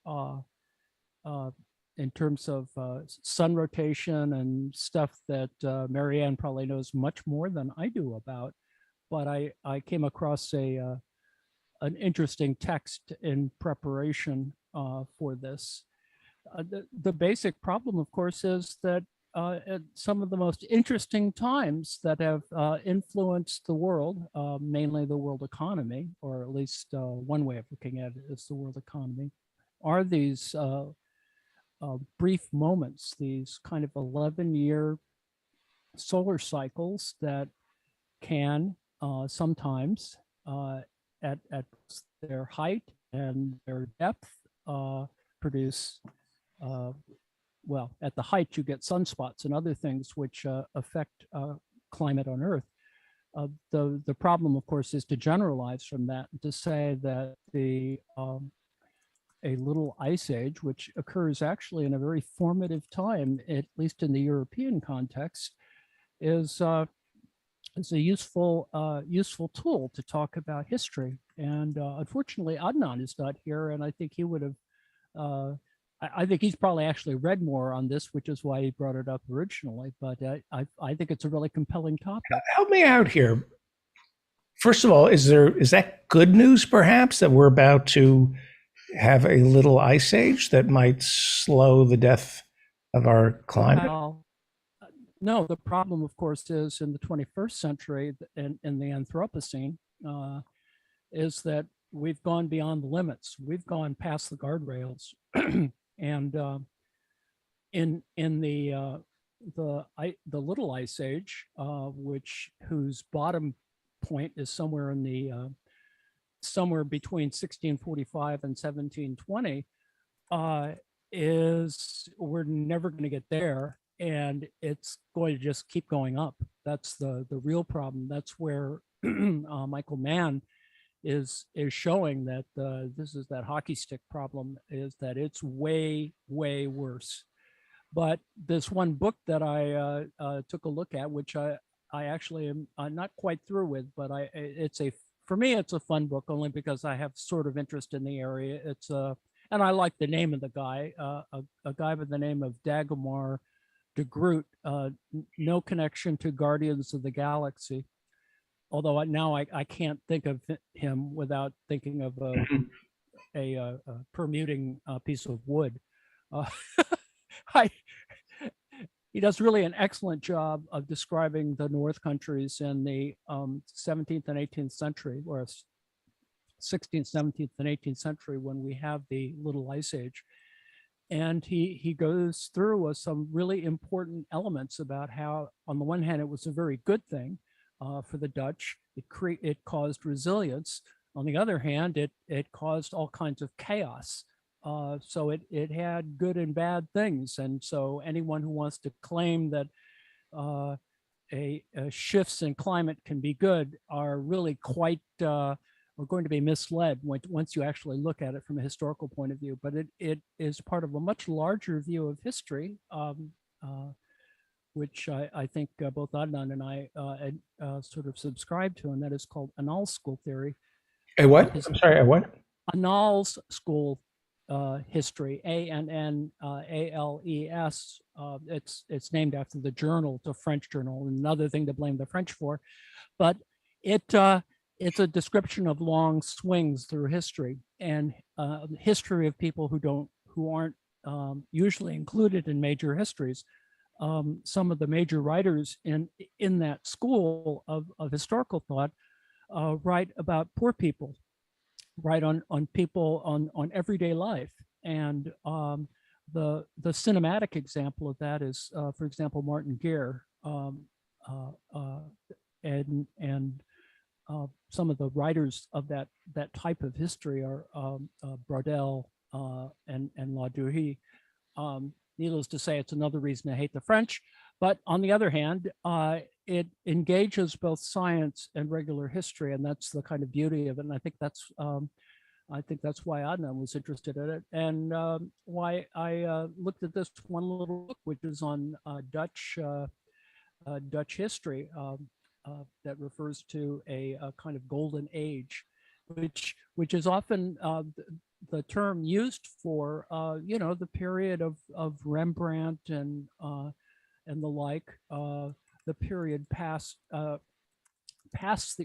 in terms of sun rotation and stuff that Marianne probably knows much more than I do about. But I came across an interesting text in preparation for this. The basic problem, of course, is that at some of the most interesting times that have influenced the world, mainly the world economy, or at least one way of looking at it is the world economy, are these brief moments, these kind of 11-year solar cycles that can sometimes at their height and their depth produce, well, at the height you get sunspots and other things which affect climate on Earth. The problem, of course, is to generalize from that, to say that a little ice age, which occurs actually in a very formative time, at least in the European context, is a useful tool to talk about history. And unfortunately, Adnan is not here, and I think he would have. I think he's probably actually read more on this, which is why he brought it up originally. But I think it's a really compelling topic. Help me out here. First of all, is that good news, perhaps, that we're about to have a little ice age that might slow the death of our climate? Well, no, the problem, of course, is in the 21st century in the Anthropocene, is that we've gone beyond the limits. We've gone past the guardrails, and in the little ice age, whose bottom point is somewhere in the somewhere between 1645 and 1720, is we're never going to get there, and it's going to just keep going up. That's the real problem. That's where Michael Mann is showing that this is that hockey stick problem, is that it's way worse. But this one book that I took a look at, which I actually am not quite through with, but for me it's a fun book only because I have sort of interest in the area. It's and I like the name of the guy, a guy by the name of Dagmar de Groot, no connection to Guardians of the Galaxy. Although now I can't think of him without thinking of a permuting piece of wood. He does really an excellent job of describing the North countries in the 17th and 18th century, or 16th, 17th, and 18th century, when we have the Little Ice Age. And he goes through some really important elements about how, on the one hand, it was a very good thing for the Dutch. It caused resilience. On the other hand, it caused all kinds of chaos. So it had good and bad things. And so anyone who wants to claim that shifts in climate can be good are really quite are going to be misled once you actually look at it from a historical point of view. But it is part of a much larger view of history, which I think both Adnan and I sort of subscribe to, and that is called Annals school theory. A what? I'm sorry, a what? Annals school history, ANNALES. It's named after the journal, the French journal, another thing to blame the French for. But it's a description of long swings through history and history of people who aren't usually included in major histories. Some of the major writers in that school of historical thought write about poor people, write on people on everyday life. And the cinematic example of that is, for example, Martin Gere, and some of the writers of that type of history are Braudel and Ladurie. Needless to say, it's another reason to hate the French. But on the other hand, it engages both science and regular history, and that's the kind of beauty of it. And I think that's why Adnan was interested in it, and why I looked at this one little book, which is on Dutch history, that refers to a kind of golden age, which is often the term used for the period of Rembrandt and the like, the period past the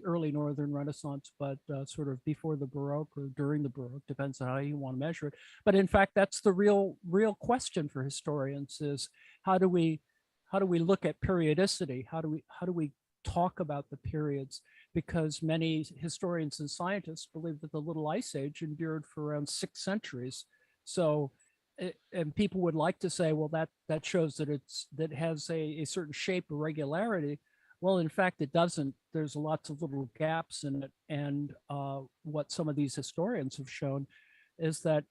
early Northern Renaissance, but sort of before the Baroque or during the Baroque, depends on how you want to measure it. But in fact, that's the real question for historians: is how do we look at periodicity? How do we talk about the periods? Because many historians and scientists believe that the Little Ice Age endured for around 6 centuries. So, and people would like to say, well, that shows that that has a certain shape or regularity. Well, in fact, it doesn't. There's lots of little gaps in it. And what some of these historians have shown is that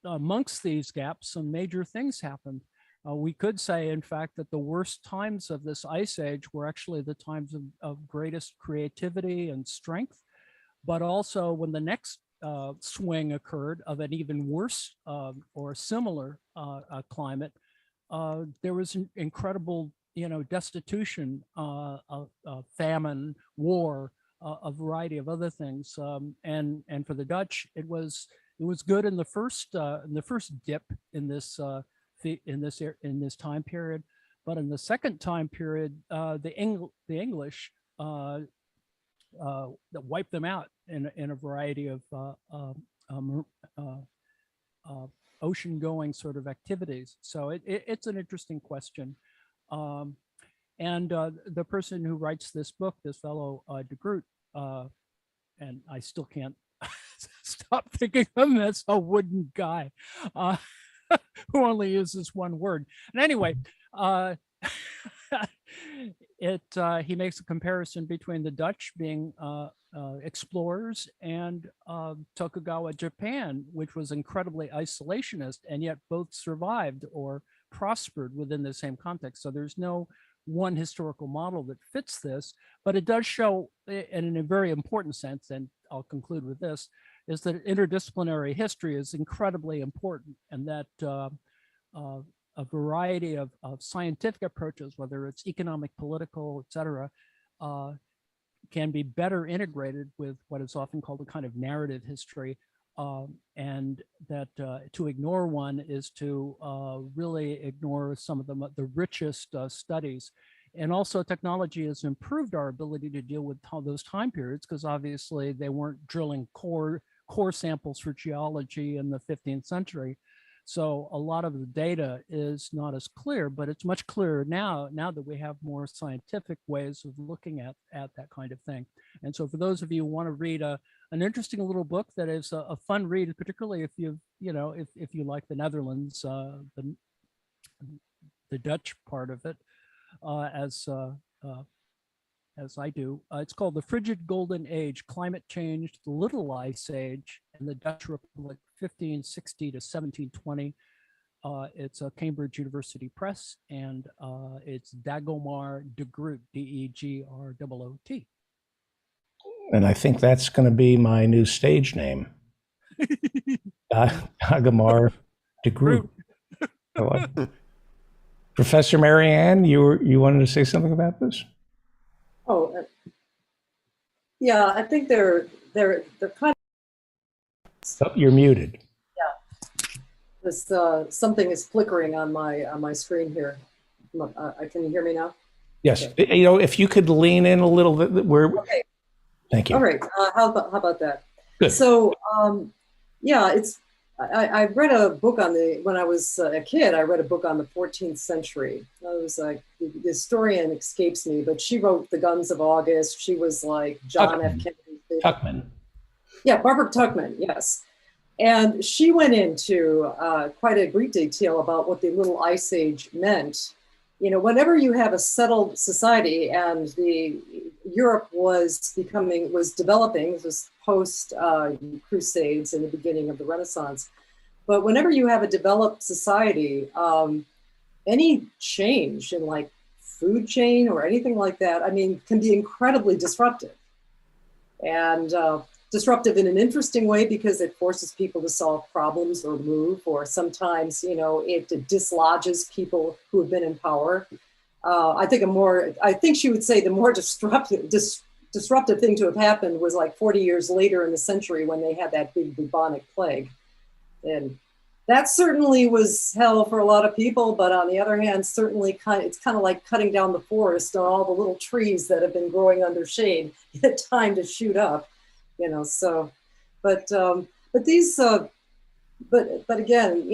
amongst these gaps, some major things happened. We could say, in fact, that the worst times of this ice age were actually the times of greatest creativity and strength, but also when the next swing occurred of an even worse or similar climate, there was an incredible, destitution, famine, war, a variety of other things. And for the Dutch, it was good in the first dip in this time period, but in the second time period, the English that wiped them out in a variety of ocean-going sort of activities. So it's an interesting question. And the person who writes this book, this fellow De Groot, and I still can't stop thinking of him as a wooden guy, who only uses one word. And anyway, he makes a comparison between the Dutch being explorers and Tokugawa Japan, which was incredibly isolationist, and yet both survived or prospered within the same context. So there's no one historical model that fits this, but it does show, and in a very important sense, and I'll conclude with this, is that interdisciplinary history is incredibly important, and that a variety of scientific approaches, whether it's economic, political, et cetera, can be better integrated with what is often called a kind of narrative history, and that to ignore one is to really ignore some of the richest studies. And also technology has improved our ability to deal with those time periods, because obviously they weren't drilling core samples for geology in the 15th century. So a lot of the data is not as clear, but it's much clearer now that we have more scientific ways of looking at that kind of thing. And so for those of you who want to read an interesting little book that is a fun read, particularly if you like the Netherlands, the Dutch part of it, as I do. It's called The Frigid Golden Age, Climate Change, the Little Ice Age, and the Dutch Republic, 1560 to 1720. It's a Cambridge University Press, and it's Dagomar de Groot, D-E-G-R-O-O-T. And I think that's going to be my new stage name. Dagomar de Groot. Professor Marianne, you wanted to say something about this? Oh, yeah, I think they're kind of. Oh, you're muted. Yeah. This something is flickering on my screen here. Can you hear me now? Yes. If you could lean in a little bit, Okay. Thank you. All right. How about that? Good. So, yeah, I read a book when I was a kid, I read a book on the 14th century. I was like, the historian escapes me, but she wrote The Guns of August. She was like John F. Kennedy. Tuckman. Yeah, Barbara Tuckman, yes. And she went into quite a great detail about what the Little Ice Age meant. Whenever you have a settled society, and Europe was developing, this was post Crusades and the beginning of the Renaissance. But whenever you have a developed society, any change in like food chain or anything like that, can be incredibly disruptive. And disruptive in an interesting way because it forces people to solve problems or move, or sometimes, it dislodges people who have been in power. I think she would say the more disruptive thing to have happened was like 40 years later in the century when they had that big bubonic plague. And that certainly was hell for a lot of people, but on the other hand, certainly it's kind of like cutting down the forest and all the little trees that have been growing under shade. It's time to shoot up. But these, but again,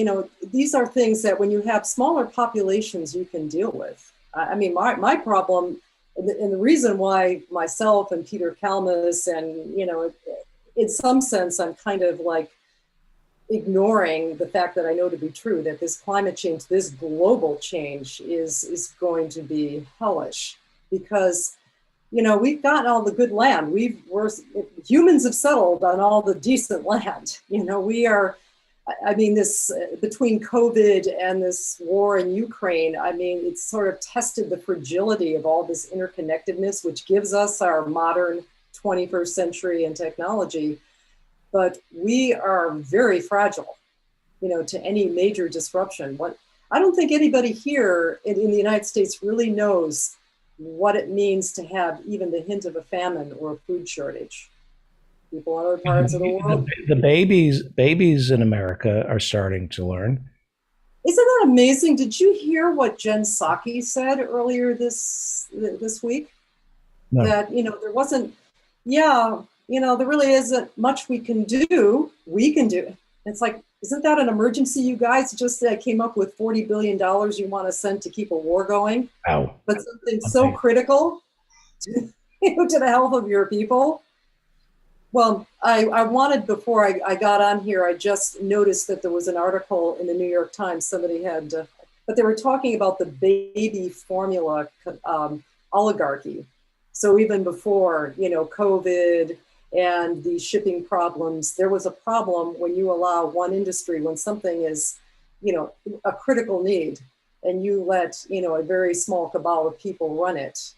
these are things that when you have smaller populations, you can deal with. My problem, and the reason why myself and Peter Kalmus and, in some sense, I'm kind of like ignoring the fact that I know to be true, that this climate change, this global change is going to be hellish because we've gotten all the good land. Humans have settled on all the decent land. We are, this between COVID and this war in Ukraine, it's sort of tested the fragility of all this interconnectedness, which gives us our modern 21st century and technology. But we are very fragile, to any major disruption. I don't think anybody here in the United States really knows what it means to have even the hint of a famine or a food shortage. People in other parts of the world. The babies in America are starting to learn. Isn't that amazing? Did you hear what Jen Psaki said earlier this week? No. That, there wasn't, there really isn't much we can do. It's like, isn't that an emergency, you guys? Just came up with $40 billion you want to send to keep a war going. Wow. But something so critical to the health of your people. Well, I wanted, before I got on here, I just noticed that there was an article in the New York Times, somebody had, but they were talking about the baby formula oligarchy. So even before, COVID and the shipping problems, there was a problem when you allow one industry, when something is, a critical need, and you let, a very small cabal of people run it.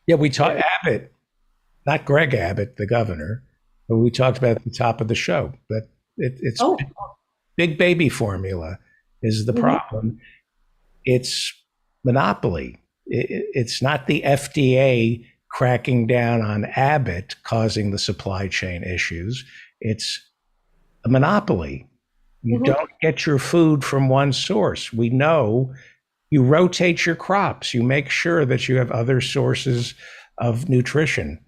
Yeah, we talked Abbott, not Greg Abbott, the governor, but we talked about at the top of the show that it's big baby formula is the problem. It's monopoly. It's not the FDA cracking down on Abbott causing the supply chain issues. It's a monopoly. You don't get your food from one source. We know you rotate your crops. You make sure that you have other sources of nutrition.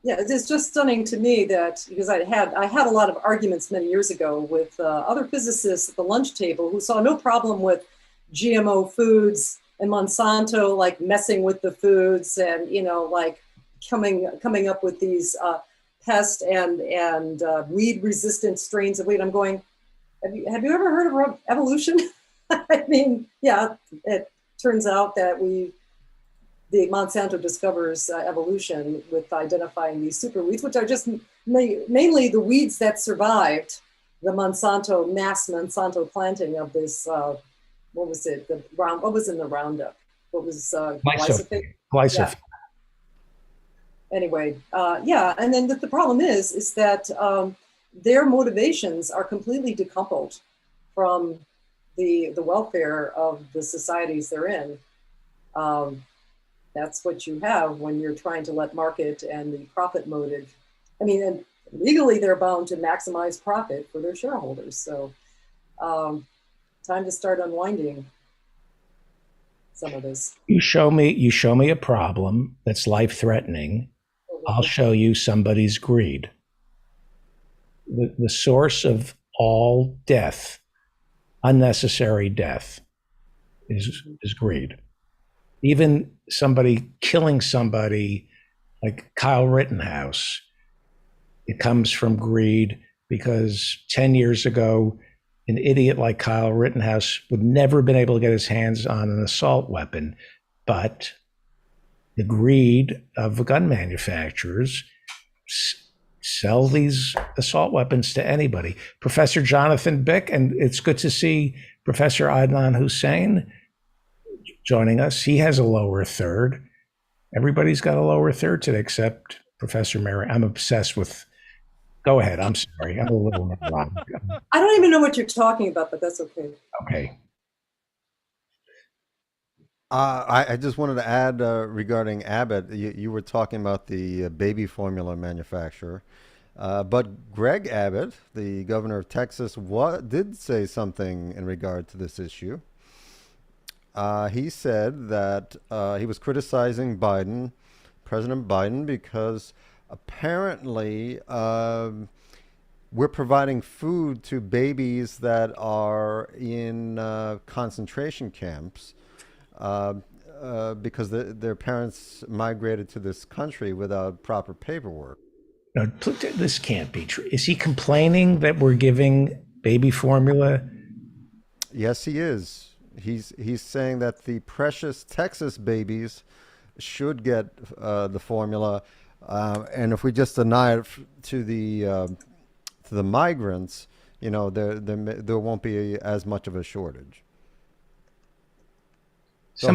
It's just stunning to me that, because I had a lot of arguments many years ago with other physicists at the lunch table who saw no problem with GMO foods and Monsanto like messing with the foods and like coming up with these pest and weed resistant strains of wheat. I'm going, have you ever heard of evolution? It turns out that the Monsanto discovers evolution with identifying these super weeds, which are just mainly the weeds that survived the mass Monsanto planting of this, what was it? What was in the Roundup? What was glyphosate? Glyphosate. Yeah. Anyway, and then the problem is that their motivations are completely decoupled from the welfare of the societies they're in. That's what you have when you're trying to let market and the profit motive I mean, and legally they're bound to maximize profit for their shareholders. So time to start unwinding some of this. You show me a problem that's life-threatening. I'll show you somebody's greed. The source of all death, unnecessary death, is greed. Even somebody killing somebody like Kyle Rittenhouse, it comes from greed, because 10 years ago, an idiot like Kyle Rittenhouse would never have been able to get his hands on an assault weapon. But the greed of gun manufacturers sell these assault weapons to anybody. Professor Jonathan Bick, and it's good to see Professor Adnan Hussein joining us. He has a lower third. Everybody's got a lower third today except Professor Mary. I'm obsessed with. Go ahead. I'm sorry. I'm a little wrong. I don't even know what you're talking about, but that's okay. Okay. I just wanted to add regarding Abbott, you were talking about the baby formula manufacturer, but Greg Abbott, the governor of Texas, did say something in regard to this issue. He said that he was criticizing President Biden, because apparently we're providing food to babies that are in concentration camps because their parents migrated to this country without proper paperwork. No, this can't be true. Is he complaining that we're giving baby formula? Yes, he is. He's saying that the precious Texas babies should get the formula, and if we just deny it to the migrants, there won't be as much of a shortage. So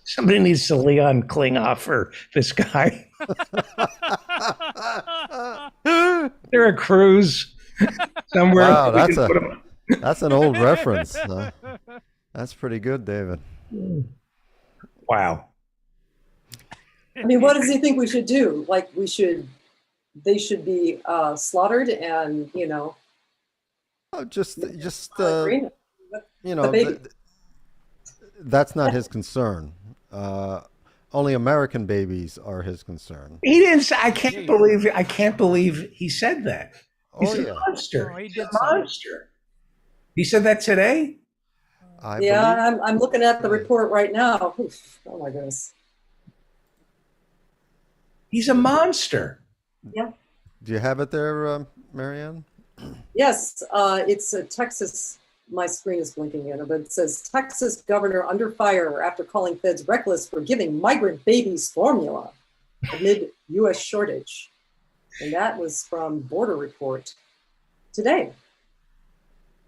somebody needs to Leon Klinghoffer this guy. There are crews somewhere. Wow, that's an old reference. That's pretty good, David. Wow. I mean, what does he think we should do? Like, they should be slaughtered, and that's not his concern. Only American babies are his concern. He didn't say. I can't believe he said that. He's a monster. No, He's a monster. He said that today? I'm looking at the report right now. Oof, oh my goodness. He's a monster. Yeah. Do you have it there, Marianne? Yes, it's a Texas. My screen is blinking in, but it says Texas governor under fire after calling feds reckless for giving migrant babies formula amid U.S. shortage. And that was from Border Report today.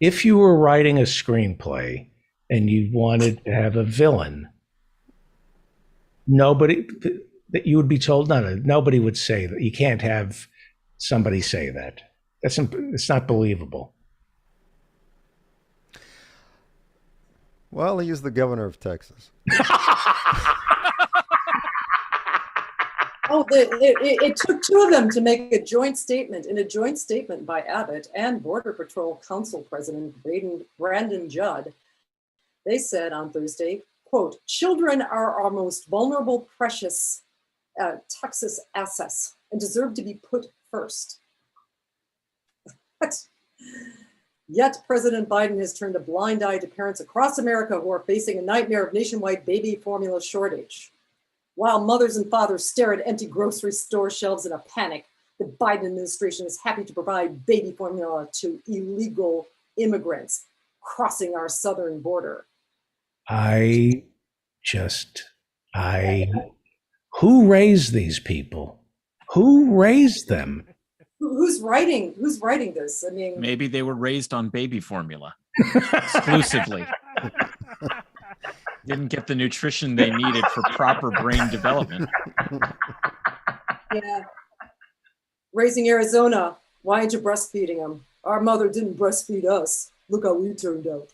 If you were writing a screenplay and you wanted to have a villain, you would be told nobody would say that. You can't have somebody say that. It's not believable. Well, he is the governor of Texas. It took two of them to make a joint statement. In a joint statement by Abbott and Border Patrol Council President Brandon Judd, they said on Thursday, quote, "Children are our most vulnerable, precious Texas assets and deserve to be put first." Yet President Biden has turned a blind eye to parents across America who are facing a nightmare of nationwide baby formula shortage. While mothers and fathers stare at empty grocery store shelves in a panic, the Biden administration is happy to provide baby formula to illegal immigrants crossing our southern border. Who raised these people? Who raised them? Who's writing this? I mean, maybe they were raised on baby formula exclusively. Didn't get the nutrition they needed for proper brain development. Yeah. Raising Arizona, why aren't you breastfeeding them? Our mother didn't breastfeed us. Look how we turned out.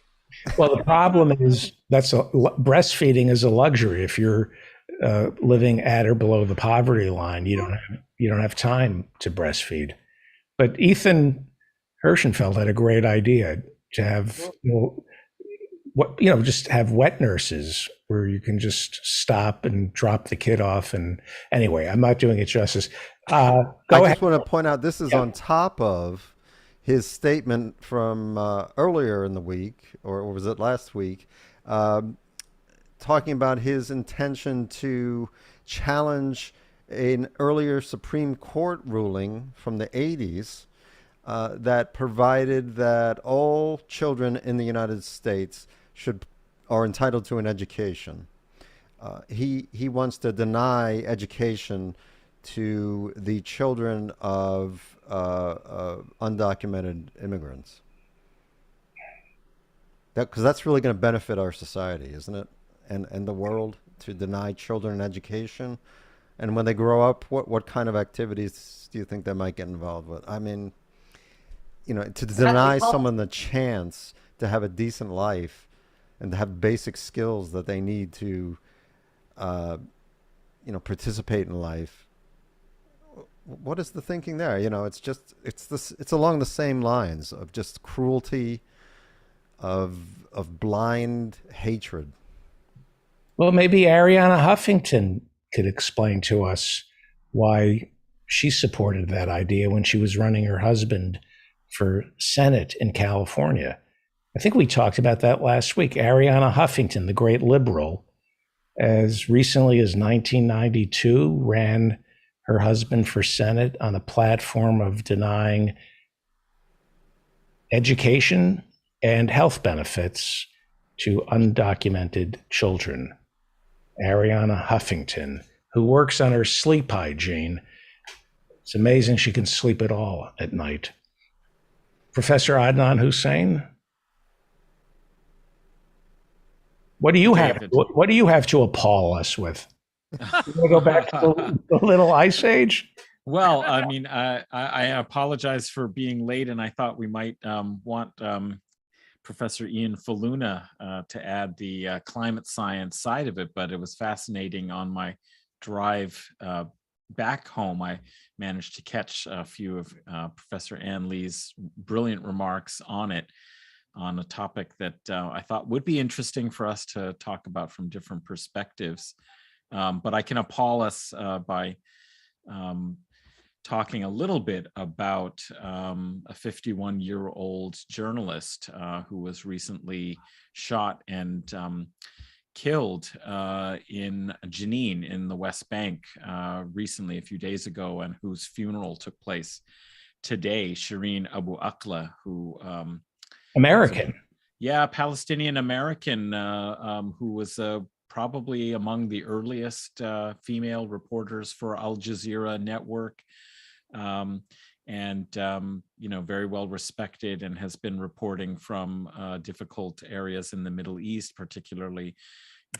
Well, the problem is breastfeeding is a luxury. If you're living at or below the poverty line, you don't have time to breastfeed. But Ethan Hirschenfeld had a great idea to have just have wet nurses where you can just stop and drop the kid off. And anyway, I'm not doing it justice. I Go just ahead. want to point out this is on top of his statement from earlier in the week, or was it last week, talking about his intention to challenge an earlier Supreme Court ruling from the 80s that provided that all children in the United States are entitled to an education. He wants to deny education to the children of undocumented immigrants. Because that's really going to benefit our society, isn't it? And the world, to deny children education. And when they grow up, what kind of activities do you think they might get involved with? I mean, to deny someone the chance to have a decent life and to have basic skills that they need to, participate in life. What is the thinking there? It's along the same lines of just cruelty, of blind hatred. Well, maybe Ariana Huffington could explain to us why she supported that idea when she was running her husband for Senate in California. I think we talked about that last week. Ariana Huffington, the great liberal, as recently as 1992, ran her husband for Senate on a platform of denying education and health benefits to undocumented children. Ariana Huffington, who works on her sleep hygiene. It's amazing she can sleep at all at night. Professor Adnan Hussein, what do you have to appall us with? You want to go back to the Little Ice Age? Well, I mean, I apologize for being late, and I thought we might want Professor Ian Faluna to add the climate science side of it, but it was fascinating. On my drive back home, I managed to catch a few of Professor Ann Lee's brilliant remarks on it, on a topic that I thought would be interesting for us to talk about from different perspectives. But I can appall us by talking a little bit about a 51-year-old journalist who was recently shot and killed in Jenin in the West Bank recently, a few days ago, and whose funeral took place today. Shireen Abu Akleh, who American. Palestinian American, who was probably among the earliest female reporters for Al Jazeera network, and very well respected, and has been reporting from difficult areas in the Middle East, particularly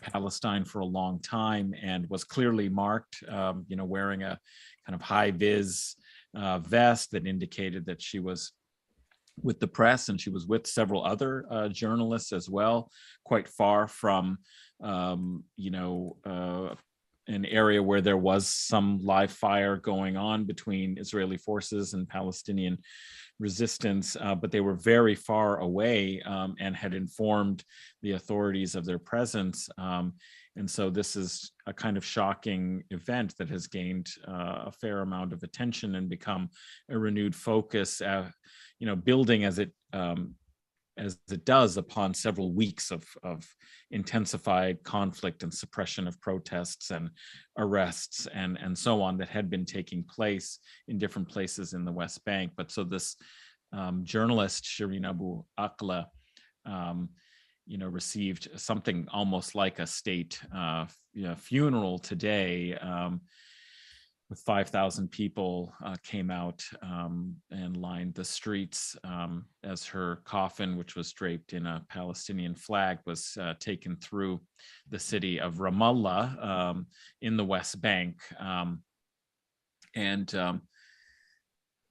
Palestine, for a long time, and was clearly marked, wearing a kind of high vis vest that indicated that she was with the press, and she was with several other journalists as well, quite far from an area where there was some live fire going on between Israeli forces and Palestinian resistance, but they were very far away and had informed the authorities of their presence. And so this is a kind of shocking event that has gained a fair amount of attention and become a renewed focus, building as it does upon several weeks of intensified conflict and suppression of protests and arrests and so on that had been taking place in different places in the West Bank. But so this journalist, Shireen Abu Akleh, received something almost like a state funeral today. With 5,000 people came out and lined the streets as her coffin, which was draped in a Palestinian flag, was taken through the city of Ramallah in the West Bank. And the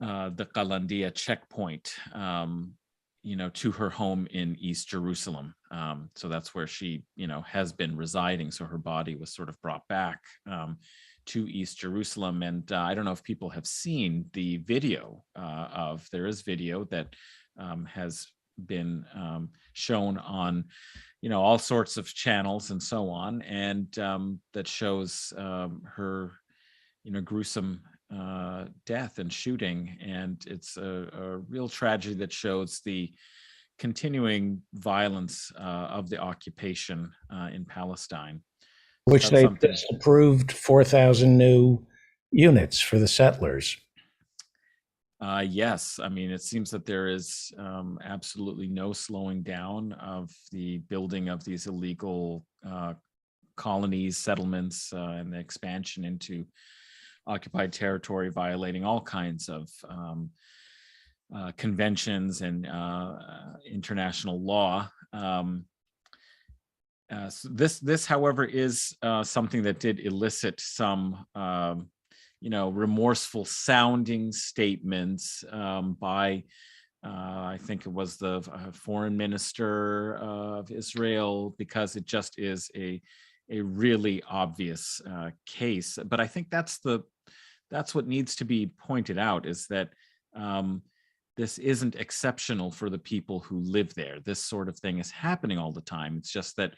Qalandia checkpoint to her home in East Jerusalem. So that's where she, has been residing. So her body was sort of brought back to East Jerusalem. And I don't know if people have seen the video there is video that has been shown on, all sorts of channels and so on. And that shows her, gruesome death and shooting. And it's a real tragedy that shows the continuing violence of the occupation in Palestine. Which That's they something- just approved 4,000 new units for the settlers. Yes, I mean, it seems that there is absolutely no slowing down of the building of these illegal colonies, settlements, and the expansion into occupied territory, violating all kinds of conventions and international law. So this, however, is something that did elicit some, remorseful sounding statements by, I think it was the foreign minister of Israel, because it just is a really obvious case. But I think that's what needs to be pointed out, is that this isn't exceptional for the people who live there. This sort of thing is happening all the time. It's just that,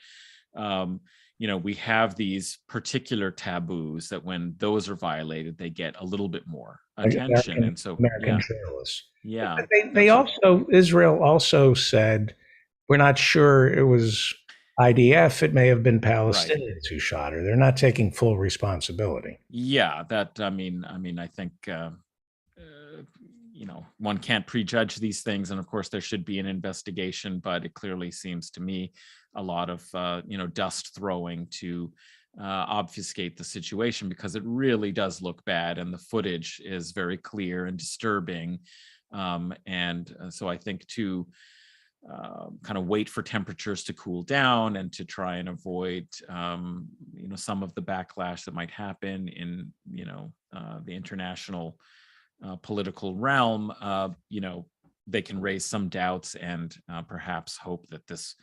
we have these particular taboos that when those are violated, they get a little bit more attention. And so, American yeah, journalists. yeah. They also, Israel also said, we're not sure it was IDF. It may have been Palestinians who shot her. They're not taking full responsibility. Yeah, that, I mean, I think, one can't prejudge these things. And of course, there should be an investigation, but it clearly seems to me a lot of, dust throwing to obfuscate the situation, because it really does look bad. And the footage is very clear and disturbing. So I think to kind of wait for temperatures to cool down and to try and avoid, some of the backlash that might happen in, the international political realm, they can raise some doubts and perhaps hope that this,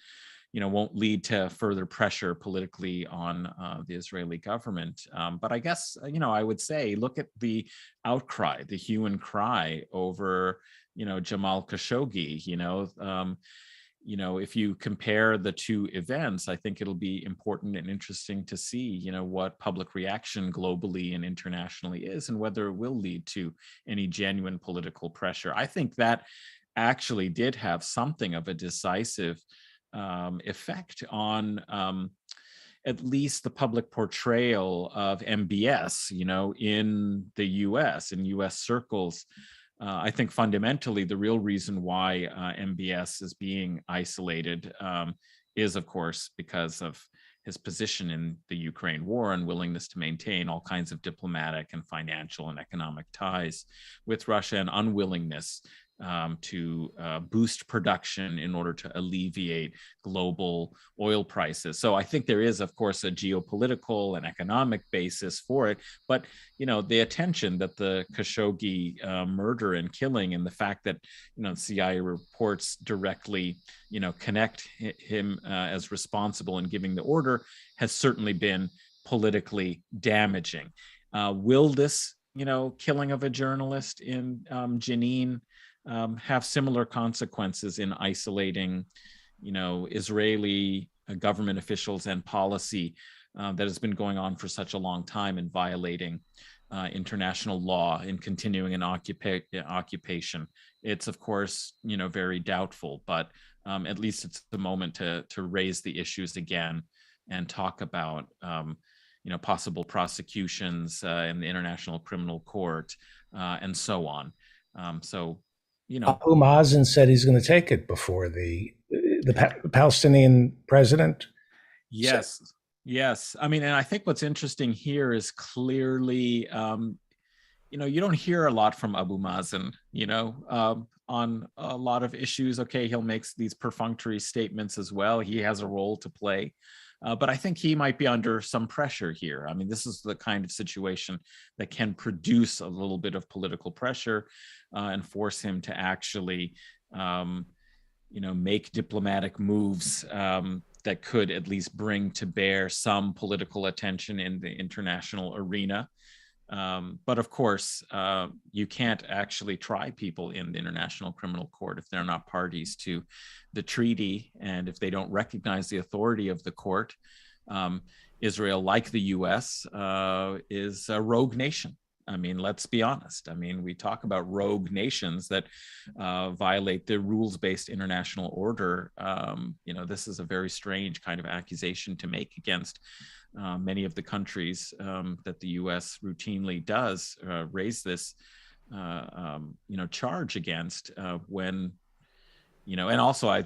won't lead to further pressure politically on the Israeli government. But I guess, I would say, look at the outcry, the hue and cry over, Jamal Khashoggi. If you compare the two events, I think it'll be important and interesting to see, what public reaction globally and internationally is, and whether it will lead to any genuine political pressure. I think that actually did have something of a decisive effect on at least the public portrayal of MBS, in the US, in US circles. I think fundamentally the real reason why MBS is being isolated is, of course, because of his position in the Ukraine war and willingness to maintain all kinds of diplomatic and financial and economic ties with Russia, and unwillingness to boost production in order to alleviate global oil prices. So I think there is, of course, a geopolitical and economic basis for it. But, the attention that the Khashoggi murder and killing, and the fact that, CIA reports directly, connect him as responsible in giving the order, has certainly been politically damaging. Will this, killing of a journalist in Jenin have similar consequences in isolating, Israeli government officials and policy that has been going on for such a long time, and violating international law and continuing an occupation? It's, of course, very doubtful, but at least it's the moment to raise the issues again and talk about, possible prosecutions in the International Criminal Court and so on. Abu Mazen said he's going to take it before the Palestinian president. Yes. Yes. I mean, and I think what's interesting here is clearly, you don't hear a lot from Abu Mazen, on a lot of issues. Okay, he'll make these perfunctory statements as well. He has a role to play. But I think he might be under some pressure here. I mean, this is the kind of situation that can produce a little bit of political pressure and force him to actually, make diplomatic moves that could at least bring to bear some political attention in the international arena. But of course, you can't actually try people in the International Criminal Court if they're not parties to the treaty, and if they don't recognize the authority of the court. Israel, like the US, is a rogue nation. I mean, let's be honest. I mean, we talk about rogue nations that violate the rules-based international order. This is a very strange kind of accusation to make against many of the countries that the U.S. routinely does raise this, charge against when, and also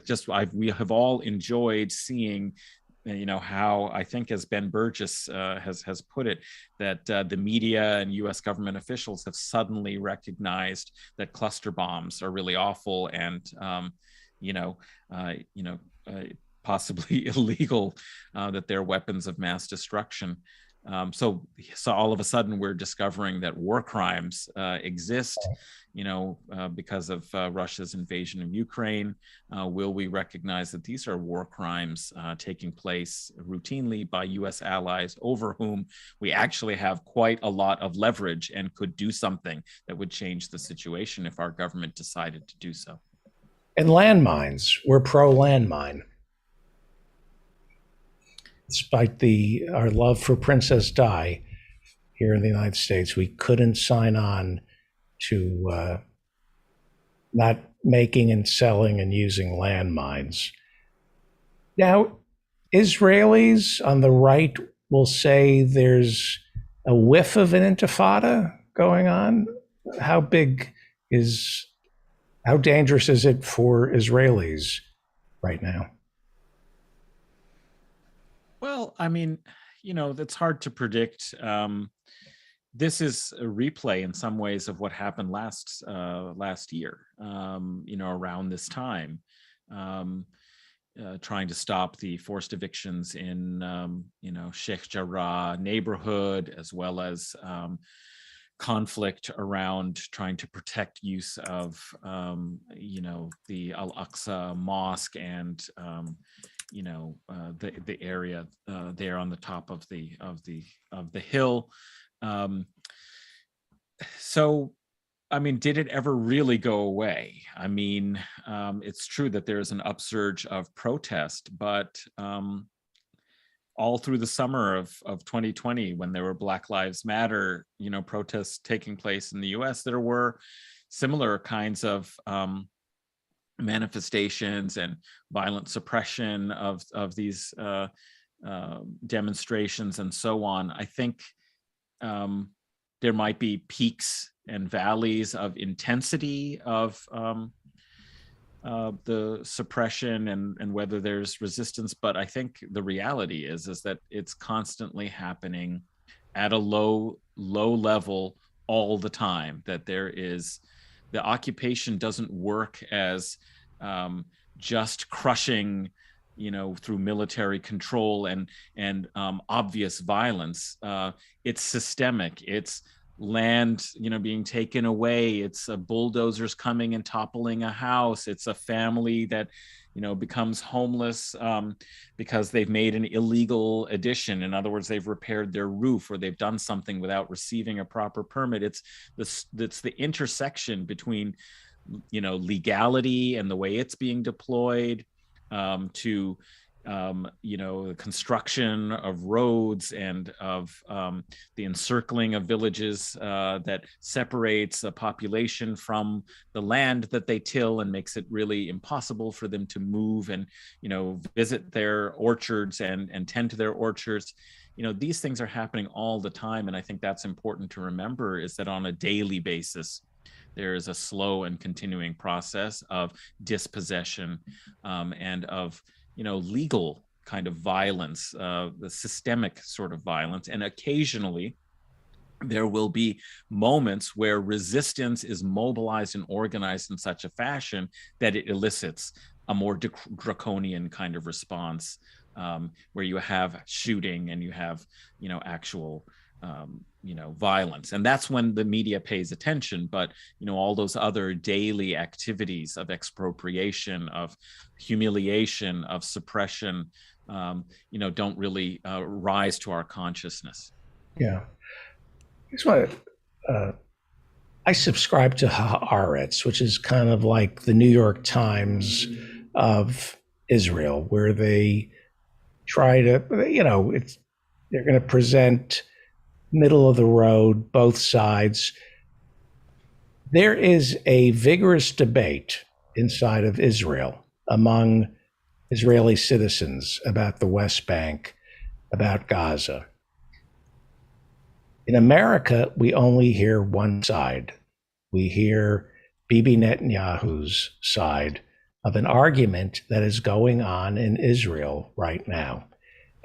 we have all enjoyed seeing, how I think, as Ben Burgess has put it, that the media and U.S. government officials have suddenly recognized that cluster bombs are really awful and, possibly illegal, that they're weapons of mass destruction. So all of a sudden we're discovering that war crimes exist, because of Russia's invasion of Ukraine. Will we recognize that these are war crimes taking place routinely by US allies over whom we actually have quite a lot of leverage and could do something that would change the situation if our government decided to do so? And landmines, we're pro landmine. Despite our love for Princess Di here in the United States, we couldn't sign on to not making and selling and using landmines. Now, Israelis on the right will say there's a whiff of an intifada going on. How dangerous is it for Israelis right now? Well, I mean, that's hard to predict. This is a replay in some ways of what happened last year, around this time, trying to stop the forced evictions in, Sheikh Jarrah neighborhood, as well as conflict around trying to protect use of, the Al-Aqsa Mosque and, the area there on the top of the hill. So, I mean, did it ever really go away? I mean, it's true that there's an upsurge of protest, but all through the summer of 2020, when there were Black Lives Matter, protests taking place in the US, there were similar kinds of manifestations and violent suppression of these demonstrations and so on. I think there might be peaks and valleys of intensity of the suppression and whether there's resistance, but I think the reality is that it's constantly happening at a low level all the time, that the occupation doesn't work as just crushing, through military control and obvious violence. It's systemic. It's land, being taken away. It's bulldozers coming and toppling a house. It's a family that, becomes homeless because they've made an illegal addition. In other words, they've repaired their roof or they've done something without receiving a proper permit. It's the intersection between, legality and the way it's being deployed to the construction of roads and of the encircling of villages that separates a population from the land that they till and makes it really impossible for them to move and, visit their orchards and tend to their orchards. These things are happening all the time. And I think that's important to remember, is that on a daily basis, there is a slow and continuing process of dispossession and of, legal kind of violence, the systemic sort of violence. And occasionally there will be moments where resistance is mobilized and organized in such a fashion that it elicits a more draconian kind of response, where you have shooting and you have, actual, violence. And that's when the media pays attention. But, all those other daily activities of expropriation, of humiliation, of suppression, don't really rise to our consciousness. Yeah. I subscribe to Haaretz, which is kind of like the New York Times of Israel, where they try to, they're going to present middle of the road, both sides. There is a vigorous debate inside of Israel among Israeli citizens about the West Bank, about Gaza. In America, we only hear one side. We hear Bibi Netanyahu's side of an argument that is going on in Israel right now.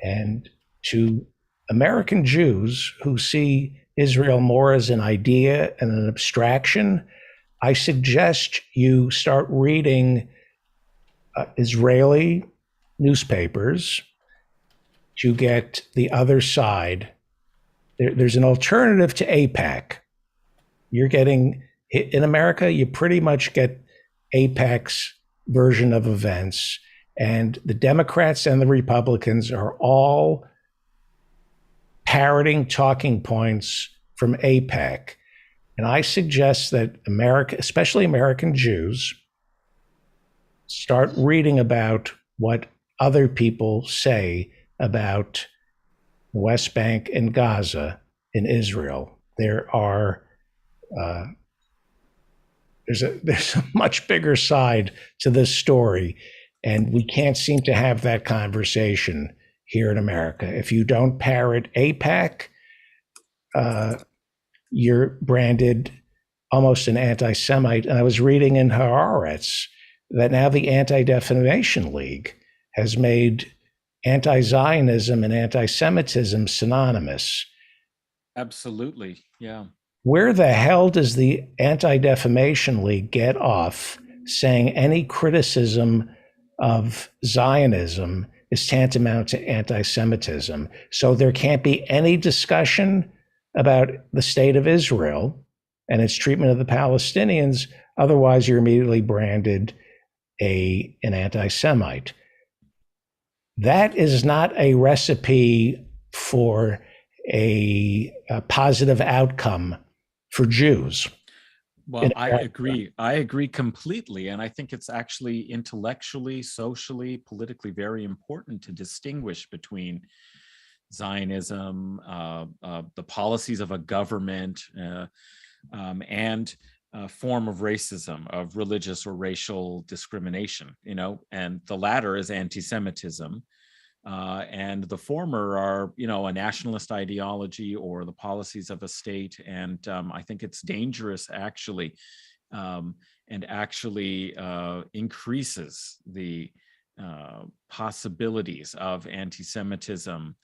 And to American Jews who see Israel more as an idea and an abstraction, I suggest you start reading Israeli newspapers to get the other side. There's an alternative to AIPAC. You're getting, in America, you pretty much get AIPAC's version of events, and the Democrats and the Republicans are all parroting talking points from AIPAC. And I suggest that America, especially American Jews, start reading about what other people say about the West Bank and Gaza in Israel. There's a much bigger side to this story, and we can't seem to have that conversation here in America. If you don't parrot AIPAC, you're branded almost an anti-Semite. And I was reading in Haaretz that now the Anti-Defamation League has made anti-Zionism and anti-Semitism synonymous. Absolutely, yeah. Where the hell does the Anti-Defamation League get off saying any criticism of Zionism is tantamount to anti-Semitism? So there can't be any discussion about the state of Israel and its treatment of the Palestinians. Otherwise, you're immediately branded an anti-Semite. That is not a recipe for a positive outcome for Jews. Well, I agree completely. And I think it's actually intellectually, socially, politically very important to distinguish between Zionism, the policies of a government, and a form of racism, of religious or racial discrimination, and the latter is anti-Semitism. And the former are, a nationalist ideology or the policies of a state. And I think it's dangerous, actually, and actually increases the possibilities of anti-Semitism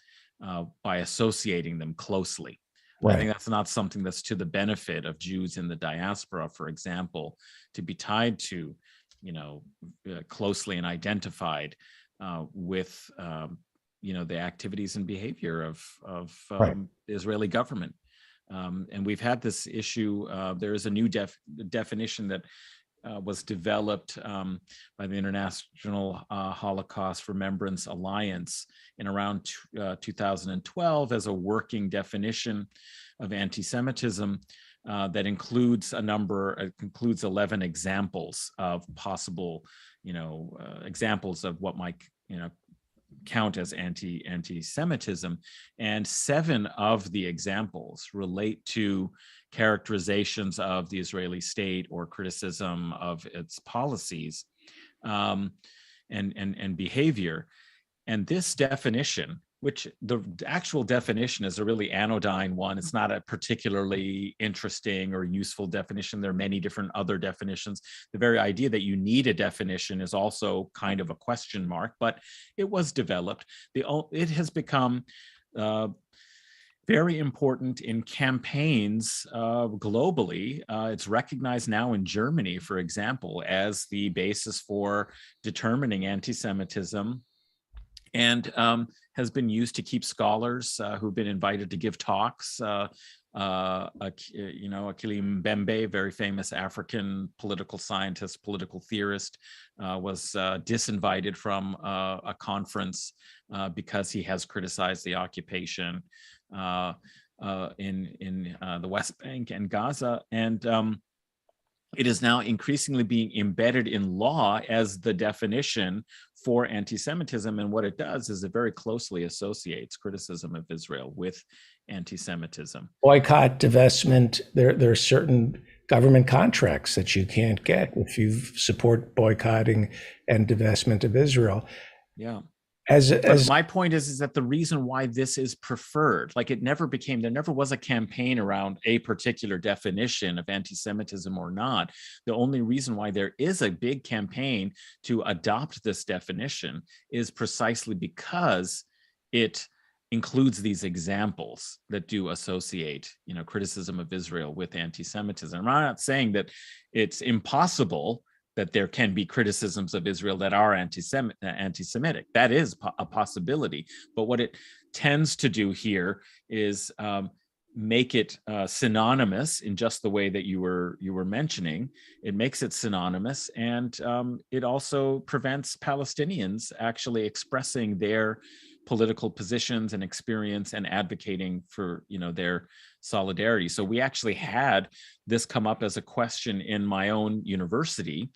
by associating them closely. Right. I think that's not something that's to the benefit of Jews in the diaspora, for example, to be tied to, closely and identified with the activities and behavior of the Israeli government. And we've had this issue. There is a new definition that was developed by the International Holocaust Remembrance Alliance in around 2012 as a working definition of anti-Semitism that includes includes 11 examples of possible, examples of what might, count as anti-Semitism, and 7 of the examples relate to characterizations of the Israeli state or criticism of its policies and behavior. And this definition, which the actual definition is a really anodyne one. It's not a particularly interesting or useful definition. There are many different other definitions. The very idea that you need a definition is also kind of a question mark, but it was developed. It has become very important in campaigns globally. It's recognized now in Germany, for example, as the basis for determining anti-Semitism, and has been used to keep scholars who've been invited to give talks Akili Mbembe, very famous African political scientist, political theorist, was disinvited from a conference because he has criticized the occupation in the West Bank and Gaza. And it is now increasingly being embedded in law as the definition for anti-Semitism. And what it does is it very closely associates criticism of Israel with anti-Semitism. Boycott, divestment, there are certain government contracts that you can't get if you support boycotting and divestment of Israel. Yeah. As my point is that the reason why this is preferred, like there never was a campaign around a particular definition of anti-Semitism or not. The only reason why there is a big campaign to adopt this definition is precisely because it includes these examples that do associate, criticism of Israel with anti-Semitism. I'm not saying that it's impossible that there can be criticisms of Israel that are anti-Semitic. That is a possibility. But what it tends to do here is make it synonymous in just the way that you were mentioning. It makes it synonymous, and it also prevents Palestinians actually expressing their political positions and experience and advocating for their solidarity. So we actually had this come up as a question in my own university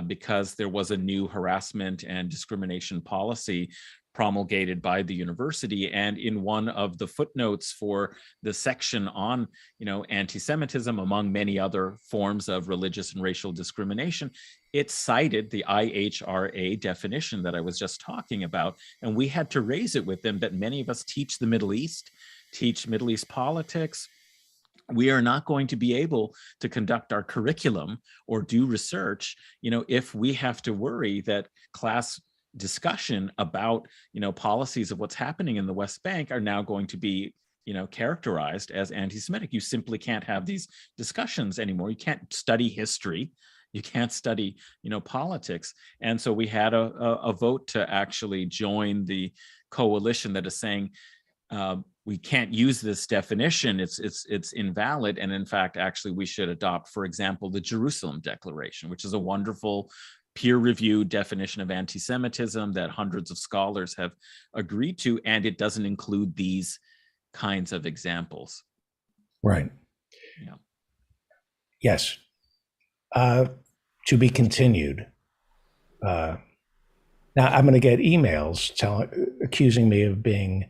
because there was a new harassment and discrimination policy promulgated by the university, and in one of the footnotes for the section on anti-Semitism, among many other forms of religious and racial discrimination, it cited the IHRA definition that I was just talking about, and we had to raise it with them that many of us teach the Middle East, teach Middle East politics. We are not going to be able to conduct our curriculum or do research, if we have to worry that class discussion about policies of what's happening in the West Bank are now going to be characterized as anti-Semitic. You simply can't have these discussions anymore. You can't study history. You can't study politics. And so we had a vote to actually join the coalition that is saying we can't use this definition. It's invalid. And in fact, actually, we should adopt, for example, the Jerusalem Declaration, which is a wonderful peer-reviewed definition of anti-Semitism that hundreds of scholars have agreed to, and it doesn't include these kinds of examples. Right. Yeah. Yes. To be continued. Now I'm going to get emails accusing me of being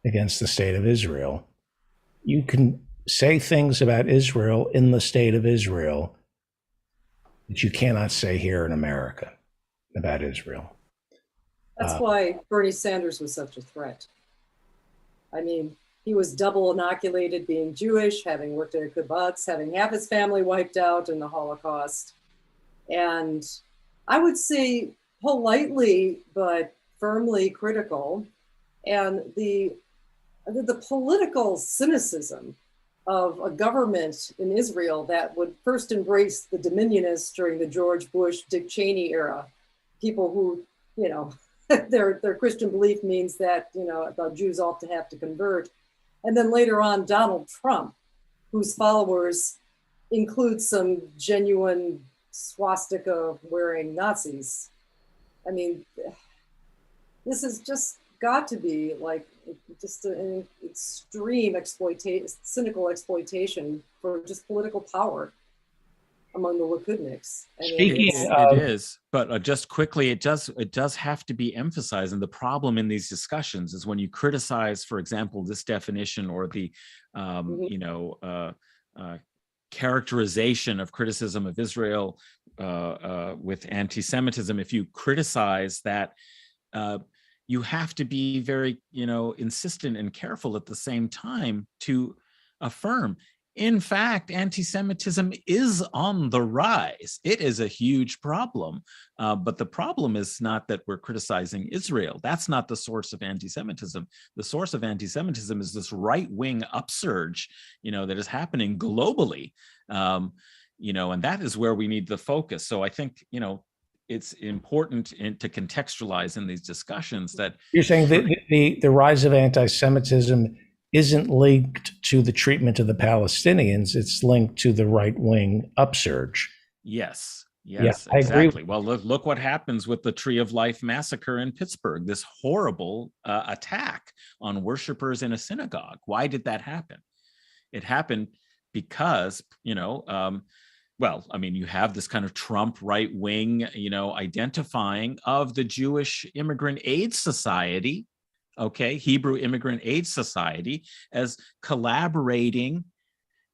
against the state of Israel. You can say things about Israel in the state of Israel that you cannot say here in America about Israel. That's why Bernie Sanders was such a threat. I mean, he was double inoculated, being Jewish, having worked at a kibbutz, having half his family wiped out in the Holocaust. And I would say politely, but firmly critical. And the political cynicism of a government in Israel that would first embrace the dominionists during the George Bush, Dick Cheney era, people who, their Christian belief means that, the Jews ought to have to convert. And then later on, Donald Trump, whose followers include some genuine swastika wearing Nazis. I mean, this has just got to be like just an extreme cynical exploitation for just political power among the Likudniks. It is, but just quickly, it does have to be emphasized. And the problem in these discussions is when you criticize, for example, this definition or the, characterization of criticism of Israel with anti-Semitism. If you criticize that, you have to be very, insistent and careful at the same time to affirm. In fact, anti-Semitism is on the rise. It is a huge problem. But the problem is not that we're criticizing Israel. That's not the source of anti-Semitism. The source of anti-Semitism is this right-wing upsurge, that is happening globally. And that is where we need the focus. So I think, it's important to contextualize in these discussions that you're saying the rise of anti-Semitism isn't linked to the treatment of the Palestinians. It's linked to the right-wing upsurge. Yes. Yeah, Yes, I agree. exactly. Well, look what happens with the Tree of Life massacre in Pittsburgh, this horrible attack on worshipers in a synagogue. Why did that happen? It happened because, well, I mean, you have this kind of Trump right wing, identifying of the Jewish Immigrant Aid Society, okay, Hebrew Immigrant Aid Society, as collaborating,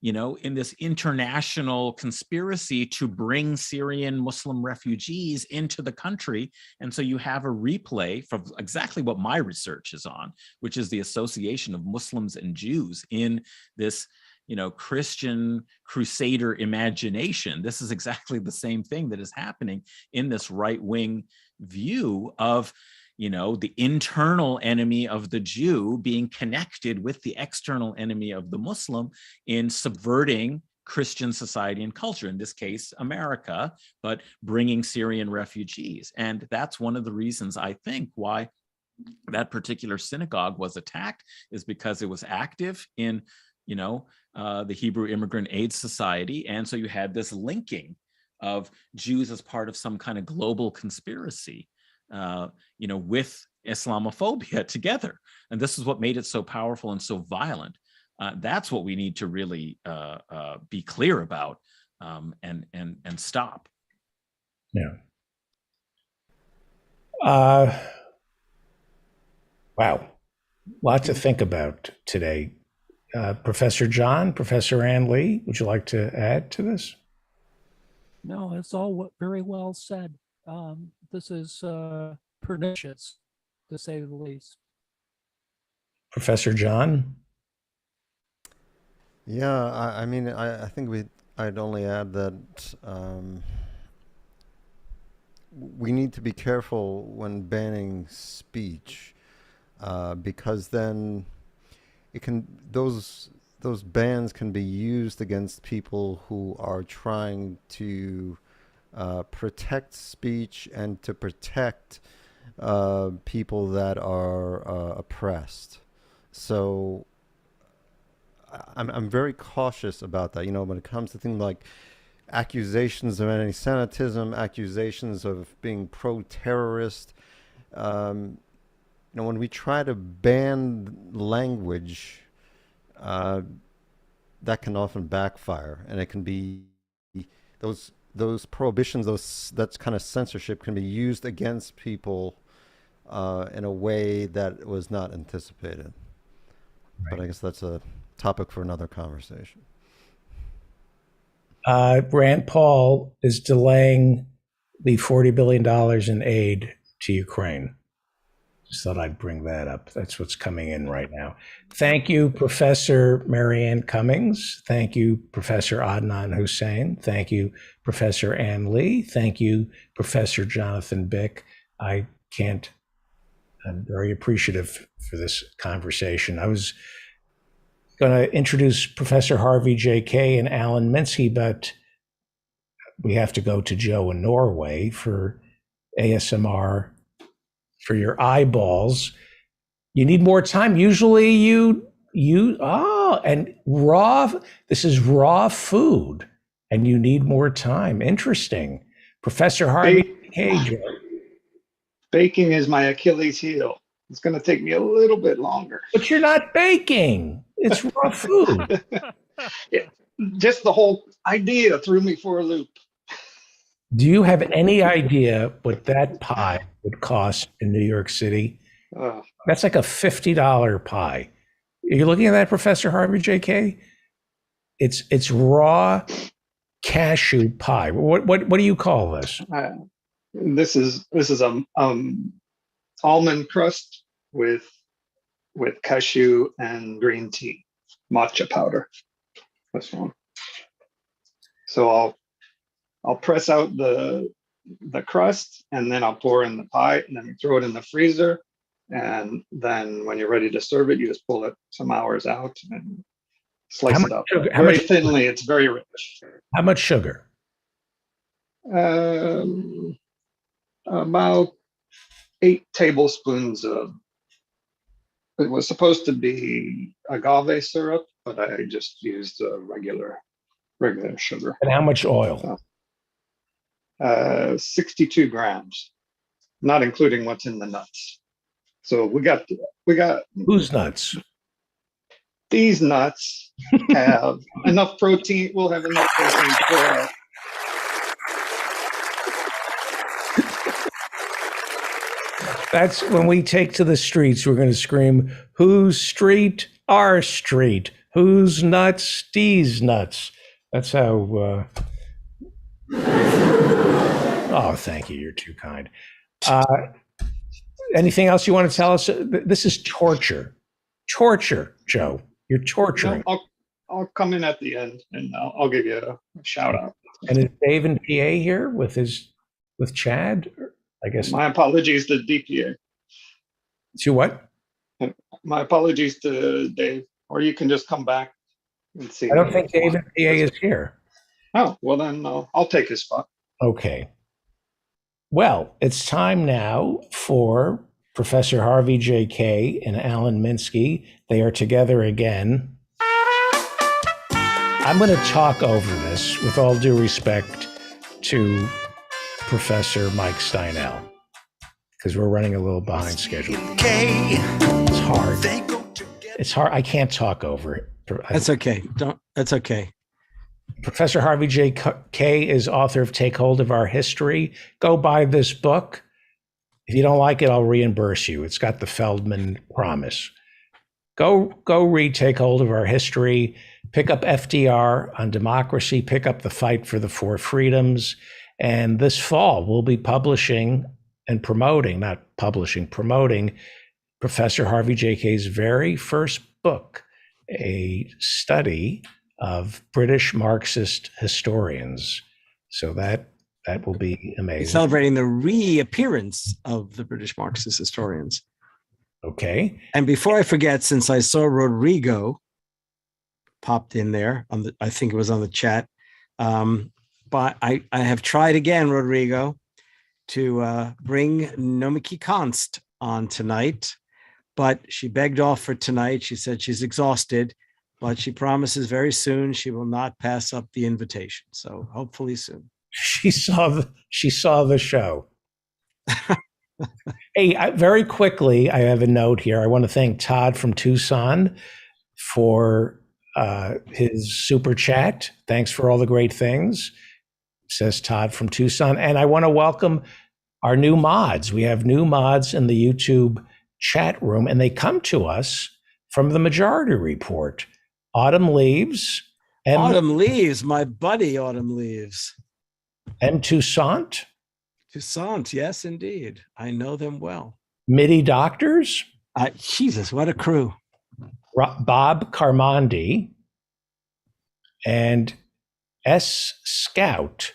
in this international conspiracy to bring Syrian Muslim refugees into the country. And so you have a replay from exactly what my research is on, which is the association of Muslims and Jews in this Christian crusader imagination. This is exactly the same thing that is happening in this right-wing view of, the internal enemy of the Jew being connected with the external enemy of the Muslim in subverting Christian society and culture, in this case, America, but bringing Syrian refugees. And that's one of the reasons, I think, why that particular synagogue was attacked, is because it was active in the Hebrew Immigrant Aid Society. And so you had this linking of Jews as part of some kind of global conspiracy, with Islamophobia together. And this is what made it so powerful and so violent. That's what we need to really be clear about and stop. Yeah. Wow. Lot to think about today. Professor John, Professor Ann Lee, would you like to add to this? No, it's all very well said. This is pernicious, to say the least. Professor John? Yeah, I mean, I think I'd only add that we need to be careful when banning speech, because then those bans can be used against people who are trying to protect speech and to protect people that are oppressed. So I'm very cautious about that. When it comes to things like accusations of anti-Semitism, accusations of being pro-terrorist. When we try to ban language, that can often backfire, and it can be those prohibitions, that kind of censorship can be used against people in a way that was not anticipated. Right. But I guess that's a topic for another conversation. Rand Paul is delaying the $40 billion in aid to Ukraine. Just thought I'd bring that up. That's what's coming in right now. Thank you, Professor Marianne Cummings. Thank you, Professor Adnan Hussein. Thank you, Professor Ann Lee. Thank you, Professor Jonathan Bick. I'm very appreciative for this conversation. I was going to introduce Professor Harvey J.K. and Alan Minsky, but we have to go to Joe in Norway for ASMR for your eyeballs. You need more time. Usually and this is raw food and you need more time. Interesting. Professor Harvey J.K. Baking is my Achilles heel. It's going to take me a little bit longer. But you're not baking. It's raw food. Just the whole idea threw me for a loop. Do you have any idea what that pie would cost in New York City? That's like a $50 pie. Are you looking at that, Professor Harvey J.K.? It's raw cashew pie. What do you call this? This is almond crust with cashew and green tea, matcha powder. This one. So I'll press out the crust and then I'll pour in the pie and then we throw it in the freezer. And then when you're ready to serve it, you just pull it some hours out and slice it up. Very thinly. It's very rich. How much sugar? About 8 tablespoons it was supposed to be agave syrup, but I just used regular sugar. And how much oil? 62 grams, not including what's in the nuts. So we got Whose nuts? these nuts have enough protein. We'll have enough protein for That's when we take to the streets, we're going to scream, whose street? Our street. Whose nuts? These nuts. That's how. Oh, thank you. You're too kind. Anything else you want to tell us? This is torture. Torture, Joe. You're torturing. I'll come in at the end and I'll give you a shout out. And is Dave in PA here with Chad? I guess. My apologies to DPA. To what? My apologies to Dave. Or you can just come back and see. I don't think Dave in PA is here. Oh, well then I'll take his spot. Okay. Well, it's time now for Professor Harvey J. Kaye and Alan Minsky. They are together again. I'm going to talk over this with all due respect to Professor Mike Steinel, because we're running a little behind schedule. It's hard. It's hard. I can't talk over it. That's okay. That's okay. Professor Harvey J. Kaye is author of Take Hold of Our History. Go buy this book. If you don't like it, I'll reimburse you. It's got the Feldman promise. Go read Take Hold of Our History. Pick up FDR on democracy. Pick up The Fight for the Four Freedoms. And this fall, we'll be publishing and promoting Professor Harvey J. Kaye's very first book, a study of British Marxist historians. So that will be amazing. Celebrating the reappearance of the British Marxist historians. Okay. And before I forget, since I saw Rodrigo popped in there I think it was on the chat, but I have tried again, Rodrigo, to bring Nomiki Konst on tonight, but she begged off for tonight. She said she's exhausted, but she promises very soon she will not pass up the invitation. So hopefully soon. She saw the show. Hey, very quickly, I have a note here. I want to thank Todd from Tucson for his super chat. Thanks for all the great things, says Todd from Tucson. And I want to welcome our new mods. We have new mods in the YouTube chat room, and they come to us from the Majority Report. Autumn Leaves. Autumn Leaves, my buddy Autumn Leaves. M. Toussaint. Toussaint, yes, indeed. I know them well. MIDI Doctors. Jesus, what a crew. Bob Carmondi. And S. Scout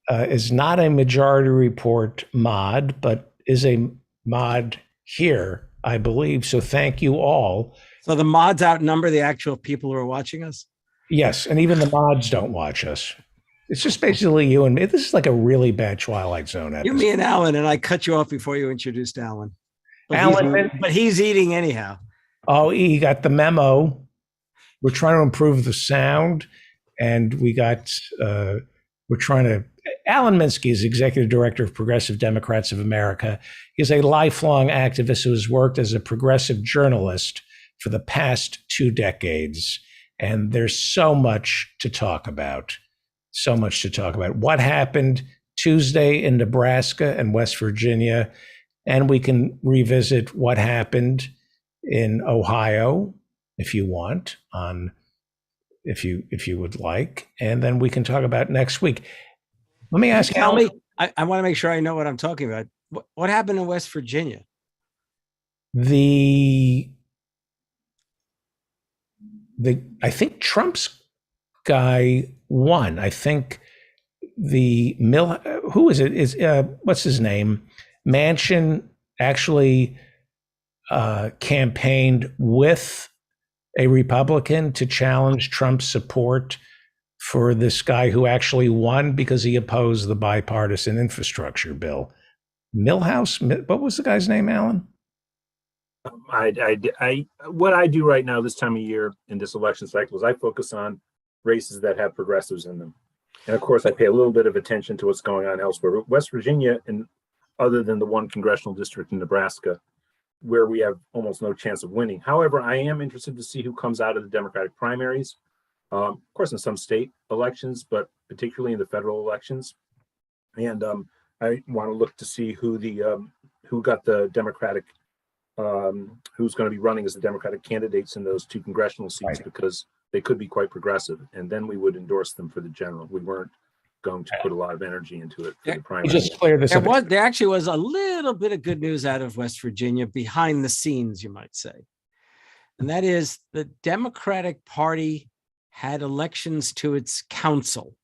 is not a Majority Report mod, but is a mod here, I believe. So thank you all. So the mods outnumber the actual people who are watching us? Yes, and even the mods don't watch us. It's just basically you and me. This is like a really bad Twilight Zone episode. You, me, and Alan, and I cut you off before you introduced Alan. But he's eating anyhow. Oh, he got the memo. We're trying to improve the sound, and Alan Minsky is Executive Director of Progressive Democrats of America. He's a lifelong activist who has worked as a progressive journalist for the past 2 decades. And there's so much to talk about. So much to talk about. What happened Tuesday in Nebraska and West Virginia, and we can revisit what happened in Ohio, if you want, if you would like, and then we can talk about next week. Let me ask you. I want to make sure I know what I'm talking about. What happened in West Virginia? I think Trump's guy won. I think who is it? Is what's his name? Manchin actually campaigned with a Republican to challenge Trump's support for this guy who actually won because he opposed the bipartisan infrastructure bill. Milhouse? What was the guy's name, Alan? What I do right now this time of year in this election cycle is I focus on races that have progressives in them. And of course, I pay a little bit of attention to what's going on elsewhere. But West Virginia, and other than the one congressional district in Nebraska, where we have almost no chance of winning. However, I am interested to see who comes out of the Democratic primaries. Of course, in some state elections, but particularly in the federal elections. And I want to look to see who got the Democratic, who's going to be running as the Democratic candidates in those 2 congressional seats, because they could be quite progressive, and then we would endorse them for the general. We weren't going to put a lot of energy into it for the primary. Just clear this up. There actually was a little bit of good news out of West Virginia behind the scenes, you might say. And that is the Democratic Party had elections to its council.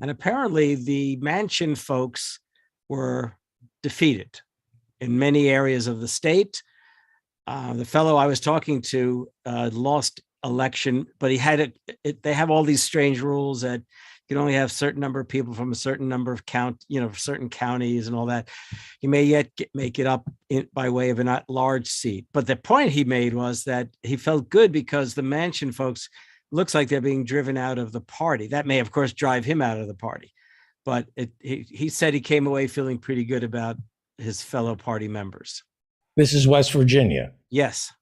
And apparently the Manchin folks were defeated in many areas of the state. The fellow I was talking to lost election, but he had they have all these strange rules that you can only have a certain number of people from a certain number of certain counties and all that. He may yet make it up by way of a not large seat. But the point he made was that he felt good because the Manchin folks looks like they're being driven out of the party. That may, of course, drive him out of the party. But he said he came away feeling pretty good about his fellow party members. This is West Virginia. Yes.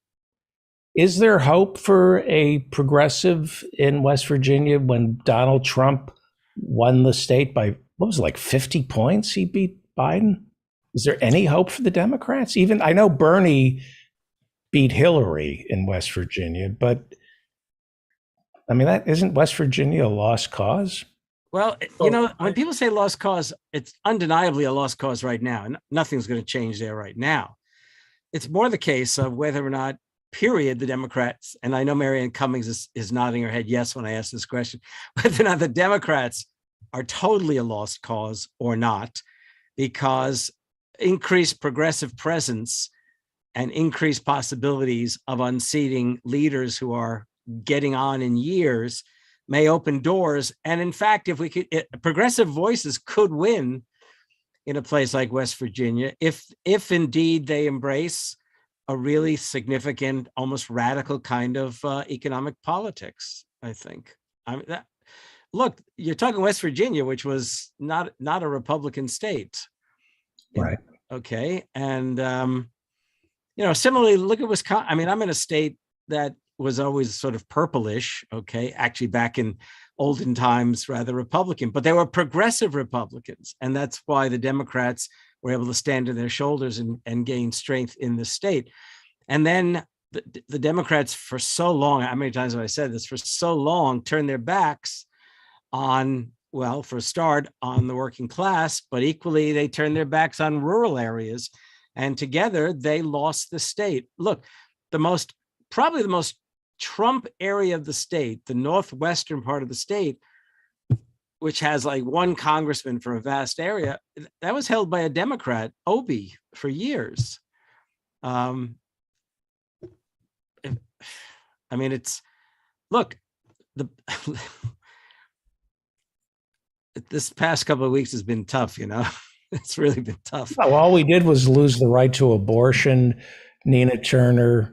Is there hope for a progressive in West Virginia when Donald Trump won the state by, what was it, like 50 points? He beat Biden. Is there any hope for the Democrats? Even, I know Bernie beat Hillary in West Virginia, but I mean, that isn't West Virginia a lost cause? Well, when people say lost cause, it's undeniably a lost cause right now. And nothing's going to change there right now. It's more the case of whether or not, period, the Democrats, and I know Marianne Cummings is nodding her head yes when I ask this question, whether or not the Democrats are totally a lost cause or not, because increased progressive presence and increased possibilities of unseating leaders who are getting on in years may open doors. And in fact, if we could, progressive voices could win in a place like West Virginia, if indeed they embrace a really significant, almost radical kind of economic politics, I think. Look, you're talking West Virginia, which was not a Republican state. Right. Okay. And, similarly, look at Wisconsin. I mean, I'm in a state that was always sort of purplish, okay, actually back in olden times, rather Republican, but they were progressive Republicans. And that's why the Democrats were able to stand on their shoulders and gain strength in the state. And then the Democrats for so long, how many times have I said this, for so long, turned their backs on, well, for a start, on the working class, but equally they turned their backs on rural areas. And together they lost the state. Look, probably the most Trump area of the state, the northwestern part of the state, which has like one congressman for a vast area, that was held by a Democrat, Obey, for years. I mean, this past couple of weeks has been tough, it's really been tough. Well, all we did was lose the right to abortion. Nina Turner.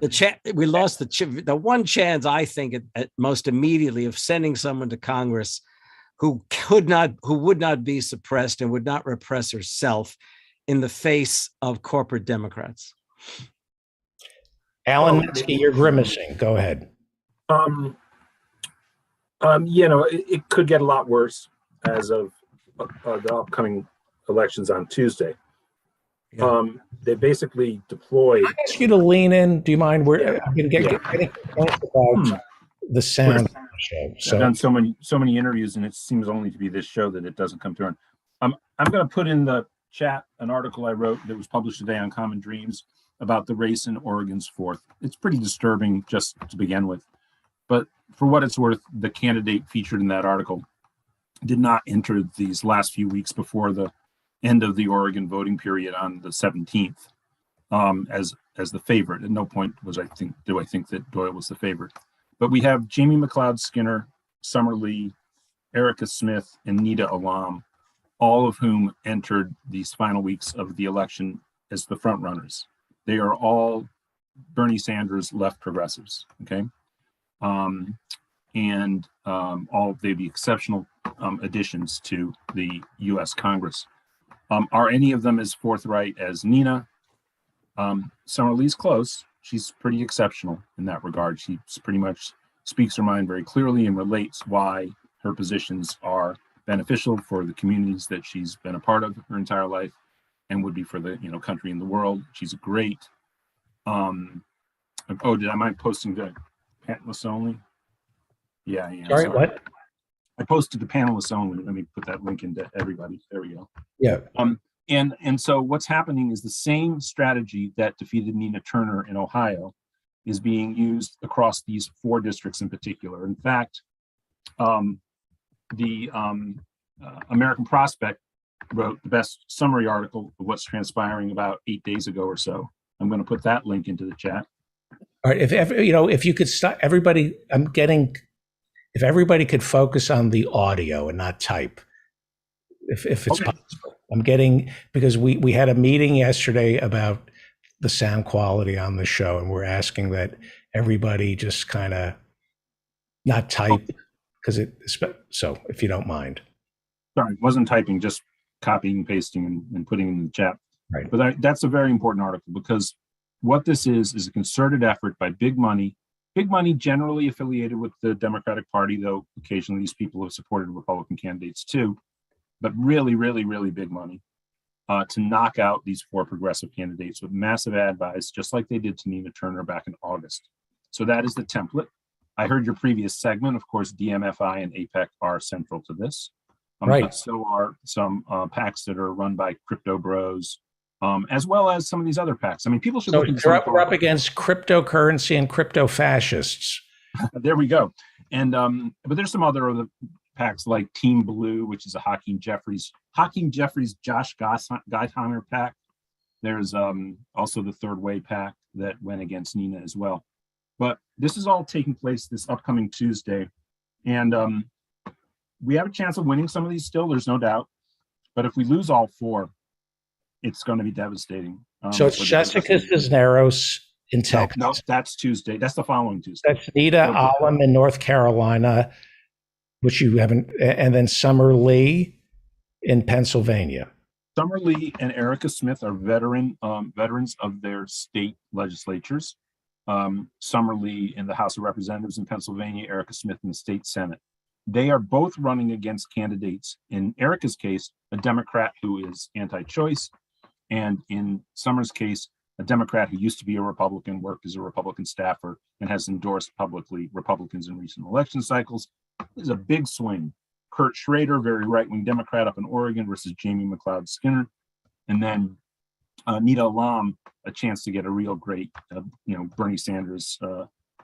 We lost the one chance, I think, at most immediately, of sending someone to Congress who would not be suppressed and would not repress herself in the face of corporate Democrats. Alan Minsky, you're grimacing. Go ahead. It could get a lot worse as of the upcoming elections on Tuesday. Yeah. They basically deployed. I ask you to lean in. Do you mind? I'm going to get about the sound of the show. So I've done so many interviews, and it seems only to be this show that it doesn't come through. I'm going to put in the chat an article I wrote that was published today on Common Dreams about the race in Oregon's 4th. It's pretty disturbing just to begin with, but for what it's worth, the candidate featured in that article did not enter these last few weeks before the end of the Oregon voting period on the 17th as the favorite. At no point do I think that Doyle was the favorite. But we have Jamie McLeod Skinner, Summer Lee, Erica Smith, and Nita Alam, all of whom entered these final weeks of the election as the front runners. they are all Bernie Sanders left progressives. Okay. They'd be exceptional additions to the U.S. Congress. Are any of them as forthright as Nina? Summer Lee's close. She's pretty exceptional in that regard. She pretty much speaks her mind very clearly and relates why her positions are beneficial for the communities that she's been a part of her entire life and would be for the country and the world. She's great. Did I mind posting the panelists only? Yeah. Sorry, what? I posted the panelists only. Let me put that link into everybody. There we go. Yeah. And so what's happening is the same strategy that defeated Nina Turner in Ohio is being used across these 4 districts in particular. In fact, the American Prospect wrote the best summary article of what's transpiring about 8 days ago or so. I'm going to put that link into the chat. All right. If you could stop everybody, if everybody could focus on the audio and not type, if it's possible. Because we had a meeting yesterday about the sound quality on the show, and we're asking that everybody just kind of not type so if you don't mind. Sorry, wasn't typing, just copying and pasting and putting in the chat. Right. But that's a very important article, because what this is a concerted effort by big money generally affiliated with the Democratic Party, though occasionally these people have supported Republican candidates too, but really, really, really big money to knock out these 4 progressive candidates with massive ad buys, just like they did to Nina Turner back in August. So that is the template. I heard your previous segment. Of course, DMFI and APEC are central to this. Right. But so are some PACs that are run by crypto bros, as well as some of these other PACs. I mean, people should look into we're up against cryptocurrency and crypto fascists. There we go. And but there's some other PACs like Team Blue, which is a Hakeem Jeffries, Josh Gottheimer PAC. There's also the Third Way PAC that went against Nina as well. But this is all taking place this upcoming Tuesday. And we have a chance of winning some of these still, there's no doubt. But if we lose all 4, it's going to be devastating. So it's Jessica Cisneros in Texas. No, that's Tuesday. That's the following Tuesday. That's Nita Allam in North Carolina, which you haven't, and then Summer Lee in Pennsylvania. Summer Lee and Erica Smith are veterans of their state legislatures. Summer Lee in the House of Representatives in Pennsylvania, Erica Smith in the state Senate. They are both running against candidates. In Erica's case, a Democrat who is anti-choice, and in Summer's case, a Democrat who used to be a Republican, worked as a Republican staffer, and has endorsed publicly Republicans in recent election cycles. This is a big swing. Kurt Schrader, very right-wing Democrat up in Oregon, versus Jamie McLeod Skinner. And then Nita Allam, a chance to get a real great, Bernie Sanders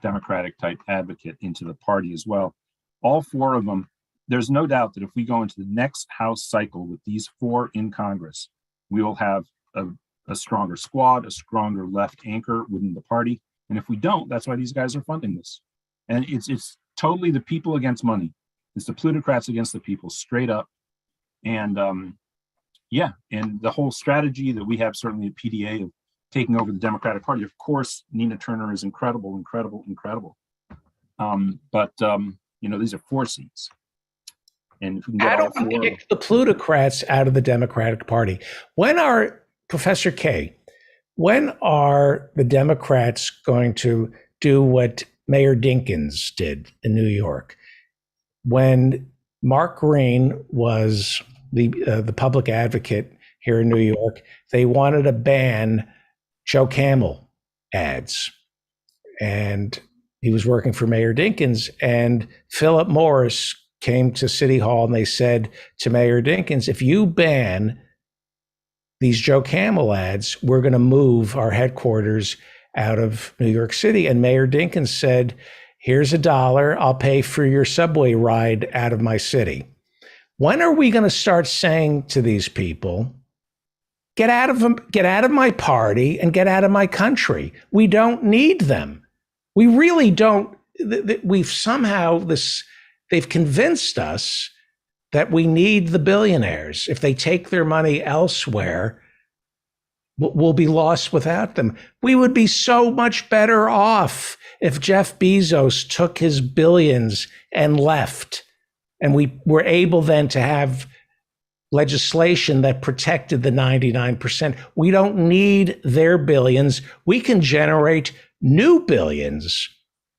Democratic type advocate into the party as well. All 4 of them, there's no doubt that if we go into the next House cycle with these 4 in Congress, we will have a stronger squad, a stronger left anchor within the party. And if we don't, that's why these guys are funding this. And it's totally the people against money. It's the plutocrats against the people, straight up. And and the whole strategy that we have certainly at PDA of taking over the Democratic Party. Of course, Nina Turner is incredible. These are 4 seats. And if we can get all 4, kick the plutocrats out of the Democratic Party. Professor K, when are the Democrats going to do what Mayor Dinkins did in New York? When Mark Green was the public advocate here in New York, they wanted to ban Joe Camel ads. And he was working for Mayor Dinkins, and Philip Morris came to City Hall and they said to Mayor Dinkins, if you ban these Joe Camel ads, we're going to move our headquarters out of New York City. And Mayor Dinkins said, here's $1, I'll pay for your subway ride out of my city. When are we going to start saying to these people, get out of my party and get out of my country? We don't need them. We really don't. We've somehow they've convinced us that we need the billionaires. If they take their money elsewhere, will be lost without them. We would be so much better off if Jeff Bezos took his billions and left, and we were able then to have legislation that protected the 99%. We don't need their billions. We can generate new billions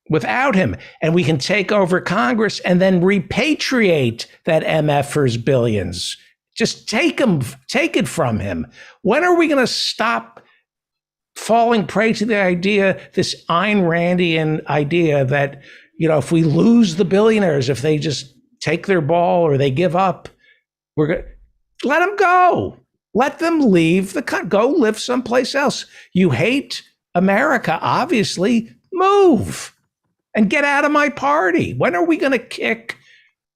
without him, and we can take over Congress and then repatriate that MFer's billions. Just take it from him. When are we going to stop falling prey to the idea, this Ayn Randian idea that, if we lose the billionaires, if they just take their ball or they give up, we're going to let them go. Let them leave the country. Go live someplace else. You hate America, obviously. Move and get out of my party. When are we going to kick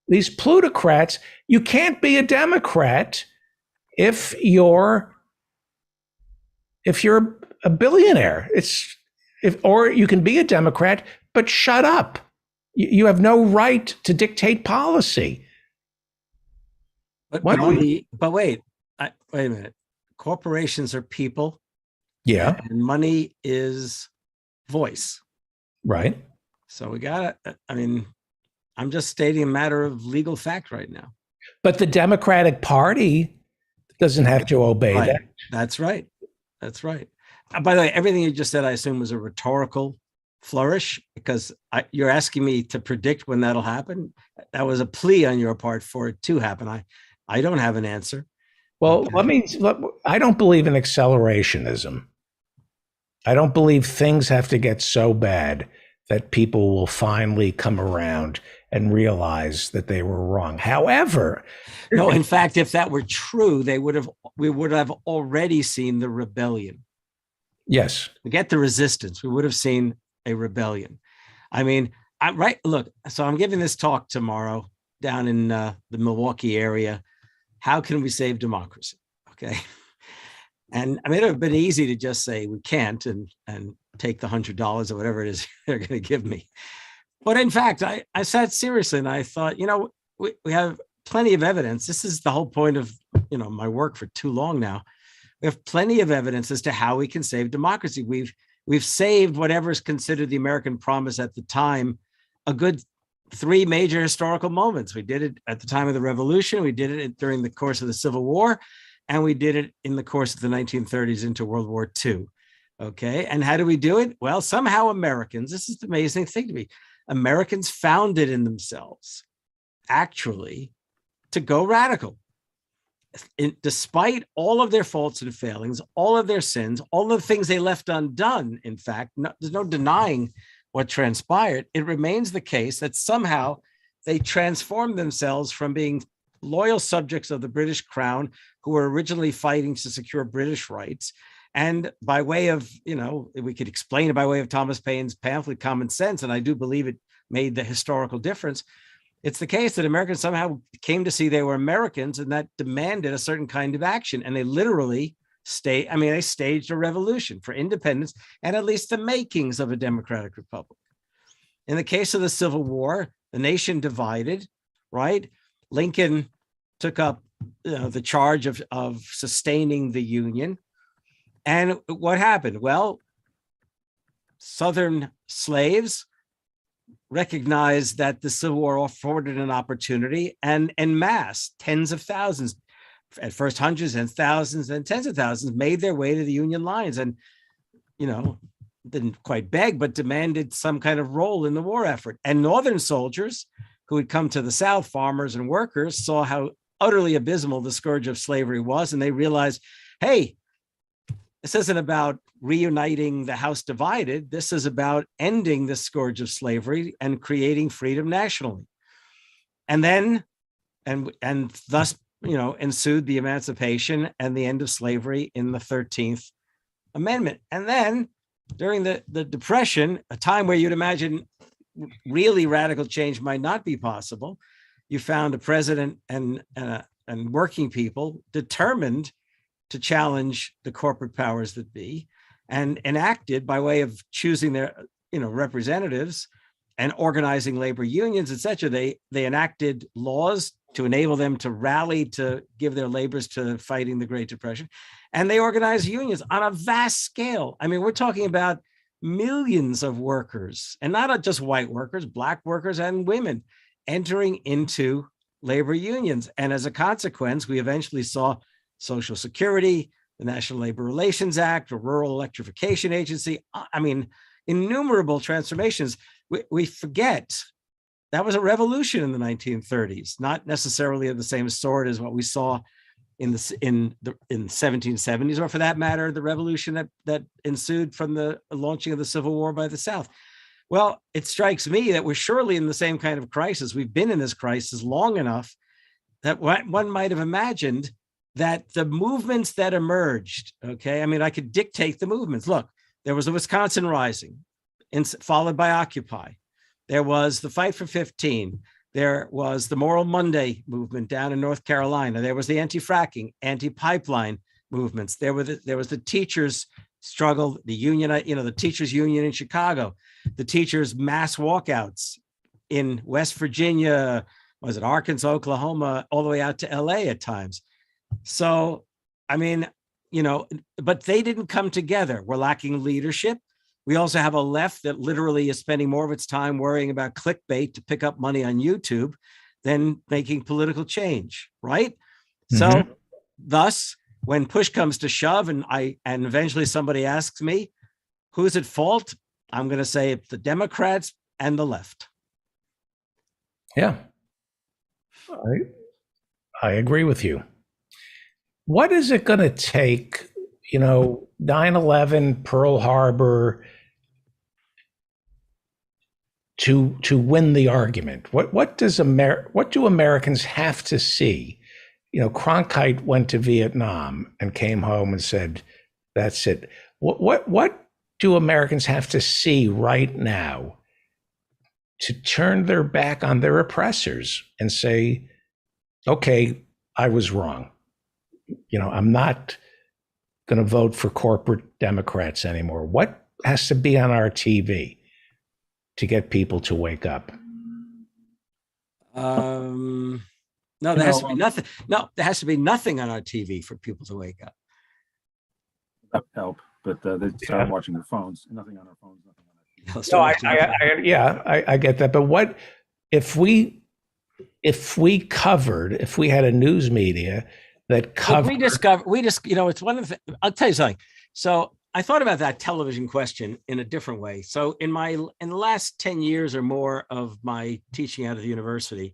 these plutocrats? You can't be a Democrat if you're a billionaire. Or you can be a Democrat, but shut up. You have no right to dictate policy. But wait a minute. Corporations are people. Yeah. And money is voice. Right. So we got to, I'm just stating a matter of legal fact right now. But the Democratic Party doesn't have to obey Right. that. That's right. That's right. By the way, everything you just said, I assume, was a rhetorical flourish, because you're asking me to predict when that'll happen. That was a plea on your part for it to happen. I don't have an answer. Well, I don't believe in accelerationism. I don't believe things have to get so bad that people will finally come around and realize that they were wrong. However, no, in fact, if that were true, we would have already seen the rebellion. Yes. Forget the resistance. We would have seen a rebellion. Look, so I'm giving this talk tomorrow down in the Milwaukee area. How can we save democracy? Okay. And it would have been easy to just say we can't and take the $100 or whatever it is they're going to give me. But in fact, I sat seriously and I thought, we have plenty of evidence. This is the whole point of, my work for too long now. We have plenty of evidence as to how we can save democracy. We've saved whatever is considered the American promise at the time, a good 3 major historical moments. We did it at the time of the Revolution. We did it during the course of the Civil War. And we did it in the course of the 1930s into World War II. Okay. And how do we do it? Well, somehow Americans, this is the amazing thing to me, Americans found it in themselves, actually, to go radical. Despite all of their faults and failings, all of their sins, all the things they left undone, in fact, there's no denying what transpired. It remains the case that somehow they transformed themselves from being loyal subjects of the British Crown who were originally fighting to secure British rights. And by way of, we could explain it by way of Thomas Paine's pamphlet, Common Sense, and I do believe it made the historical difference. It's the case that Americans somehow came to see they were Americans, and that demanded a certain kind of action. And they literally they staged a revolution for independence and at least the makings of a democratic republic. In the case of the Civil War, the nation divided, right? Lincoln took up the charge of sustaining the Union. And what happened? Well, Southern slaves recognized that the Civil War afforded an opportunity, and en masse, tens of thousands, at first hundreds and thousands and tens of thousands, made their way to the Union lines and, didn't quite beg, but demanded some kind of role in the war effort. And Northern soldiers who had come to the South, farmers and workers, saw how utterly abysmal the scourge of slavery was. And they realized, hey, this isn't about reuniting the house divided. This is about ending the scourge of slavery and creating freedom nationally. And then, and thus, ensued the emancipation and the end of slavery in the 13th Amendment. And then during the Depression, a time where you'd imagine really radical change might not be possible, you found a president and working people determined to challenge the corporate powers that be, and enacted by way of choosing their representatives and organizing labor unions, etc. They enacted laws to enable them to rally to give their labors to fighting the Great Depression. And they organized unions on a vast scale. I mean, we're talking about millions of workers, and not just white workers, black workers and women entering into labor unions. And as a consequence, we eventually saw Social Security, the National Labor Relations Act, a Rural Electrification Agency. I mean, innumerable transformations. We forget that was a revolution in the 1930s, not necessarily of the same sort as what we saw in the 1770s, or for that matter, the revolution that ensued from the launching of the Civil War by the South. Well, it strikes me that we're surely in the same kind of crisis. We've been in this crisis long enough that one might have imagined that the movements that emerged, okay, I mean, I could dictate the movements. Look, there was the Wisconsin Rising, followed by Occupy. There was the Fight for 15. There was the Moral Monday movement down in North Carolina. There was the anti-fracking, anti-pipeline movements. There was the teachers' struggle, the union, the teachers' union in Chicago, the teachers' mass walkouts in West Virginia, was it Arkansas, Oklahoma, all the way out to LA at times. So, I mean, but they didn't come together. We're lacking leadership. We also have a left that literally is spending more of its time worrying about clickbait to pick up money on YouTube than making political change, right? Mm-hmm. So thus, when push comes to shove and eventually somebody asks me, who's at fault? I'm going to say it's the Democrats and the left. Yeah. I agree with you. What is it going to take, 9/11, Pearl Harbor, to win the argument? What do Americans have to see? Cronkite went to Vietnam and came home and said, "That's it." What do Americans have to see right now to turn their back on their oppressors and say, "Okay, I was wrong. I'm not going to vote for corporate Democrats anymore"? What has to be on our TV to get people to wake up? No, there has to be nothing. No, there has to be nothing on our TV for people to wake up. That would help, but they start watching their phones. Nothing on our phones. Nothing on our TV. No, I get that. But what if we had a news media that covered? It's one of the, I'll tell you something. So I thought about that television question in a different way. So in the last 10 years or more of my teaching out of the university,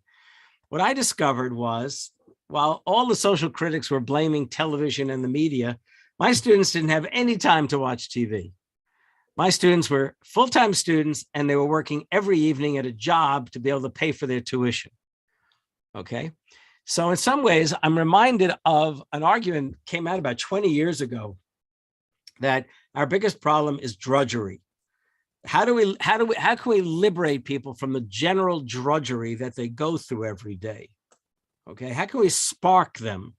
what I discovered was, while all the social critics were blaming television and the media, my students didn't have any time to watch TV. My students were full-time students, and they were working every evening at a job to be able to pay for their tuition. Okay. So in some ways, I'm reminded of an argument that came out about 20 years ago that our biggest problem is drudgery. How can we liberate people from the general drudgery that they go through every day? Okay. How can we spark them?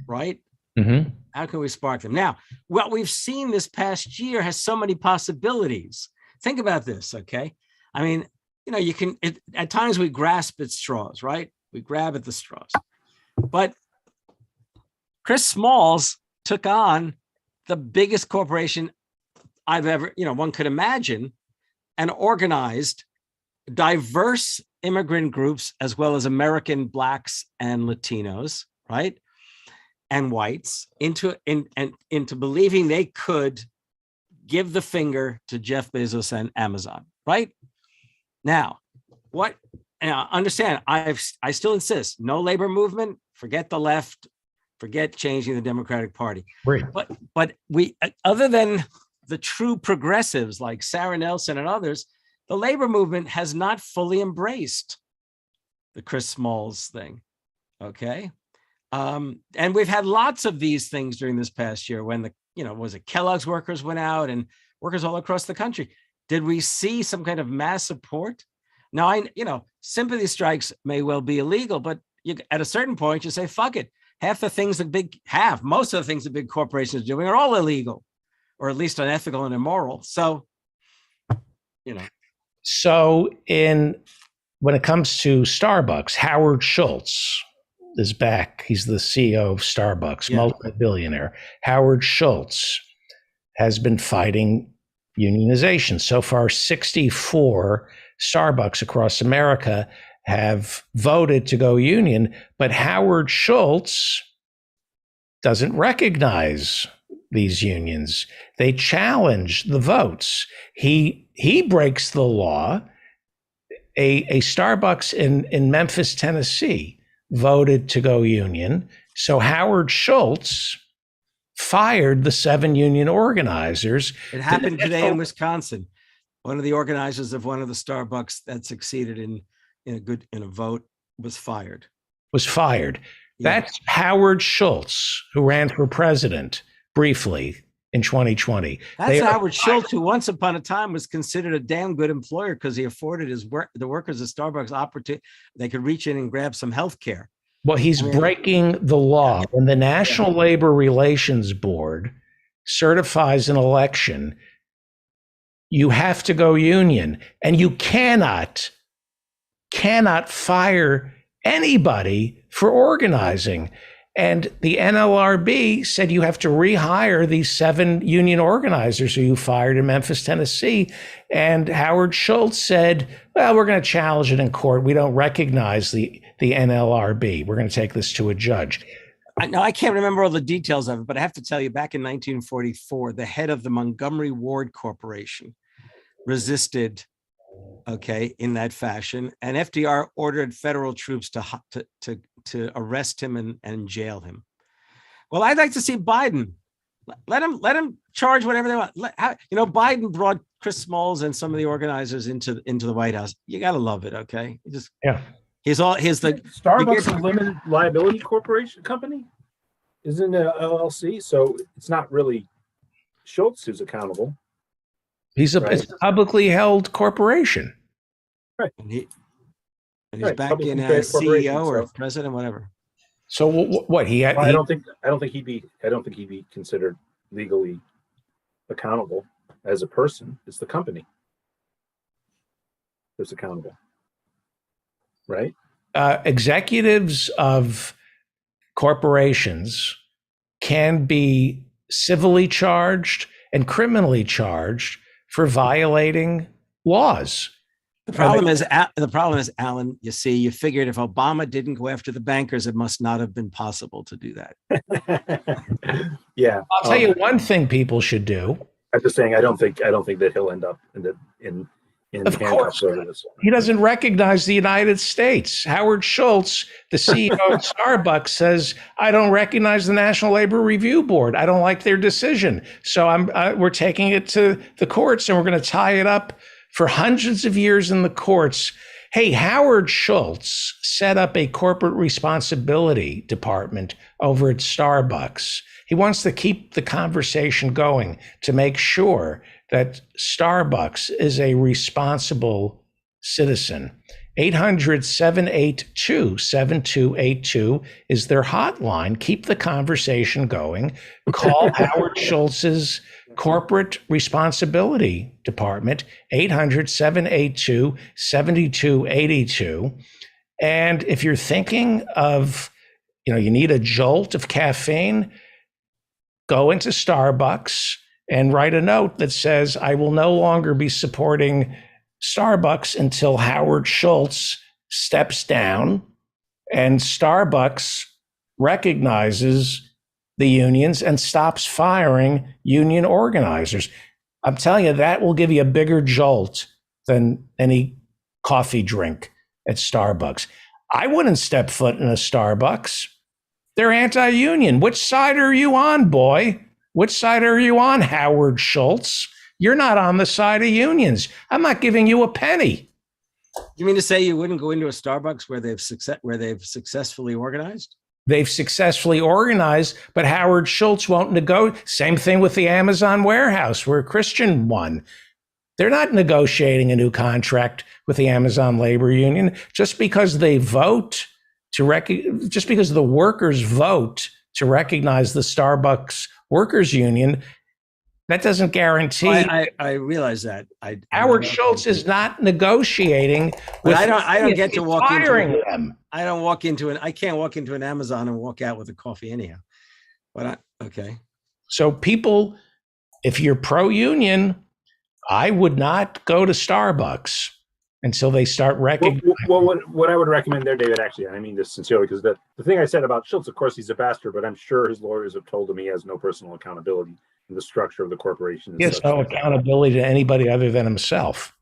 Right. Mm-hmm. How can we spark them? Now, what we've seen this past year has so many possibilities. Think about this. Okay. I mean, at times we grasp at straws, right? We grab at the straws. But Chris Smalls took on the biggest corporation I've ever, one could imagine, and organized diverse immigrant groups as well as American Blacks and Latinos, right? And whites into believing they could give the finger to Jeff Bezos and Amazon, right? Now, understand, I still insist, no labor movement, forget the left, forget changing the Democratic Party. Right. But we, other than the true progressives like Sarah Nelson and others, the labor movement has not fully embraced the Chris Smalls thing, okay? And we've had lots of these things during this past year when was it Kellogg's workers went out and workers all across the country. Did we see some kind of mass support? Now, sympathy strikes may well be illegal, but at a certain point, you say, fuck it. Most of the things that big corporations are doing are all illegal, or at least unethical and immoral. So, So when it comes to Starbucks, Howard Schultz, is back. He's the CEO of Starbucks, Yeah. multi-billionaire. Howard Schultz has been fighting unionization. So far, 64 Starbucks across America have voted to go union, but Howard Schultz doesn't recognize these unions. They challenge the votes. He breaks the law. A Starbucks in Memphis, Tennessee voted to go union. So Howard Schultz fired the 7 union organizers. It happened today in Wisconsin. One of the organizers of one of the Starbucks that succeeded in a vote was fired. That's Howard Schultz, who ran for president briefly in 2020. That's Howard Schultz, who once upon a time was considered a damn good employer because he afforded the workers at Starbucks opportunity. They could reach in and grab some health care. Well, he's breaking the law. When the National Labor Relations Board certifies an election, you have to go union, and you cannot fire anybody for organizing. And the NLRB said you have to rehire these 7 union organizers who you fired in Memphis, Tennessee. And Howard Schultz said, well, we're going to challenge it in court. We don't recognize the NLRB. We're going to take this to a judge. I can't remember all the details of it, but I have to tell you, back in 1944, the head of the Montgomery Ward Corporation resisted, in that fashion. And FDR ordered federal troops to arrest him and jail him. Well, I'd like to see Biden. Let him charge whatever they want. Biden brought Chris Smalls and some of the organizers into the White House. You got to love it, okay? He's the Starbucks a limited liability company, isn't it LLC? So it's not really Schultz who's accountable. It's a publicly held corporation. Right. And he's back in as CEO or president, whatever. So what he had? I don't think he'd be considered legally accountable as a person. It's the company that's accountable, right? Executives of corporations can be civilly charged and criminally charged for violating laws. The problem is, Alan, you see, you figured if Obama didn't go after the bankers, it must not have been possible to do that. Yeah. I'll tell you one thing people should do. I'm just saying, I don't think that he'll end up in Of course, he doesn't recognize the United States. Howard Schultz, the CEO of Starbucks, says, I don't recognize the National Labor Review Board. I don't like their decision. So we're taking it to the courts, and we're going to tie it up for hundreds of years in the courts. Hey, Howard Schultz set up a corporate responsibility department over at Starbucks. He wants to keep the conversation going to make sure that Starbucks is a responsible citizen. 800-782-7282 is their hotline. Keep the conversation going. Call Howard Schultz's corporate responsibility department, 800-782-7282. And if you're thinking of, you need a jolt of caffeine, go into Starbucks and write a note that says, I will no longer be supporting Starbucks until Howard Schultz steps down and Starbucks recognizes the unions and stops firing union organizers. I'm telling you, that will give you a bigger jolt than any coffee drink at Starbucks. I wouldn't step foot in a Starbucks. They're anti-union. Which side are you on, boy? Which side are you on, Howard Schultz? You're not on the side of unions. I'm not giving you a penny. You mean to say you wouldn't go into a Starbucks where they've successfully organized? They've successfully organized, but Howard Schultz won't negotiate. Same thing with the Amazon warehouse where Christian won. They're not negotiating a new contract with the Amazon labor union just because they vote just because the workers vote to recognize the Starbucks workers union. That doesn't guarantee. I realize that. Howard Schultz is not negotiating But with. I don't get to he's walk firing into them. I don't walk into I can't walk into an Amazon and walk out with a coffee anyhow. But okay. So people, if you're pro-union, I would not go to Starbucks until they start recognizing. Well, what I would recommend there, David, actually, and I mean this sincerely, because the thing I said about Schultz, of course, he's a bastard, but I'm sure his lawyers have told him he has no personal accountability in the structure of the corporation. He has no accountability to anybody other than himself.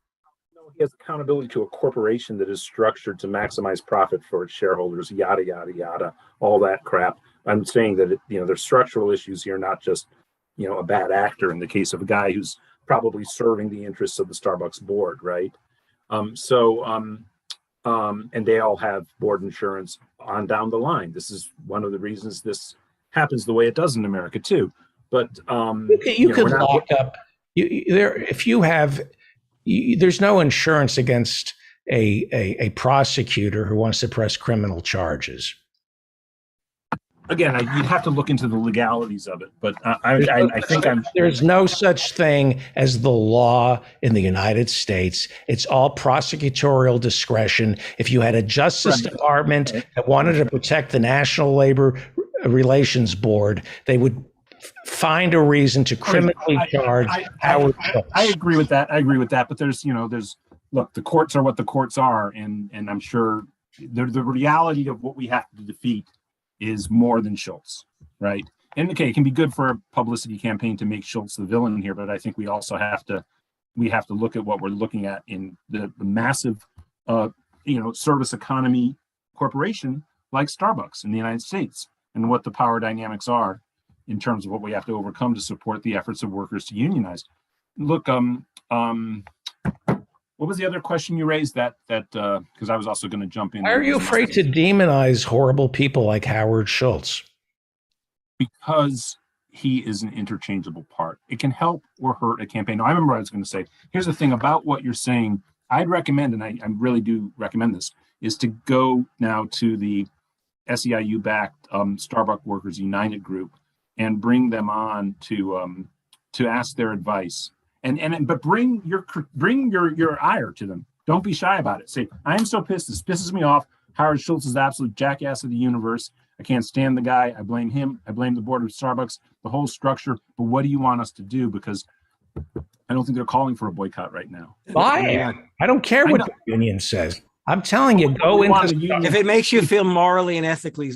He has accountability to a corporation that is structured to maximize profit for its shareholders, yada, yada, yada, all that crap. I'm saying that, there's structural issues here, not just, a bad actor in the case of a guy who's probably serving the interests of the Starbucks board, right? And they all have board insurance on down the line. This is one of the reasons this happens the way it does in America too. But you could lock up if you have. There's no insurance against a prosecutor who wants to press criminal charges. Again, you'd have to look into the legalities of it, but I think there's no such thing as the law in the United States. It's all prosecutorial discretion. If you had a Justice Department that wanted to protect the National Labor Relations Board, they would find a reason to criminally charge Howard Schultz. I agree with that. But there's look, the courts are what the courts are, and I'm sure the reality of what we have to defeat is more than Schultz, right? And okay, it can be good for a publicity campaign to make Schultz the villain here, but I think we also have to look at what we're looking at in the massive, service economy corporation like Starbucks in the United States, and what the power dynamics are in terms of what we have to overcome to support the efforts of workers to unionize. Look, what was the other question you raised? That because I was also going to jump in. Why are you afraid to demonize horrible people like Howard Schultz? Because he is an interchangeable part. It can help or hurt a campaign. No, I remember what I was going to say. Here's the thing about what you're saying. I'd recommend, and I really do recommend this, is to go now to the SEIU-backed Starbucks Workers United group and bring them on to ask their advice. But bring your ire to them. Don't be shy about it. Say, I'm so pissed. This pisses me off. Howard Schultz is the absolute jackass of the universe. I can't stand the guy. I blame him. I blame the board of Starbucks, the whole structure. But what do you want us to do? Because I don't think they're calling for a boycott right now. I don't care what the union says. I'm telling you, go into. If it makes you feel morally and ethically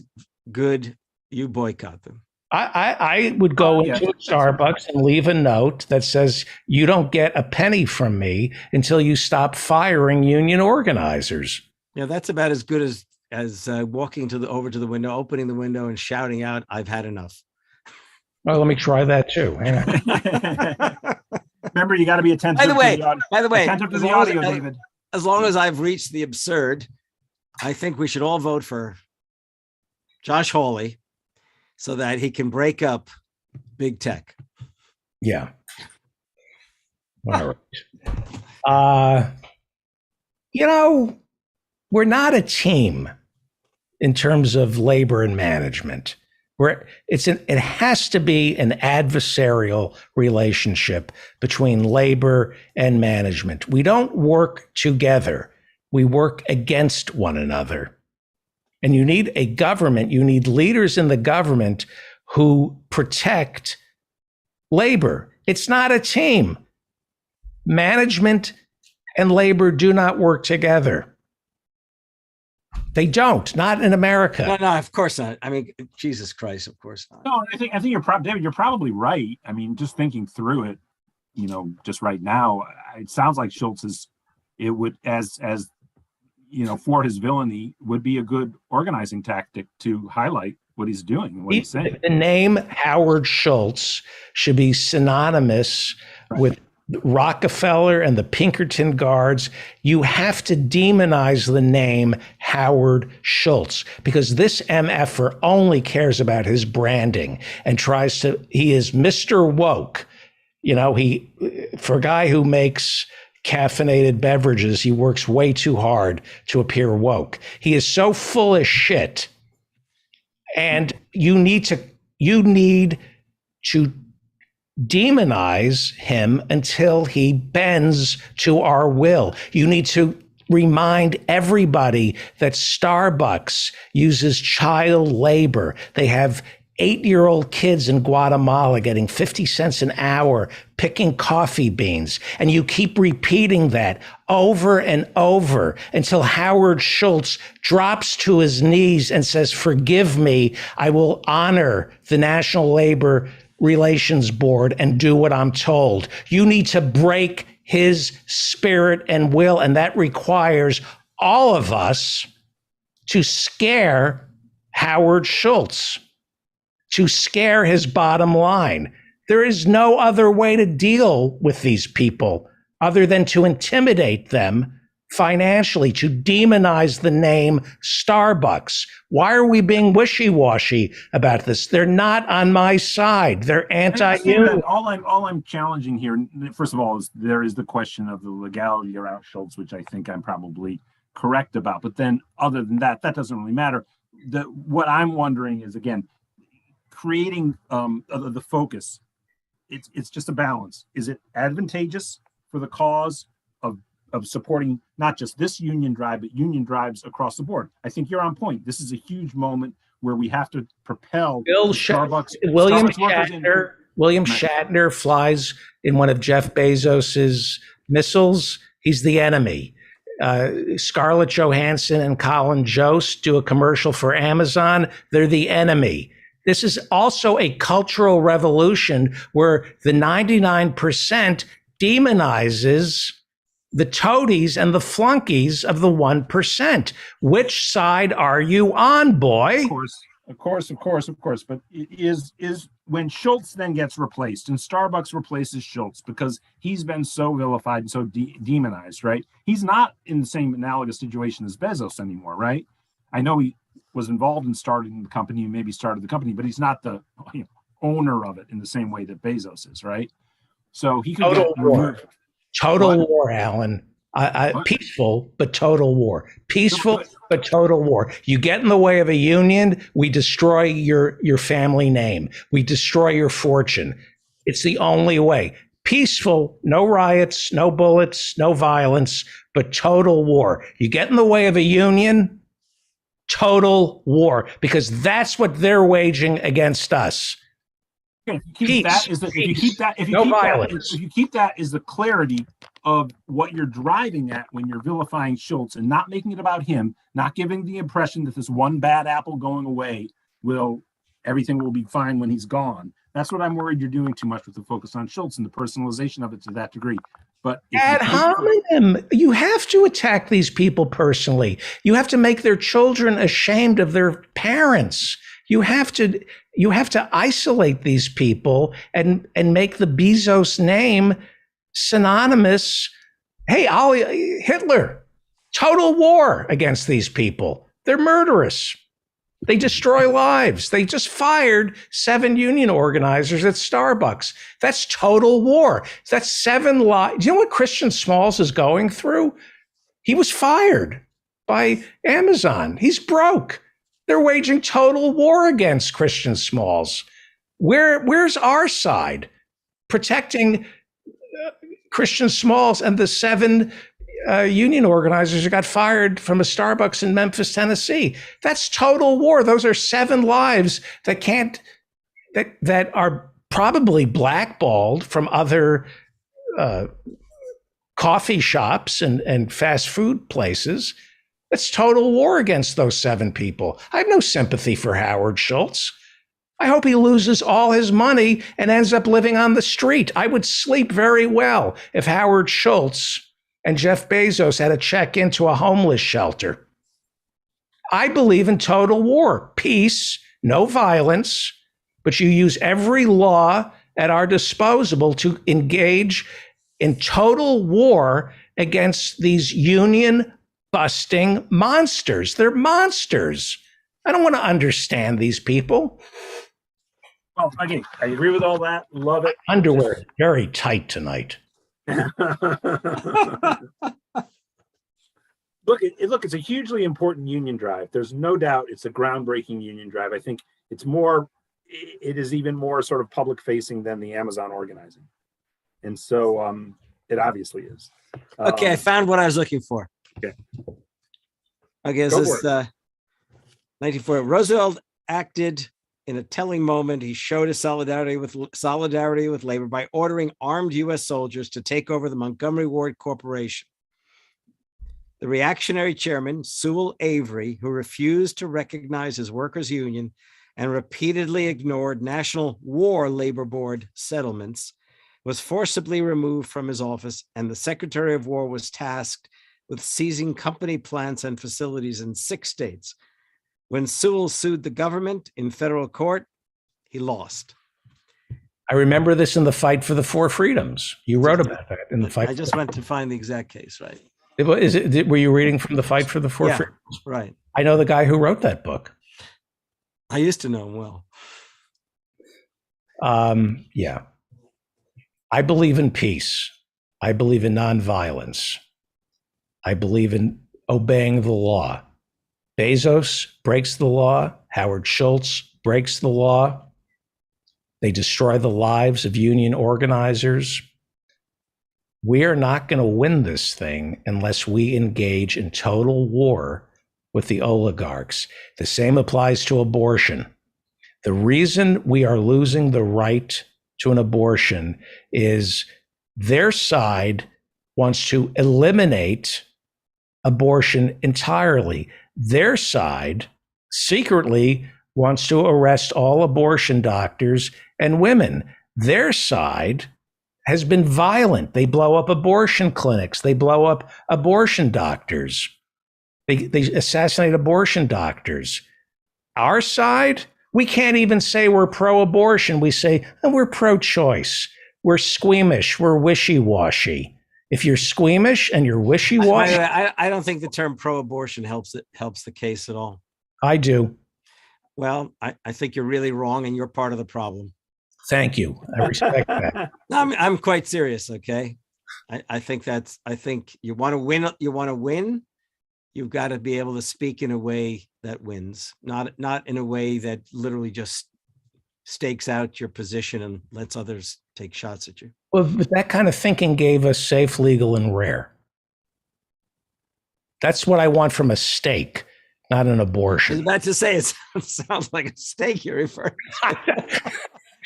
good, you boycott them. I would go into Starbucks and leave a note that says, you don't get a penny from me until you stop firing union organizers. Yeah, that's about as good as walking over to the window, opening the window and shouting out, "I've had enough." Well, let me try that too. Remember, you got to be attentive. By the way, attentive to the audio, David. As long as I've reached the absurd, I think we should all vote for Josh Hawley, so that he can break up big tech. Yeah. All right. We're not a team in terms of labor and management. It has to be an adversarial relationship between labor and management. We don't work together. We work against one another. And you need a government, you need leaders in the government who protect labor. It's not a team. Management and labor do not work together. They don't, not in America. No, of course not. I mean, Jesus Christ, of course not. No, I think David, you're probably right. I mean, just thinking through it, just right now, it sounds like Schultz for his villainy would be a good organizing tactic to highlight what he's doing and what he's saying. The name Howard Schultz should be synonymous with Rockefeller and the Pinkerton guards. You have to demonize the name Howard Schultz because this MFer only cares about his branding and he is Mr. Woke. For a guy who makes caffeinated beverages, he works way too hard to appear woke. He is so full of shit. And you need to demonize him until he bends to our will. You need to remind everybody that Starbucks uses child labor. They have 8-year-old kids in Guatemala getting 50 cents an hour picking coffee beans. And you keep repeating that over and over until Howard Schultz drops to his knees and says, "Forgive me, I will honor the National Labor Relations Board and do what I'm told." You need to break his spirit and will, and that requires all of us to scare Howard Schultz, to scare his bottom line. There is no other way to deal with these people other than to intimidate them financially, to demonize the name Starbucks. Why are we being wishy-washy about this? They're not on my side. They're I understand anti-union. that. All I'm challenging here, first of all, is there is the question of the legality around Schultz, which I think I'm probably correct about. But then, other than that, that doesn't really matter. What I'm wondering is, again, creating the focus. It's just a balance. Is it advantageous for the cause of supporting not just this union drive, but union drives across the board? I think you're on point. This is a huge moment where we have to propel Starbucks. William Starbucks workers in- Shatner. William Shatner flies in one of Jeff Bezos's missiles. He's the enemy. Scarlett Johansson and Colin Jost do a commercial for Amazon. They're the enemy. This is also a cultural revolution where the 99% demonizes the toadies and the flunkies of the 1%. Which side are you on, boy? Of course. But it is when Schultz then gets replaced and Starbucks replaces Schultz because he's been so vilified and so demonized, right? He's not in the same analogous situation as Bezos anymore, right? I know he was involved in starting the company and maybe started the company, but he's not the owner of it in the same way that Bezos is, right? So he could Total get war. removed. Total war, Alan. Peaceful, but total war. Peaceful, but total war. You get in the way of a union, we destroy your family name. We destroy your fortune. It's the only way. Peaceful, no riots, no bullets, no violence, but total war. You get in the way of a union, total war, because that's what they're waging against us. If you keep that is the clarity of what you're driving at when you're vilifying Schultz and not making it about him, not giving the impression that this one bad apple going away everything will be fine when he's gone. That's what I'm worried you're doing too much with the focus on Schultz and the personalization of it to that degree. But Ad hominem, you have to attack these people personally. You have to make their children ashamed of their parents. You have to isolate these people and make the Bezos name synonymous. Hey, Hitler, total war against these people. They're murderous. They destroy lives. They just fired 7 union organizers at Starbucks. That's total war. That's 7 lives. Do you know what Christian Smalls is going through? He was fired by Amazon. He's broke. They're waging total war against Christian Smalls. Where's our side? Protecting Christian Smalls and the 7 union organizers who got fired from a Starbucks in Memphis, Tennessee. That's total war. Those are 7 lives that are probably blackballed from other coffee shops and fast food places. That's total war against those 7 people. I have no sympathy for Howard Schultz. I hope he loses all his money and ends up living on the street. I would sleep very well if Howard Schultz and Jeff Bezos had to check into a homeless shelter. I believe in total war, peace, no violence, but you use every law at our disposal to engage in total war against these union busting monsters. They're monsters. I don't want to understand these people. Well, again, I agree with all that. Love it. Underwear is very tight tonight. Look, it's a hugely important union drive. There's no doubt it's a groundbreaking union drive. I think it's more it is even more sort of public facing than the Amazon organizing. And so it obviously is. Okay, I found what I was looking for. Okay. Okay, this Go is for it. 1940. Roosevelt acted in a telling moment. He showed his solidarity with labor by ordering armed U.S. soldiers to take over the Montgomery Ward Corporation. The reactionary chairman, Sewell Avery, who refused to recognize his workers' union and repeatedly ignored National War Labor Board settlements, was forcibly removed from his office, and the Secretary of War was tasked with seizing company plants and facilities in 6 states. When Sewell sued the government in federal court, he lost. I remember this in the Fight for the Four Freedoms. You wrote about that in the Fight. I just went to find the exact case, right? Were you reading from the Fight for the Four Yeah, Freedoms? right. I know the guy who wrote that book. I used to know him well. Yeah. I believe in peace. I believe in nonviolence. I believe in obeying the law. Bezos breaks the law. Howard Schultz breaks the law. They destroy the lives of union organizers. We are not going to win this thing unless we engage in total war with the oligarchs. The same applies to abortion. The reason we are losing the right to an abortion is their side wants to eliminate abortion entirely. Their side secretly wants to arrest all abortion doctors and women. Their side has been violent. They blow up abortion clinics. They blow up abortion doctors. They assassinate abortion doctors. Our side, we can't even say we're pro-abortion. We say, oh, we're pro-choice. We're squeamish. We're wishy-washy. If you're squeamish and you're wishy-washy, I don't think the term pro-abortion helps the case at all. I do. Well, I think you're really wrong, and you're part of the problem. Thank you. I respect that. No, I'm quite serious. Okay, I think you want to win. You want to win. You've got to be able to speak in a way that wins, not in a way that literally just stakes out your position and lets others take shots at you. Well, but that kind of thinking gave us safe, legal, and rare. That's what I want from a steak, not an I was abortion. about to say it sounds like a steak you're referring to.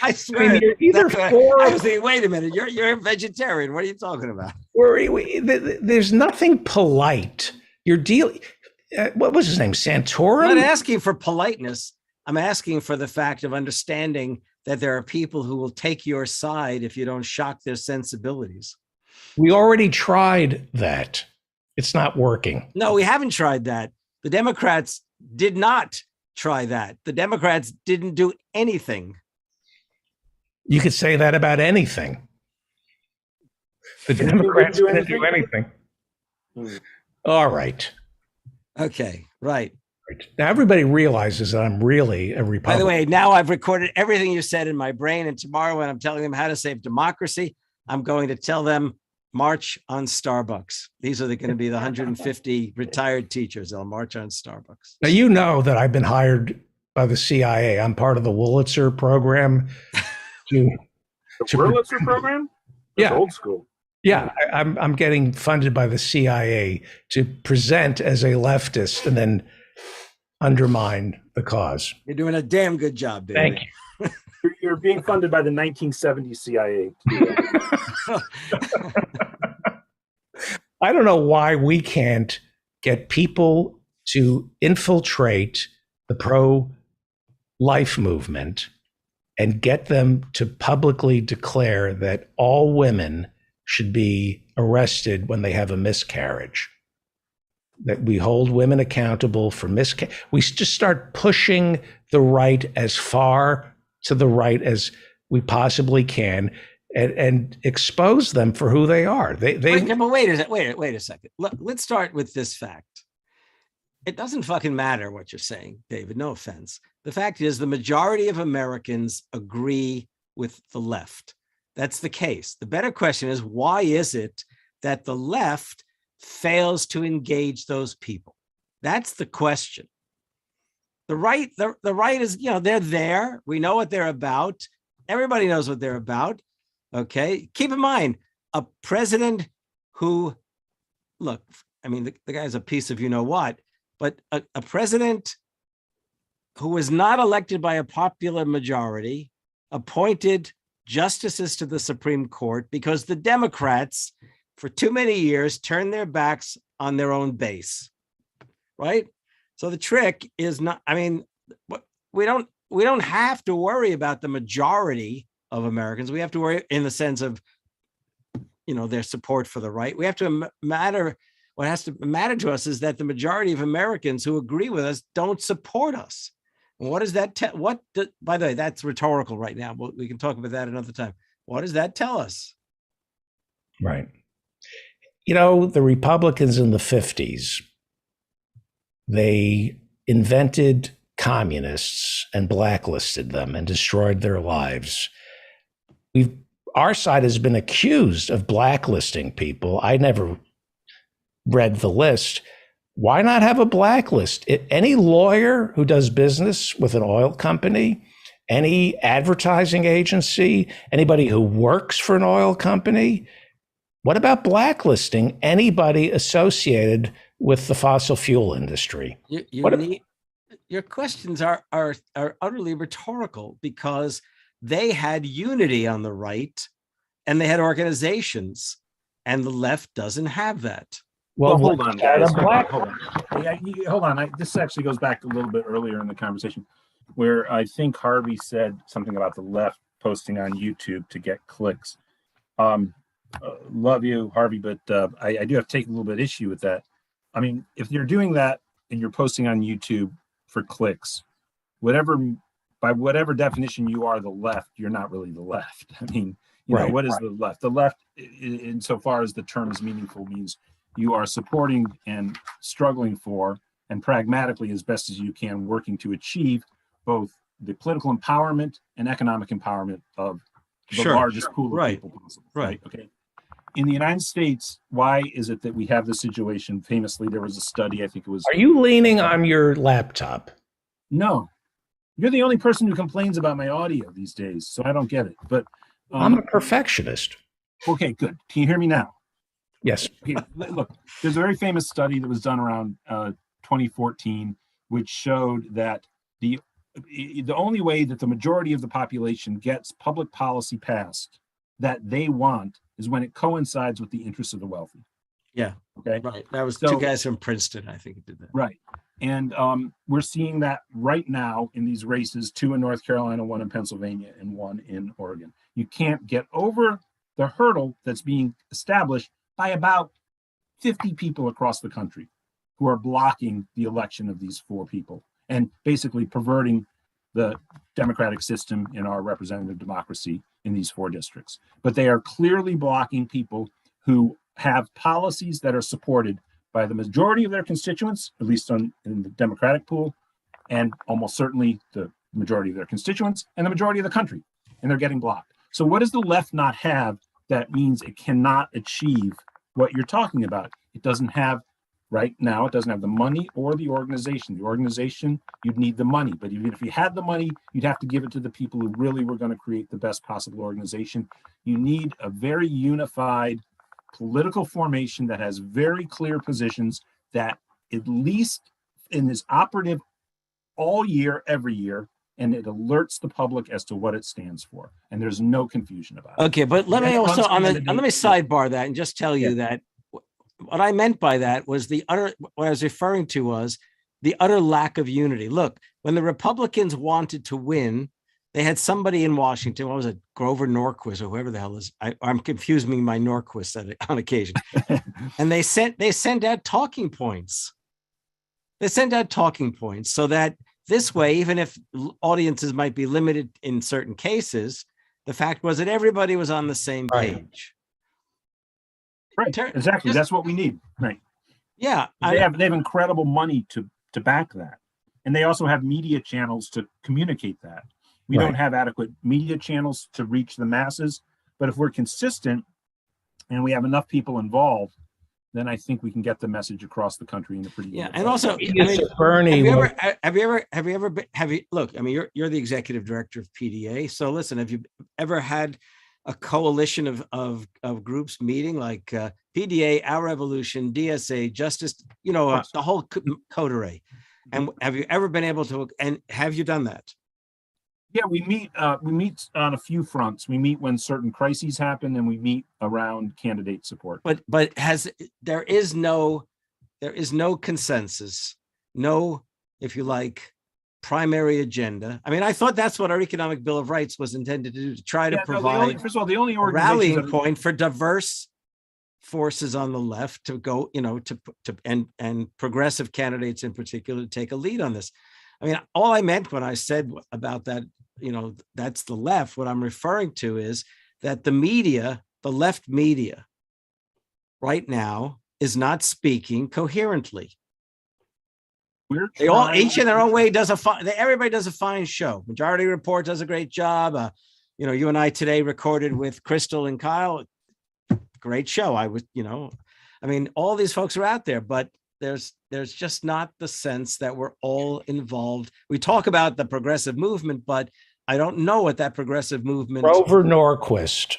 I swear. you're either that's what- for- I was thinking, wait a minute, you're a vegetarian. What are you talking about? There's nothing polite. You're dealing. What was his name? Santorum? I'm not asking for politeness. I'm asking for the fact of understanding that there are people who will take your side if you don't shock their sensibilities. We already tried that. It's not working. No, we haven't tried that. The Democrats did not try that. The Democrats didn't do anything. You could say that about anything. The Democrats didn't do anything. All right. Okay, right. Now everybody realizes that I'm really a Republican. By the way, now I've recorded everything you said in my brain, and tomorrow when I'm telling them how to save democracy, I'm going to tell them march on Starbucks. These are going to be the 150 retired teachers. They'll march on Starbucks. Now, you know that I've been hired by the CIA. I'm part of the Wurlitzer program. The Wurlitzer program? That's Yeah. old school. Yeah, I'm getting funded by the CIA to present as a leftist and then undermine the cause. You're doing a damn good job, David. Thank you. You're being funded by the 1970s CIA. I don't know why we can't get people to infiltrate the pro-life movement and get them to publicly declare that all women should be arrested when they have a miscarriage. That we hold women accountable for miscarriage. We just start pushing the right as far to the right as we possibly can and expose them for who they are. Wait a second. Let's start with this fact. It doesn't fucking matter what you're saying, David. No offense. The fact is the majority of Americans agree with the left. That's the case. The better question is, why is it that the left fails to engage those people? That's the question. The right, the right is, they're there. We know what they're about. Everybody knows what they're about. Okay. Keep in mind, a president who, look, I mean, the guy's a piece of you know what, but a president who was not elected by a popular majority, appointed justices to the Supreme Court because the Democrats, for too many years, turned their backs on their own base, right? So the trick is not, I mean, we don't have to worry about the majority of Americans. We have to worry in the sense of, their support for the right. We have to what has to matter to us is that the majority of Americans who agree with us don't support us. And what does that tell? By the way, that's rhetorical right now, but we can talk about that another time. What does that tell us? Right. The Republicans in the 50s, they invented communists and blacklisted them and destroyed their lives. Our side has been accused of blacklisting people. I never read the list. Why not have a blacklist? Any lawyer who does business with an oil company, any advertising agency, anybody who works for an oil company, what about blacklisting anybody associated with the fossil fuel industry? Your questions are utterly rhetorical because they had unity on the right and they had organizations, and the left doesn't have that. Well, hold on, guys. Hold on. Yeah, hold on. This actually goes back a little bit earlier in the conversation where I think Harvey said something about the left posting on YouTube to get clicks. Love you, Harvey, but I do have to take a little bit of issue with that. I mean, if you're doing that and you're posting on YouTube for clicks, by whatever definition you are the left, you're not really the left. I mean, what is the left? The left, insofar as the term is meaningful, means you are supporting and struggling for, and pragmatically as best as you can, working to achieve both the political empowerment and economic empowerment of the largest pool of people possible. Right. Okay. In the United States, why is it that we have this situation? Famously, there was a study, I think it was. Are you leaning on your laptop? No. You're the only person who complains about my audio these days, so I don't get it. But I'm a perfectionist. Okay, good. Can you hear me now? Yes. Okay, look, there's a very famous study that was done around 2014, which showed that the only way that the majority of the population gets public policy passed that they want is when it coincides with the interests of the wealthy. Yeah. Okay. Right. That was two guys from Princeton, I think, did that. Right. And we're seeing that right now in these races, 2 in North Carolina, 1 in Pennsylvania, and 1 in Oregon. You can't get over the hurdle that's being established by about 50 people across the country who are blocking the election of these 4 people and basically perverting the democratic system in our representative democracy in these 4 districts. But they are clearly blocking people who have policies that are supported by the majority of their constituents, at least in the Democratic pool, and almost certainly the majority of their constituents and the majority of the country, and they're getting blocked. So what does the left not have that means it cannot achieve what you're talking about? It doesn't have, right now, it doesn't have the money or the organization. The organization, you'd need the money, but even if you had the money, you'd have to give it to the people who really were going to create the best possible organization. You need a very unified political formation that has very clear positions that at least is operative all year, every year, and it alerts the public as to what it stands for. And there's no confusion about it. Okay, but let me also let me sidebar that and just tell you that what I meant by that was what I was referring to was the utter lack of unity. Look, when the Republicans wanted to win, they had somebody in Washington, what was it, Grover Norquist or whoever the hell is, I'm confusing my Norquist on occasion. And they sent out talking points. They sent out talking points so that this way, even if audiences might be limited in certain cases, the fact was that everybody was on the same page. Right, exactly. That's what we need. Right. Yeah. They have incredible money to back that. And they also have media channels to communicate that. We don't have adequate media channels to reach the masses, but if we're consistent and we have enough people involved, then I think we can get the message across the country in a pretty Yeah, good and way. also, Bernie, have you look, I mean, you're the executive director of PDA. So listen, have you ever had a coalition of groups meeting like PDA, Our Revolution, DSA, Justice, the whole coterie? And have you ever been able to, and have you done that? Yeah, we meet on a few fronts. We meet when certain crises happen, and we meet around candidate support. But there is no consensus, no, if you like, primary agenda. I mean, I thought that's what our Economic Bill of Rights was intended to do, to try to provide first of all, the only a organizations rallying that are- point for diverse forces on the left to go, and progressive candidates in particular to take a lead on this. I mean, all I meant when I said about that, that's the left. What I'm referring to is that the media, the left media, right now is not speaking coherently. They all, each in their own way, everybody does a fine show. Majority Report does a great job. You and I today recorded with Crystal and Kyle. Great show. I mean, all these folks are out there, but there's just not the sense that we're all involved. We talk about the progressive movement, but I don't know what that progressive movement. Grover Norquist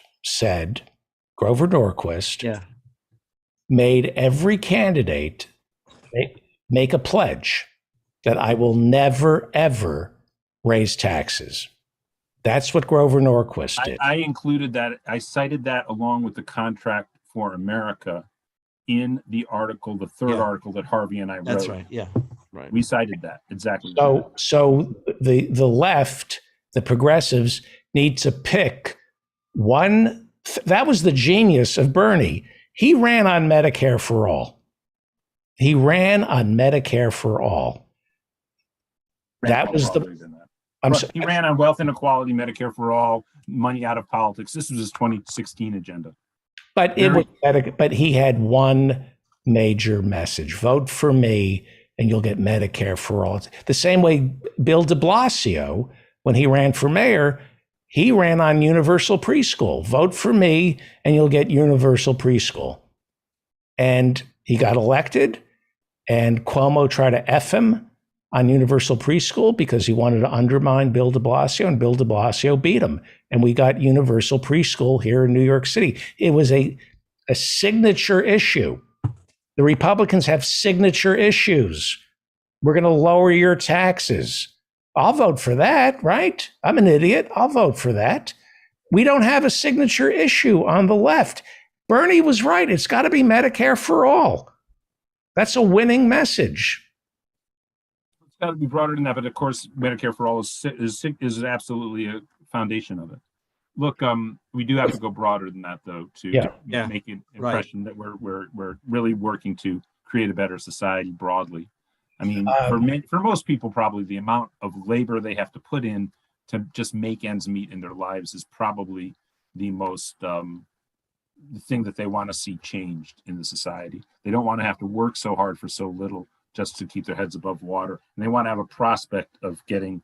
made every candidate make a pledge that I will never, ever raise taxes. That's what Grover Norquist did. I included that. I cited that along with the Contract for America in the article, the third article that Harvey and I wrote. That's right. Yeah. Right. We cited that exactly. So the left, the progressives, need to pick one. That was the genius of Bernie. He ran on Medicare for all. He ran on Medicare for all. That was the. He ran on wealth inequality, Medicare for all, money out of politics. This was his 2016 agenda. But but he had one major message: vote for me, and you'll get Medicare for all. The same way Bill de Blasio, when he ran for mayor, he ran on universal preschool. Vote for me, and you'll get universal preschool. And he got elected, and Cuomo tried to F him on universal preschool because he wanted to undermine Bill de Blasio, and Bill de Blasio beat him. And we got universal preschool here in New York City. It was a signature issue. The Republicans have signature issues. We're going to lower your taxes. I'll vote for that, right? I'm an idiot. I'll vote for that. We don't have a signature issue on the left. Bernie was right. It's got to be Medicare for all. That's a winning message. It's got to be broader than that, but of course, Medicare for all is absolutely a foundation of it. Look, we do have to go broader than that, though, to make an impression that we're really working to create a better society broadly. I mean, for most people, probably the amount of labor they have to put in to just make ends meet in their lives is probably the most the thing that they want to see changed in the society. They don't want to have to work so hard for so little just to keep their heads above water. And they want to have a prospect of getting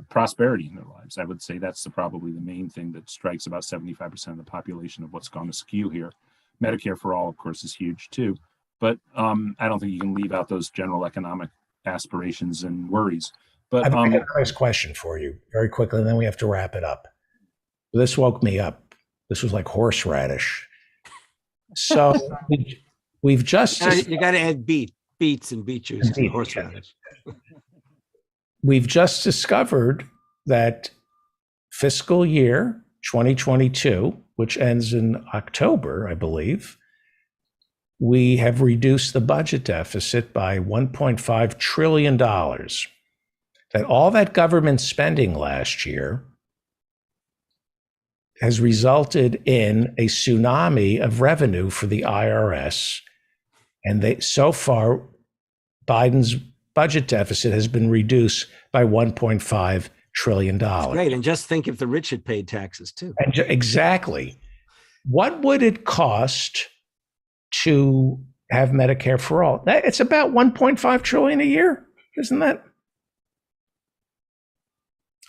prosperity in their lives. I would say that's probably the main thing that strikes about 75% of the population of what's gone askew here. Medicare for all, of course, is huge too. But I don't think you can leave out those general economic aspirations and worries. But I've got a nice question for you very quickly, and then we have to wrap it up. This woke me up. This was like horseradish. So we've just... You got to add beets and beet juice to horseradish. We've just discovered that fiscal year 2022, which ends in October, I believe, we have reduced the budget deficit by $1.5 trillion. That all that government spending last year has resulted in a tsunami of revenue for the IRS. And so far, Biden's budget deficit has been reduced by $1.5 trillion. Great. And just think if the rich had paid taxes too. Exactly. What would it cost to have Medicare for all? It's about $1.5 trillion a year, isn't that?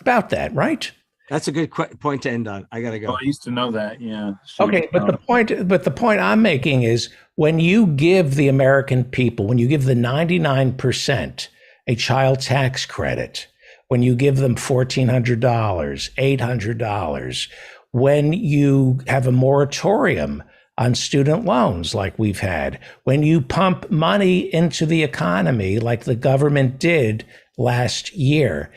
About that, right? That's a good point to end on. I gotta Oh, go. I used to know that. Yeah. Okay, but the point I'm making is when you give the American people, when you give the 99% a child tax credit, when you give them $1,400, $800, when you have a moratorium on student loans like we've had, when you pump money into the economy like the government did last year,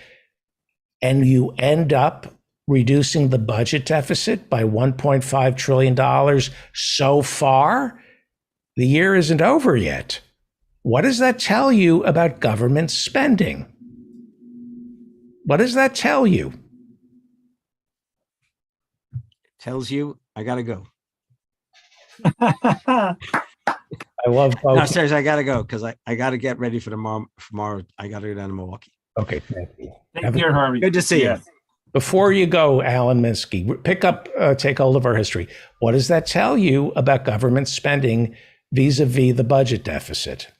and you end up reducing the budget deficit by $1.5 trillion so far, the year isn't over yet. What does that tell you about government spending? What does that tell you? Tells you I gotta go. I love both. No, seriously, I gotta go because I gotta get ready for tomorrow. Tomorrow, I gotta go down to Milwaukee. Okay, thank you. Take care, Harvey. Good to see you. Before you go, Alan Minsky, take hold of our history. What does that tell you about government spending vis-a-vis the budget deficit?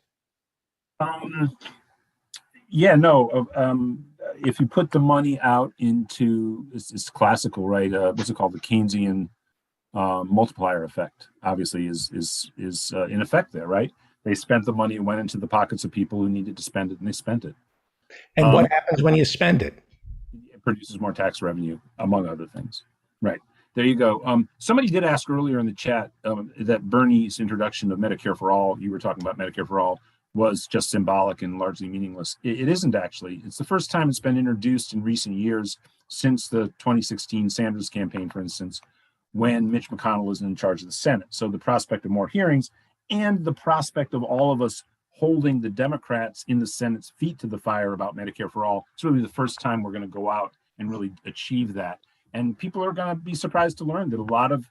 If you put the money out into, it's classical, right? What's it called? The Keynesian multiplier effect, obviously, is in effect there, right? They spent the money, it went into the pockets of people who needed to spend it, and they spent it. And what happens when you spend it? It produces more tax revenue, among other things. Right. There you go. Somebody did ask earlier in the chat that Bernie's introduction of Medicare for All, you were talking about Medicare for All, was just symbolic and largely meaningless. It isn't actually. It's the first time it's been introduced in recent years since the 2016 Sanders campaign, for instance, when Mitch McConnell is in charge of the Senate. So the prospect of more hearings and the prospect of all of us holding the Democrats in the Senate's feet to the fire about Medicare for All, it's really the first time we're going to go out and really achieve that. And people are going to be surprised to learn that a lot of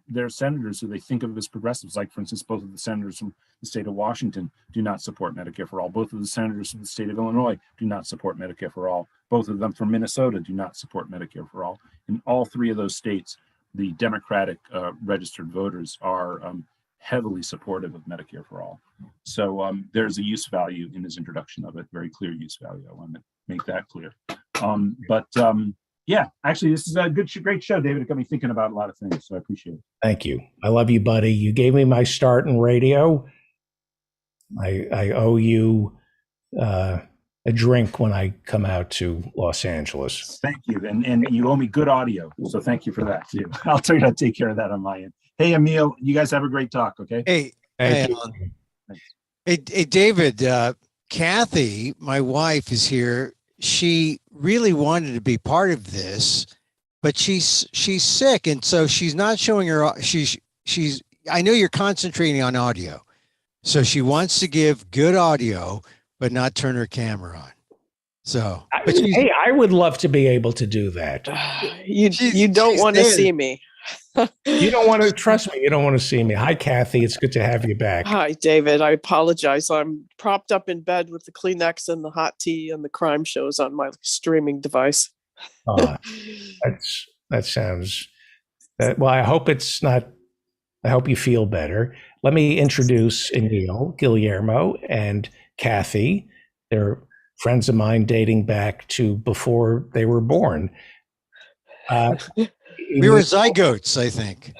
their senators who they think of as progressives, like, for instance, both of the senators from the state of Washington do not support Medicare for All. Both of the senators from the state of Illinois do not support Medicare for All. Both of them from Minnesota do not support Medicare for All. In all three of those states, the Democratic registered voters are heavily supportive of Medicare for All. So there's a use value in his introduction of it, very clear use value. I want to make that clear. Yeah, actually, this is a great show, David. It got me thinking about a lot of things, so I appreciate it. Thank you. I love you, buddy. You gave me my start in radio. I owe you a drink when I come out to Los Angeles. Thank you. And you owe me good audio, so thank you for that, too. I'll try to take care of that on my end. Hey, Emil, you guys have a great talk, okay? Hey, Thank you. Alan. Hey, David, Kathy, my wife, is here. She really wanted to be part of this, but she's sick, and so she's not showing her. She's. I know you're concentrating on audio, so she wants to give good audio, but not turn her camera on. So, but hey, I would love to be able to do that. You don't want to see me. You don't want to trust me. You don't want to see me. Hi, Kathy. It's good to have you back. Hi, David. I apologize. I'm propped up in bed with the Kleenex and the hot tea and the crime shows on my streaming device. That sounds. Well, I hope it's not. I hope you feel better. Let me introduce Emil, Guillermo, and Kathy. They're friends of mine dating back to before they were born. We were zygotes, I think.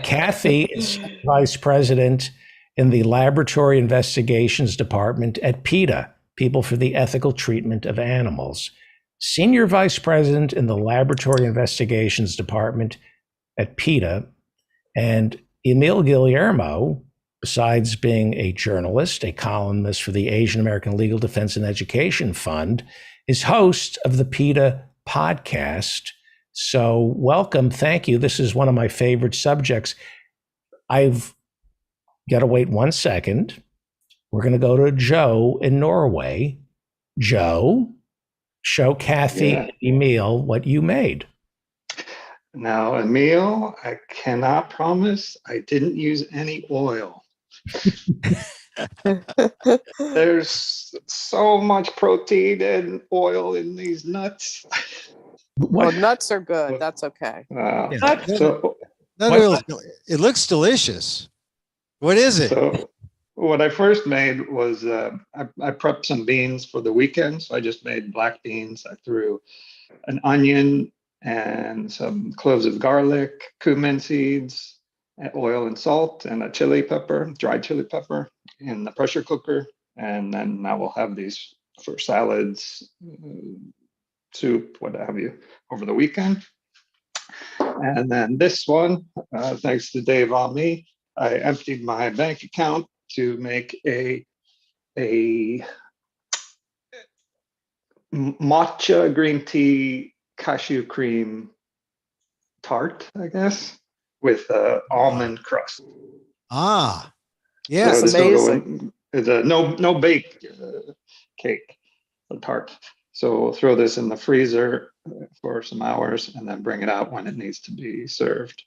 Kathy is vice president in the Laboratory Investigations Department at PETA, People for the Ethical Treatment of Animals. Senior vice president in the Laboratory Investigations Department at PETA. And Emil Guillermo, besides being a journalist, a columnist for the Asian American Legal Defense and Education Fund, is host of the PETA podcast. So welcome. Thank you. This is one of my favorite subjects. I've got to wait 1 second. We're going to go to Joe in Norway. Joe, show Kathy and Emil what you made. Now, Emil, I cannot promise I didn't use any oil. There's so much protein and oil in these nuts. Well, nuts are good. That's okay. It looks delicious. What is it? So what I first made was I prepped some beans for the weekend. So I just made black beans. I threw an onion and some cloves of garlic, cumin seeds, oil and salt, and a chili pepper, dried chili pepper in the pressure cooker. And then I will have these for salads, soup, what have you, over the weekend. And then this one, thanks to Dave Ami, I emptied my bank account to make a matcha green tea cashew cream tart, I guess, with almond crust. Ah, yeah, So that's this will go amazing. in- It's a no bake cake, a tart. So we'll throw this in the freezer for some hours and then bring it out when it needs to be served.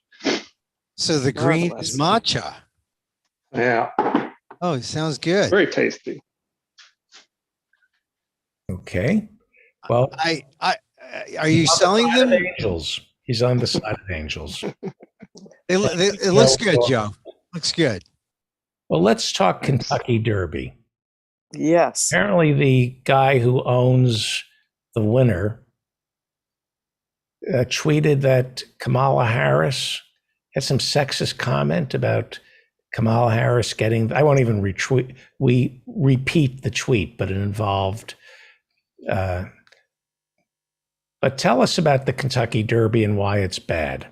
So the green is matcha. Yeah, Oh, it sounds good. very tasty. Okay. Well, Are you selling them? Angels. He's on the side of Angels. It looks good, Joe. Looks good. Well, let's talk Kentucky Derby. Yes. Apparently, the guy who owns the winner tweeted that Kamala Harris had some sexist comment about Kamala Harris getting. I won't even repeat the tweet, but it involved. But tell us about the Kentucky Derby and why it's bad.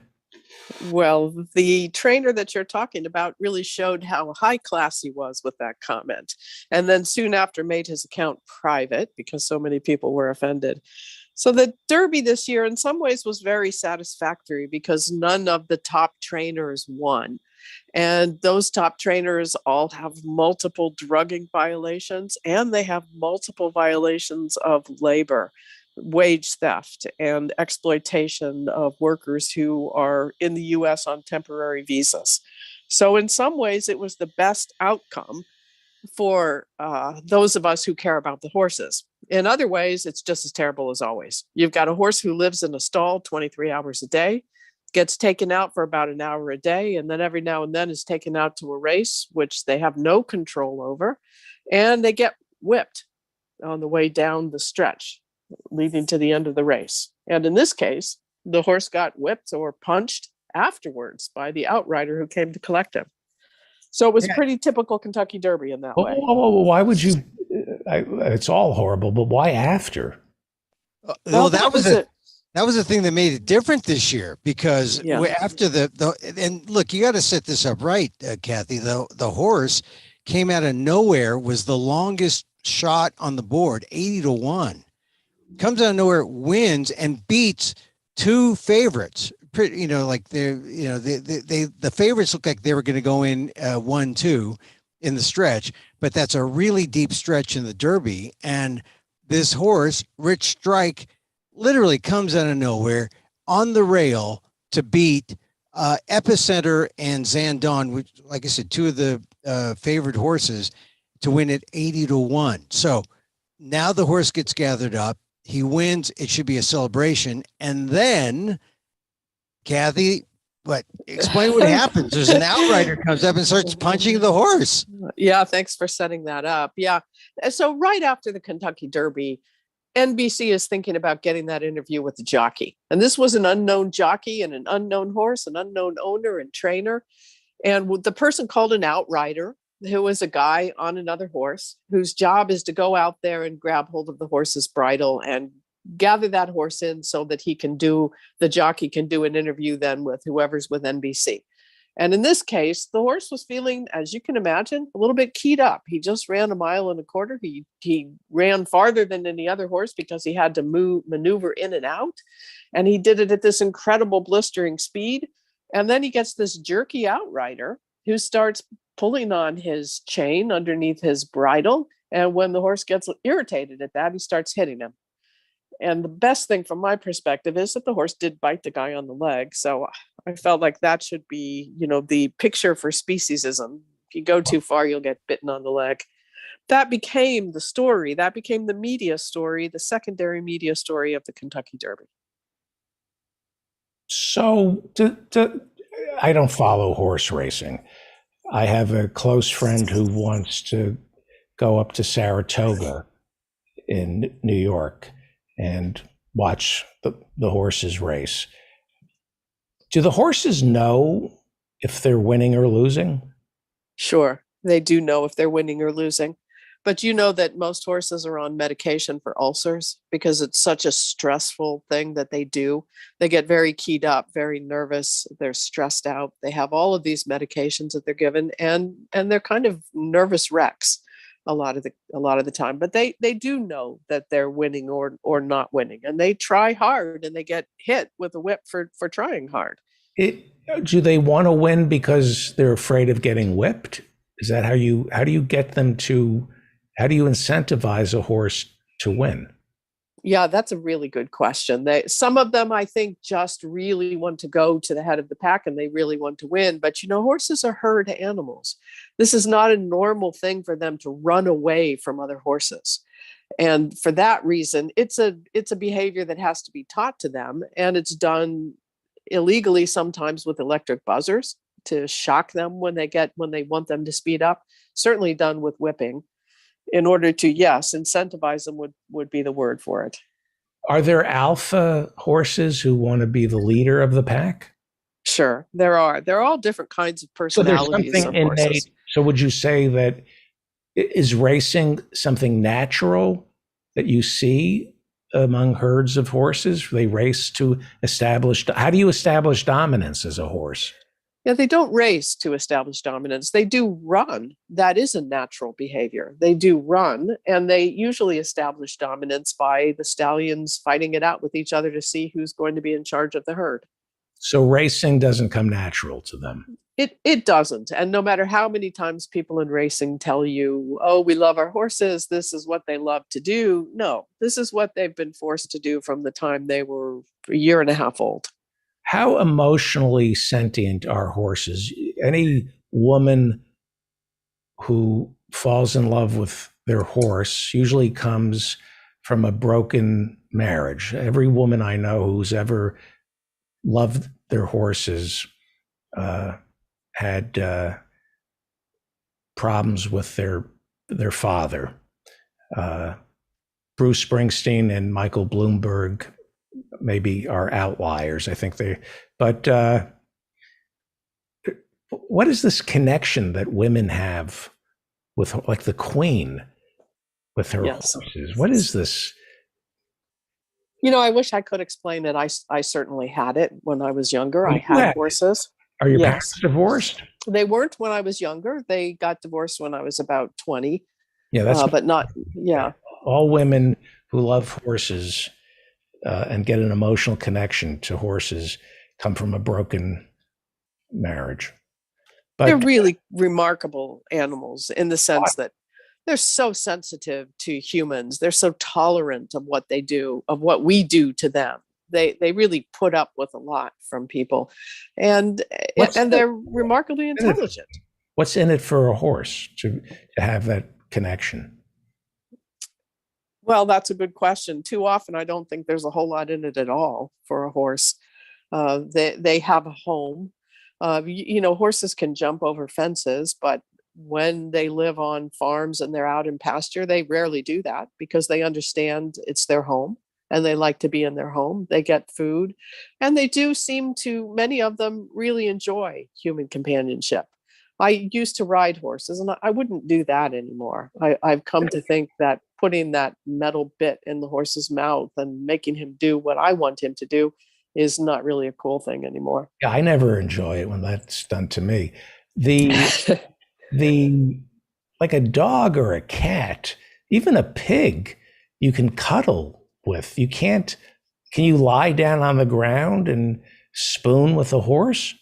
Well, the trainer that you're talking about really showed how high class he was with that comment. And then soon after made his account private because so many people were offended. So the Derby this year in some ways was very satisfactory because none of the top trainers won. And those top trainers all have multiple drugging violations and they have multiple violations of labor, wage theft, and exploitation of workers who are in the US on temporary visas. So in some ways, it was the best outcome for those of us who care about the horses. In other ways, it's just as terrible as always. You've got a horse who lives in a stall 23 hours a day, gets taken out for about an hour a day, and then every now and then is taken out to a race, which they have no control over, and they get whipped on the way down the stretch, leading to the end of the race. And in this case, the horse got whipped or punched afterwards by the outrider who came to collect him. So it was pretty typical Kentucky Derby in that way. Why would you? It's all horrible, but why after? Well, that was the thing that made it different this year because Yeah. after and look, you got to set this up right, Kathy. The horse came out of nowhere, was the longest shot on the board, 80-1. Comes out of nowhere, wins, and beats two favorites. Like the favorites look like they were going to go in 1-2 in the stretch, but that's a really deep stretch in the Derby. And this horse, Rich Strike, literally comes out of nowhere on the rail to beat Epicenter and Zandon, which, like I said, two of the favored horses, to win at 80-1. So now the horse gets gathered up. He wins. It should be a celebration. And then, Kathy, explain what happens. There's an outrider comes up and starts punching the horse. Yeah, thanks for setting that up. Yeah. So right after the Kentucky Derby, NBC is thinking about getting that interview with the jockey. And this was an unknown jockey and an unknown horse, an unknown owner and trainer. And the person called an outrider, who was a guy on another horse whose job is to go out there and grab hold of the horse's bridle and gather that horse in so that the jockey can do an interview then with whoever's with NBC. And in this case, the horse was feeling, as you can imagine, a little bit keyed up. He just ran 1.25 miles. He ran farther than any other horse because he had to maneuver in and out. And he did it at this incredible blistering speed. And then he gets this jerky outrider who starts pulling on his chain underneath his bridle. And when the horse gets irritated at that, he starts hitting him. And the best thing from my perspective is that the horse did bite the guy on the leg. So I felt like that should be, the picture for speciesism. If you go too far, you'll get bitten on the leg. That became the story. That became the media story, the secondary media story of the Kentucky Derby. So I don't follow horse racing. I have a close friend who wants to go up to Saratoga in New York and watch the horses race. Do the horses know if they're winning or losing? Sure, they do know if they're winning or losing. But you know that most horses are on medication for ulcers because it's such a stressful thing that they do. They get very keyed up, very nervous, they're stressed out. They have all of these medications that they're given, and they're kind of nervous wrecks a lot of the time. But they do know that they're winning or not winning, and they try hard and they get hit with a whip for trying hard. Do they want to win because they're afraid of getting whipped? Is that how do you get them to, how do you incentivize a horse to win? Yeah, that's a really good question. Some of them, I think, just really want to go to the head of the pack and they really want to win. But, horses are herd animals. This is not a normal thing for them to run away from other horses. And for that reason, it's a behavior that has to be taught to them. And it's done illegally sometimes with electric buzzers to shock them when they want them to speed up. Certainly done with whipping. In order to, yes, incentivize them would be the word for it. Are there alpha horses who want to be the leader of the pack? Sure, there are. There are all different kinds of personalities. So there's something innate. So would you say that is racing something natural that you see among herds of horses? They race to establish. How do you establish dominance as a horse? Yeah, they don't race to establish dominance. They do run. That is a natural behavior. They do run, and they usually establish dominance by the stallions fighting it out with each other to see who's going to be in charge of the herd. So racing doesn't come natural to them. It doesn't. And no matter how many times people in racing tell you, oh, we love our horses, this is what they love to do. No, this is what they've been forced to do from the time they were a year and a half old. How emotionally sentient are horses? Any woman who falls in love with their horse usually comes from a broken marriage. Every woman I know who's ever loved their horses had problems with their father. Bruce Springsteen and Michael Bloomberg maybe are outliers. I think but what is this connection that women have with, like, the Queen with her horses? What is this? I wish I could explain it. I certainly had it when I was younger. I had horses. Are your parents divorced? They weren't when I was younger. They got divorced when I was about 20. Yeah, that's but not. Yeah. All women who love horses and get an emotional connection to horses come from a broken marriage. But they're really remarkable animals in the sense that they're so sensitive to humans. They're so tolerant of what they do, of what we do to them. They really put up with a lot from people, and they're remarkably intelligent. What's in it for a horse to have that connection? Well, that's a good question. Too often, I don't think there's a whole lot in it at all for a horse. They have a home. Horses can jump over fences, but when they live on farms and they're out in pasture, they rarely do that because they understand it's their home and they like to be in their home. They get food, and they do seem to, many of them, really enjoy human companionship. I used to ride horses, and I wouldn't do that anymore. I've come to think that putting that metal bit in the horse's mouth and making him do what I want him to do is not really a cool thing anymore. Yeah, I never enjoy it when that's done to me. The like a dog or a cat, even a pig, you can cuddle with. You can't. Can you lie down on the ground and spoon with a horse?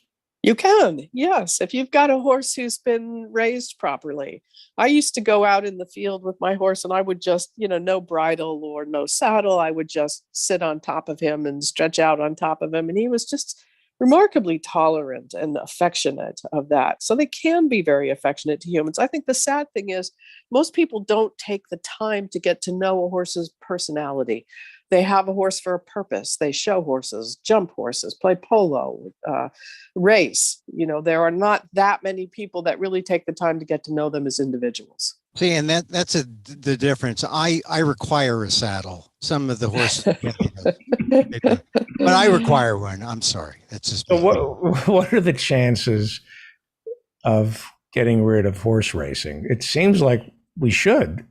You can, yes, if you've got a horse who's been raised properly. I used to go out in the field with my horse, and I would just, no bridle or no saddle. I would just sit on top of him and stretch out on top of him. And he was just remarkably tolerant and affectionate of that. So they can be very affectionate to humans. I think the sad thing is most people don't take the time to get to know a horse's personality. They have a horse for a purpose. They show horses, jump horses, play polo, race. There are not that many people that really take the time to get to know them as individuals. See, and that's the difference. I require a saddle. Some of the horses, they don't. But I require one. I'm sorry. That's just So me. what are the chances of getting rid of horse racing? It seems like we should.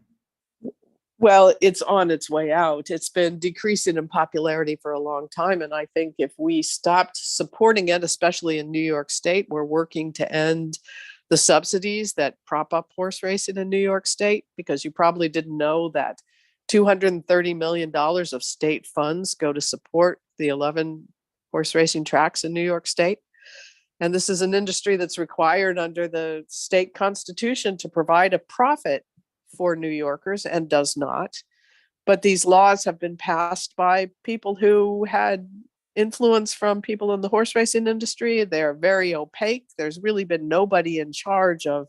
Well, it's on its way out. It's been decreasing in popularity for a long time. And I think if we stopped supporting it, especially in New York State, we're working to end the subsidies that prop up horse racing in New York State, because you probably didn't know that $230 million of state funds go to support the 11 horse racing tracks in New York State. And this is an industry that's required under the state constitution to provide a profit for New Yorkers and does not. But these laws have been passed by people who had influence from people in the horse racing industry. They're very opaque. There's really been nobody in charge of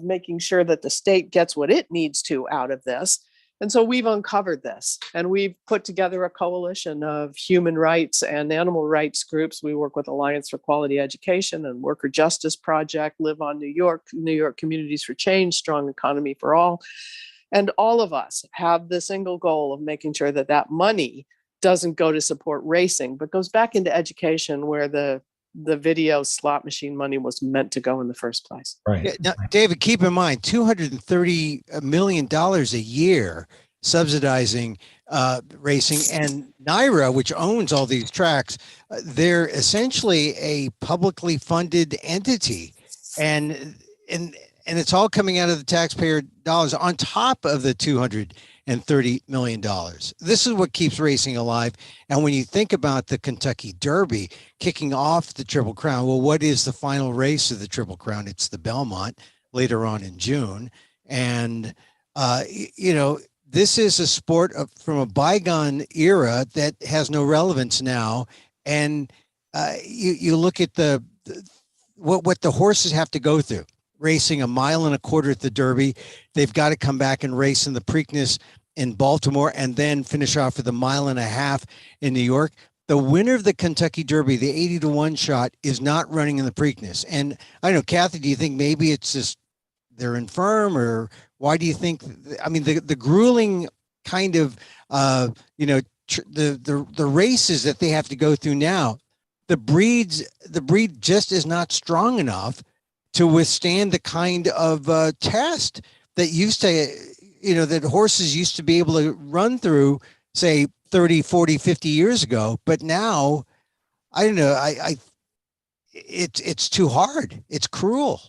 making sure that the state gets what it needs to out of this. And so we've uncovered this, and we've put together a coalition of human rights and animal rights groups. We work with Alliance for Quality Education and Worker Justice Project, Live on New York Communities for Change, Strong Economy for All. And all of us have the single goal of making sure that that money doesn't go to support racing, but goes back into education, where the video slot machine money was meant to go in the first place. Right. Yeah, now, David, keep in mind, $230 million a year subsidizing racing, and NYRA, which owns all these tracks, they're essentially a publicly funded entity, and it's all coming out of the taxpayer dollars on top of the $230 million. This is what keeps racing alive. And when you think about the Kentucky Derby kicking off the Triple Crown, well, what is the final race of the Triple Crown? It's the Belmont later on in June. And, this is a sport from a bygone era that has no relevance now. And you look at what the horses have to go through. Racing a mile and a quarter at the Derby. They've got to come back and race in the Preakness in Baltimore and then finish off with a mile and a half in New York. The winner of the Kentucky Derby, the 80-1 shot, is not running in the Preakness. And I don't know, Kathy, do you think maybe it's just they're infirm, or why do you think, I mean, the grueling kind of, the races that they have to go through now, the breed just is not strong enough to withstand the kind of test that used to, that horses used to be able to run through, say 30, 40, 50 years ago. But now, I don't know, it's too hard. It's cruel.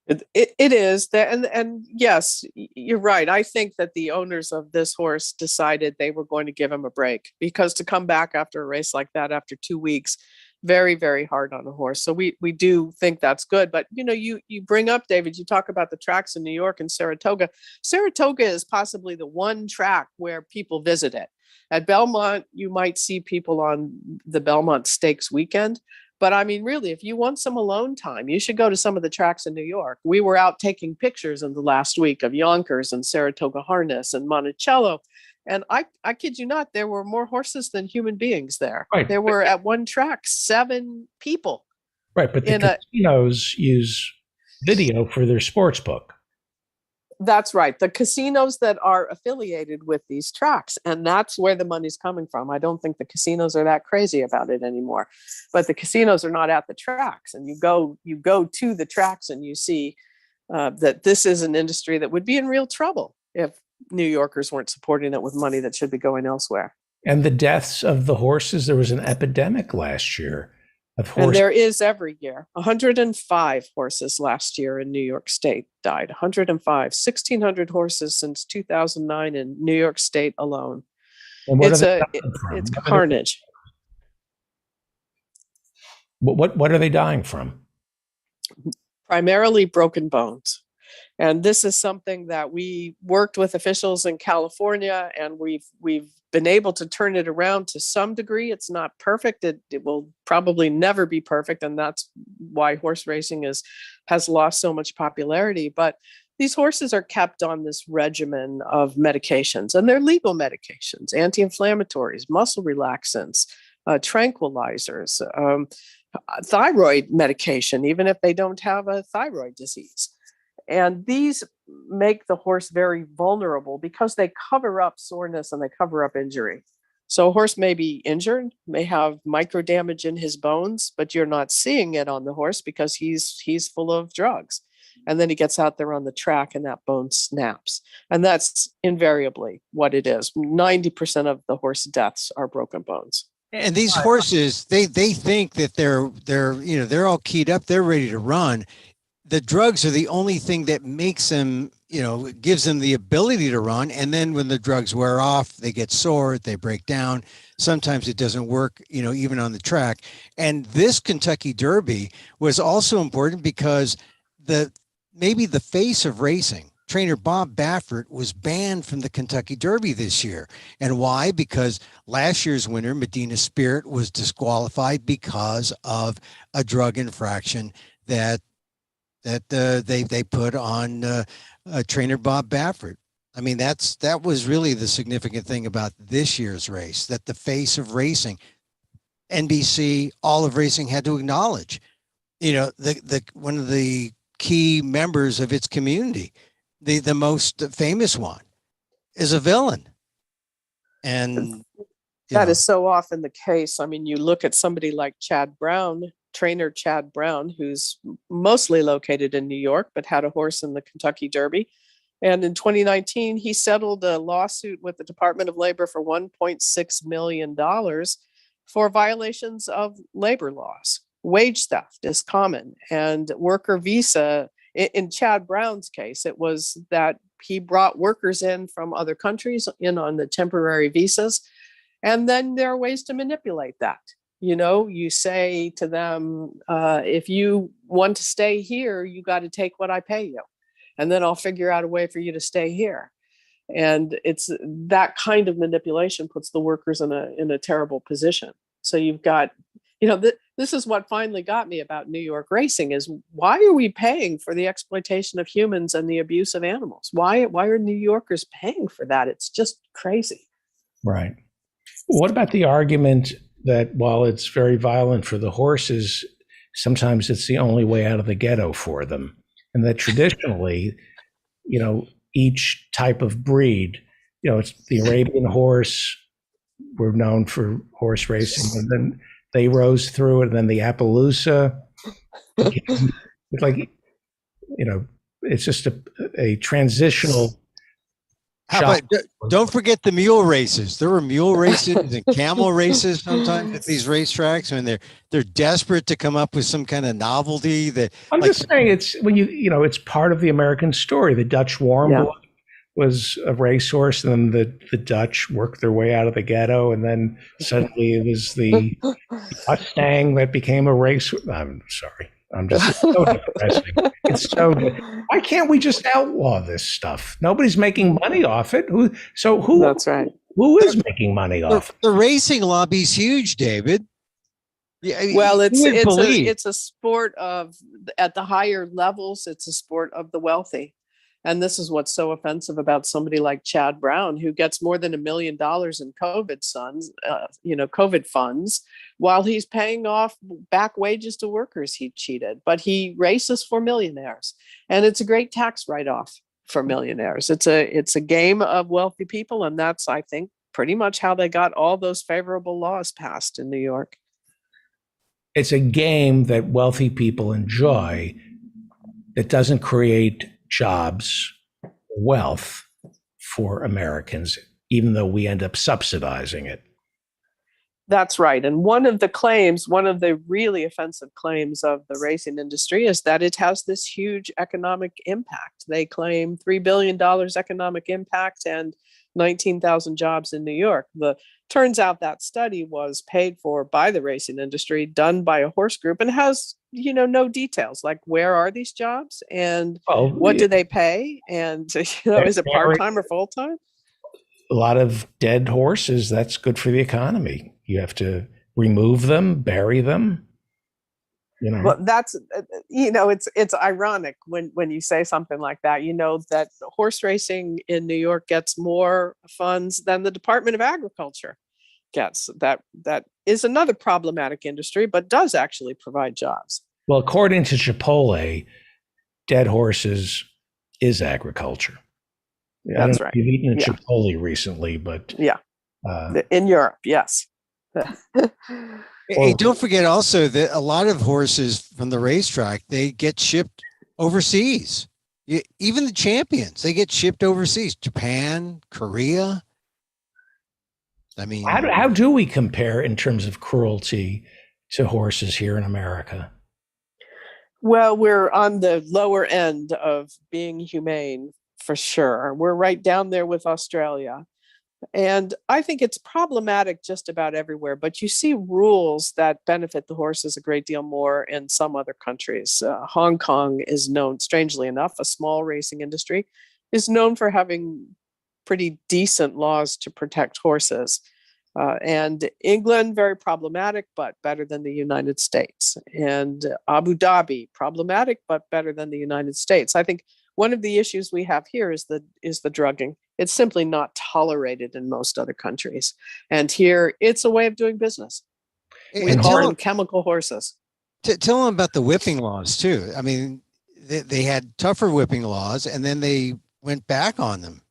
It is. And yes, you're right. I think that the owners of this horse decided they were going to give him a break, because to come back after a race like that after 2 weeks, very, very hard on a horse. So we do think that's good. But, you bring up, David, you talk about the tracks in New York and Saratoga. Saratoga is possibly the one track where people visit it. At Belmont, you might see people on the Belmont Stakes weekend. But I mean, really, if you want some alone time, you should go to some of the tracks in New York. We were out taking pictures in the last week of Yonkers and Saratoga Harness and Monticello. And I kid you not, there were more horses than human beings there. Right. There were at one track 7 people. Right, but the casinos use video for their sports book. That's right. The casinos that are affiliated with these tracks, and that's where the money's coming from. I don't think the casinos are that crazy about it anymore, but the casinos are not at the tracks. And you go to the tracks and you see that this is an industry that would be in real trouble if New Yorkers weren't supporting it with money that should be going elsewhere. And the deaths of the horses, there was an epidemic last year of horses. And there is every year. 105 horses last year in New York State died. 105, 1,600 horses since 2009 in New York State alone. And It's carnage. What are they dying from? Primarily broken bones. And this is something that we worked with officials in California, and we've been able to turn it around to some degree. It's not perfect. It will probably never be perfect, and that's why horse racing has lost so much popularity. But these horses are kept on this regimen of medications, and they're legal medications: anti-inflammatories, muscle relaxants, tranquilizers, thyroid medication, even if they don't have a thyroid disease. And these make the horse very vulnerable because they cover up soreness and they cover up injury. So a horse may be injured, may have micro damage in his bones, but you're not seeing it on the horse because he's full of drugs. And then he gets out there on the track and that bone snaps. And that's invariably what it is. 90% of the horse deaths are broken bones. And these horses, they think that they're all keyed up, they're ready to run. The drugs are the only thing that makes them, gives them the ability to run. And then when the drugs wear off, they get sore, they break down. Sometimes it doesn't work, even on the track. And this Kentucky Derby was also important because maybe the face of racing, trainer Bob Baffert, was banned from the Kentucky Derby this year. And why? Because last year's winner, Medina Spirit, was disqualified because of a drug infraction that they put on trainer Bob Baffert. I mean, that was really the significant thing about this year's race, that the face of racing, NBC, all of racing had to acknowledge, the one of the key members of its community, the most famous one, is a villain. And that is so often the case. I mean, you look at somebody like Chad Brown, trainer Chad Brown, who's mostly located in New York, but had a horse in the Kentucky Derby. And in 2019, he settled a lawsuit with the Department of Labor for $1.6 million for violations of labor laws. Wage theft is common, and worker visa. In Chad Brown's case, it was that he brought workers in from other countries in on the temporary visas. And then there are ways to manipulate that. You say to them, if you want to stay here, you got to take what I pay you. And then I'll figure out a way for you to stay here. And it's that kind of manipulation puts the workers in a terrible position. So you've got, this is what finally got me about New York racing is why are we paying for the exploitation of humans and the abuse of animals? Why are New Yorkers paying for that? It's just crazy. Right. What about the argument that while it's very violent for the horses, sometimes it's the only way out of the ghetto for them? And that traditionally, each type of breed, it's the Arabian horse, we're known for horse racing, and then they rose through it, and then the Appaloosa, it's like, it's just a transitional. How about, don't forget the mule races. There were mule races and camel races sometimes at these racetracks when they're desperate to come up with some kind of novelty that. I'm just saying it's when it's part of the American story. The Dutch Warmblood was a racehorse, and then the Dutch worked their way out of the ghetto, and then suddenly it was the Mustang that became a race. I'm sorry. I'm just so depressing. It's so. Why can't we just outlaw this stuff? Nobody's making money off it. Who? That's right. Who is making money off it? The racing lobby's huge, David. Yeah, well, it's a sport of at the higher levels. It's a sport of the wealthy. And this is what's so offensive about somebody like Chad Brown, who gets more than $1 million in COVID funds, while he's paying off back wages to workers he cheated. But he races for millionaires, and it's a great tax write-off for millionaires. It's a game of wealthy people, and that's, I think, pretty much how they got all those favorable laws passed in New York. It's a game that wealthy people enjoy that doesn't create jobs, wealth for Americans, even though we end up subsidizing it. That's right. And one of the really offensive claims of the racing industry is that it has this huge economic impact. They claim $3 billion economic impact and 19,000 jobs in New York. Turns out that study was paid for by the racing industry, done by a horse group, and has no details like where are these jobs and what do they pay, and is it part-time or full-time? A lot of dead horses, that's good for the economy. You have to remove them, bury them. Well, that's it's ironic when you say something like that. That horse racing in New York gets more funds than the Department of Agriculture gets. That is another problematic industry, but does actually provide jobs. Well, according to Chipotle, dead horses is agriculture. I don't That's know if right. You've eaten a Yeah. Chipotle recently, but Yeah. In Europe, yes. Hey, don't forget also that a lot of horses from the racetrack, they get shipped overseas. Even the champions, they get shipped overseas. Japan, Korea. I mean, how do we compare in terms of cruelty to horses here in America? Well, we're on the lower end of being humane for sure. We're right down there with Australia. And I think it's problematic just about everywhere, but you see rules that benefit the horses a great deal more in some other countries. Hong Kong is known, strangely enough, a small racing industry, is known for having pretty decent laws to protect horses. And England, very problematic, but better than the United States. And Abu Dhabi, problematic, but better than the United States. I think one of the issues we have here is the drugging. It's simply not tolerated in most other countries. And here, it's a way of doing business. We And call tell- them chemical horses. Tell them about the whipping laws too. I mean, they had tougher whipping laws, and then they went back on them.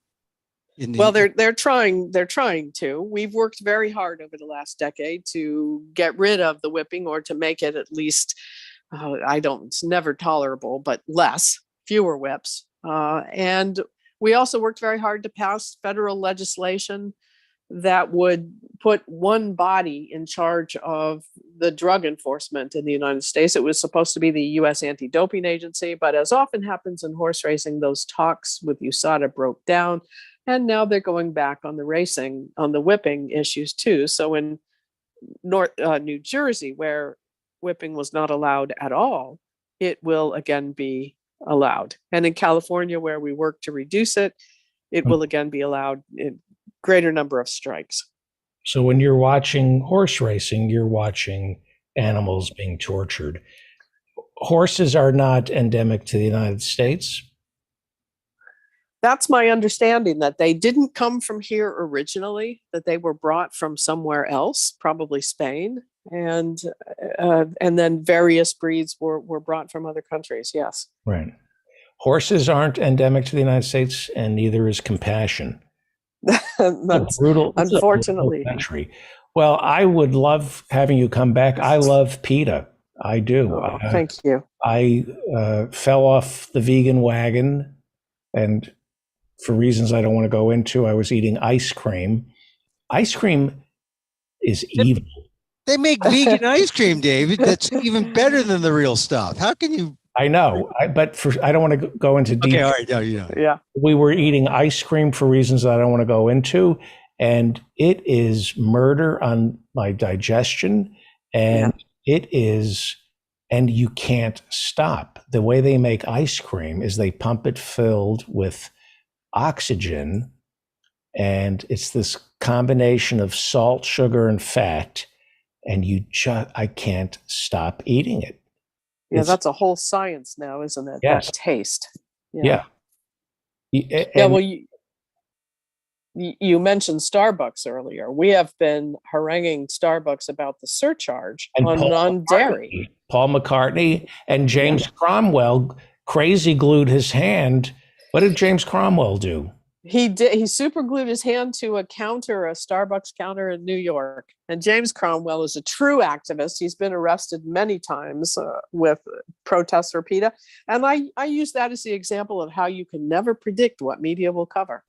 Well, they're trying to. We've worked very hard over the last decade to get rid of the whipping, or to make it at least, it's never tolerable, but fewer whips. And we also worked very hard to pass federal legislation that would put one body in charge of the drug enforcement in the United States. It was supposed to be the U.S. Anti-Doping Agency, but as often happens in horse racing, those talks with USADA broke down, and now they're going back on the whipping issues too. So in New Jersey, where whipping was not allowed at all, it will again be allowed. And in California, where we work to reduce it, it will again be allowed in greater number of strikes. So when you're watching horse racing, you're watching animals being tortured. Horses are not endemic to the United States. That's my understanding, that they didn't come from here originally, that they were brought from somewhere else, probably Spain, and then various breeds were brought from other countries. Yes. Right. Horses aren't endemic to the United States, and neither is compassion. That's brutal, unfortunately. country. Well, I would love having you come back. I love PETA. I do. Thank you. I fell off the vegan wagon, and for reasons I don't want to go into, I was eating ice cream. Ice cream is evil. They make vegan ice cream, David. That's even better than the real stuff. How can you? I know, but I don't want to go into detail. Okay, all right, no, you know. Yeah. We were eating ice cream for reasons that I don't want to go into, and it is murder on my digestion, and it is, and you can't stop. The way they make ice cream is they pump it filled with oxygen, and it's this combination of salt, sugar, and fat, and I can't stop eating it. Yeah, that's a whole science now, isn't it? Yes. That taste. Yeah. Well, you mentioned Starbucks earlier. We have been haranguing Starbucks about the surcharge on non-dairy. Paul McCartney and James Cromwell crazy glued his hand. What did James Cromwell do? He did. He super glued his hand to a Starbucks counter in New York. And James Cromwell is a true activist. He's been arrested many times with protests for PETA. And I use that as the example of how you can never predict what media will cover.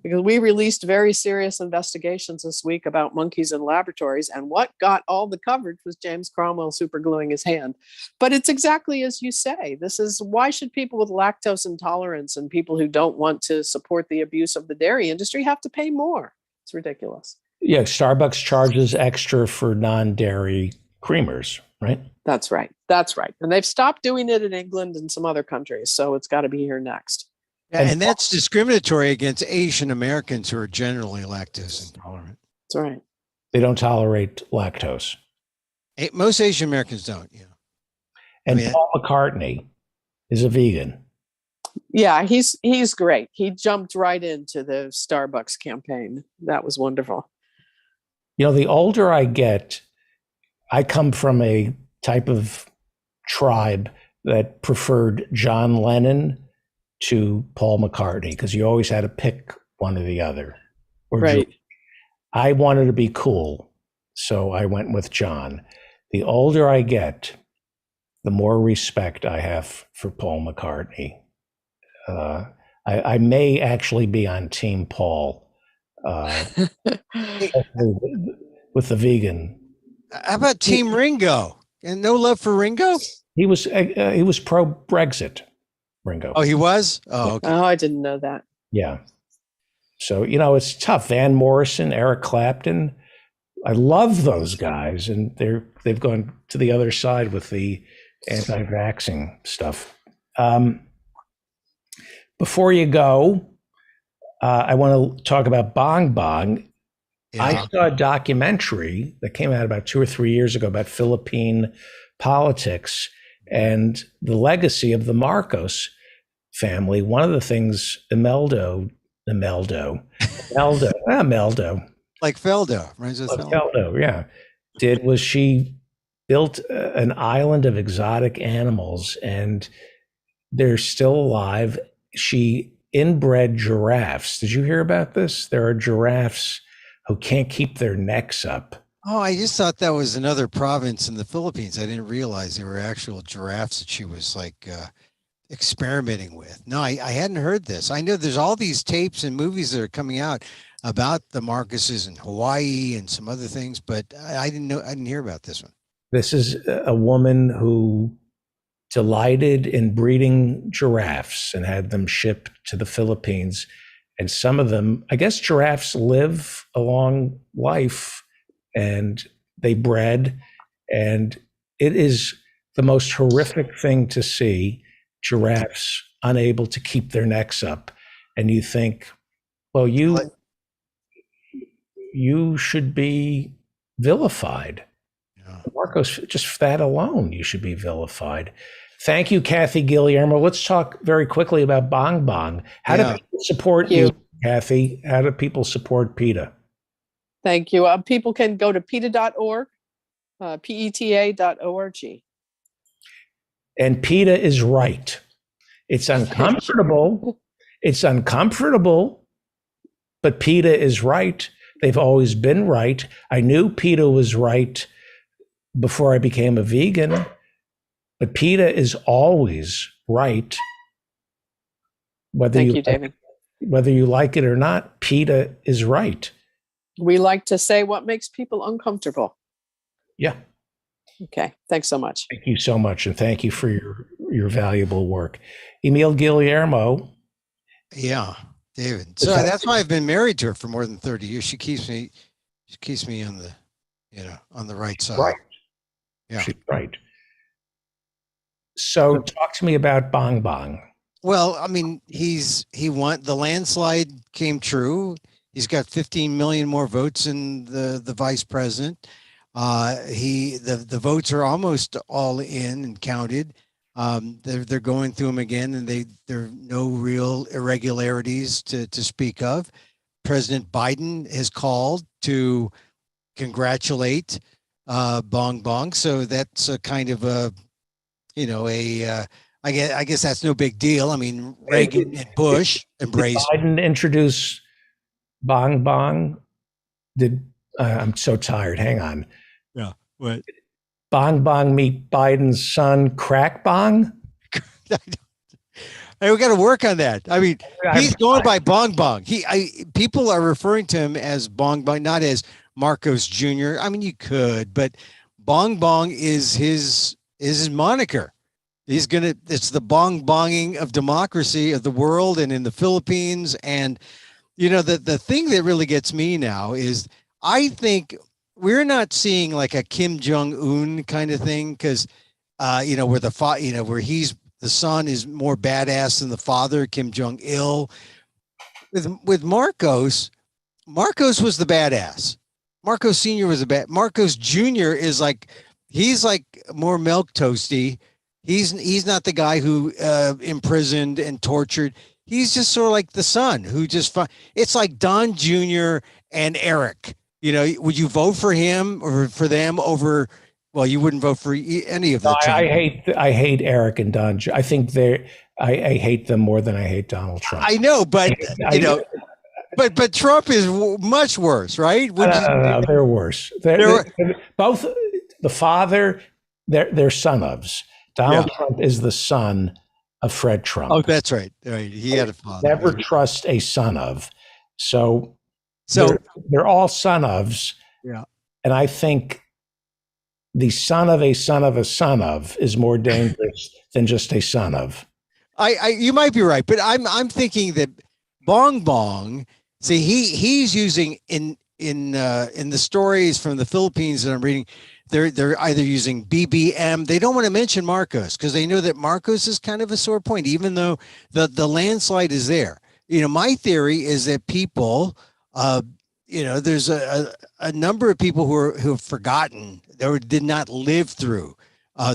Because we released very serious investigations this week about monkeys in laboratories, and what got all the coverage was James Cromwell supergluing his hand. But it's exactly as you say. This is why should people with lactose intolerance and people who don't want to support the abuse of the dairy industry have to pay more? It's ridiculous. Yeah, Starbucks charges extra for non-dairy creamers, right? That's right. That's right. And they've stopped doing it in England and some other countries, so it's got to be here next. Yeah, and that's discriminatory against Asian Americans who are generally lactose intolerant. That's right. They don't tolerate lactose. Most Asian Americans don't. Yeah. And Paul McCartney is a vegan. Yeah, he's great. He jumped right into the Starbucks campaign. That was wonderful. You know, the older I get, I come from a type of tribe that preferred John Lennon to Paul McCartney because you always had to pick one or the other. Or Right. George. I wanted to be cool, so I went with John. The older I get, the more respect I have for Paul McCartney. I may actually be on Team Paul with the vegan. How about Team Ringo? And no love for Ringo? He was pro Brexit, Ringo. Oh, he was? Oh, okay. Oh, I didn't know that. Yeah. So, it's tough. Van Morrison, Eric Clapton. I love those guys, and they've gone to the other side with the anti-vaxxing stuff. Before you go, I want to talk about Bong Bong. Yeah. I saw a documentary that came out about 2 or 3 years ago about Philippine politics and the legacy of the Marcos family. One of the things Imeldo, Like Feldo, right? Just Feldo. Feldo, yeah, did was she built an island of exotic animals, and they're still alive. She inbred giraffes. Did you hear about this? There are giraffes who can't keep their necks up. Oh, I just thought that was another province in the Philippines. I didn't realize there were actual giraffes that she was like experimenting with. No, I hadn't heard this. I know there's all these tapes and movies that are coming out about the Marcoses in Hawaii and some other things, but I didn't hear about this one. This is a woman who delighted in breeding giraffes and had them shipped to the Philippines. And some of them, I guess giraffes live a long life, and they bred. And it is the most horrific thing to see, giraffes unable to keep their necks up. And you think, well, you should be vilified. Marcos, just for that alone, you should be vilified. Thank you, Kathy Guillermo. Let's talk very quickly about Bong Bong. How do people support you, Kathy? How do people support PETA? Thank you. People can go to PETA.org, PETA.org. And PETA is right. It's uncomfortable. It's uncomfortable, but PETA is right. They've always been right. I knew PETA was right before I became a vegan, but PETA is always right. Thank you, David. Whether you like it or not, PETA is right. We like to say what makes people uncomfortable. Yeah. Okay. Thanks so much. Thank you so much. And thank you for your valuable work. Emil Guillermo. Yeah, David. So that's why I've been married to her for more than 30 years. She keeps me on the, on the right side. Right. Yeah. She's right. So talk to me about Bong Bong. Well, I mean, he won. The landslide came true. He's got 15 million more votes than the vice president. The votes are almost all in and counted. They're going through them again, and there are no real irregularities to speak of. President Biden has called to congratulate Bong Bong, so that's a kind of I guess that's no big deal. I mean, Reagan and Bush embraced. Did Biden introduce Bong Bong? I'm so tired. Hang on. Yeah. What? Bong Bong meet Biden's son, Crack Bong? Hey, we got to work on that. I mean, he's going by Bong Bong. People are referring to him as Bong Bong, not as Marcos Jr. I mean, you could, but Bong Bong is his moniker. It's the Bong Bonging of democracy of the world and in the Philippines. And, the thing that really gets me now is I think we're not seeing like a Kim Jong-un kind of thing because, where he's the son is more badass than the father, Kim Jong-il. With Marcos was the badass. Marcos Sr. was Marcos Jr. is he's more milk toasty. He's not the guy who imprisoned and tortured. He's just sort of like the son who just it's like Don Jr. and Eric. Would you vote for him or for them over? Well, you wouldn't vote for any of them. I hate Eric and Don. I think I hate them more than I hate Donald Trump. I know, but but Trump is much worse, right? No, they're worse. They're both the father. They're son ofs. Donald Trump is the son of Fred Trump. Oh, that's right. Right. He had a father. Never trust a son of. So they're all son ofs. Yeah. And I think the son of a son of a son of is more dangerous than just a son of. You might be right, but I'm thinking that Bong Bong. See, he's using in the stories from the Philippines that I'm reading, they're either using BBM. They don't want to mention Marcos because they know that Marcos is kind of a sore point, even though the landslide is there. My theory is that people, there's a number of people who have forgotten or did not live through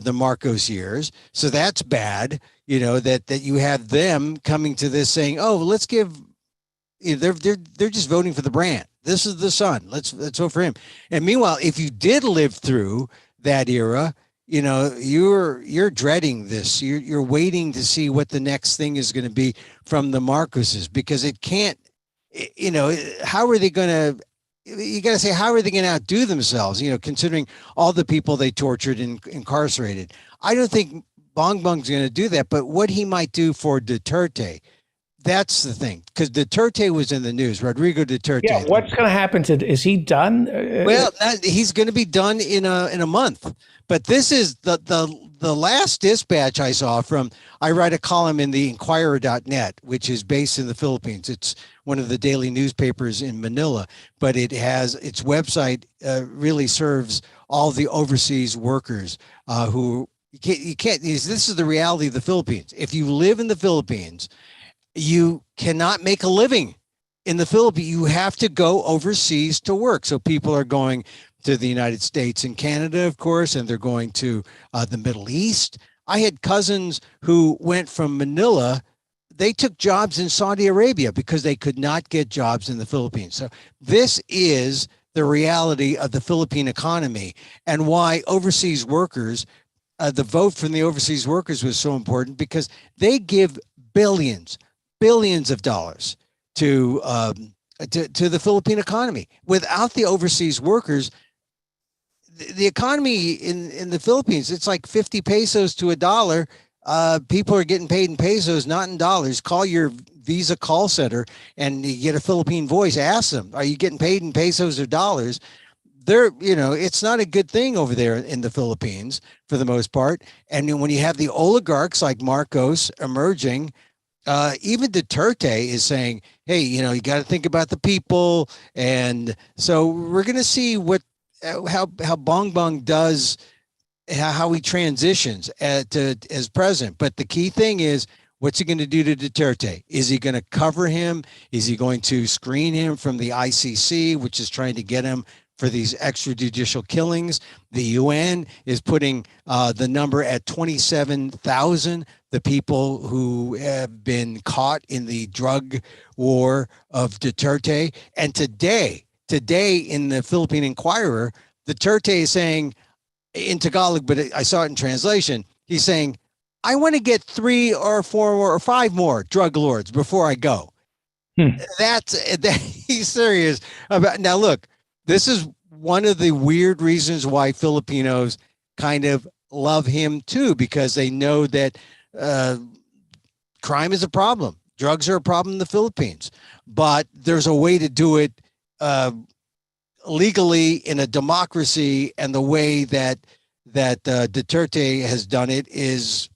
the Marcos years. So that's bad, that you have them coming to this saying, oh, let's give, they're just voting for the brand. This is the son. Let's vote for him. And meanwhile, if you did live through that era, you're dreading this. You're waiting to see what the next thing is going to be from the Marcoses, because it can't, how are they going to, you got to say, how are they going to outdo themselves, considering all the people they tortured and incarcerated? I don't think Bong Bong's going to do that, but what he might do for Duterte, that's the thing, because Duterte was in the news. Rodrigo Duterte. Yeah, what's going to happen to? Is he done? Well, he's going to be done in a month. But this is the last dispatch I saw from. I write a column in the Inquirer.net, which is based in the Philippines. It's one of the daily newspapers in Manila, but it has its website really serves all the overseas workers who you can't. This is the reality of the Philippines. If you live in the Philippines, you cannot make a living in the Philippines. You have to go overseas to work. So people are going to the United States and Canada, of course, and they're going to the Middle East. I had cousins who went from Manila. They took jobs in Saudi Arabia because they could not get jobs in the Philippines. So this is the reality of the Philippine economy, and why overseas workers, the vote from the overseas workers was so important, because they give billions of dollars to the Philippine economy. Without the overseas workers, the economy in the Philippines, it's like 50 pesos to $1. People are getting paid in pesos, not in dollars. Call your Visa call center and you get a Philippine voice. Ask them, are you getting paid in pesos or dollars? It's not a good thing over there in the Philippines for the most part. And when you have the oligarchs like Marcos emerging, even Duterte is saying, hey, you got to think about the people. And so we're going to see how Bong Bong does, how he transitions as president. But the key thing is, what's he going to do to Duterte? Is he going to cover him? Is he going to screen him from the ICC, which is trying to get him for these extrajudicial killings? The UN is putting the number at 27,000, the people who have been caught in the drug war of Duterte. And today in the Philippine Inquirer, Duterte is saying in Tagalog, but I saw it in translation, he's saying, I want to get 3 or 4 or 5 more drug lords before I go. He's serious about. Now, look, this is one of the weird reasons why Filipinos kind of love him too, because they know that crime is a problem. Drugs are a problem in the Philippines, but there's a way to do it legally in a democracy. And the way that Duterte has done it is,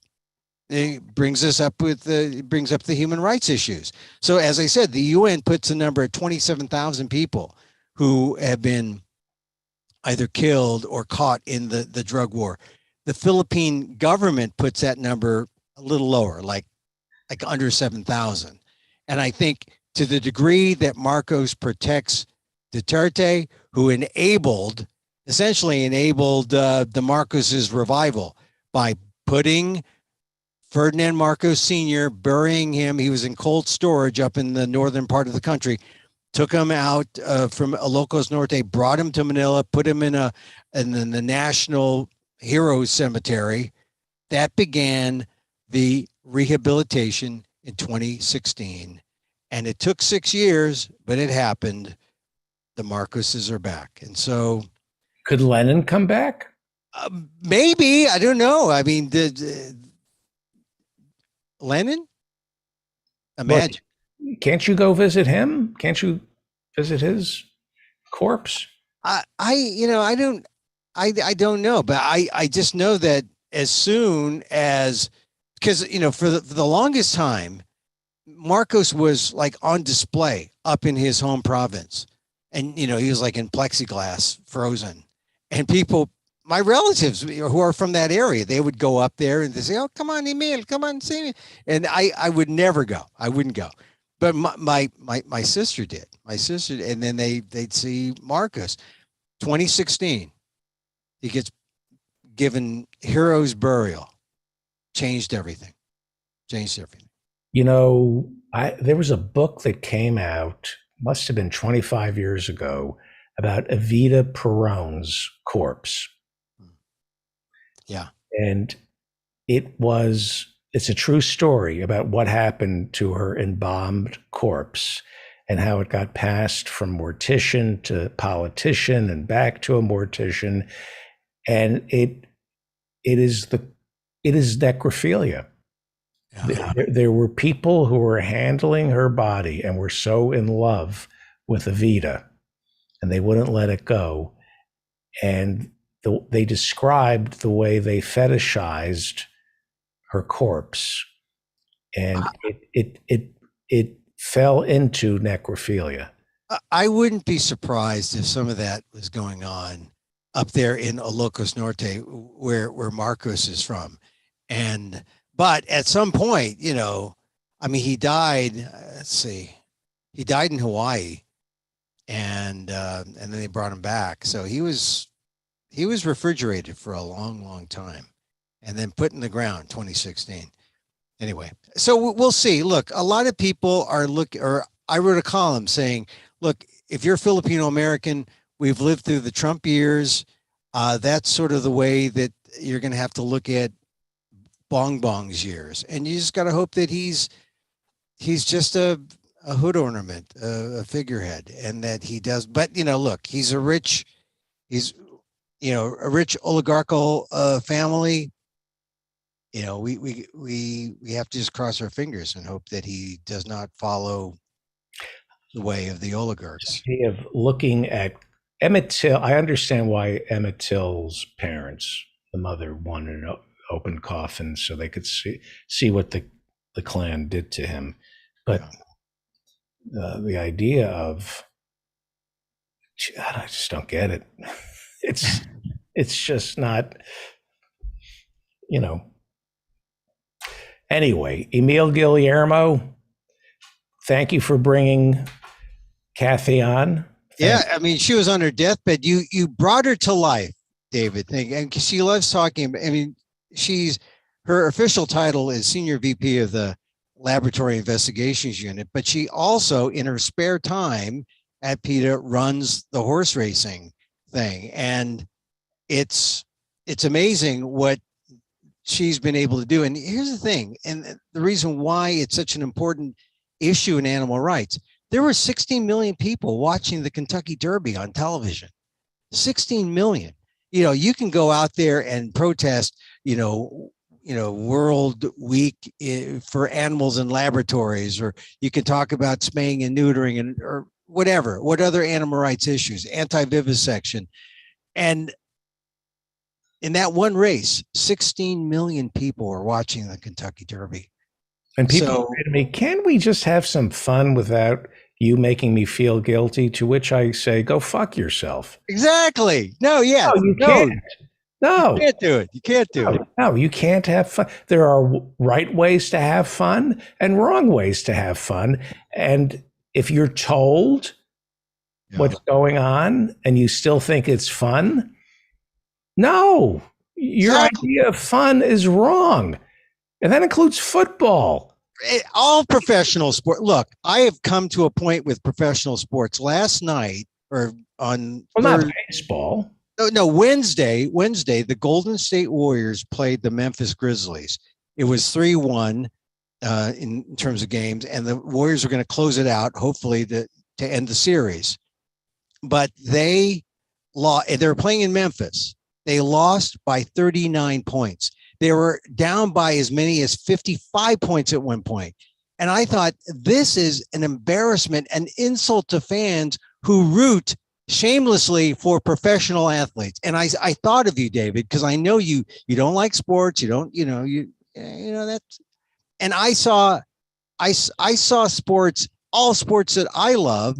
it brings up the human rights issues. So as I said, the UN puts a number at 27,000 people who have been either killed or caught in the drug war. The Philippine government puts that number a little lower, like under 7,000. And I think to the degree that Marcos protects Duterte, who essentially enabled the Marcos's revival by putting Ferdinand Marcos Sr., burying him. He was in cold storage up in the northern part of the country. Took him out from Ilocos Norte, brought him to Manila, put him in the National Heroes Cemetery. That began the rehabilitation in 2016. And it took 6 years, but it happened. The Marcoses are back. And so Could Lennon come back? maybe, I don't know. I mean, Lennon? Imagine. Can't you go visit him? Can't you visit his corpse? I don't know, but I just know that as soon as, because, for the longest time, Marcos was like on display up in his home province. And, he was like in plexiglass, frozen. And people, my relatives who are from that area, they would go up there and they say, "Oh, come on, Emil, come on, see me." And I would never go. I wouldn't go. But my sister did. My sister, and then they'd see Marcos. 2016, he gets given hero's burial. Changed everything. There was a book that came out, must have been 25 years ago, about Evita Perón's corpse. Yeah. And it's a true story about what happened to her embalmed corpse and how it got passed from mortician to politician and back to a mortician. And it is necrophilia. Yeah. There were people who were handling her body and were so in love with Evita, and they wouldn't let it go. And they described the way they fetishized her corpse, and it fell into necrophilia. I wouldn't be surprised if some of that was going on up there in Ilocos Norte, where Marcos is from. But at some point, he died. He died in Hawaii, and then they brought him back. So he was refrigerated for a long, long time, and then put in the ground 2016. Anyway, so we'll see. Look, a lot of people are I wrote a column saying, look, if you're Filipino American, we've lived through the Trump years. That's sort of the way that you're going to have to look at Bongbong's years, and you just got to hope that he's just a hood ornament, a figurehead, and that he does. But look, he's a rich oligarchical family. We have to just cross our fingers and hope that he does not follow the way of the oligarchs. Of looking at Emmett Till, I understand why Emmett Till's parents, the mother, wanted an open coffin so they could see what the Klan did to him. But the idea of, I just don't get it. It's just not, Anyway, Emil Guillermo, thank you for bringing Kathy on. Yeah, she was on her deathbed. You brought her to life, David. And she loves talking. Her official title is Senior VP of the Laboratory Investigations Unit, but she also, in her spare time at PETA, runs the horse racing thing. And it's amazing what she's been able to do. And here's the thing, and the reason why it's such an important issue in animal rights. There were 16 million people watching the Kentucky Derby on television. 16 million. You can go out there and protest, World Week for Animals in Laboratories, or you can talk about spaying and neutering or whatever, what other animal rights issues, anti-vivisection. And in that one race, 16 million people are watching the Kentucky Derby. And people say to me, can we just have some fun without you making me feel guilty? To which I say, go fuck yourself. Exactly. No, yeah. No, you can't. No. You can't do it. You can't do it. No, you can't have fun. There are right ways to have fun and wrong ways to have fun. And if you're told what's going on and you still think it's fun, no, your idea of fun is wrong. And that includes football. All professional sport. Look, I have come to a point with professional sports. Last night, or on not baseball. No, Wednesday, the Golden State Warriors played the Memphis Grizzlies. It was 3-1 in terms of games, and the Warriors were going to close it out, hopefully to end the series. But they lost. They were playing in Memphis. They lost by 39 points. They were down by as many as 55 points at one point. And I thought, this is an embarrassment, an insult to fans who root shamelessly for professional athletes. And I thought of you, David, because I know you don't like sports. You don't, that's, and I saw sports, all sports that I love,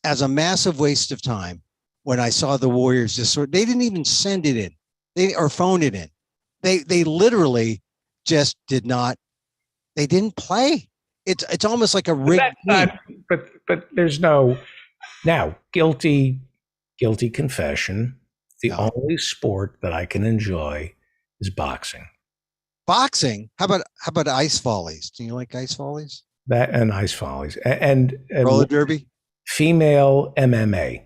as a massive waste of time when I saw the Warriors they didn't even send it in, or phone it in. They literally just they didn't play. It's almost like a rigged game. But there's no, now, guilty confession. The only sport that I can enjoy is boxing. Boxing? How about ice volleys? Do you like ice volleys? That and ice volleys and roller derby? Female MMA.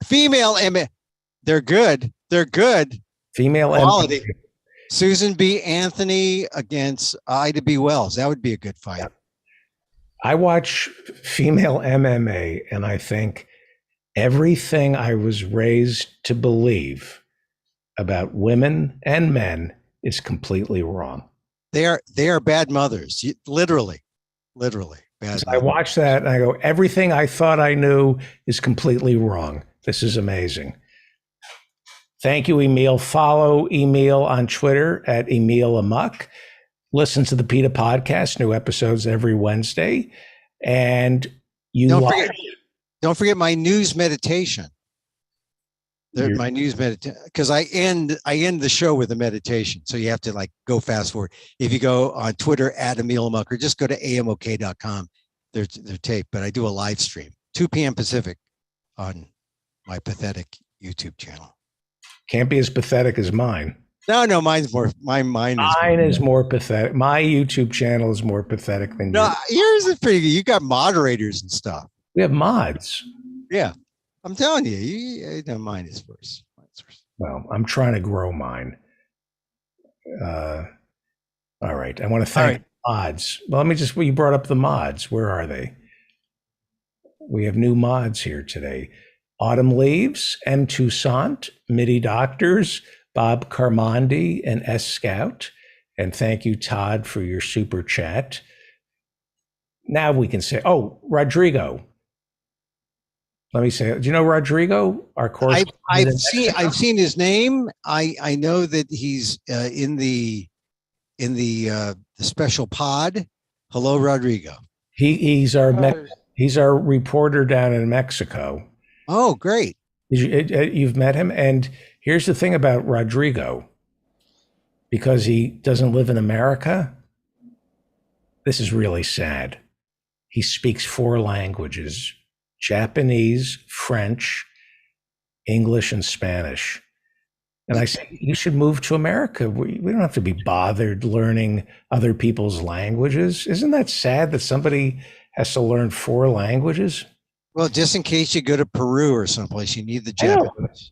Female MMA. They're good. They're good. Female quality. MMA. Susan B. Anthony against Ida B. Wells. That would be a good fight. Yeah. I watch female MMA and I think everything I was raised to believe about women and men is completely wrong. They are bad mothers. Literally bad. I watch that and I go, everything I thought I knew is completely wrong. This is amazing. Thank you, Emil. Follow Emil on Twitter at Emil Amok. Listen to the PETA podcast, new episodes every Wednesday. And don't forget my news meditation. My news meditation, because I end the show with a meditation. So you have to go fast forward. If you go on Twitter at Emil Amok, or just go to amok.com, they're taped, but I do a live stream, 2 p.m. Pacific on my pathetic YouTube channel. Can't be as pathetic as mine. No, mine's more. Mine is more pathetic. My YouTube channel is more pathetic than yours. Yours is pretty good. You got moderators and stuff. We have mods. Yeah, I'm telling you. Mine is worse. Well, I'm trying to grow mine. All right. I want to thank mods. Well, you brought up the mods. Where are they? We have new mods here today. Autumn Leaves, M. Toussaint, MIDI Doctors, Bob Carmondi, and S. Scout. And thank you, Todd, for your super chat. Now we can say, Rodrigo. Let me say, do you know Rodrigo? Our course. I've seen his name. I know that he's in the special pod. Hello, Rodrigo. He's our reporter down in Mexico. Oh, great. You've met him. And here's the thing about Rodrigo. Because he doesn't live in America, this is really sad. He speaks 4 languages: Japanese, French, English, and Spanish. And I say, you should move to America. We don't have to be bothered learning other people's languages. Isn't that sad that somebody has to learn 4 languages? Well, just in case you go to Peru or someplace, you need the Japanese.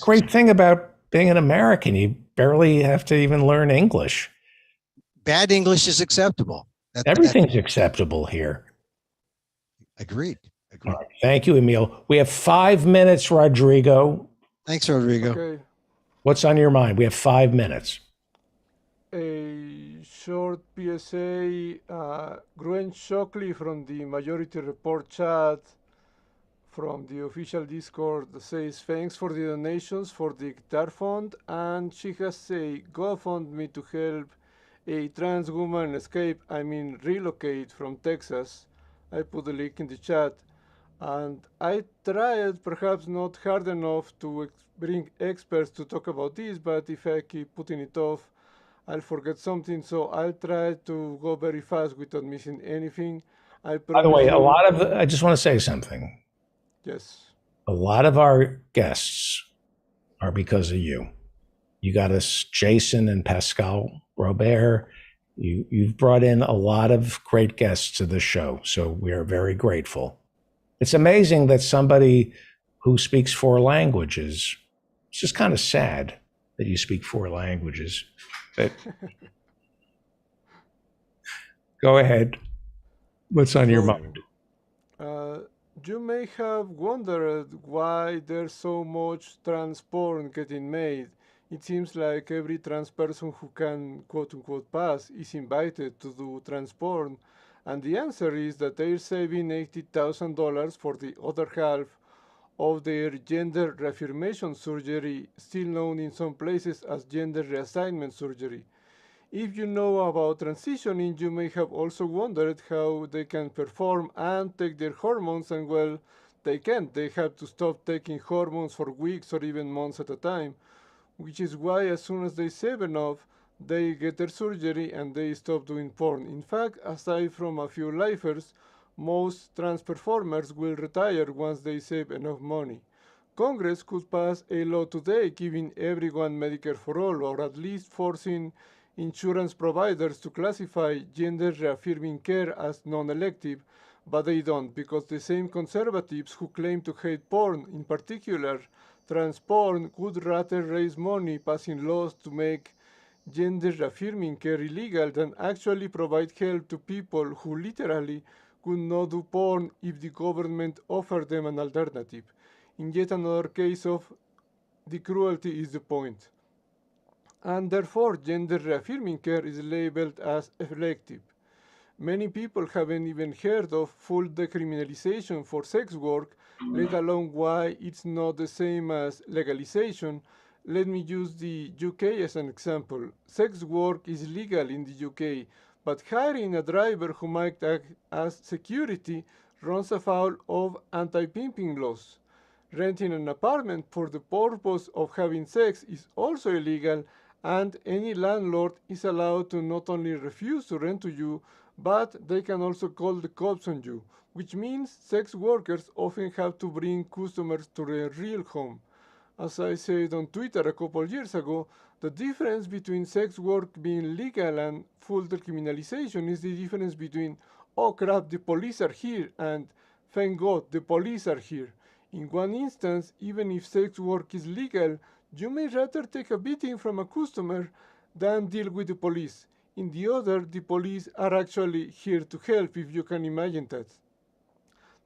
Great thing about being an American, you barely have to even learn English. Bad English is acceptable. Everything's acceptable here. Agreed. Right. Thank you, Emil. We have 5 minutes, Rodrigo. Thanks, Rodrigo. Okay. What's on your mind? We have 5 minutes. A short PSA. Gruen Shockley from the Majority Report chat from the official Discord says thanks for the donations for the Guitar Fund, and she has a GoFundMe to help a trans woman relocate from Texas. I put the link in the chat, and I tried, perhaps not hard enough, to bring experts to talk about this, but if I keep putting it off, I'll forget something, so I'll try to go very fast without missing anything. By the way, I just want to say something. Yes. A lot of our guests are because of you. You got us Jason and Pascal Robert. You've brought in a lot of great guests to the show, so we are very grateful. It's amazing that somebody who speaks 4 languages, it's just kind of sad that you speak 4 languages. But Go ahead. What's on your mind? You may have wondered why there's so much trans porn getting made. It seems like every trans person who can quote unquote pass is invited to do trans porn. And the answer is that they're saving $80,000 for the other half of their gender reaffirmation surgery, still known in some places as gender reassignment surgery. If you know about transitioning, you may have also wondered how they can perform and take their hormones, and well, they can't. They have to stop taking hormones for weeks or even months at a time, which is why as soon as they save enough, they get their surgery and they stop doing porn. In fact, aside from a few lifers, most trans performers will retire once they save enough money. Congress could pass a law today giving everyone Medicare for all, or at least forcing insurance providers to classify gender reaffirming care as non-elective, but they don't, because the same conservatives who claim to hate porn, in particular trans porn, would rather raise money passing laws to make gender reaffirming care illegal than actually provide help to people who literally could not do porn if the government offered them an alternative. In yet another case of the cruelty is the point. And therefore, gender reaffirming care is labeled as elective. Many people haven't even heard of full decriminalization for sex work, let alone why it's not the same as legalization. Let me use the UK as an example. Sex work is legal in the UK, but hiring a driver who might act as security runs afoul of anti-pimping laws. Renting an apartment for the purpose of having sex is also illegal, and any landlord is allowed to not only refuse to rent to you, but they can also call the cops on you, which means sex workers often have to bring customers to their real home. As I said on Twitter a couple years ago, the difference between sex work being legal and full decriminalization is the difference between, oh crap, the police are here, and thank God, the police are here. In one instance, even if sex work is legal, you may rather take a beating from a customer than deal with the police. In the other, the police are actually here to help, if you can imagine that.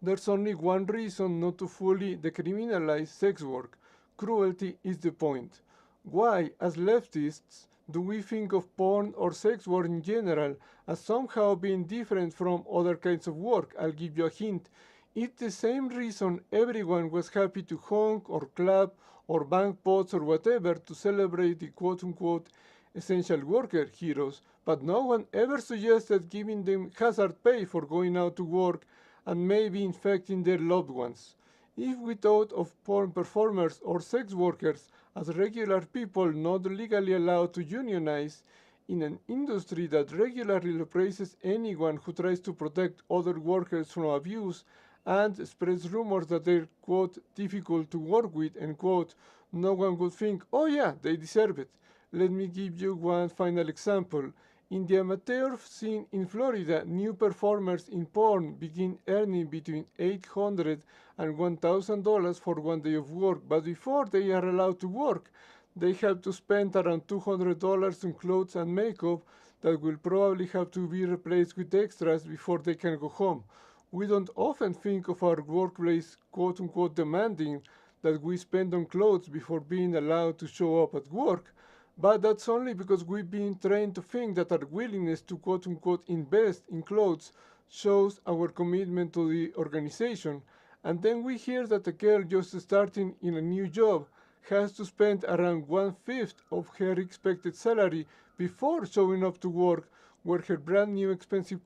There's only one reason not to fully decriminalize sex work. Cruelty is the point. Why, as leftists, do we think of porn or sex work in general as somehow being different from other kinds of work? I'll give you a hint. It's the same reason everyone was happy to honk or clap or bang pots or whatever to celebrate the quote-unquote essential worker heroes, but no one ever suggested giving them hazard pay for going out to work and maybe infecting their loved ones. If we thought of porn performers or sex workers as regular people not legally allowed to unionize in an industry that regularly replaces anyone who tries to protect other workers from abuse and spreads rumors that they're, quote, difficult to work with, end quote, no one would think, oh yeah, they deserve it. Let me give you one final example. In the amateur scene in Florida, new performers in porn begin earning between $800 and $1,000 for one day of work, but before they are allowed to work, they have to spend around $200 on clothes and makeup that will probably have to be replaced with extras before they can go home. We don't often think of our workplace quote-unquote demanding that we spend on clothes before being allowed to show up at work, but that's only because we've been trained to think that our willingness to quote-unquote invest in clothes shows our commitment to the organization, and then we hear that a girl just starting in a new job has to spend around 1/5 of her expected salary before showing up to work, where her brand new expensive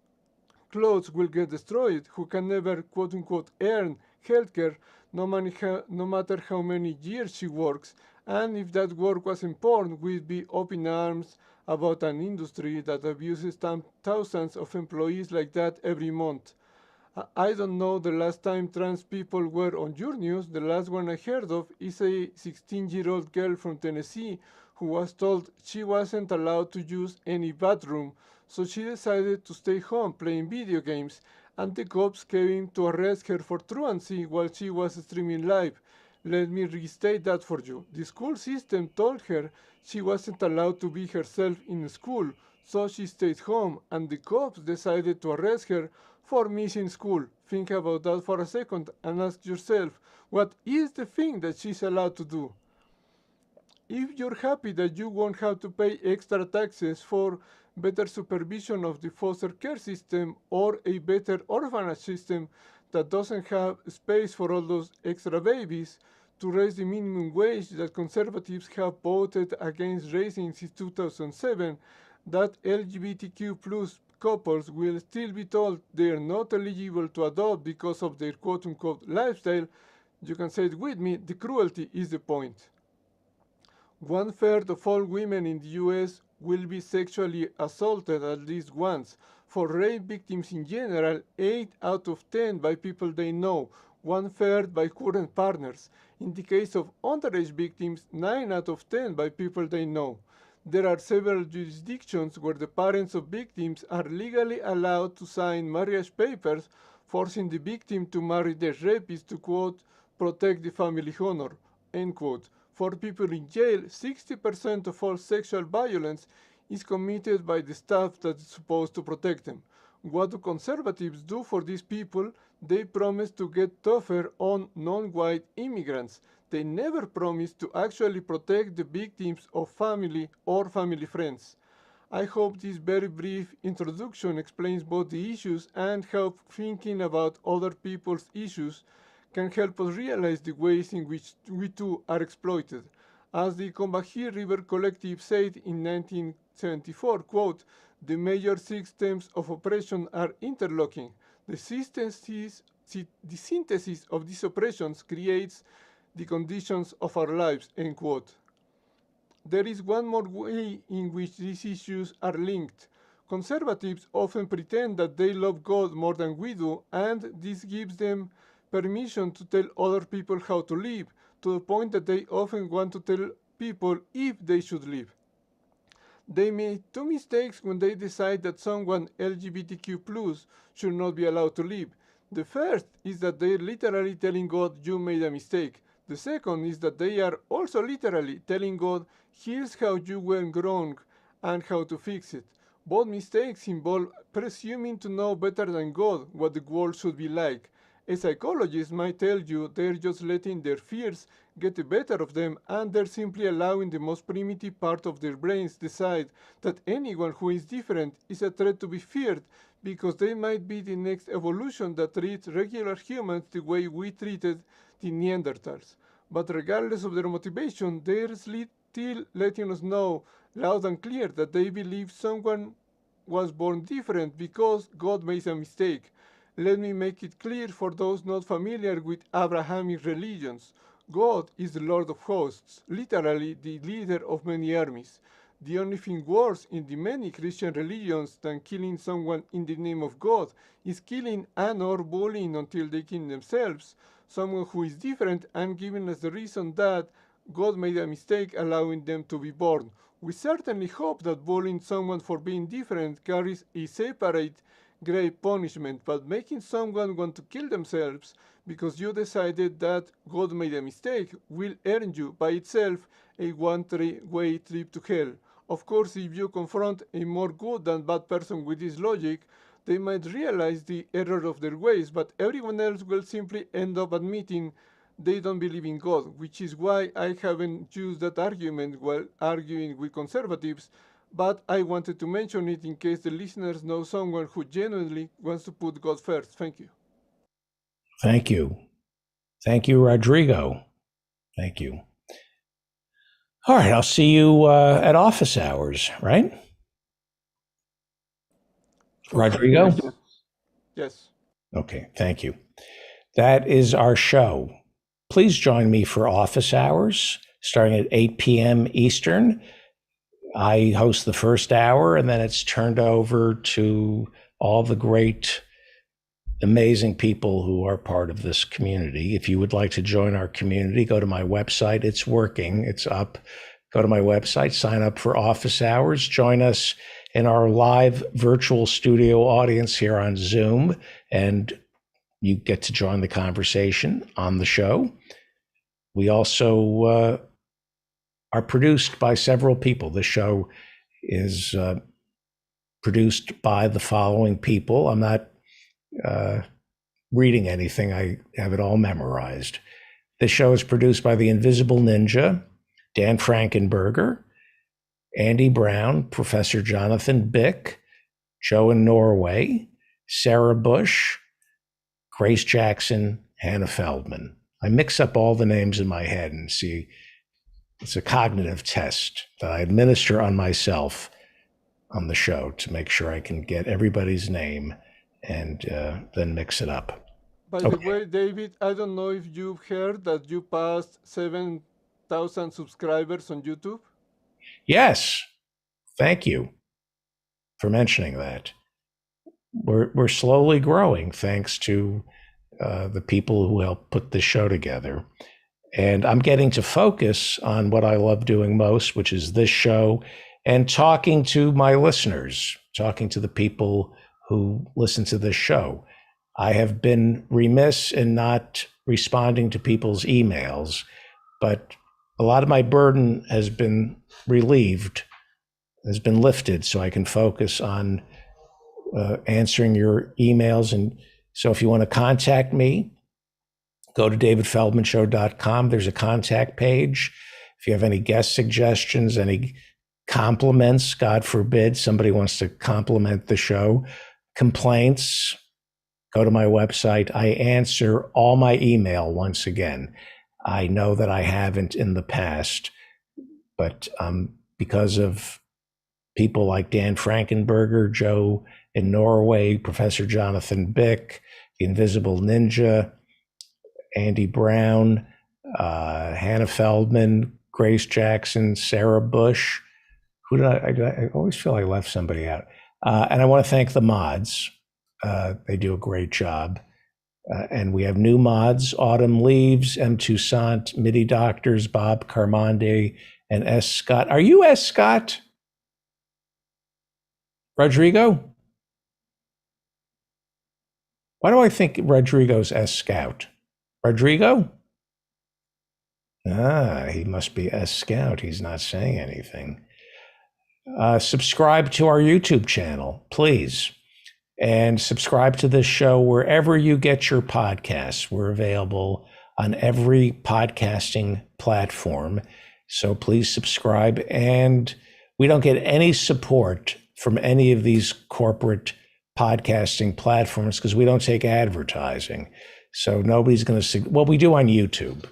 clothes will get destroyed, who can never quote-unquote earn healthcare no matter how many years she works, and if that work was in porn, we'd be up in arms about an industry that abuses thousands of employees like that every month. I don't know the last time trans people were on your news. The last one I heard of is a 16-year-old girl from Tennessee who was told she wasn't allowed to use any bathroom, so she decided to stay home playing video games, and the cops came to arrest her for truancy while she was streaming live. Let me restate that for you. The school system told her She wasn't allowed to be herself in school, so she stayed home, and the cops decided to arrest her for missing school. Think about that for a second and ask yourself, what is the thing that she's allowed to do? If you're happy that you won't have to pay extra taxes for better supervision of the foster care system or a better orphanage system that doesn't have space for all those extra babies, to raise the minimum wage that conservatives have voted against raising since 2007, that LGBTQ plus couples will still be told they are not eligible to adopt because of their quote-unquote lifestyle, you can say it with me, the cruelty is the point. 1/3 of all women in the US will be sexually assaulted at least once. For rape victims in general, 8 out of 10 by people they know, 1/3 by current partners. In the case of underage victims, 9 out of 10 by people they know. There are several jurisdictions where the parents of victims are legally allowed to sign marriage papers forcing the victim to marry their rapist to, quote, protect the family honor, end quote. For people in jail, 60% of all sexual violence is committed by the staff that is supposed to protect them. What do conservatives do for these people? They promise to get tougher on non-white immigrants. They never promise to actually protect the victims of family or family friends. I hope this very brief introduction explains both the issues and how thinking about other people's issues can help us realize the ways in which we too are exploited. As the Combahee River Collective said in 1974, quote, the major systems of oppression are interlocking. The synthesis of these oppressions creates the conditions of our lives, end quote. There is one more way in which these issues are linked. Conservatives often pretend that they love God more than we do, and this gives them permission to tell other people how to live, to the point that they often want to tell people if they should live. They made 2 mistakes when they decide that someone LGBTQ+ should not be allowed to live. The first is that they're literally telling God, you made a mistake. The second is that they are also literally telling God, here's how you went wrong and how to fix it. Both mistakes involve presuming to know better than God what the world should be like. A psychologist might tell you they're just letting their fears get the better of them, and they're simply allowing the most primitive part of their brains decide that anyone who is different is a threat to be feared, because they might be the next evolution that treats regular humans the way we treated the Neanderthals. But regardless of their motivation, they're still letting us know loud and clear that they believe someone was born different because God made a mistake. Let me make it clear for those not familiar with Abrahamic religions. God is the Lord of hosts, literally the leader of many armies. The only thing worse in the many Christian religions than killing someone in the name of God is killing and or bullying until they kill themselves someone who is different and giving us the reason that God made a mistake allowing them to be born. We certainly hope that bullying someone for being different carries a separate grave punishment, but making someone want to kill themselves because you decided that God made a mistake will earn you by itself a one-way trip to hell. Of course, if you confront a more good than bad person with this logic, they might realize the error of their ways, but everyone else will simply end up admitting they don't believe in God, which is why I haven't used that argument while arguing with conservatives, but I wanted to mention it in case the listeners know someone who genuinely wants to put God first. Thank you. Thank you. Thank you, Rodrigo. Thank you. All right, I'll see you at office hours, right? Rodrigo? Yes. Okay, thank you. That is our show. Please join me for office hours starting at 8 p.m. Eastern. I host the first hour, and then it's turned over to all the great, amazing people who are part of this community. If you would like to join our community, go to my website. It's working. It's up. Go to my website, sign up for office hours, join us in our live virtual studio audience here on Zoom, and you get to join the conversation on the show. We also are produced by several people. The show is produced by the following people. I'm not reading anything. I have it all memorized. This show is produced by the Invisible Ninja, Dan Frankenberger, Andy Brown, Professor Jonathan Bick, Joe in Norway, Sarah Bush, Grace Jackson, Hannah Feldman. I mix up all the names in my head and see, it's a cognitive test that I administer on myself on the show to make sure I can get everybody's name and then mix it up. By the way, David, I don't know if you've heard that you passed 7,000 subscribers on YouTube. Yes, thank you for mentioning that. We're slowly growing thanks to the people who helped put this show together. And I'm getting to focus on what I love doing most, which is this show and talking to my listeners, talking to the people who listen to this show. I have been remiss in not responding to people's emails, but a lot of my burden has been relieved, has been lifted, so I can focus on answering your emails. And so if you want to contact me, go to davidfeldmanshow.com. There's a contact page. If you have any guest suggestions, any compliments, God forbid somebody wants to compliment the show, complaints, go to my website. I answer all my email once again. I know that I haven't in the past, but because of people like Dan Frankenberger, Joe in Norway, Professor Jonathan Bick, the Invisible Ninja, Andy Brown, Hannah Feldman, Grace Jackson, Sarah Bush. Who did I always feel I left somebody out. And I want to thank the mods. They do a great job. And we have new mods: Autumn Leaves, M. Toussaint, MIDI Doctors, Bob Carmonde, and S. Scott. Are you S. Scott? Rodrigo? Why do I think Rodrigo's S. Scout? Rodrigo? He must be S. Scout. He's not saying anything. Subscribe to our YouTube channel, please. And subscribe to this show wherever you get your podcasts. We're available on every podcasting platform. So please subscribe. And we don't get any support from any of these corporate podcasting platforms because we don't take advertising. So nobody's going to, well, we do on YouTube,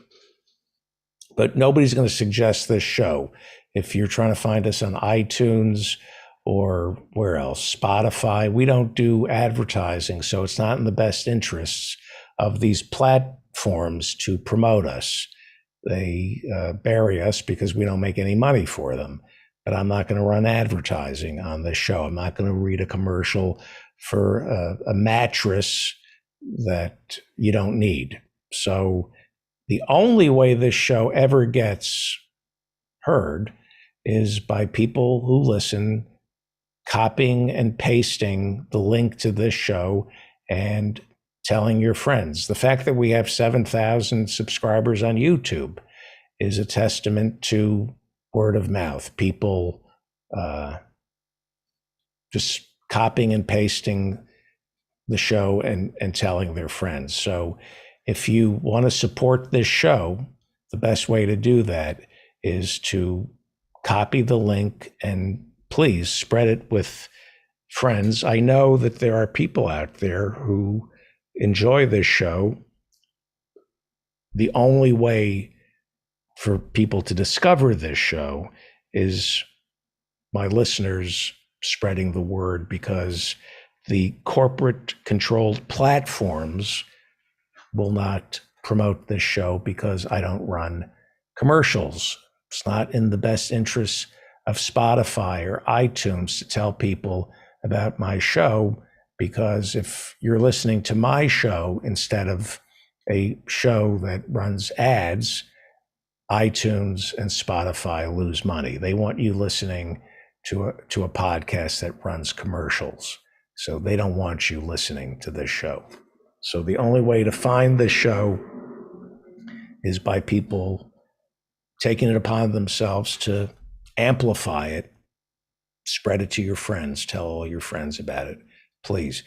but nobody's going to suggest this show. If you're trying to find us on iTunes or where else, Spotify, we don't do advertising. So it's not in the best interests of these platforms to promote us. They bury us because we don't make any money for them. But I'm not going to run advertising on this show. I'm not going to read a commercial for a mattress that you don't need. So the only way this show ever gets heard is by people who listen, copying and pasting the link to this show and telling your friends. The fact that we have 7,000 subscribers on YouTube is a testament to word of mouth, people just copying and pasting the show and telling their friends. So if you want to support this show, the best way to do that is to copy the link and please spread it with friends. I know that there are people out there who enjoy this show. The only way for people to discover this show is my listeners spreading the word, because the corporate controlled platforms will not promote this show because I don't run commercials. It's not in the best interests of Spotify or iTunes to tell people about my show, because if you're listening to my show instead of a show that runs ads, iTunes and Spotify lose money. They want you listening to a podcast that runs commercials. So they don't want you listening to this show. So the only way to find this show is by people taking it upon themselves to amplify it, spread it to your friends, tell all your friends about it, please.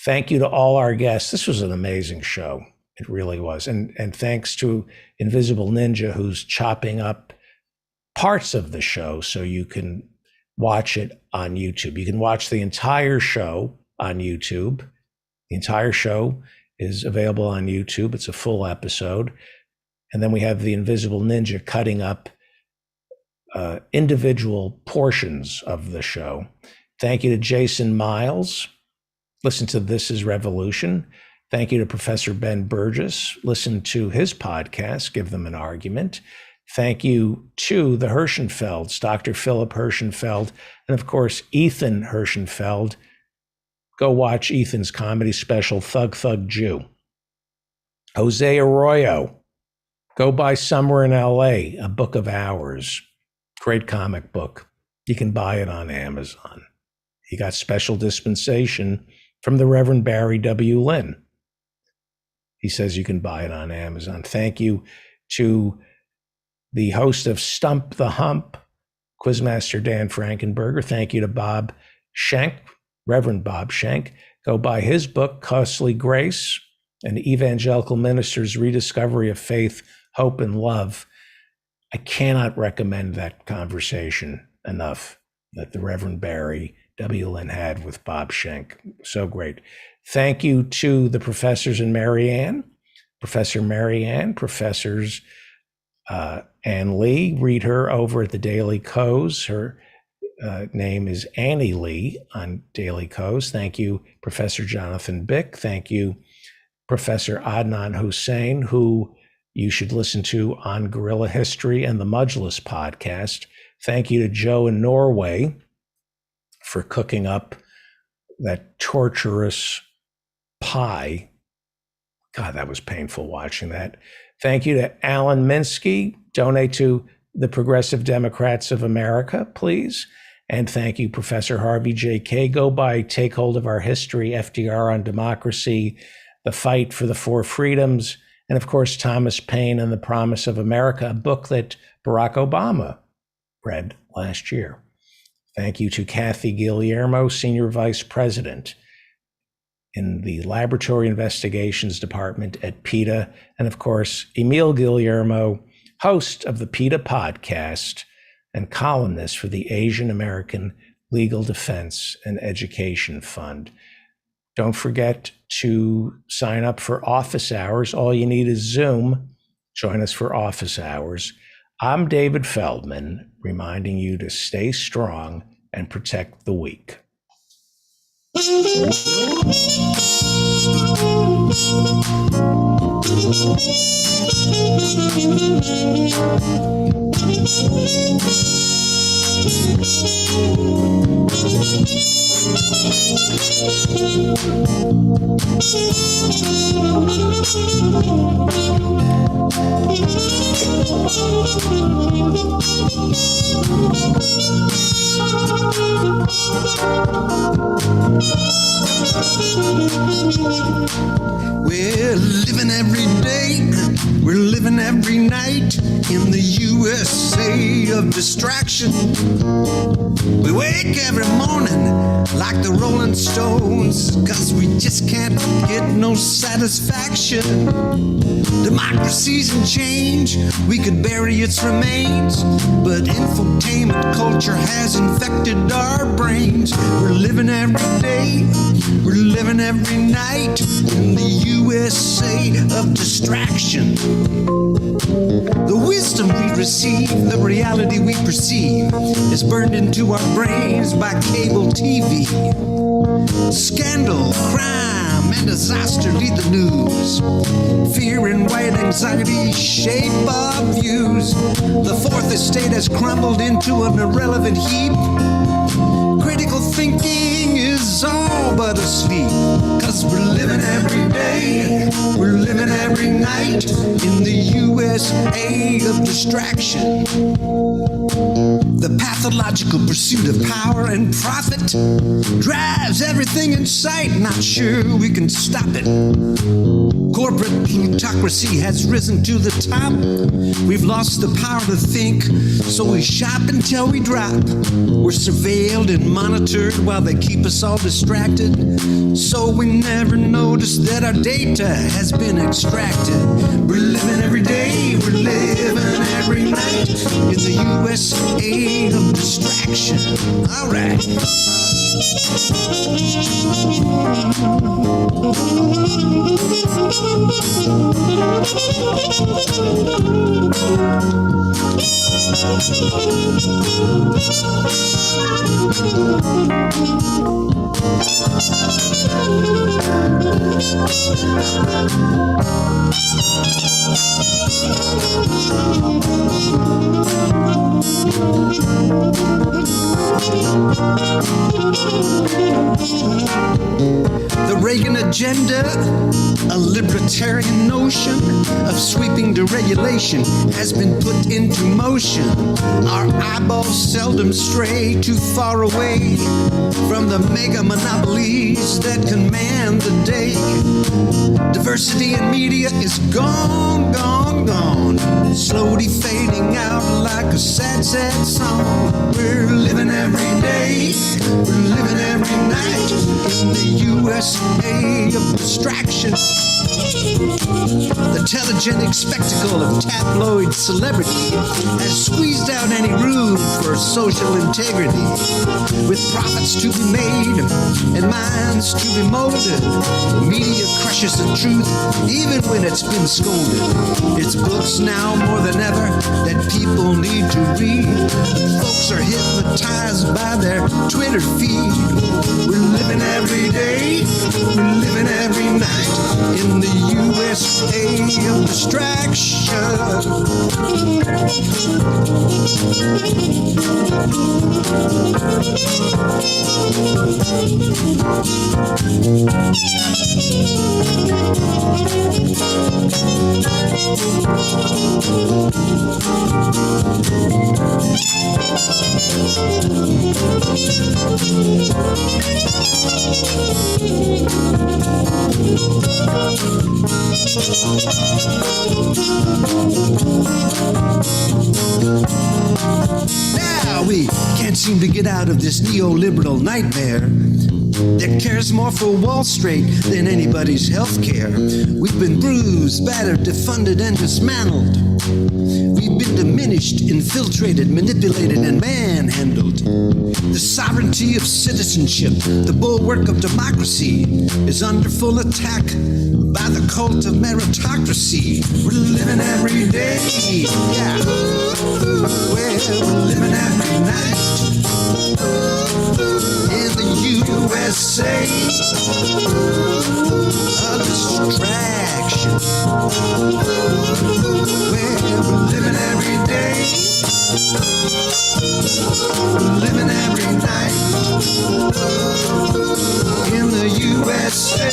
Thank you to all our guests. This was an amazing show. It really was. And thanks to Invisible Ninja, who's chopping up parts of the show so you can watch it on YouTube. You can watch the entire show on YouTube. The entire show is available on YouTube. It's a full episode. And then we have the Invisible Ninja cutting up individual portions of the show. Thank you to Jason Miles. Listen to This Is Revolution. Thank you to Professor Ben Burgess. Listen to his podcast, Give Them an Argument. Thank you to the Hirschenfelds, Dr. Philip Hirschenfeld, and of course, Ethan Hirschenfeld. Go watch Ethan's comedy special, Thug Thug Jew. Jose Arroyo. Go buy Somewhere in LA, A Book of Hours. Great comic book. You can buy it on Amazon. He got special dispensation from the Reverend Barry W. Lynn. He says you can buy it on Amazon. Thank you to the host of Stump the Hump, Quizmaster Dan Frankenberger. Thank you to Bob Schenk, Reverend Bob Schenk. Go buy his book, Costly Grace, An Evangelical Minister's Rediscovery of Faith, Hope, and Love. I cannot recommend that conversation enough that the Reverend Barry W. Lynn had with Bob Schenk. So great. Thank you to the professors and Marianne, Professor Marianne, Professors Ann Lee. Read her over at the Daily Kos. Her name is Annie Lee on Daily Kos. Thank you, Professor Jonathan Bick. Thank you, Professor Adnan Hussein, who you should listen to on Guerrilla History and the Mudgeless podcast. Thank you to Joe in Norway for cooking up that torturous pie. God, that was painful watching that. Thank you to Alan Minsky. Donate to the Progressive Democrats of America, please. And thank you, Professor Harvey J.K. Go by Take Hold of Our History, FDR on Democracy, The Fight for the Four Freedoms, and of course, Thomas Paine and the Promise of America, a book that Barack Obama read last year. Thank you to Kathy Guillermo, Senior Vice President in the Laboratory Investigations Department at PETA, and of course, Emil Guillermo, host of the PETA podcast and columnist for the Asian American Legal Defense and Education Fund. Don't forget to sign up for office hours. All you need is Zoom. Join us for office hours. I'm David Feldman, reminding you to stay strong and protect the weak. We're living every day, we're living every night in the USA of distraction. We wake every morning like the Rolling Stones, 'cause we just can't get no satisfaction. Democracy's in change, we could bury its remains, but infotainment culture has infected our brains. We're living every day, we're living every night in the USA of distraction. The wisdom we receive, the reality we perceive, is burned into our brains by cable TV. Scandal, crime, and disaster lead the news. Fear and white anxiety shape our views. The fourth estate has crumbled into an irrelevant heap. Critical thinking is all but asleep, 'cause we're living every day, we're living every night in the USA of distraction. The pathological pursuit of power and profit drives everything in sight. Not sure we can stop it. Corporate plutocracy has risen to the top. We've lost the power to think, so we shop until we drop. We're surveilled and monitored while they keep us all distracted, so we never notice that our data has been extracted. We're living every day, we're living every night in the USA of distraction. All right. The Reagan agenda, a libertarian notion of sweeping deregulation, has been put into motion. Our eyeballs seldom stray too far away from the mega monopolies that command the day. Diversity in media is gone, gone, gone, slowly fading out like a sad, sad song. We're living every day, we're living every night in the USA of distraction. The telegenic spectacle of tabloid celebrity has squeezed out any room for social integrity. With profits to be made and minds to be molded, media crushes the truth even when it's been scolded. It's books now more than ever that people need to read. Folks are hypnotized by their Twitter feed. We're living every day, we're living every night in the USA of distraction. Now we can't seem to get out of this neoliberal nightmare that cares more for Wall Street than anybody's health care. We've been bruised, battered, defunded, and dismantled. We've been diminished, infiltrated, manipulated, and manhandled. The sovereignty of citizenship, the bulwark of democracy, is under full attack by the cult of meritocracy. We're living every day, yeah. Well, we're living every night in the USA of distraction. Well, we're living every day, we're living every night in the USA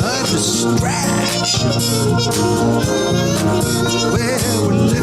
of distraction. Well, we're living